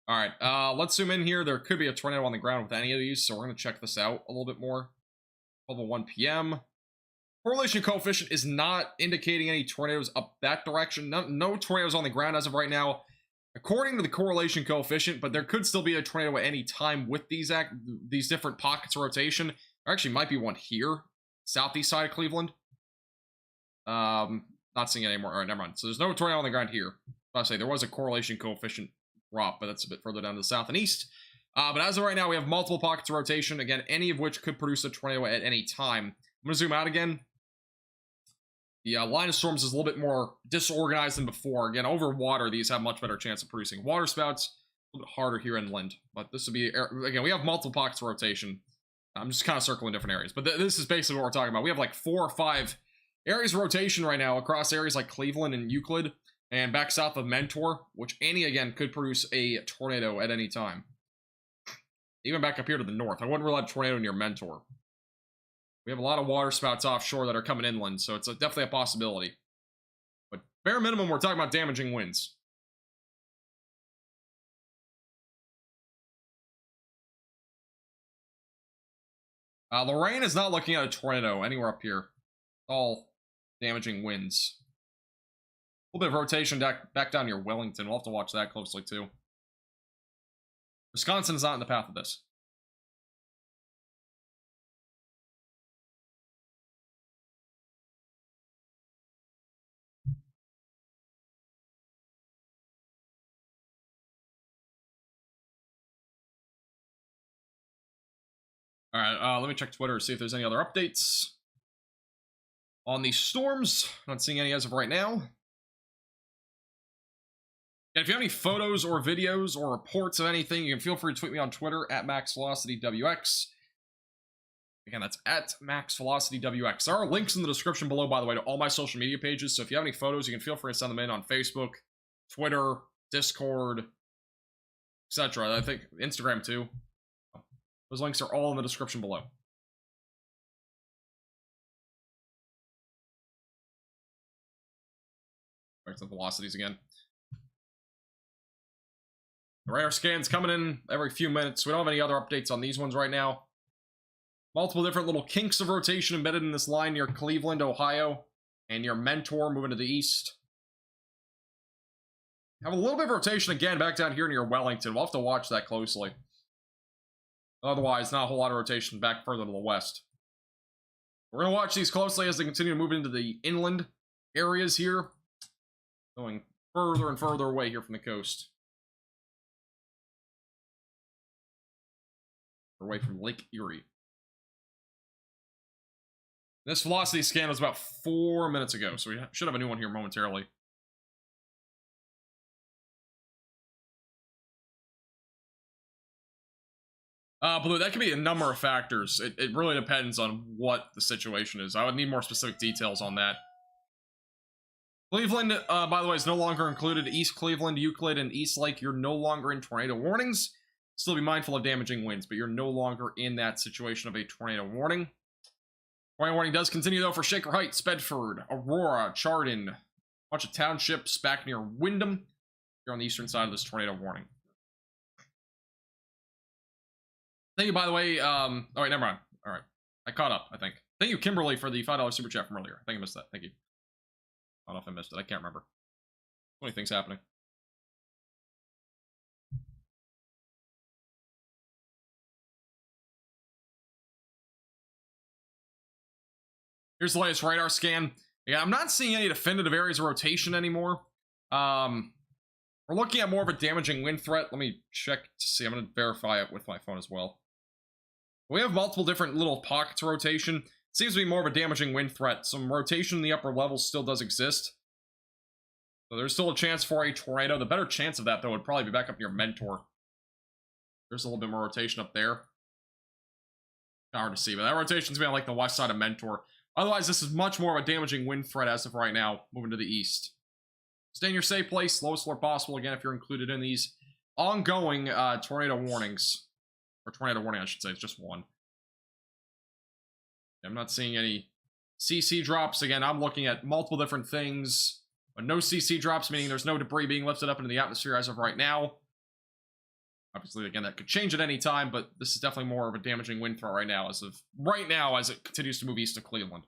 All right, let's zoom in here. There could be a tornado on the ground with any of these, so we're gonna check this out a little bit more. 12:01 p.m. Correlation coefficient is not indicating any tornadoes up that direction. No tornadoes on the ground as of right now, according to the correlation coefficient, but there could still be a tornado at any time with these different pockets of rotation. There actually might be one here, southeast side of Cleveland. Not seeing it anymore. All right, never mind. So there's no tornado on the ground here. I'll say there was a correlation coefficient drop, but that's a bit further down to the south and east. But as of right now, we have multiple pockets of rotation. Again, any of which could produce a tornado at any time. I'm going to zoom out again. The line of storms is a little bit more disorganized than before. Again, over water, these have much better chance of producing water spouts. A little bit harder here inland. But this would be, again, we have multiple pockets of rotation. I'm just kind of circling different areas. But this is basically what we're talking about. We have like 4 or 5 areas of rotation right now across areas like Cleveland and Euclid. And back south of Mentor, which again, could produce a tornado at any time. Even back up here to the north. I wouldn't rule out a tornado near Mentor. We have a lot of water spouts offshore that are coming inland, so it's definitely a possibility. But bare minimum, we're talking about damaging winds. Lorraine is not looking at a tornado anywhere up here. All damaging winds. A little bit of rotation back down near Wellington. We'll have to watch that closely, too. Wisconsin is not in the path of this. All right, let me check Twitter to see if there's any other updates on these storms. Not seeing any as of right now. And if you have any photos or videos or reports of anything, you can feel free to tweet me on Twitter at MaxVelocityWX. Again, that's at MaxVelocityWX. There are links in the description below, by the way, to all my social media pages. So if you have any photos, you can feel free to send them in on Facebook, Twitter, Discord, etc. I think Instagram too. Those links are all in the description below. Back to the velocities again. The radar scans coming in every few minutes. We don't have any other updates on these ones right now. Multiple different little kinks of rotation embedded in this line near Cleveland, Ohio, and near Mentor moving to the east. Have a little bit of rotation again back down here near Wellington. We'll have to watch that closely. Otherwise, not a whole lot of rotation back further to the west. We're going to watch these closely as they continue to move into the inland areas here. Going further and further away here from the coast. Away from Lake Erie. This velocity scan was about 4 minutes ago, so we should have a new one here momentarily. Blue, that could be a number of factors. It really depends on what the situation is. I would need more specific details on that. Cleveland, by the way, is no longer included. East Cleveland, Euclid, and East Lake, you're no longer in tornado warnings. Still be mindful of damaging winds, but you're no longer in that situation of a tornado warning. Tornado warning does continue, though, for Shaker Heights, Bedford, Aurora, Chardon, a bunch of townships back near Wyndham. You're on the eastern side of this tornado warning. Thank you, by the way. Oh, wait, never mind. All right. I caught up, I think. Thank you, Kimberly, for the $5 super chat from earlier. I think I missed that. Thank you. I don't know if I missed it. I can't remember. So many things happening. Here's the latest radar scan. Yeah, I'm not seeing any definitive areas of rotation anymore. We're looking at more of a damaging wind threat. Let me check to see. I'm going to verify it with my phone as well. We have multiple different little pockets of rotation. Seems to be more of a damaging wind threat. Some rotation in the upper levels still does exist. So there's still a chance for a tornado. The better chance of that, though, would probably be back up near Mentor. There's a little bit more rotation up there. Hard to see, but that rotation's going to be on like the west side of Mentor. Otherwise, this is much more of a damaging wind threat as of right now, moving to the east. Stay in your safe place, lowest floor possible, again, if you're included in these ongoing tornado warnings. Or tornado warning, I should say, it's just one. I'm not seeing any CC drops, again, I'm looking at multiple different things. But no CC drops, meaning there's no debris being lifted up into the atmosphere as of right now. Obviously, again, that could change at any time, but this is definitely more of a damaging wind threat right now, as it continues to move east of Cleveland.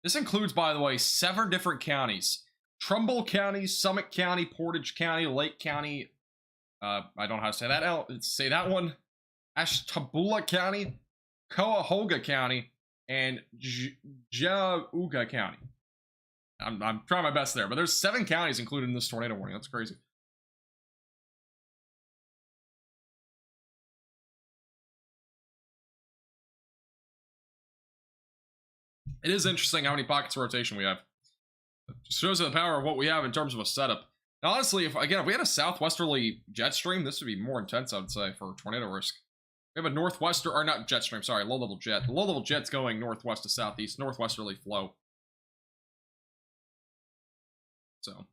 This includes, by the way, 7 different counties. Trumbull County, Summit County, Portage County, Lake County, I don't know how to say that. Say that one. Ashtabula County, Cuyahoga County, and Geauga County. I'm trying my best there, but there's 7 counties included in this tornado warning. That's crazy. It is interesting how many pockets of rotation we have. It just shows the power of what we have in terms of a setup. Now, honestly, if we had a southwesterly jet stream, this would be more intense, I would say, for tornado risk. We have a northwester, or not jet stream, sorry, low-level jet. The low-level jet's going northwest to southeast, northwesterly flow. So.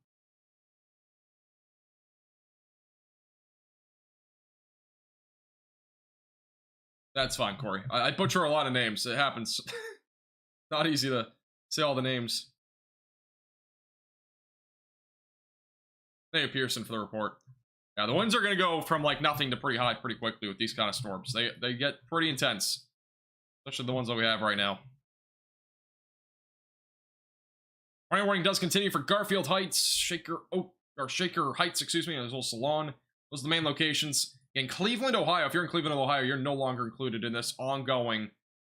That's fine, Corey. I butcher a lot of names. It happens. Not easy to say all the names. Thank you, Pearson, for the report. Yeah, the winds are going to go from like nothing to pretty high pretty quickly with these kind of storms. They get pretty intense, especially the ones that we have right now. Tornado warning does continue for Garfield Heights, Shaker Heights, excuse me, and as well Salon. Those are the main locations. In Cleveland, Ohio, if you're in Cleveland, Ohio, you're no longer included in this ongoing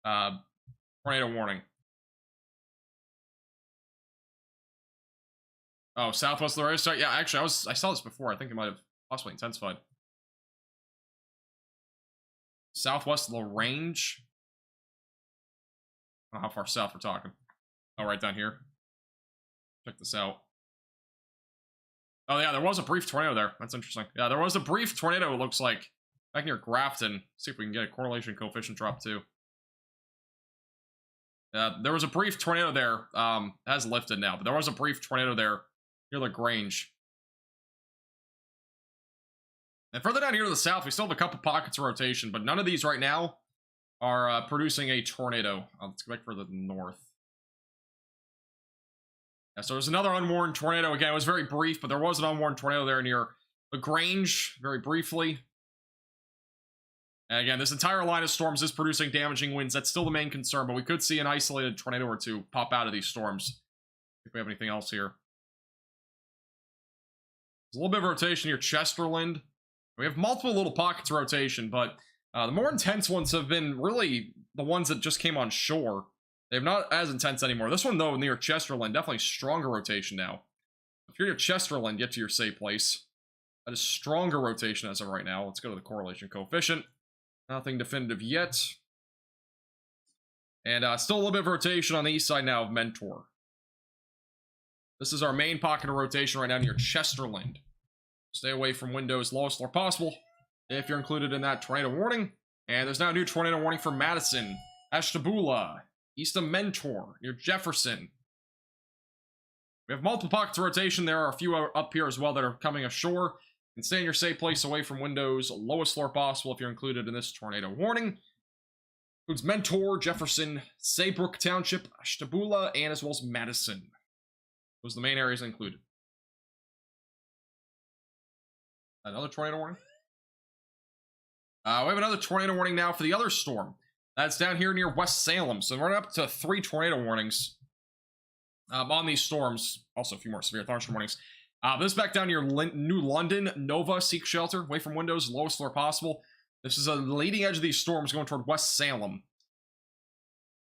tornado warning. Oh, Southwest Larissa. Yeah, actually, I saw this before. I think it might have possibly intensified. Southwest LaRange. I don't know how far south we're talking. Oh, right down here. Check this out. Oh, yeah, there was a brief tornado there. That's interesting. Yeah, there was a brief tornado, it looks like. Back near Grafton. See if we can get a correlation coefficient drop, too. There was a brief tornado there. It has lifted now, but there was a brief tornado there near LaGrange. And further down here to the south, we still have a couple pockets of rotation, but none of these right now are producing a tornado. Let's go back further to the north. Yeah, so there's another unwarned tornado. Again, it was very brief, but there was an unwarned tornado there near LaGrange, very briefly. And again, this entire line of storms is producing damaging winds. That's still the main concern, but we could see an isolated tornado or two pop out of these storms. If we have anything else here. There's a little bit of rotation near Chesterland. We have multiple little pockets of rotation, but the more intense ones have been really the ones that just came on shore. They're not as intense anymore. This one, though, near Chesterland, definitely stronger rotation now. If you're near Chesterland, get to your safe place. That is stronger rotation as of right now. Let's go to the correlation coefficient. Nothing definitive yet. And still a little bit of rotation on the east side now of Mentor. This is our main pocket of rotation right now near Chesterland. Stay away from windows lowest floor possible if you're included in that tornado warning. And there's now a new tornado warning for Madison, Ashtabula, east of Mentor, near Jefferson. We have multiple pockets of rotation. There are a few up here as well that are coming ashore. And stay in your safe place away from windows, lowest floor possible if you're included in this tornado warning. Includes Mentor, Jefferson, Saybrook Township, Ashtabula, and as well as Madison. Those are the main areas included. Another tornado warning? We have another tornado warning now for the other storm. That's down here near West Salem. So we're up to 3 tornado warnings on these storms. Also a few more severe thunderstorm warnings. This is back down near New London, Nova, seek shelter, away from windows, lowest floor possible. This is a leading edge of these storms going toward West Salem.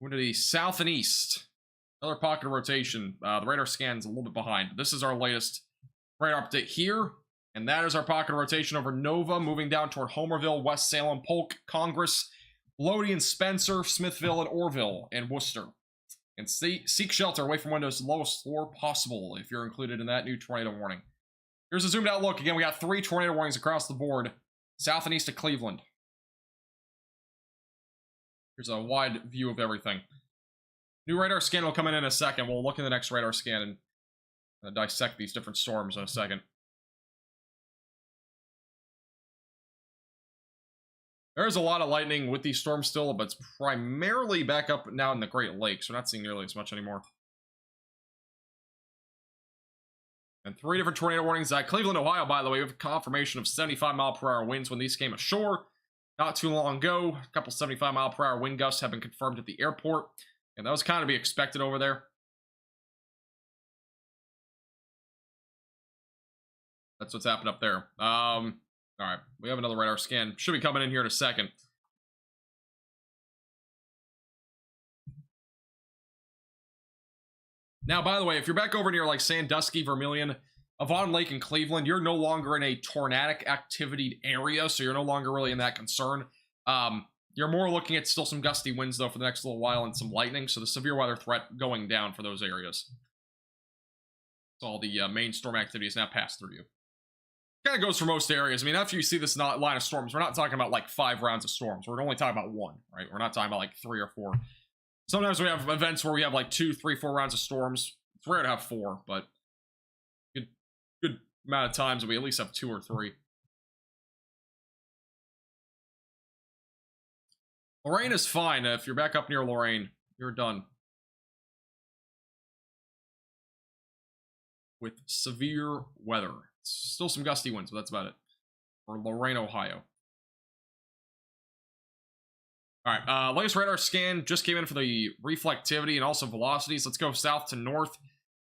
Going to the south and east. Another pocket of rotation. The radar scan's a little bit behind. This is our latest radar update here. And that is our pocket of rotation over Nova, moving down toward Homerville, West Salem, Polk, Congress, Lodi and Spencer, Smithville, and Orville, and Worcester. And seek shelter away from windows, lowest floor possible if you're included in that new tornado warning. Here's a zoomed out look. Again, we got 3 tornado warnings across the board, south and east of Cleveland. Here's a wide view of everything. New radar scan will come in a second. We'll look in the next radar scan and dissect these different storms in a second. There's a lot of lightning with these storms still, but it's primarily back up now in the Great Lakes. We're not seeing nearly as much anymore. And 3 different tornado warnings. Cleveland, Ohio, by the way, we have a confirmation of 75-mile-per-hour winds when these came ashore not too long ago. A couple 75-mile-per-hour wind gusts have been confirmed at the airport, and that was kind of be expected over there. That's what's happened up there. All right, we have another radar scan. Should be coming in here in a second. Now, by the way, if you're back over near like Sandusky, Vermilion, Avon Lake, and Cleveland, you're no longer in a tornadic activity area, so you're no longer really in that concern. You're more looking at still some gusty winds, though, for the next little while and some lightning, so the severe weather threat going down for those areas. So all the main storm activity is now passed through you. Kind of goes for most areas. I mean, after you see this line of storms, we're not talking about like 5 rounds of storms. We're only talking about 1, right? We're not talking about like 3 or 4. Sometimes we have events where we have like 2, 3, 4 rounds of storms. It's rare to have 4, but good amount of times we at least have 2 or 3. Lorraine is fine. If you're back up near Lorraine, you're done with severe weather. Still some gusty winds, but that's about it for Lorraine, Ohio. All right, latest radar scan just came in for the reflectivity and also velocities. Let's go south to north.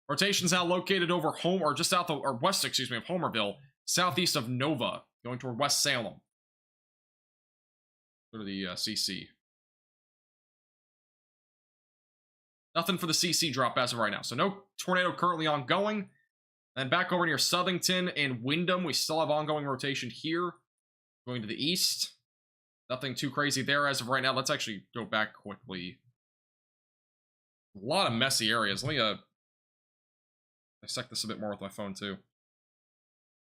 Rotation's now located over just south of, or west, excuse me, of Homerville, southeast of Nova, going toward West Salem. Go to the CC. Nothing for the CC drop as of right now, so no tornado currently ongoing. And back over near Southington and Wyndham, we still have ongoing rotation here. Going to the east. Nothing too crazy there as of right now. Let's actually go back quickly. A lot of messy areas. Let me dissect this a bit more with my phone too.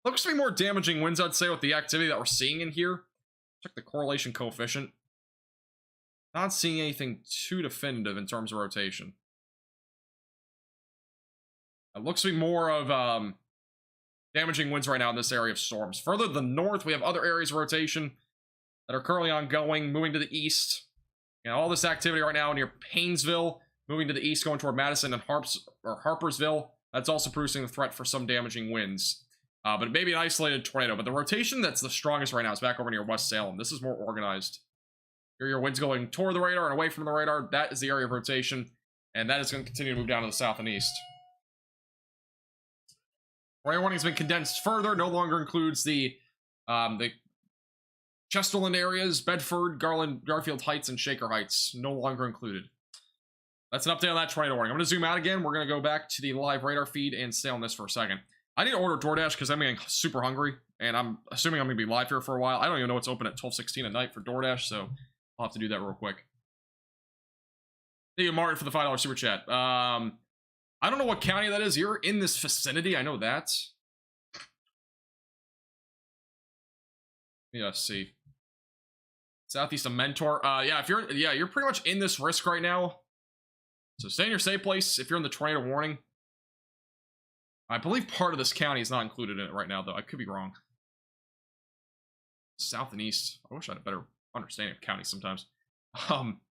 Looks to be more damaging winds, I'd say, with the activity that we're seeing in here. Check the correlation coefficient. Not seeing anything too definitive in terms of rotation. It looks to be more of damaging winds right now in this area of storms. Further to the north, we have other areas of rotation that are currently ongoing, moving to the east. And all this activity right now near Paynesville, moving to the east, going toward Madison and Harpersville. That's also producing the threat for some damaging winds. But it may be an isolated tornado. But the rotation that's the strongest right now is back over near West Salem. This is more organized. Here are your winds going toward the radar and away from the radar. That is the area of rotation. And that is going to continue to move down to the south and east. Tornado warning has been condensed further. No longer includes the Chesterland areas, Bedford, Garfield Heights, and Shaker Heights. No longer included. That's an update on that tornado warning. I'm going to zoom out again. We're going to go back to the live radar feed and stay on this for a second. I need to order DoorDash because I'm getting super hungry, and I'm assuming I'm going to be live here for a while. I don't even know what's open at 12:16 at night for DoorDash, so I'll have to do that real quick. Thank you, Martin, for the $5 super chat. I don't know what county that is. You're in this vicinity. I know that. Yeah, see. Southeast of Mentor. Yeah, you're pretty much in this risk right now. So stay in your safe place if you're in the tornado warning. I believe part of this county is not included in it right now, though. I could be wrong. South and east. I wish I had a better understanding of counties sometimes.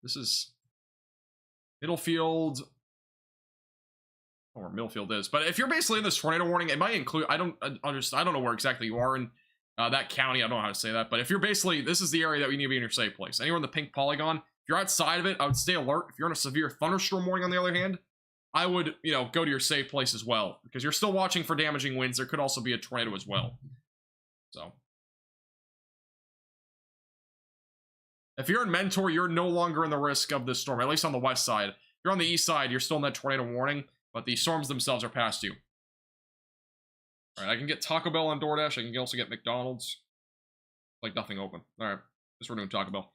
This is Middlefield. Or Millfield is, but if you're basically in this tornado warning, it might include. I don't know where exactly you are in that county. I don't know how to say that, but if you're basically, this is the area that we need to be in your safe place. Anywhere in the pink polygon, if you're outside of it, I would stay alert. If you're in a severe thunderstorm warning, on the other hand, I would, go to your safe place as well, because you're still watching for damaging winds. There could also be a tornado as well. So, if you're in Mentor, you're no longer in the risk of this storm, at least on the west side. If you're on the east side, you're still in that tornado warning. But the storms themselves are past you. Alright, I can get Taco Bell on DoorDash. I can also get McDonald's. Like nothing open. Alright, guess we're doing Taco Bell.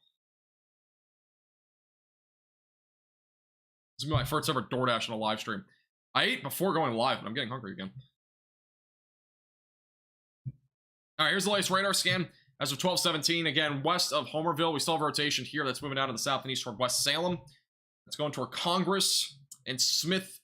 This is my first ever DoorDash on a live stream. I ate before going live, but I'm getting hungry again. Alright, here's the latest radar scan. As of 12:17, again, west of Homerville, we still have rotation here that's moving out of the south and east toward West Salem. It's going toward Congress and Smithville.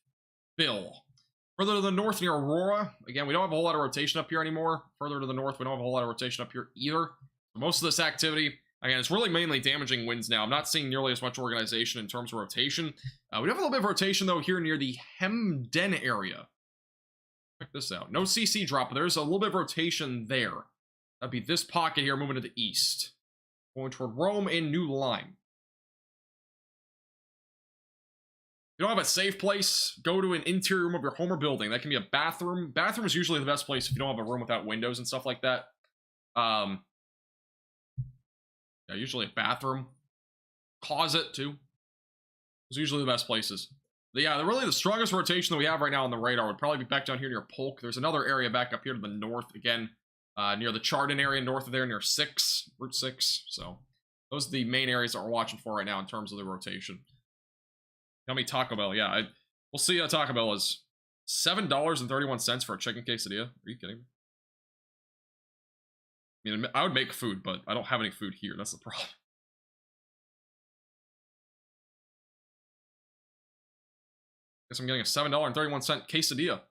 Further to the north near Aurora, again, we don't have a whole lot of rotation up here anymore. Further to the north, we don't have a whole lot of rotation up here either. Most of this activity Again, it's really mainly damaging winds now. I'm not seeing nearly as much organization in terms of rotation. We do have a little bit of rotation, though, here near the Hemden area. Check this out. No CC drop, but there's a little bit of rotation there. That'd be this pocket here moving to the east. Going toward Rome and New Lyme. If you don't have a safe place, go to an interior room of your home or building. That can be a bathroom. Bathroom is usually the best place if you don't have a room without windows and stuff like that. Yeah, usually a bathroom. Closet, too. Those are usually the best places. But yeah, really the strongest rotation that we have right now on the radar would probably be back down here near Polk. There's another area back up here to the north, again, near the Chardon area, north of there, near Route 6. So those are the main areas that we're watching for right now in terms of the rotation. Tell me Taco Bell. Yeah, we'll see. Taco Bell is $7.31 for a chicken quesadilla. Are you kidding me? I mean, I would make food, but I don't have any food here. That's the problem. Guess I'm getting a $7.31 quesadilla.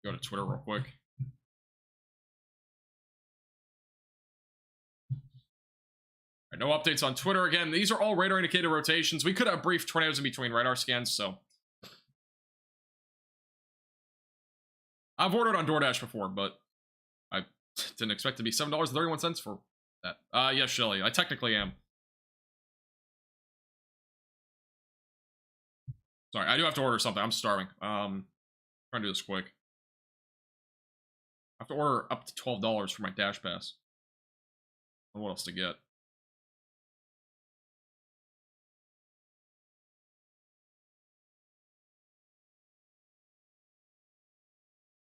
Go to Twitter real quick. Right, no updates on Twitter again. These are all radar indicated rotations. We could have brief tornadoes in between radar scans, so. I've ordered on DoorDash before, but I didn't expect it to be $7.31 for that. Yes, Shelly, I technically am. Sorry, I do have to order something. I'm starving. Trying to do this quick. I have to order up to $12 for my Dash Pass. I don't know what else to get.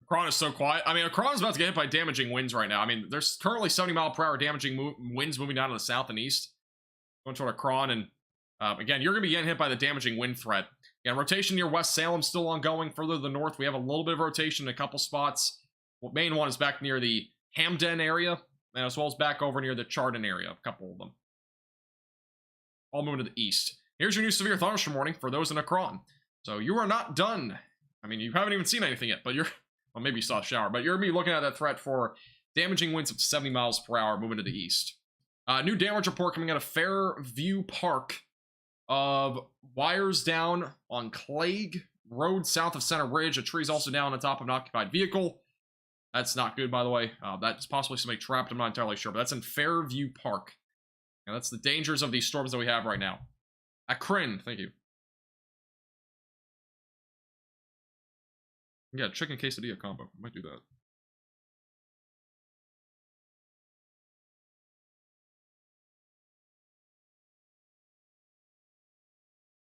Akron is so quiet. I mean, Akron is about to get hit by damaging winds right now. I mean, there's currently 70-mile-per-hour damaging winds moving down to the south and east. Going toward Akron, and again, you're going to be getting hit by the damaging wind threat. Yeah, rotation near West Salem still ongoing. Further to the north, we have a little bit of rotation in a couple spots. The main one is back near the Hamden area, and as well as back over near the Chardon area, a couple of them. All moving to the east. Here's your new severe thunderstorm warning for those in Akron. So you are not done. I mean, you haven't even seen anything yet, but you're... Well, maybe you saw a shower, but you're going to be looking at that threat for damaging winds up to 70 miles per hour moving to the east. New damage report coming out of Fairview Park of wires down on Clague Road south of Center Ridge. A tree's also down on top of an occupied vehicle. That's not good, by the way. That's possibly somebody trapped. I'm not entirely sure, but that's in Fairview Park. And that's the dangers of these storms that we have right now. Akron, thank you. Yeah, chicken quesadilla combo. I might do that.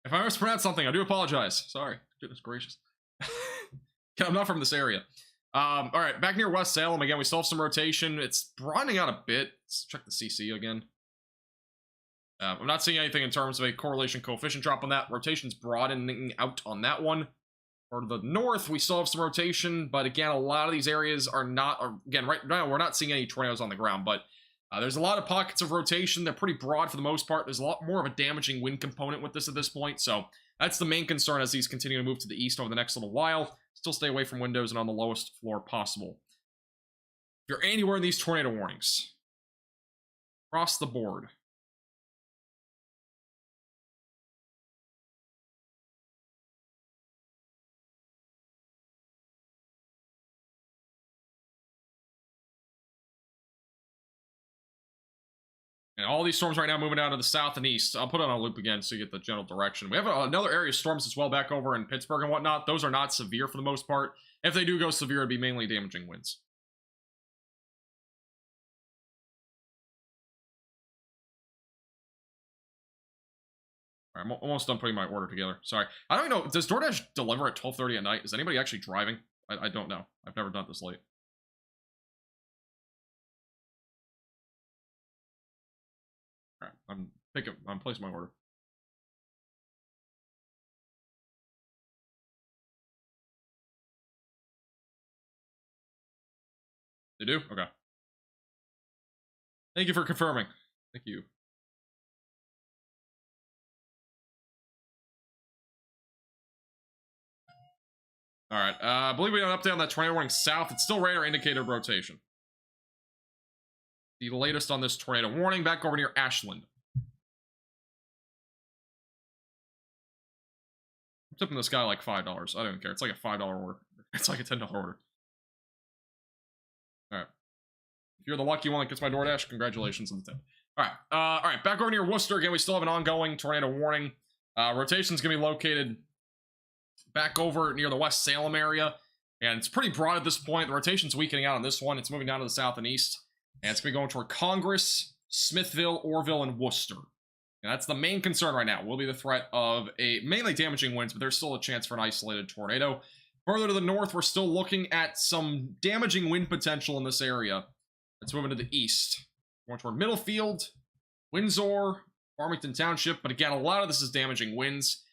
If I mispronounce something, I do apologize. Sorry. Goodness gracious. I'm not from this area. Alright, back near West Salem. Again, we still have some rotation. It's broadening out a bit. Let's check the CC again. I'm not seeing anything in terms of a correlation coefficient drop on that. Rotation's broadening out on that one. Or to the north, we still have some rotation, but again, a lot of these areas are not, again, right now, we're not seeing any tornadoes on the ground, but there's a lot of pockets of rotation. They're pretty broad for the most part. There's a lot more of a damaging wind component with this at this point, so that's the main concern as these continue to move to the east over the next little while. Still stay away from windows and on the lowest floor possible. If you're anywhere in these tornado warnings, across the board, and all these storms right now moving out to the south and east. I'll put it on a loop again so you get the general direction. We have another area of storms as well back over in Pittsburgh and whatnot. Those are not severe for the most part. If they do go severe, it'd be mainly damaging winds. All right, I'm almost done putting my order together. Sorry. I don't even know. Does DoorDash deliver at 12:30 at night? Is anybody actually driving? I don't know. I've never done it this late. Alright, I'm placing my order. They do? Okay. Thank you for confirming. Thank you. All right. I believe we got an update on that tornado warning south. It's still radar indicated rotation. The latest on this tornado warning back over near Ashland. I'm tipping this guy like $5. I don't care. It's like a $5 order. It's like a $10 order. All right. If you're the lucky one that gets my DoorDash, congratulations on the tip. All right. Back over near Worcester again. We still have an ongoing tornado warning. Rotation's gonna be located back over near the West Salem area, and it's pretty broad at this point. The rotation's weakening out on this one. It's moving down to the south and east, and it's gonna be going toward Congress, Smithville, Orville, and Worcester. And that's the main concern right now. Will be the threat of a mainly damaging winds, but there's still a chance for an isolated tornado. Further to the north, we're still looking at some damaging wind potential in this area. It's moving to the east. Going toward Middlefield, Windsor, Farmington Township, but again, a lot of this is damaging winds.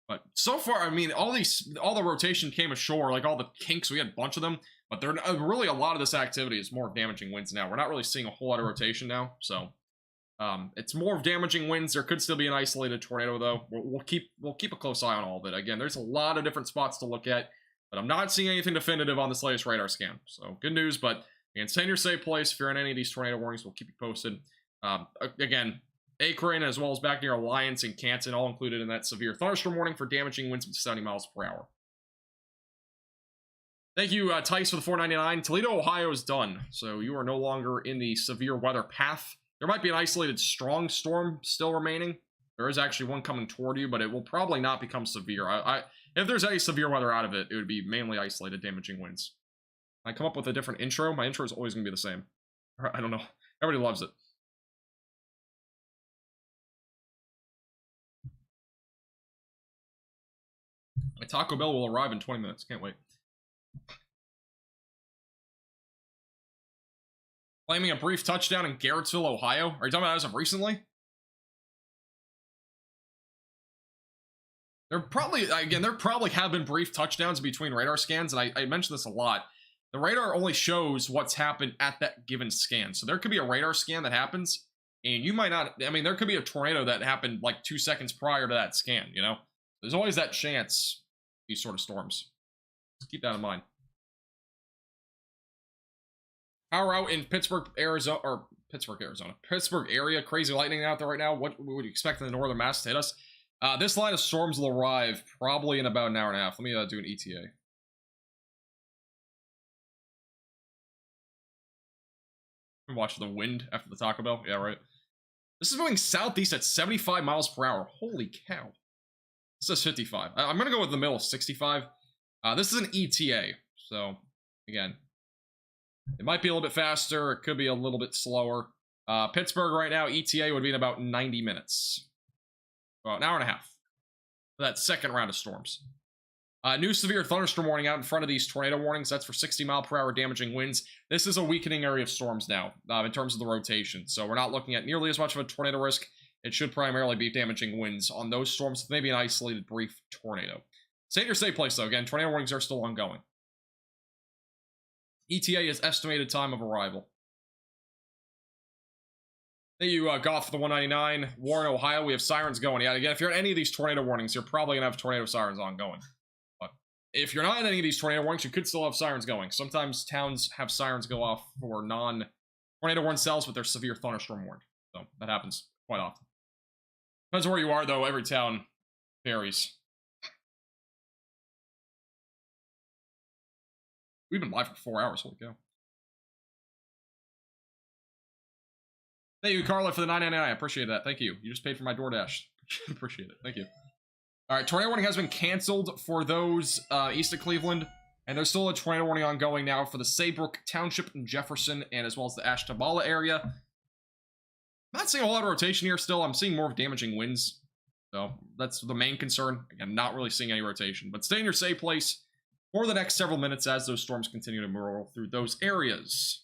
But so far, I mean, all the rotation came ashore, like all the kinks, we had a bunch of them, but they're really a lot of this activity is more damaging winds now. We're not really seeing a whole lot of rotation now, so it's more of damaging winds. There could still be an isolated tornado, though. We'll keep a close eye on all of it. Again, there's a lot of different spots to look at, but I'm not seeing anything definitive on this latest radar scan. So good news, but again, stay in your safe place. If you're in any of these tornado warnings, we'll keep you posted. Again, Akron as well as back near Alliance and Canton, all included in that severe thunderstorm warning for damaging winds of 70 miles per hour. Thank you, Tice, for the $4.99. Toledo, Ohio is done, so you are no longer in the severe weather path. There might be an isolated strong storm still remaining. There is actually one coming toward you, but it will probably not become severe. If there's any severe weather out of it, it would be mainly isolated damaging winds. I come up with a different intro. My intro is always going to be the same. I don't know. Everybody loves it. My Taco Bell will arrive in 20 minutes. Can't wait. Claiming a brief touchdown in Garrettsville, Ohio. Are you talking about as of recently? There probably have been brief touchdowns between radar scans, and I mentioned this a lot. The radar only shows what's happened at that given scan. So there could be a radar scan that happens, and you might not, I mean, there could be a tornado that happened like 2 seconds prior to that scan, you know? There's always that chance, these sort of storms. Just keep that in mind. Power out in Pittsburgh, Arizona, Pittsburgh area. Crazy lightning out there right now. What would you expect in the northern Mass to hit us? This line of storms will arrive probably in about an hour and a half. Let me do an ETA. Watch the wind after the Taco Bell. Yeah, right. This is moving southeast at 75 miles per hour. Holy cow. This says 55. I'm going to go with the middle, 65. This is an ETA. So, again, it might be a little bit faster. It could be a little bit slower. Pittsburgh right now, ETA would be in about 90 minutes. About an hour and a half for that second round of storms. New severe thunderstorm warning out in front of these tornado warnings. That's for 60 mile per hour damaging winds. This is a weakening area of storms now in terms of the rotation. So we're not looking at nearly as much of a tornado risk. It should primarily be damaging winds on those storms, maybe an isolated brief tornado. Stay in your safe place, though. Again, tornado warnings are still ongoing. ETA is estimated time of arrival. Thank you, Goth, for the $1.99. Warren, Ohio, we have sirens going. Yeah, again, if you're in any of these tornado warnings, you're probably going to have tornado sirens ongoing. But if you're not in any of these tornado warnings, you could still have sirens going. Sometimes towns have sirens go off for non-tornado warning cells, but they're severe thunderstorm warned. So that happens quite often. Depends where you are, though. Every town varies. We've been live for 4 hours. Holy cow. Thank you, Carla, for the $9.99. I appreciate that. Thank you. You just paid for my DoorDash. Appreciate it. Thank you. All right, tornado warning has been canceled for those east of Cleveland, and there's still a tornado warning ongoing now for the Saybrook Township in Jefferson, and as well as the Ashtabula area. I'm not seeing a lot of rotation here still. I'm seeing more of damaging winds, so that's the main concern. Again, not really seeing any rotation, but stay in your safe place for the next several minutes as those storms continue to roll through those areas.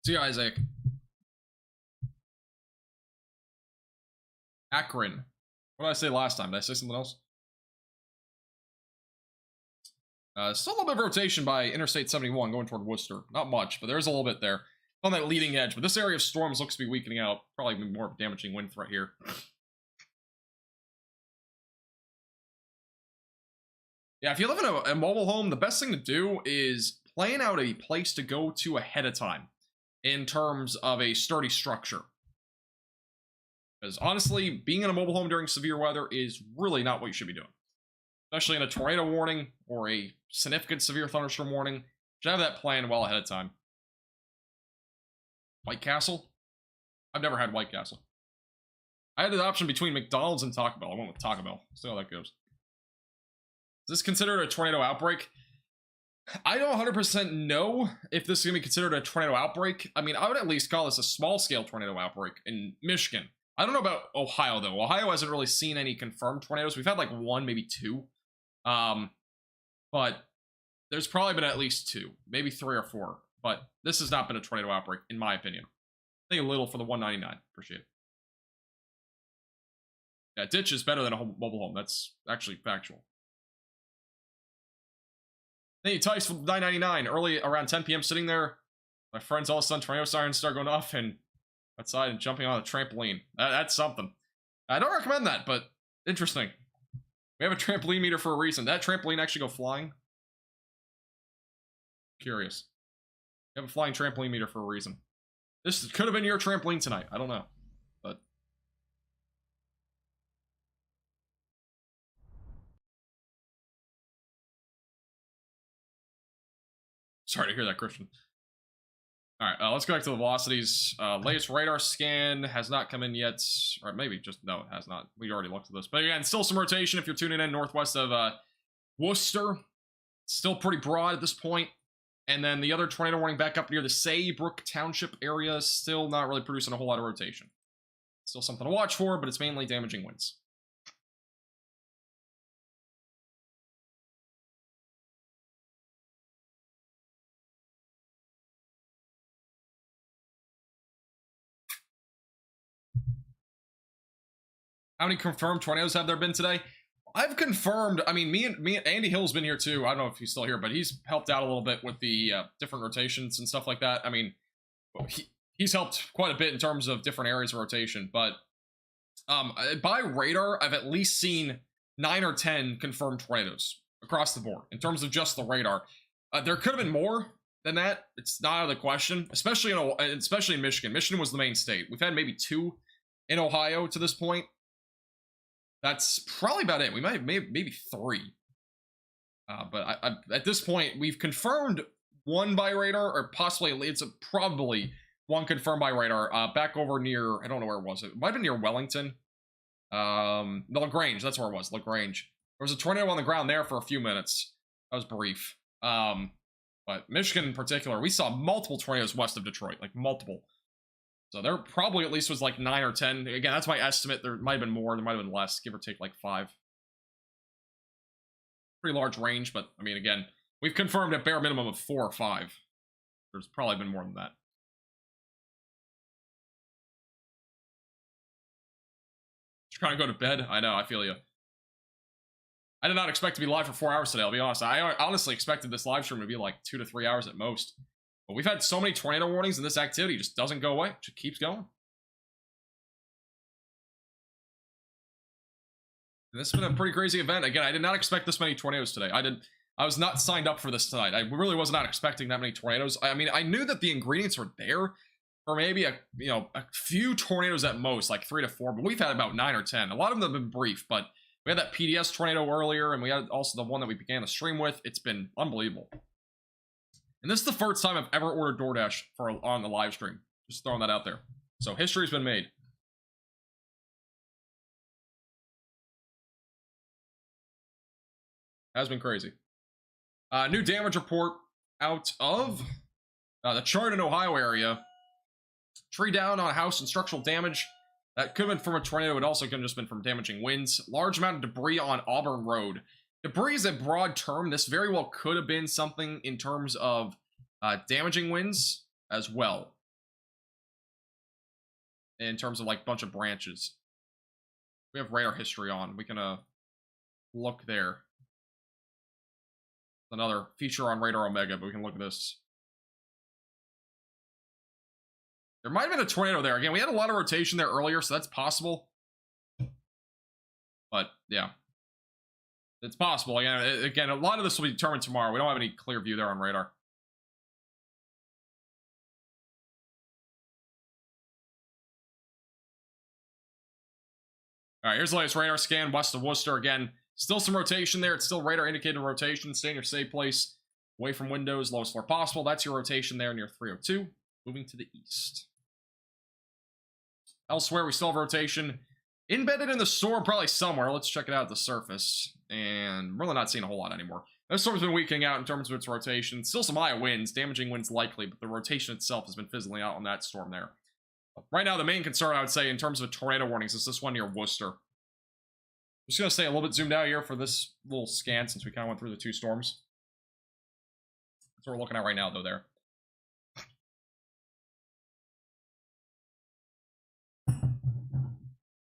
See you, Isaac. Akron. What did I say last time? Did I say something else? Still a little bit of rotation by Interstate 71 going toward Worcester. Not much, but there's a little bit there. On that leading edge, but this area of storms looks to be weakening out. Probably more of a damaging wind threat here. Yeah, if you live in a mobile home, the best thing to do is plan out a place to go to ahead of time in terms of a sturdy structure. Because honestly, being in a mobile home during severe weather is really not what you should be doing. Especially in a tornado warning or a significant severe thunderstorm warning. You should have that planned well ahead of time. White Castle? I've never had White Castle. I had the option between McDonald's and Taco Bell. I went with Taco Bell. See how that goes. Is this considered a tornado outbreak? I don't 100% know if this is going to be considered a tornado outbreak. I mean, I would at least call this a small-scale tornado outbreak in Michigan. I don't know about Ohio, though. Ohio hasn't really seen any confirmed tornadoes. We've had like one, maybe two. But there's probably been at least two, maybe 3 or 4. But this has not been a tornado outbreak, in my opinion. I think a little for the 199. Appreciate it. Yeah, ditch is better than a mobile home. That's actually factual. Thank you, Tice, for 9.99. Early around 10 p.m. sitting there. My friends all of a sudden tornado sirens start going off and outside and jumping on a trampoline. That's something. I don't recommend that, but interesting. We have a trampoline meter for a reason. That trampoline actually go flying? Curious. We have a flying trampoline meter for a reason. This could have been your trampoline tonight. I don't know. But sorry to hear that, Christian. Alright, let's go back to the velocities. Latest radar scan has not come in yet. Or maybe just, no, it has not. We already looked at this. But again, still some rotation if you're tuning in northwest of Worcester. Still pretty broad at this point. And then the other tornado warning back up near the Saybrook Township area. Still not really producing a whole lot of rotation. Still something to watch for, but it's mainly damaging winds. How many confirmed tornadoes have there been today? I've confirmed, I mean, me and Andy Hill's been here too. I don't know if he's still here, but he's helped out a little bit with the different rotations and stuff like that. I mean, he's helped quite a bit in terms of different areas of rotation, but by radar, I've at least seen 9 or 10 confirmed tornadoes across the board in terms of just the radar. There could have been more than that. It's not out of the question, especially in Michigan. Michigan was the main state. We've had maybe 2 in Ohio to this point. That's probably about it. We might have maybe 3. But at this point, we've confirmed 1 by radar, or possibly it's probably 1 confirmed by radar. Back over near, I don't know where it was. It might have been near Wellington. The LaGrange, that's where it was, LaGrange. There was a tornado on the ground there for a few minutes. That was brief. But Michigan in particular, we saw multiple tornadoes west of Detroit, like multiple. So there probably at least was like 9 or 10. Again, that's my estimate. There might have been more. There might have been less. Give or take like 5. Pretty large range, but I mean, again, we've confirmed a bare minimum of 4 or 5. There's probably been more than that. Just trying to go to bed. I know. I feel you. I did not expect to be live for 4 hours today. I'll be honest. I honestly expected this live stream to be like 2 to 3 hours at most. But we've had so many tornado warnings, and this activity just doesn't go away. It just keeps going. And this has been a pretty crazy event. Again, I did not expect this many tornadoes today. I was not signed up for this tonight. I really was not expecting that many tornadoes. I mean, I knew that the ingredients were there for maybe a few tornadoes at most, like 3 to 4. But we've had about 9 or 10. A lot of them have been brief, but we had that PDS tornado earlier, and we had also the one that we began the stream with. It's been unbelievable. And this is the first time I've ever ordered DoorDash on the live stream. Just throwing that out there. So history's been made. Has been crazy. New damage report out of the Chardon, Ohio area. Tree down on a house and structural damage. That could have been from a tornado. It also could have just been from damaging winds. Large amount of debris on Auburn Road. Debris is a broad term. This very well could have been something in terms of damaging winds as well. In terms of like a bunch of branches. We have radar history on. We can look there. Another feature on Radar Omega, but we can look at this. There might have been a tornado there. Again, we had a lot of rotation there earlier, so that's possible. But, yeah. It's possible. Again, a lot of this will be determined tomorrow. We don't have any clear view there on radar. All right, here's the latest radar scan west of Worcester. Again, still some rotation there. It's still radar indicated rotation. Stay in your safe place, away from windows, lowest floor possible. That's your rotation there near 302. Moving to the east. Elsewhere, we still have rotation embedded in the storm, probably somewhere. Let's check it out at the surface. And really not seeing a whole lot anymore. The storm's been weakening out in terms of its rotation. Still some high winds, damaging winds likely, but the rotation itself has been fizzling out on that storm there. Right now, the main concern, I would say, in terms of tornado warnings, is this one near Worcester. I'm just going to stay a little bit zoomed out here for this little scan, since we kind of went through the two storms. That's what we're looking at right now, though, there.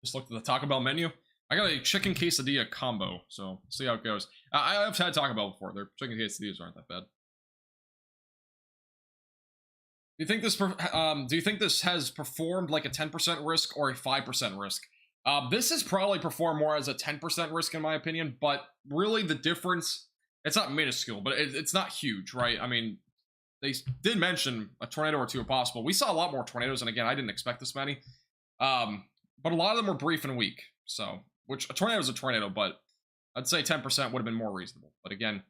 Just looked at the Taco Bell menu. I got a chicken quesadilla combo, so see how it goes. I've had Taco Bell before. Their chicken quesadillas aren't that bad. Do you think this has performed like a 10% risk or a 5% risk? This has probably performed more as a 10% risk in my opinion, but really the difference, it's not minuscule, but it's not huge, right? I mean, they did mention a tornado or two are possible. We saw a lot more tornadoes, and again, I didn't expect this many. But a lot of them were brief and weak, so, which a tornado is a tornado, but I'd say 10% would have been more reasonable. But again,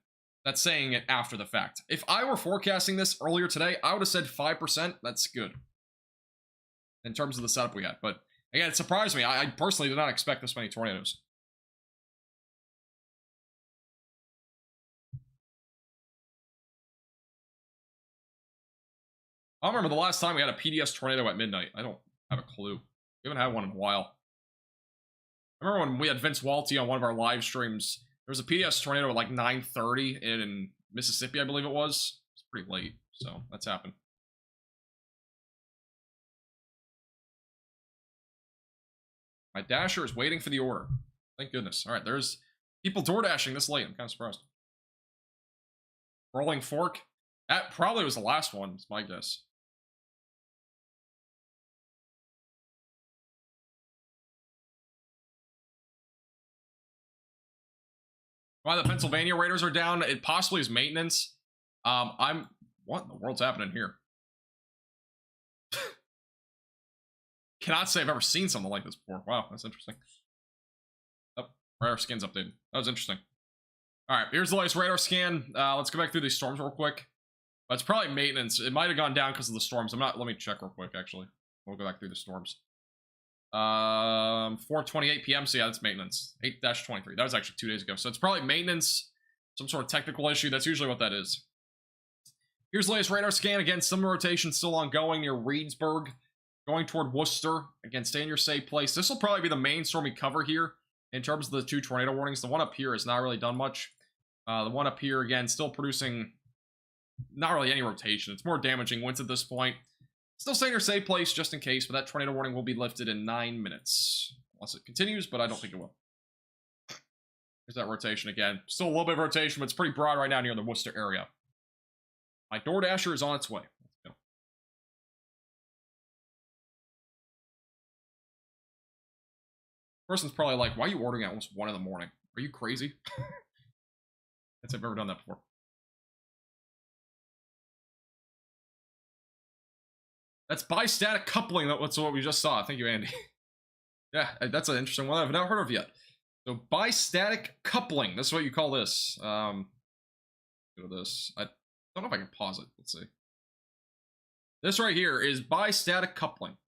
that's saying it after the fact. If I were forecasting this earlier today, I would have said 5%. That's good in terms of the setup we had. But again, it surprised me. I personally did not expect this many tornadoes. I don't remember the last time we had a PDS tornado at midnight. I don't have a clue. We haven't had one in a while. I remember when we had Vince Waelti on one of our live streams. There was a PDS tornado at like 9:30 in Mississippi, I believe it was. It's pretty late, so that's happened. My dasher is waiting for the order. Thank goodness. All right, there's people door dashing this late. I'm kind of surprised. Rolling fork. That probably was the last one, is my guess. Why the Pennsylvania Raiders are down? It possibly is maintenance. What in the world's happening here? Cannot say I've ever seen something like this before. Wow, that's interesting. Oh, radar scan's updated. That was interesting. All right, here's the latest radar scan. Let's go back through these storms real quick. But it's probably maintenance. It might have gone down because of the storms. Let me check real quick, actually. We'll go back through the storms. 4:28 p.m. So yeah, that's maintenance. 8-23. That was actually 2 days ago. So it's probably maintenance, some sort of technical issue. That's usually what that is. Here's the latest radar scan. Again, some rotation still ongoing near Reedsburg, going toward Worcester. Again, stay in your safe place. This will probably be the main storm we cover here in terms of the two tornado warnings. The one up here has not really done much. The one up here, again, still producing not really any rotation. It's more damaging winds at this point. Still stay in your safe place just in case, but that tornado warning will be lifted in 9 minutes. Unless it continues, but I don't think it will. Here's that rotation again. Still a little bit of rotation, but it's pretty broad right now near the Worcester area. My DoorDasher is on its way. Let's go. Person's probably like, why are you ordering at almost 1 in the morning? Are you crazy? I've never done that before. That's bistatic coupling. That's what we just saw. Thank you, Andy. Yeah, that's an interesting one I've never heard of yet. So bistatic coupling. That's what you call this. Go to this. I don't know if I can pause it. Let's see. This right here is bistatic coupling.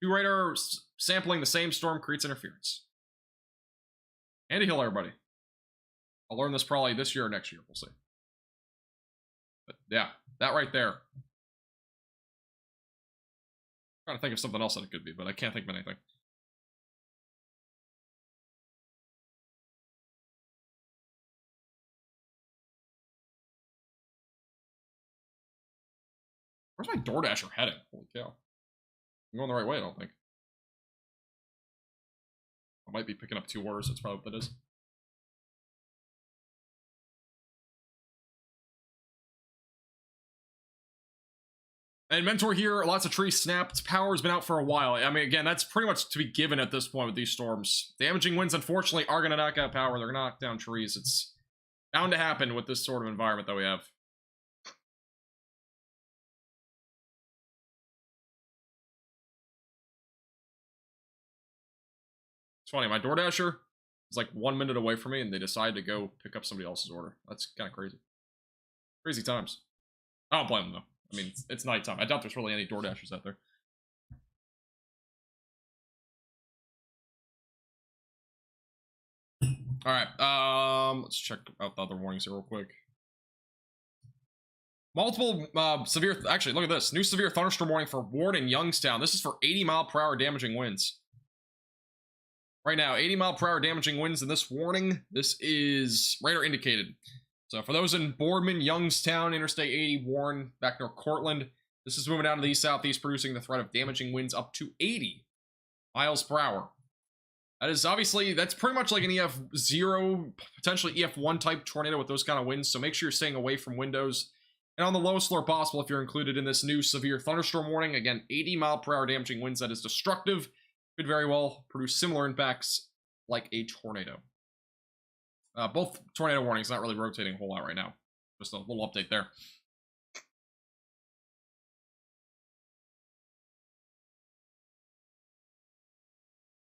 Two radars sampling the same storm creates interference. Andy Hill, everybody. I'll learn this probably this year or next year. We'll see. But yeah, that right there. I'm trying to think of something else that it could be, but I can't think of anything. Where's my DoorDasher heading? Holy cow. I'm going the right way, I don't think. I might be picking up 2 orders, that's probably what that is. And Mentor here, lots of trees snapped. Power's been out for a while. I mean, again, that's pretty much to be given at this point with these storms. Damaging winds, unfortunately, are going to knock out power. They're going to knock down trees. It's bound to happen with this sort of environment that we have. It's funny, my DoorDasher is like 1 minute away from me, and they decide to go pick up somebody else's order. That's kind of crazy. Crazy times. I don't blame them, though. I mean, it's nighttime. I doubt there's really any DoorDashers out there. Alright, let's check out the other warnings here real quick. Multiple severe... Actually, look at this. New severe thunderstorm warning for Ward and Youngstown. This is for 80-mile-per-hour damaging winds. Right now, 80-mile-per-hour damaging winds in this warning. This is radar indicated. So for those in Boardman, Youngstown, Interstate 80, Warren, back near Cortland, this is moving down to the east-southeast, producing the threat of damaging winds up to 80 miles per hour. That is obviously, that's pretty much like an EF0, potentially EF1 type tornado with those kind of winds, so make sure you're staying away from windows. And on the lowest floor possible if you're included in this new severe thunderstorm warning. Again, 80-mile-per-hour damaging winds that is destructive. Could very well produce similar impacts like a tornado. Both tornado warnings not really rotating a whole lot right now. Just a little update there.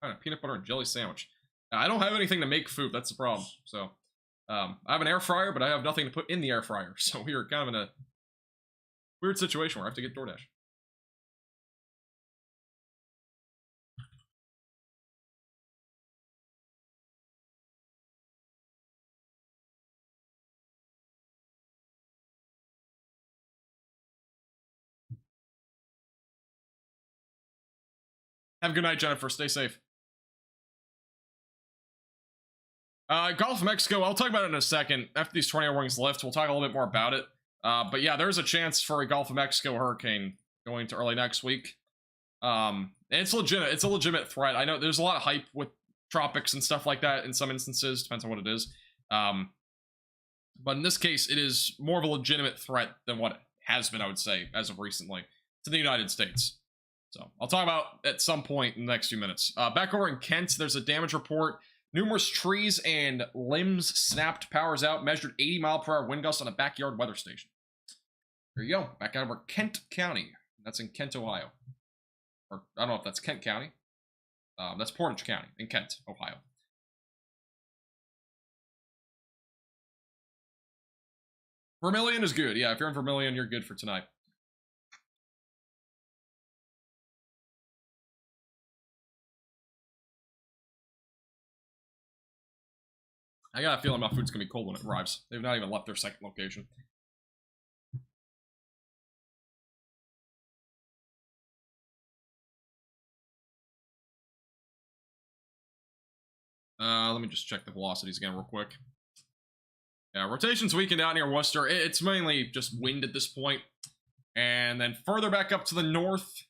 All right, peanut butter and jelly sandwich. Now, I don't have anything to make food. That's the problem. So, I have an air fryer, but I have nothing to put in the air fryer. So we are kind of in a weird situation where I have to get DoorDash. Have a good night, Jennifer. Stay safe. Gulf of Mexico, I'll talk about it in a second. After these tornado warnings lift, we'll talk a little bit more about it. But yeah, there's a chance for a Gulf of Mexico hurricane going to early next week. And it's legitimate. It's a legitimate threat. I know there's a lot of hype with tropics and stuff like that in some instances. Depends on what it is. But in this case, it is more of a legitimate threat than what it has been, I would say, as of recently, to the United States. So I'll talk about at some point in the next few minutes. Back over in Kent, there's a damage report. Numerous trees and limbs snapped, powers out, measured 80-mile-per-hour wind gusts on a backyard weather station. There you go, back out of our Kent County. That's in Kent, Ohio. Or, I don't know if that's Kent County. That's Portage County in Kent, Ohio. Vermilion is good. Yeah, if you're in Vermilion, you're good for tonight. I got a feeling my food's gonna be cold when it arrives. They've not even left their second location. Let me just check the velocities again real quick. Yeah, rotation's weakened out near Worcester. It's mainly just wind at this point. And then further back up to the north,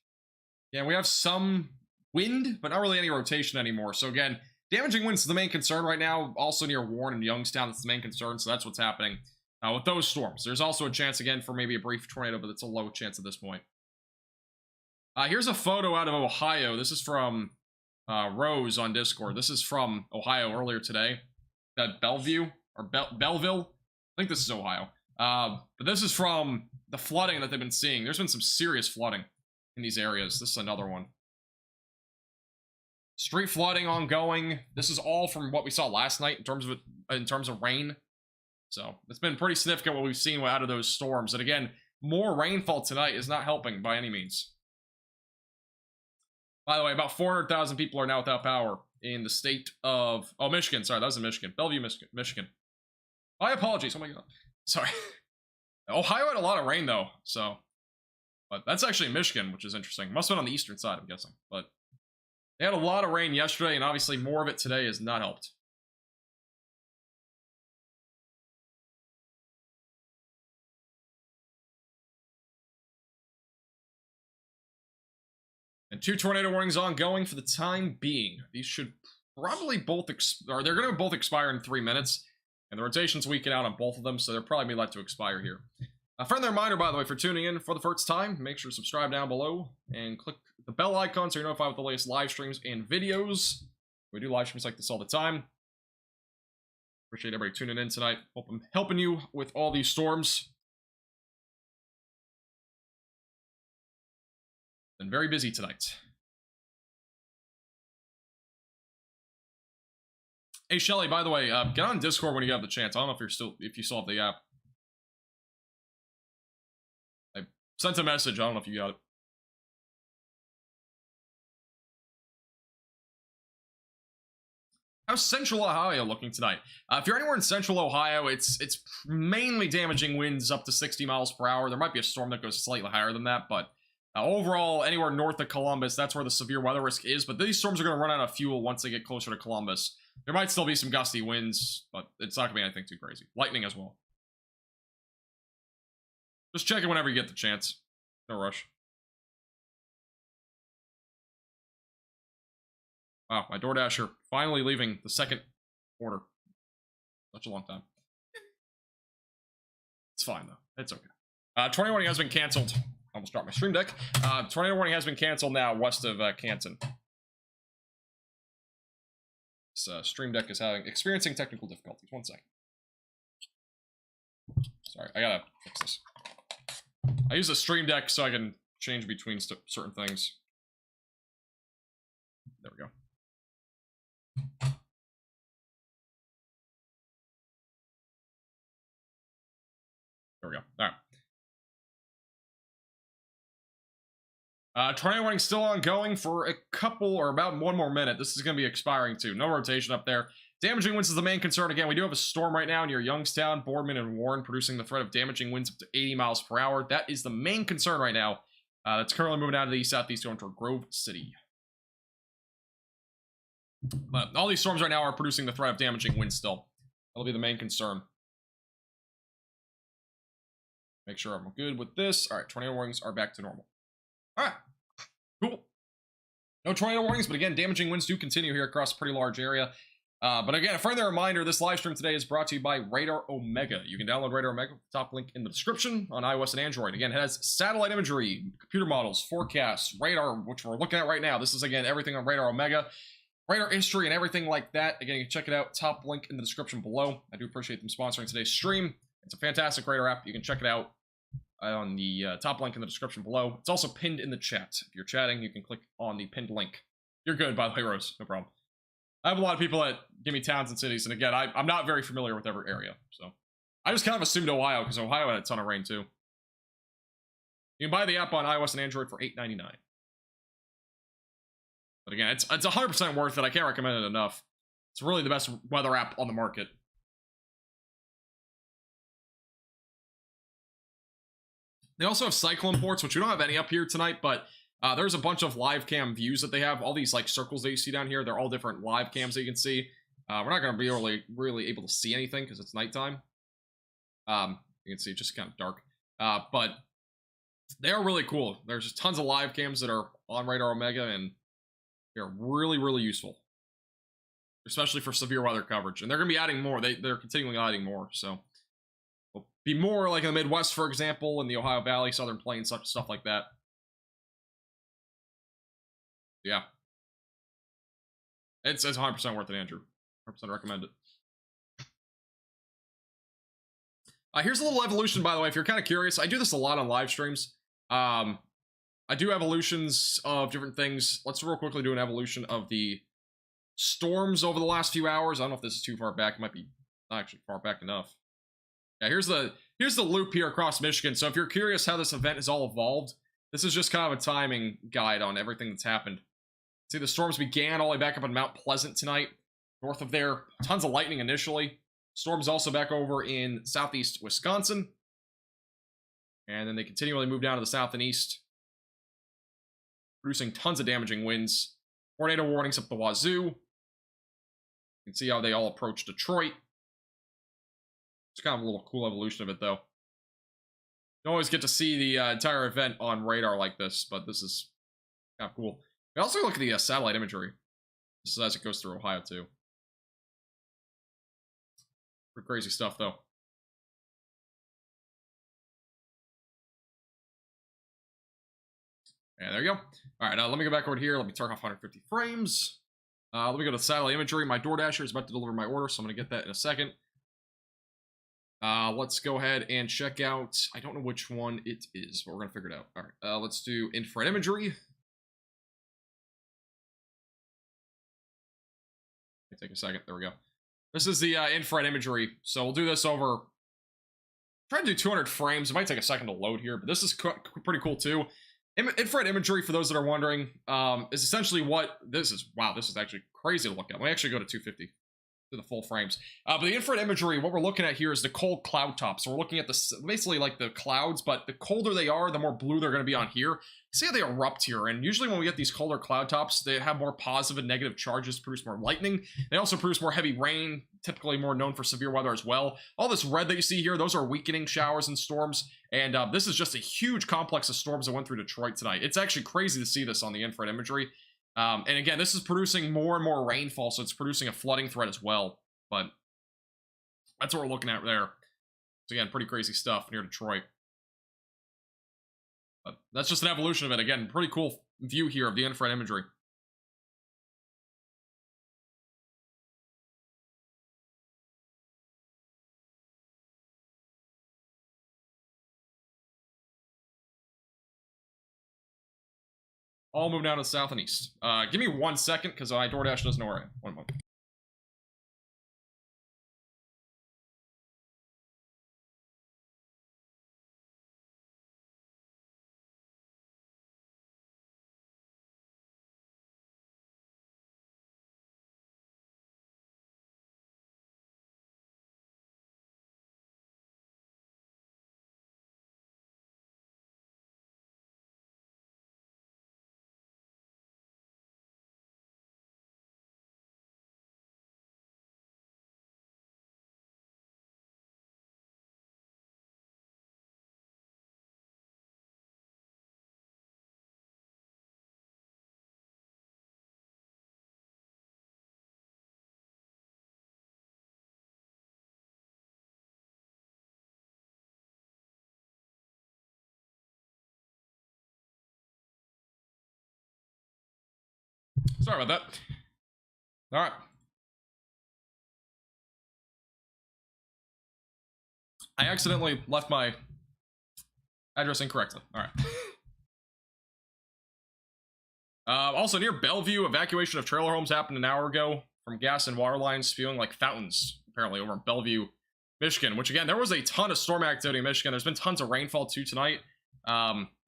yeah, we have some wind, but not really any rotation anymore. So again, damaging winds is the main concern right now. Also near Warren and Youngstown, that's the main concern. So that's what's happening with those storms. There's also a chance again for maybe a brief tornado, but it's a low chance at this point. Here's a photo out of Ohio. This is from Rose on Discord. This is from Ohio earlier today. Bellevue or Belleville. I think this is Ohio. But this is from the flooding that they've been seeing. There's been some serious flooding in these areas. This is another one. Street flooding ongoing. This is all from what we saw last night in terms of rain. So it's been pretty significant what we've seen out of those storms. And again, more rainfall tonight is not helping by any means. By the way, about 400,000 people are now without power in the state of... Oh, Michigan. Sorry, that was in Michigan. Bellevue, Michigan. My apologies. Oh my god. Sorry. Ohio had a lot of rain, though. So... But that's actually Michigan, which is interesting. Must have been on the eastern side, I'm guessing. But they had a lot of rain yesterday, and obviously more of it today has not helped. And 2 tornado warnings ongoing for the time being. These should probably both they're going to both expire in 3 minutes. And the rotation's weakened out on both of them, so they're probably be left to expire here. A friendly reminder, by the way, for tuning in for the first time, make sure to subscribe down below and click the bell icon so you're notified with the latest live streams and videos. We do live streams like this all the time. Appreciate everybody tuning in tonight. Hope I'm helping you with all these storms. Been very busy tonight. Hey Shelly, by the way, get on Discord when you have the chance. I don't know if you still have the app. I sent a message. I don't know if you got it. How's Central Ohio looking tonight? If you're anywhere in Central Ohio, it's mainly damaging winds up to 60 miles per hour. There might be a storm that goes slightly higher than that, but overall, anywhere north of Columbus, that's where the severe weather risk is. But these storms are going to run out of fuel once they get closer to Columbus. There might still be some gusty winds, but it's not going to be anything too crazy. Lightning as well. Just check it whenever you get the chance. No rush. Wow, my DoorDasher finally leaving the second order. Such a long time. It's fine, though. It's okay. Tornado warning has been canceled. Almost dropped my stream deck. Tornado warning has been canceled now west of Canton. This stream deck is experiencing technical difficulties. One second. Sorry, I gotta fix this. I use the stream deck so I can change between certain things. There we go. There we go. All right. Tornado warning still ongoing for a couple or about 1 more minute. This is going to be expiring too. No rotation up there. Damaging winds is the main concern. Again, we do have a storm right now near Youngstown, Boardman, and Warren, producing the threat of damaging winds up to 80 miles per hour. That is the main concern right now. That's currently moving out of the southeast going toward Grove City. But all these storms right now are producing the threat of damaging winds still. That'll be the main concern. Make sure I'm good with this. All right, tornado warnings are back to normal. All right, cool. No tornado warnings, but again, damaging winds do continue here across a pretty large area. But again, a further reminder, this live stream today is brought to you by Radar Omega. You can download Radar Omega with the top link in the description on iOS and Android. Again, it has satellite imagery, computer models, forecasts, radar, which we're looking at right now. This is, again, everything on Radar Omega. Radar history and everything like that. Again, you can check it out. Top link in the description below. I do appreciate them sponsoring today's stream. It's a fantastic radar app. You can check it out on the top link in the description below. It's also pinned in the chat. If you're chatting, you can click on the pinned link. You're good, by the way, Rose. No problem. I have a lot of people that give me towns and cities, and again, I'm not very familiar with every area, so I just kind of assumed Ohio, because Ohio had a ton of rain, too. You can buy the app on iOS and Android for $8.99. But again, it's 100% worth it. I can't recommend it enough. It's really the best weather app on the market. They also have cyclone ports, which we don't have any up here tonight, but there's a bunch of live cam views that they have. All these like circles that you see down here, they're all different live cams that you can see. We're not going to be really able to see anything because it's nighttime. You can see it's just kind of dark. But they are really cool. There's just tons of live cams that are on Radar Omega, and they're really useful, especially for severe weather coverage. And they're going to be adding more. They're continually adding more. So it'll be more like in the Midwest, for example, in the Ohio Valley, Southern Plains, stuff like that. Yeah. It's 100% worth it, Andrew. 100% recommend it. Here's a little evolution, by the way, if you're kind of curious. I do this a lot on live streams. I do evolutions of different things. Let's real quickly do an evolution of the storms over the last few hours. I don't know if this is too far back. It might be not actually far back enough. Yeah, here's the loop here across Michigan. So if you're curious how this event has all evolved, this is just kind of a timing guide on everything that's happened. See, the storms began all the way back up in Mount Pleasant tonight. North of there, tons of lightning initially. Storms also back over in southeast Wisconsin. And then they continually move down to the south and east, producing tons of damaging winds. Tornado warnings up the wazoo. You can see how they all approach Detroit. It's kind of a little cool evolution of it, though. You don't always get to see the entire event on radar like this, but this is kind of cool. We also look at the satellite imagery. This is as it goes through Ohio, too. Pretty crazy stuff, though. And there you go. All right, let me go back over here. Let me turn off 150 frames. Let me go to satellite imagery. My DoorDasher is about to deliver my order, so I'm going to get that in a second. Let's go ahead and check out, I don't know which one it is, but we're going to figure it out. All right, let's do infrared imagery. Take a second. There we go. This is the infrared imagery. So we'll do this over. Try to do 200 frames. It might take a second to load here, but this is pretty cool too. Infrared imagery, for those that are wondering, is essentially what this is. Wow, this is actually crazy to look at. Let me actually go to 250 to the full frames. But the infrared imagery, what we're looking at here is the cold cloud top. So we're looking at this basically like the clouds, but the colder they are, the more blue they're going to be on here. See how they erupt here, and usually when we get these colder cloud tops, they have more positive and negative charges, produce more lightning. They also produce more heavy rain, typically more known for severe weather as well. All this red that you see here, those are weakening showers and storms, and this is just a huge complex of storms that went through Detroit tonight. It's actually crazy to see this on the infrared imagery. And again, this is producing more and more rainfall, so it's producing a flooding threat as well. But that's what we're looking at there. So again, pretty crazy stuff near Detroit. But that's just an evolution of it. Again, pretty cool view here of the infrared imagery. All move down to the south and east. Give me 1 second, because my DoorDash doesn't know where I am. 1 moment. Sorry about that. All right. I accidentally left my address incorrectly. All right. Also, near Bellevue, evacuation of trailer homes happened an hour ago from gas and water lines spewing like fountains, apparently, over in Bellevue, Michigan, which, again, there was a ton of storm activity in Michigan. There's been tons of rainfall, too, tonight,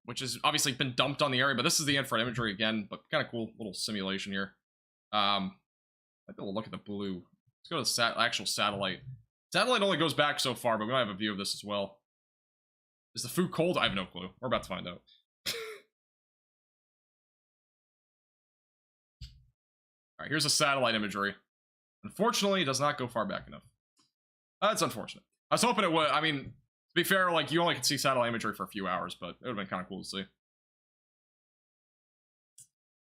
which has obviously been dumped on the area, but this is the infrared imagery again, but kind of cool little simulation here. I'd be able to look at the blue. Let's go to the actual satellite. Satellite only goes back so far, but we might have a view of this as well. Is the food cold? I have no clue. We're about to find out. All right, here's a satellite imagery. Unfortunately, it does not go far back enough. That's unfortunate. I was hoping it would. I mean, to be fair, like, you only could see satellite imagery for a few hours, but it would have been kind of cool to see.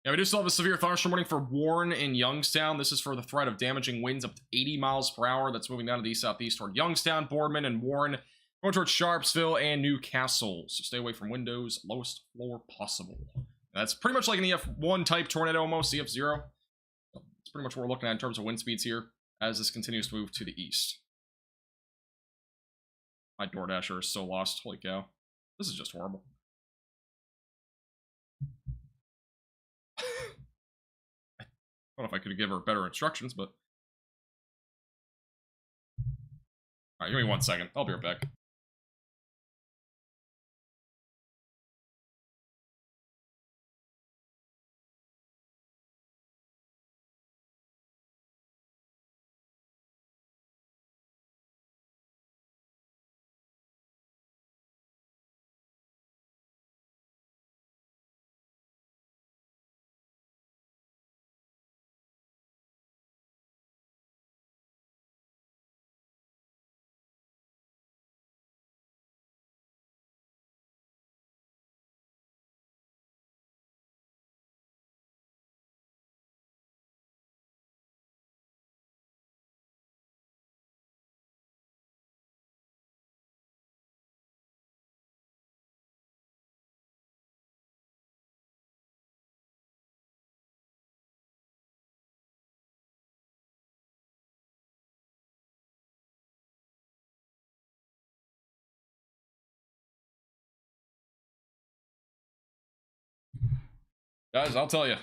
Yeah, we do still have a severe thunderstorm warning for Warren in Youngstown. This is for the threat of damaging winds up to 80 miles per hour. That's moving down to the east-southeast toward Youngstown, Boardman, and Warren, going towards Sharpsville and Newcastle. So stay away from windows, lowest floor possible. That's pretty much like an EF1 type tornado almost, EF0. That's pretty much what we're looking at in terms of wind speeds here as this continues to move to the east. My DoorDasher is so lost. Holy cow. This is just horrible. I don't know if I could give her better instructions, but... Alright, give me 1 second. I'll be right back. Guys, I'll tell you.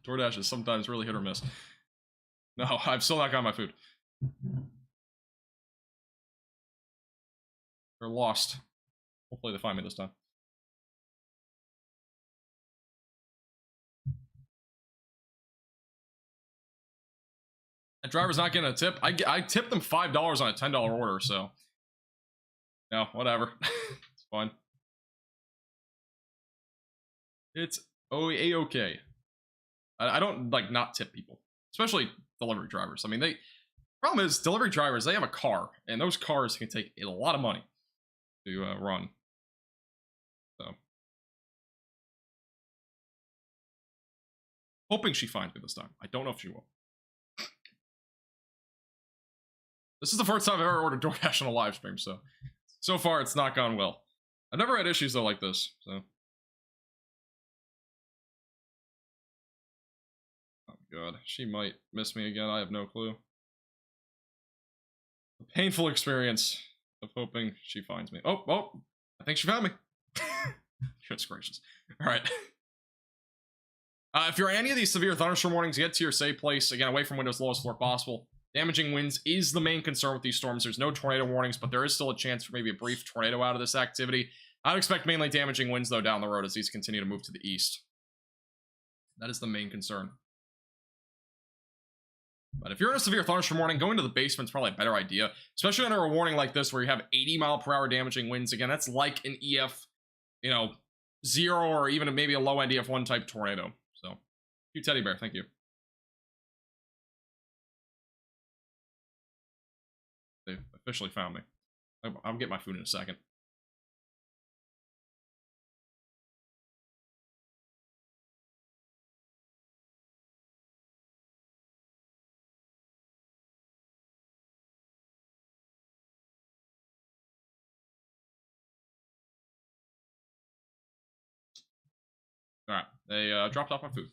DoorDash is sometimes really hit or miss. No, I've still not got my food. They're lost. Hopefully they find me this time. That driver's not getting a tip. I tipped them $5 on a $10 order, so. No, whatever. It's fine. It's A-okay. I don't, like, not tip people. Especially delivery drivers. I mean, problem is, delivery drivers, they have a car. And those cars can take a lot of money to run. So. Hoping she finds me this time. I don't know if she will. This is the first time I've ever ordered DoorDash on a live stream, so far it's not gone well. I've never had issues though like this, so. Oh god, she might miss me again, I have no clue. A painful experience of hoping she finds me. Oh, I think she found me. Goodness gracious. Alright. If you're in any of these severe thunderstorm warnings, get to your safe place, again, away from windows, lowest floor possible. Damaging winds is the main concern with these storms. There's no tornado warnings, but there is still a chance for maybe a brief tornado out of this activity. I'd expect mainly damaging winds, though, down the road as these continue to move to the east. That is the main concern. But if you're in a severe thunderstorm warning, going to the basement's probably a better idea, especially under a warning like this where you have 80-mile-per-hour damaging winds. Again, that's like an EF, 0 or even maybe a low-end EF1 type tornado. So, you teddy bear, thank you. They officially found me. I'll get my food in a second. Alright, they dropped off my food.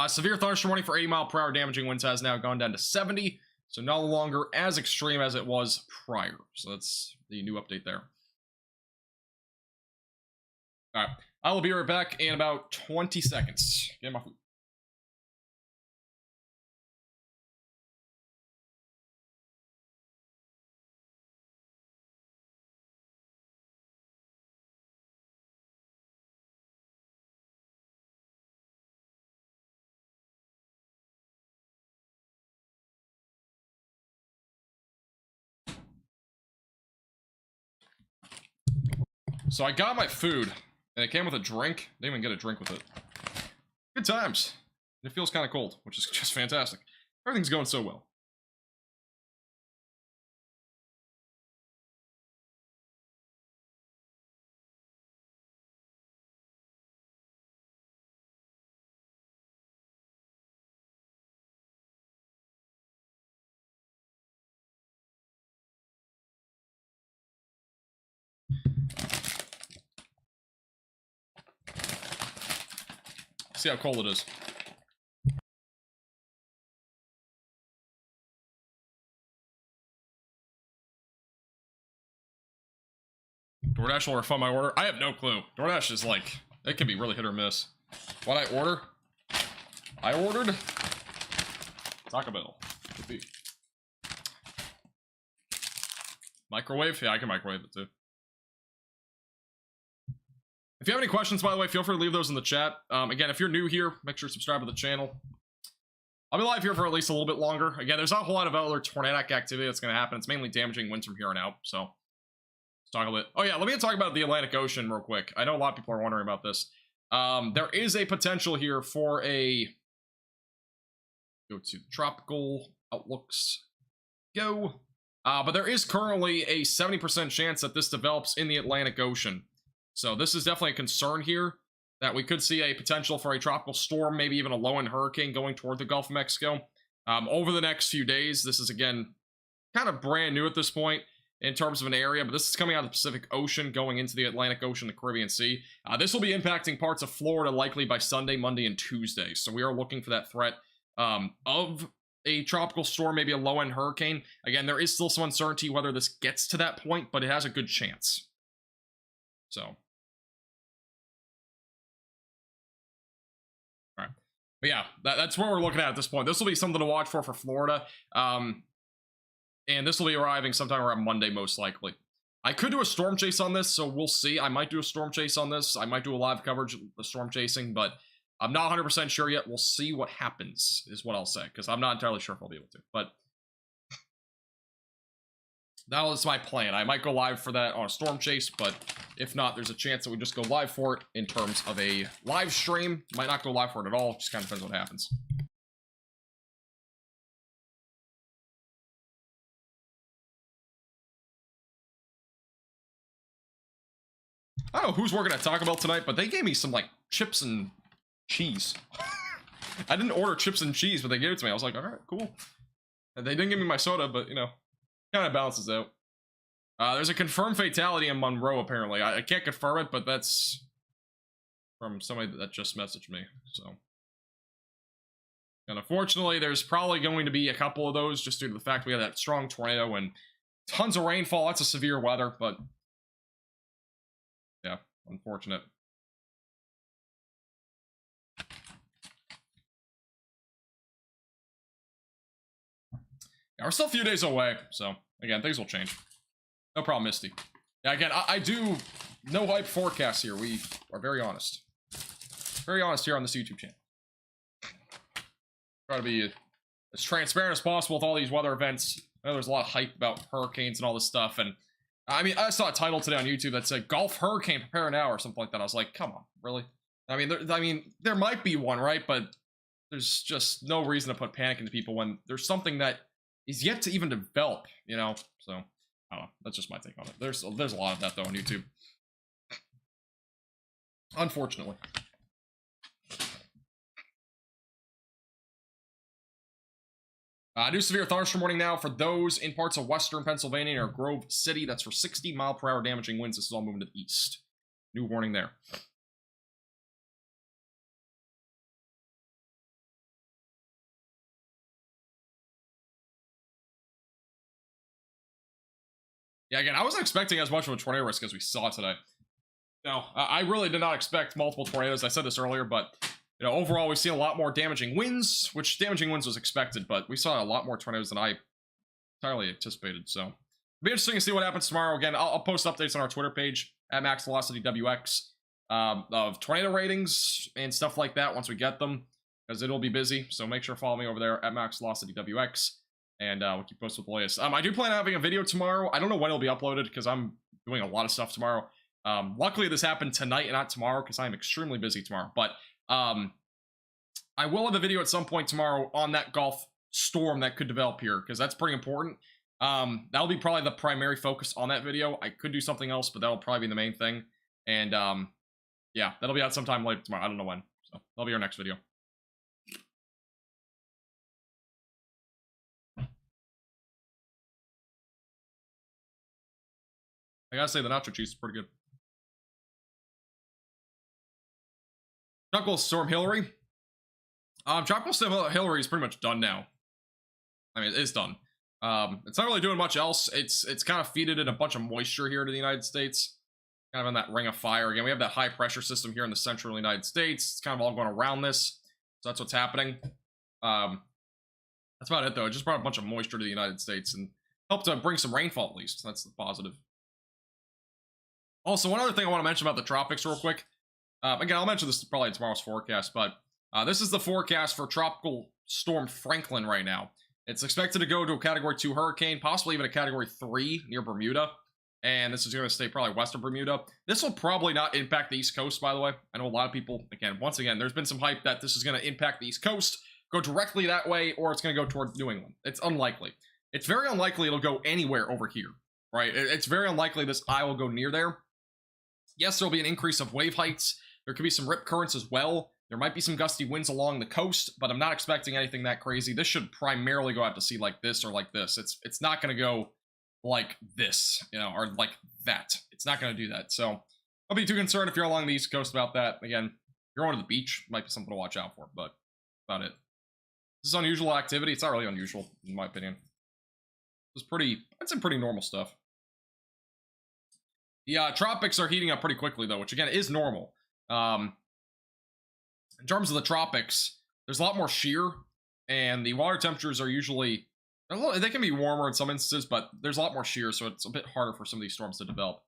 Severe thunderstorm warning for 80-mile-per-hour damaging winds has now gone down to 70, so no longer as extreme as it was prior. So that's the new update there. Alright, I will be right back in about 20 seconds. Get my food. So I got my food, and it came with a drink. Didn't even get a drink with it. Good times. It feels kind of cold, which is just fantastic. Everything's going so well. See how cold it is. DoorDash will refund my order. I have no clue. DoorDash is like, it can be really hit or miss. What I order? I ordered Taco Bell. Could be. Microwave? Yeah, I can microwave it too. If you have any questions, by the way, feel free to leave those in the chat. Again, if you're new here, make sure to subscribe to the channel. I'll be live here for at least a little bit longer. Again, there's not a whole lot of other tornadic activity that's going to happen. It's mainly damaging winds from here on out, so let's talk a bit. Oh yeah, let me talk about the Atlantic Ocean real quick. I know a lot of people are wondering about this. There is a potential here for a... Go to tropical outlooks. Go. But there is currently a 70% chance that this develops in the Atlantic Ocean. So this is definitely a concern here, that we could see a potential for a tropical storm, maybe even a low-end hurricane going toward the Gulf of Mexico. Over the next few days, this is, again, kind of brand new at this point in terms of an area, but this is coming out of the Pacific Ocean, going into the Atlantic Ocean, the Caribbean Sea. This will be impacting parts of Florida likely by Sunday, Monday, and Tuesday. So we are looking for that threat of a tropical storm, maybe a low-end hurricane. Again, there is still some uncertainty whether this gets to that point, but it has a good chance. So But yeah, that's what we're looking at this point. This will be something to watch for Florida. And this will be arriving sometime around Monday, most likely. I could do a storm chase on this, so we'll see. I might do a storm chase on this. I might do a live coverage of the storm chasing, but I'm not 100% sure yet. We'll see what happens, is what I'll say, because I'm not entirely sure if I'll be able to. But that was my plan. I might go live for that on a storm chase, but if not, there's a chance that we just go live for it in terms of a live stream. Might not go live for it at all. Just kind of depends what happens. I don't know who's working at Taco Bell tonight, but they gave me some, like, chips and cheese. I didn't order chips and cheese, but they gave it to me. I was like, all right, cool. And they didn't give me my soda, but, you know, kind of balances out. There's a confirmed fatality in Monroe, apparently. I can't confirm it, but that's from somebody that just messaged me, so. And unfortunately, there's probably going to be a couple of those just due to the fact we have that strong tornado and tons of rainfall. That's a severe weather, but yeah, unfortunate. Yeah, we're still a few days away, so again, things will change. No problem, Misty. Yeah, again, I do no hype forecasts here. We are very honest. Very honest here on this YouTube channel. Try to be as transparent as possible with all these weather events. I know there's a lot of hype about hurricanes and all this stuff, and I mean, I saw a title today on YouTube that said "Gulf Hurricane Prepare Now" or something like that. I was like, come on, really? I mean, there might be one, right? But there's just no reason to put panic into people when there's something that is yet to even develop, you know? So, I don't know. That's just my take on it. There's a lot of that, though, on YouTube. Unfortunately. New severe thunderstorm warning now for those in parts of western Pennsylvania or Grove City. That's for 60-mile-per-hour damaging winds. This is all moving to the east. New warning there. Yeah, again, I wasn't expecting as much of a tornado risk as we saw today. No, I really did not expect multiple tornadoes. I said this earlier, but you know, overall, we've seen a lot more damaging winds, which damaging winds was expected, but we saw a lot more tornadoes than I entirely anticipated. So it'll be interesting to see what happens tomorrow. Again, I'll post updates on our Twitter page at Max Velocity WX of tornado ratings and stuff like that once we get them, because it'll be busy. So make sure to follow me over there at Max Velocity WX, and we'll keep posted with the latest. I do plan on having a video tomorrow. I don't know when it'll be uploaded because I'm doing a lot of stuff tomorrow. Luckily, this happened tonight and not tomorrow because I'm extremely busy tomorrow. But I will have a video at some point tomorrow on that Gulf storm that could develop here, because that's pretty important. That'll be probably the primary focus on that video. I could do something else, but that'll probably be the main thing. And yeah, that'll be out sometime later tomorrow. I don't know when. So that'll be our next video. I gotta say, the nacho cheese is pretty good. Tropical Storm Hillary. Tropical Storm Hillary is pretty much done now. I mean, it's done. It's not really doing much else. It's kind of feeded in a bunch of moisture here to the United States. Kind of in that ring of fire. Again, we have that high pressure system here in the central United States. It's kind of all going around this. So that's what's happening. That's about it, though. It just brought a bunch of moisture to the United States and helped to bring some rainfall, at least. That's the positive. Also, one other thing I want to mention about the tropics real quick. Again, I'll mention this probably in tomorrow's forecast, but this is the forecast for Tropical Storm Franklin right now. It's expected to go to a Category 2 hurricane, possibly even a Category 3 near Bermuda. And this is going to stay probably west of Bermuda. This will probably not impact the East Coast, by the way. I know a lot of people, again, once again, there's been some hype that this is going to impact the East Coast, go directly that way, or it's going to go toward New England. It's unlikely. It's very unlikely it'll go anywhere over here, right? It's very unlikely this eye will go near there. Yes, there'll be an increase of wave heights. There could be some rip currents as well. There might be some gusty winds along the coast, but I'm not expecting anything that crazy. This should primarily go out to sea like this or like this. It's not going to go like this, you know, or like that. It's not going to do that. So don't be too concerned if you're along the East Coast about that. Again, if you're going to the beach, it might be something to watch out for, but about it. This is unusual activity. It's not really unusual, in my opinion. It's pretty, I'd say pretty normal stuff. The tropics are heating up pretty quickly, though, which, again, is normal. In terms of the tropics, there's a lot more shear, and the water temperatures are usually, they can be warmer in some instances, but there's a lot more shear, so it's a bit harder for some of these storms to develop.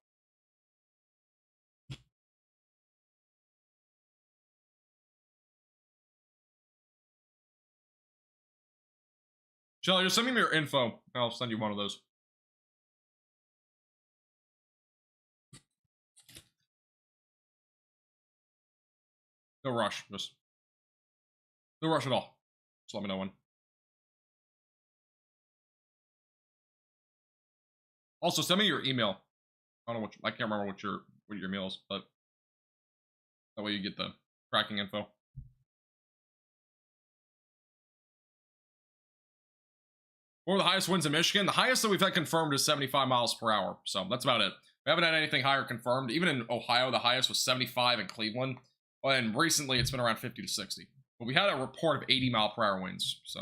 Shelly, just send me your info. I'll send you one of those. No rush. Just no rush at all. Just let me know when. Also, send me your email. I don't know I can't remember what your email is, but that way you get the tracking info. What were the highest winds in Michigan? The highest that we've had confirmed is 75 miles per hour. So that's about it. We haven't had anything higher confirmed. Even in Ohio, the highest was 75 in Cleveland. And recently, it's been around 50 to 60. But we had a report of 80 mile per hour winds. So.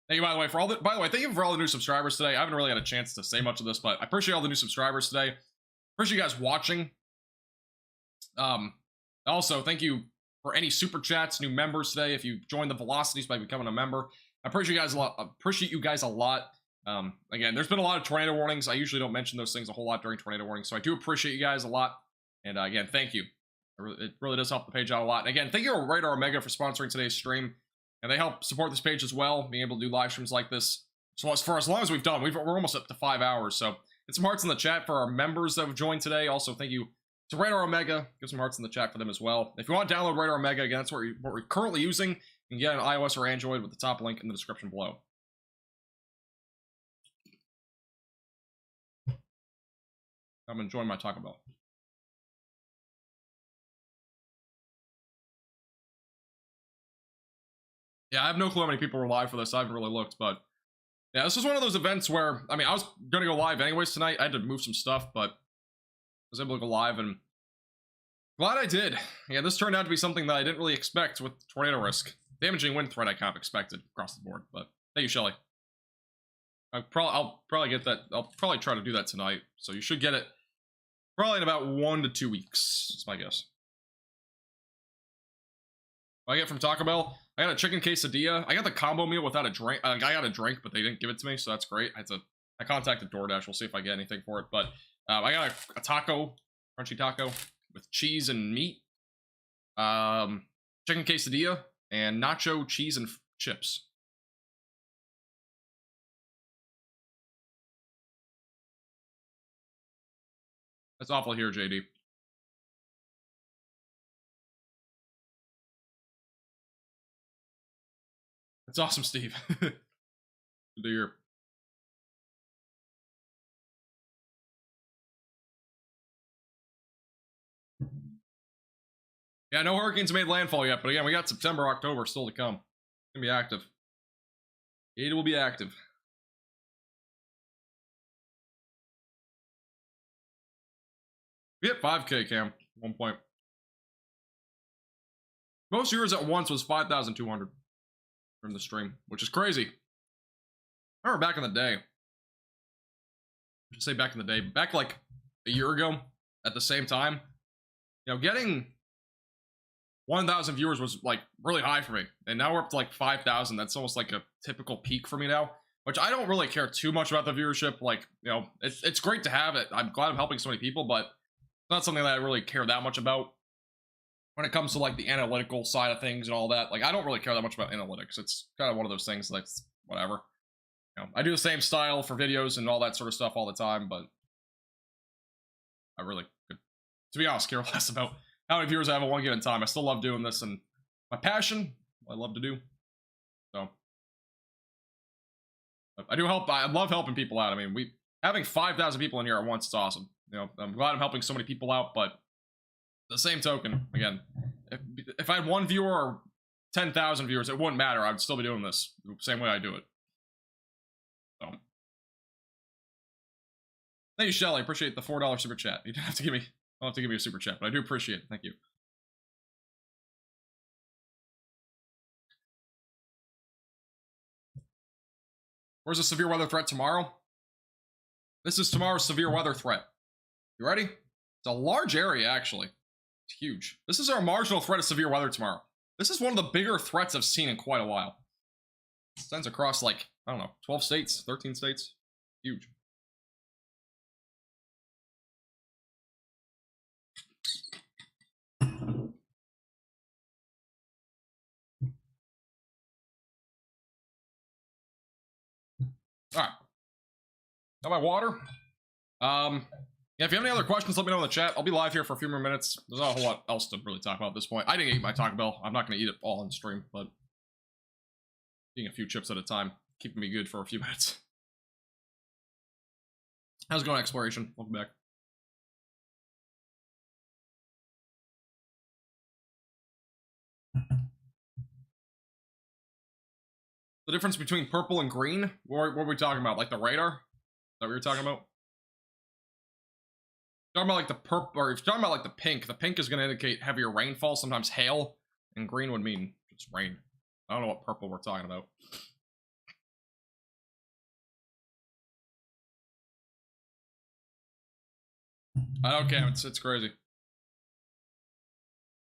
Thank you, by the way, thank you for all the new subscribers today. I haven't really had a chance to say much of this, but I appreciate all the new subscribers today. Appreciate you guys watching. Also, thank you for any super chats, new members today. If you joined the Velocities by becoming a member, I appreciate you guys a lot. Again, there's been a lot of tornado warnings. I usually don't mention those things a whole lot during tornado warnings, so I do appreciate you guys a lot. And again, thank you. It really does help the page out a lot. And again, thank you to Radar Omega for sponsoring today's stream. And they help support this page as well, being able to do live streams like this. So for as long as we've done, we're almost up to 5 hours. So get some hearts in the chat for our members that have joined today. Also, thank you to Radar Omega. Give some hearts in the chat for them as well. If you want to download Radar Omega, again, that's what we're currently using. You can get it on iOS or Android with the top link in the description below. I'm enjoying my Taco Bell. Yeah, I have no clue how many people were live for this. I haven't really looked, but yeah, this was one of those events where, I mean, I was going to go live anyways tonight. I had to move some stuff, but I was able to go live, and glad I did. Yeah, this turned out to be something that I didn't really expect with tornado risk. Damaging wind threat I kind of expected across the board, but thank you, Shelly. I'll probably get that. I'll probably try to do that tonight, so you should get it probably in about 1 to 2 weeks. That's my guess. What I get from Taco Bell, I got a chicken quesadilla. I got the combo meal without a drink. I got a drink, but they didn't give it to me, so that's great. I contacted DoorDash. We'll see if I get anything for it. But I got a taco, crunchy taco with cheese and meat, chicken quesadilla, and nacho cheese and chips. That's awful here, JD. It's awesome, Steve. Good to hear. Yeah, no hurricanes made landfall yet, but again, we got September, October still to come. It's gonna be active. It will be active. We hit 5K, Cam, at one point. Most viewers at once was 5,200 from the stream, which is crazy. I remember back in the day. I should say back in the day, back like a year ago at the same time, you know, getting 1,000 viewers was like really high for me. And now we're up to like 5,000. That's almost like a typical peak for me now, which I don't really care too much about the viewership. Like, you know, it's great to have it. I'm glad I'm helping so many people, but it's not something that I really care that much about. When it comes to like the analytical side of things and all that, like I don't really care that much about analytics. It's kind of one of those things like whatever. You know, I do the same style for videos and all that sort of stuff all the time, but I really, to be honest, care less about how many viewers I have at one given time. I still love doing this, and my passion, I love to do. So I do help. I love helping people out. I mean, having 5,000 people in here at once is awesome. You know, I'm glad I'm helping so many people out, but the same token, again, if I had 1 viewer or 10,000 viewers, it wouldn't matter. I'd still be doing this the same way I do it. So, thank you, Shelly. Appreciate the $4 super chat. You don't have to give me. I don't have to give me a super chat, but I do appreciate it. Thank you. Where's the severe weather threat tomorrow? This is tomorrow's severe weather threat. You ready? It's a large area, actually. It's huge. This is our marginal threat of severe weather tomorrow. This is one of the bigger threats I've seen in quite a while. Sends across, like, I don't know, 12 states, 13 states. Huge. Alright. Got my water. Yeah, if you have any other questions, let me know in the chat. I'll be live here for a few more minutes. There's not a whole lot else to really talk about at this point. I didn't eat my Taco Bell. I'm not going to eat it all on stream, but eating a few chips at a time, keeping me good for a few minutes. How's it going, Exploration? Welcome back. The difference between purple and green? What were we talking about? Like the radar? Is that what you were talking about? Talking about like the purple, or if you're talking about like the pink is going to indicate heavier rainfall, sometimes hail, and green would mean just rain. I don't know what purple we're talking about. Okay, it's crazy.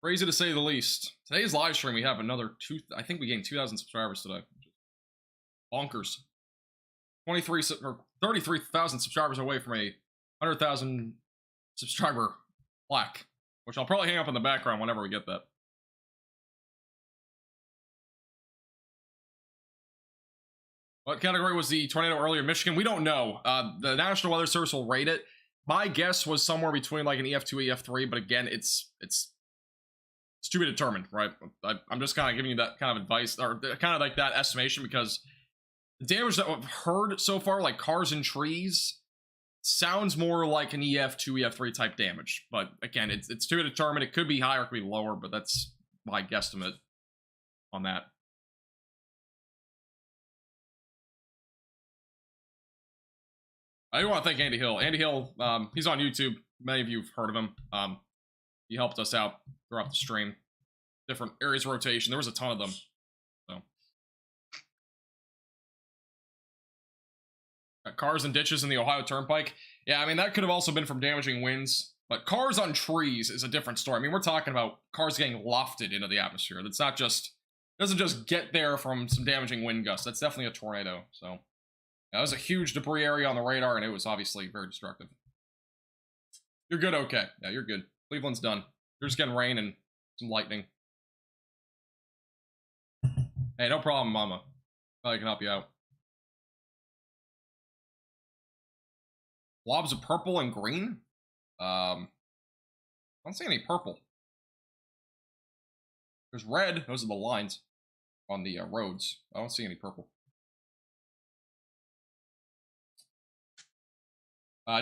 Crazy to say the least. Today's live stream, we have another I think we gained 2,000 subscribers today. Bonkers. 33,000 subscribers away from a 100,000 subscriber plaque, which I'll probably hang up in the background whenever we get that. What category was the tornado earlier in Michigan? We don't know. The National Weather Service will rate it. My guess was somewhere between like an EF2, EF3, but again, it's to be determined, right? I'm just kind of giving you that kind of advice, or kind of like that estimation, because the damage that I've heard so far, like cars and trees, sounds more like an EF2, EF3 type damage. But again, it's to be determined. It could be higher, it could be lower, but that's my guesstimate on that. I do want to thank Andy Hill. Andy Hill, he's on YouTube. Many of you have heard of him. He helped us out throughout the stream. Different areas of rotation. There was a ton of them. So. Cars and ditches in the Ohio Turnpike. Yeah, I mean, that could have also been from damaging winds. But cars on trees is a different story. I mean, we're talking about cars getting lofted into the atmosphere. That's not just... doesn't just get there from some damaging wind gusts. That's definitely a tornado. So, that was a huge debris area on the radar, and it was obviously very destructive. You're good? Okay. Yeah, you're good. Cleveland's done. You're just getting rain and some lightning. Hey, no problem, Mama. I can help you out. Blobs of purple and green? I don't see any purple. There's red. Those are the lines on the roads. I don't see any purple.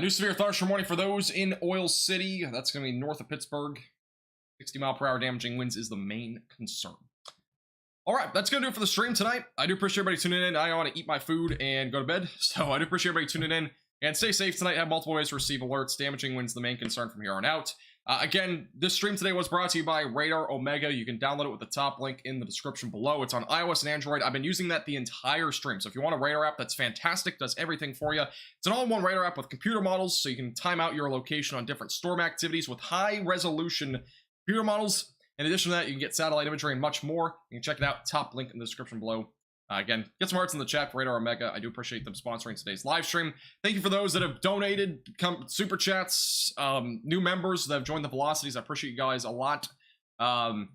New severe thunderstorm warning for those in Oil City. That's going to be north of Pittsburgh. 60-mile-per-hour damaging winds is the main concern. All right, that's going to do it for the stream tonight. I do appreciate everybody tuning in. I want to eat my food and go to bed, so I do appreciate everybody tuning in. And stay safe tonight. Have multiple ways to receive alerts. Damaging winds the main concern from here on out. Again, this stream today was brought to you by Radar Omega. You can download it with the top link in the description below. It's on iOS and Android. I've been using that the entire stream. So if you want a radar app, that's fantastic. Does everything for you. It's an all-in-one radar app with computer models, so you can time out your location on different storm activities with high-resolution computer models. In addition to that, you can get satellite imagery and much more. You can check it out. Top link in the description below. Again, get some hearts in the chat for Radar Omega. I do appreciate them sponsoring today's live stream. Thank you for those that have donated, super chats, new members that have joined the Velocities. I appreciate you guys a lot. And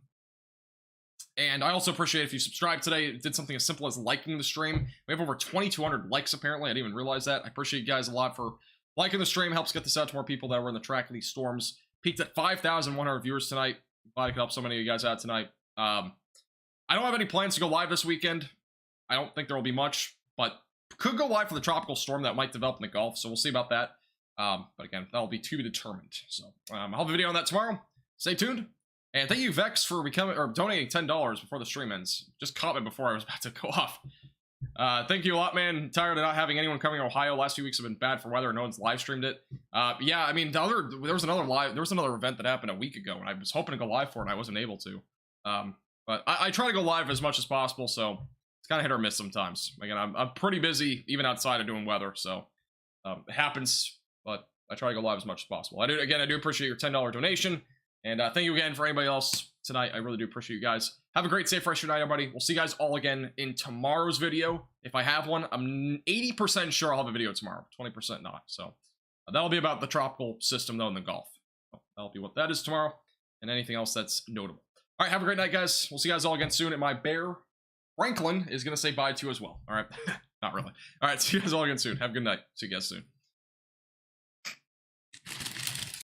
I also appreciate if you subscribed today, did something as simple as liking the stream. We have over 2,200 likes, apparently. I didn't even realize that. I appreciate you guys a lot for liking the stream. Helps get this out to more people that were in the track of these storms. Peaked at 5,100 viewers tonight. Glad I could help so many of you guys out tonight. I don't have any plans to go live this weekend. I don't think there will be much, but could go live for the tropical storm that might develop in the Gulf, so we'll see about that. But again, that'll be to be determined. So I'll have a video on that tomorrow. Stay tuned. And thank you, Vex, for donating $10 before the stream ends. Just caught me before I was about to go off. Thank you a lot, man. Tired of not having anyone coming to Ohio. Last few weeks have been bad for weather. No one's live streamed it. Yeah, I mean, there was another event that happened a week ago, and I was hoping to go live for it, and I wasn't able to. But I try to go live as much as possible, so it's kind of hit or miss sometimes. Again, I'm pretty busy even outside of doing weather, so it happens. But I try to go live as much as possible. I do appreciate your $10 donation. And thank you again for anybody else tonight. I really do appreciate you guys. Have a great, safe, fresh night, everybody. We'll see you guys all again in tomorrow's video. If I have one, I'm 80% sure I'll have a video tomorrow. 20% not. So that'll be about the tropical system, though, in the Gulf. So that'll be what that is tomorrow. And anything else that's notable. All right, have a great night, guys. We'll see you guys all again soon. And my bear, Franklin, is going to say bye to you as well. All right? Not really. All right, see you guys all again soon. Have a good night. See you guys soon.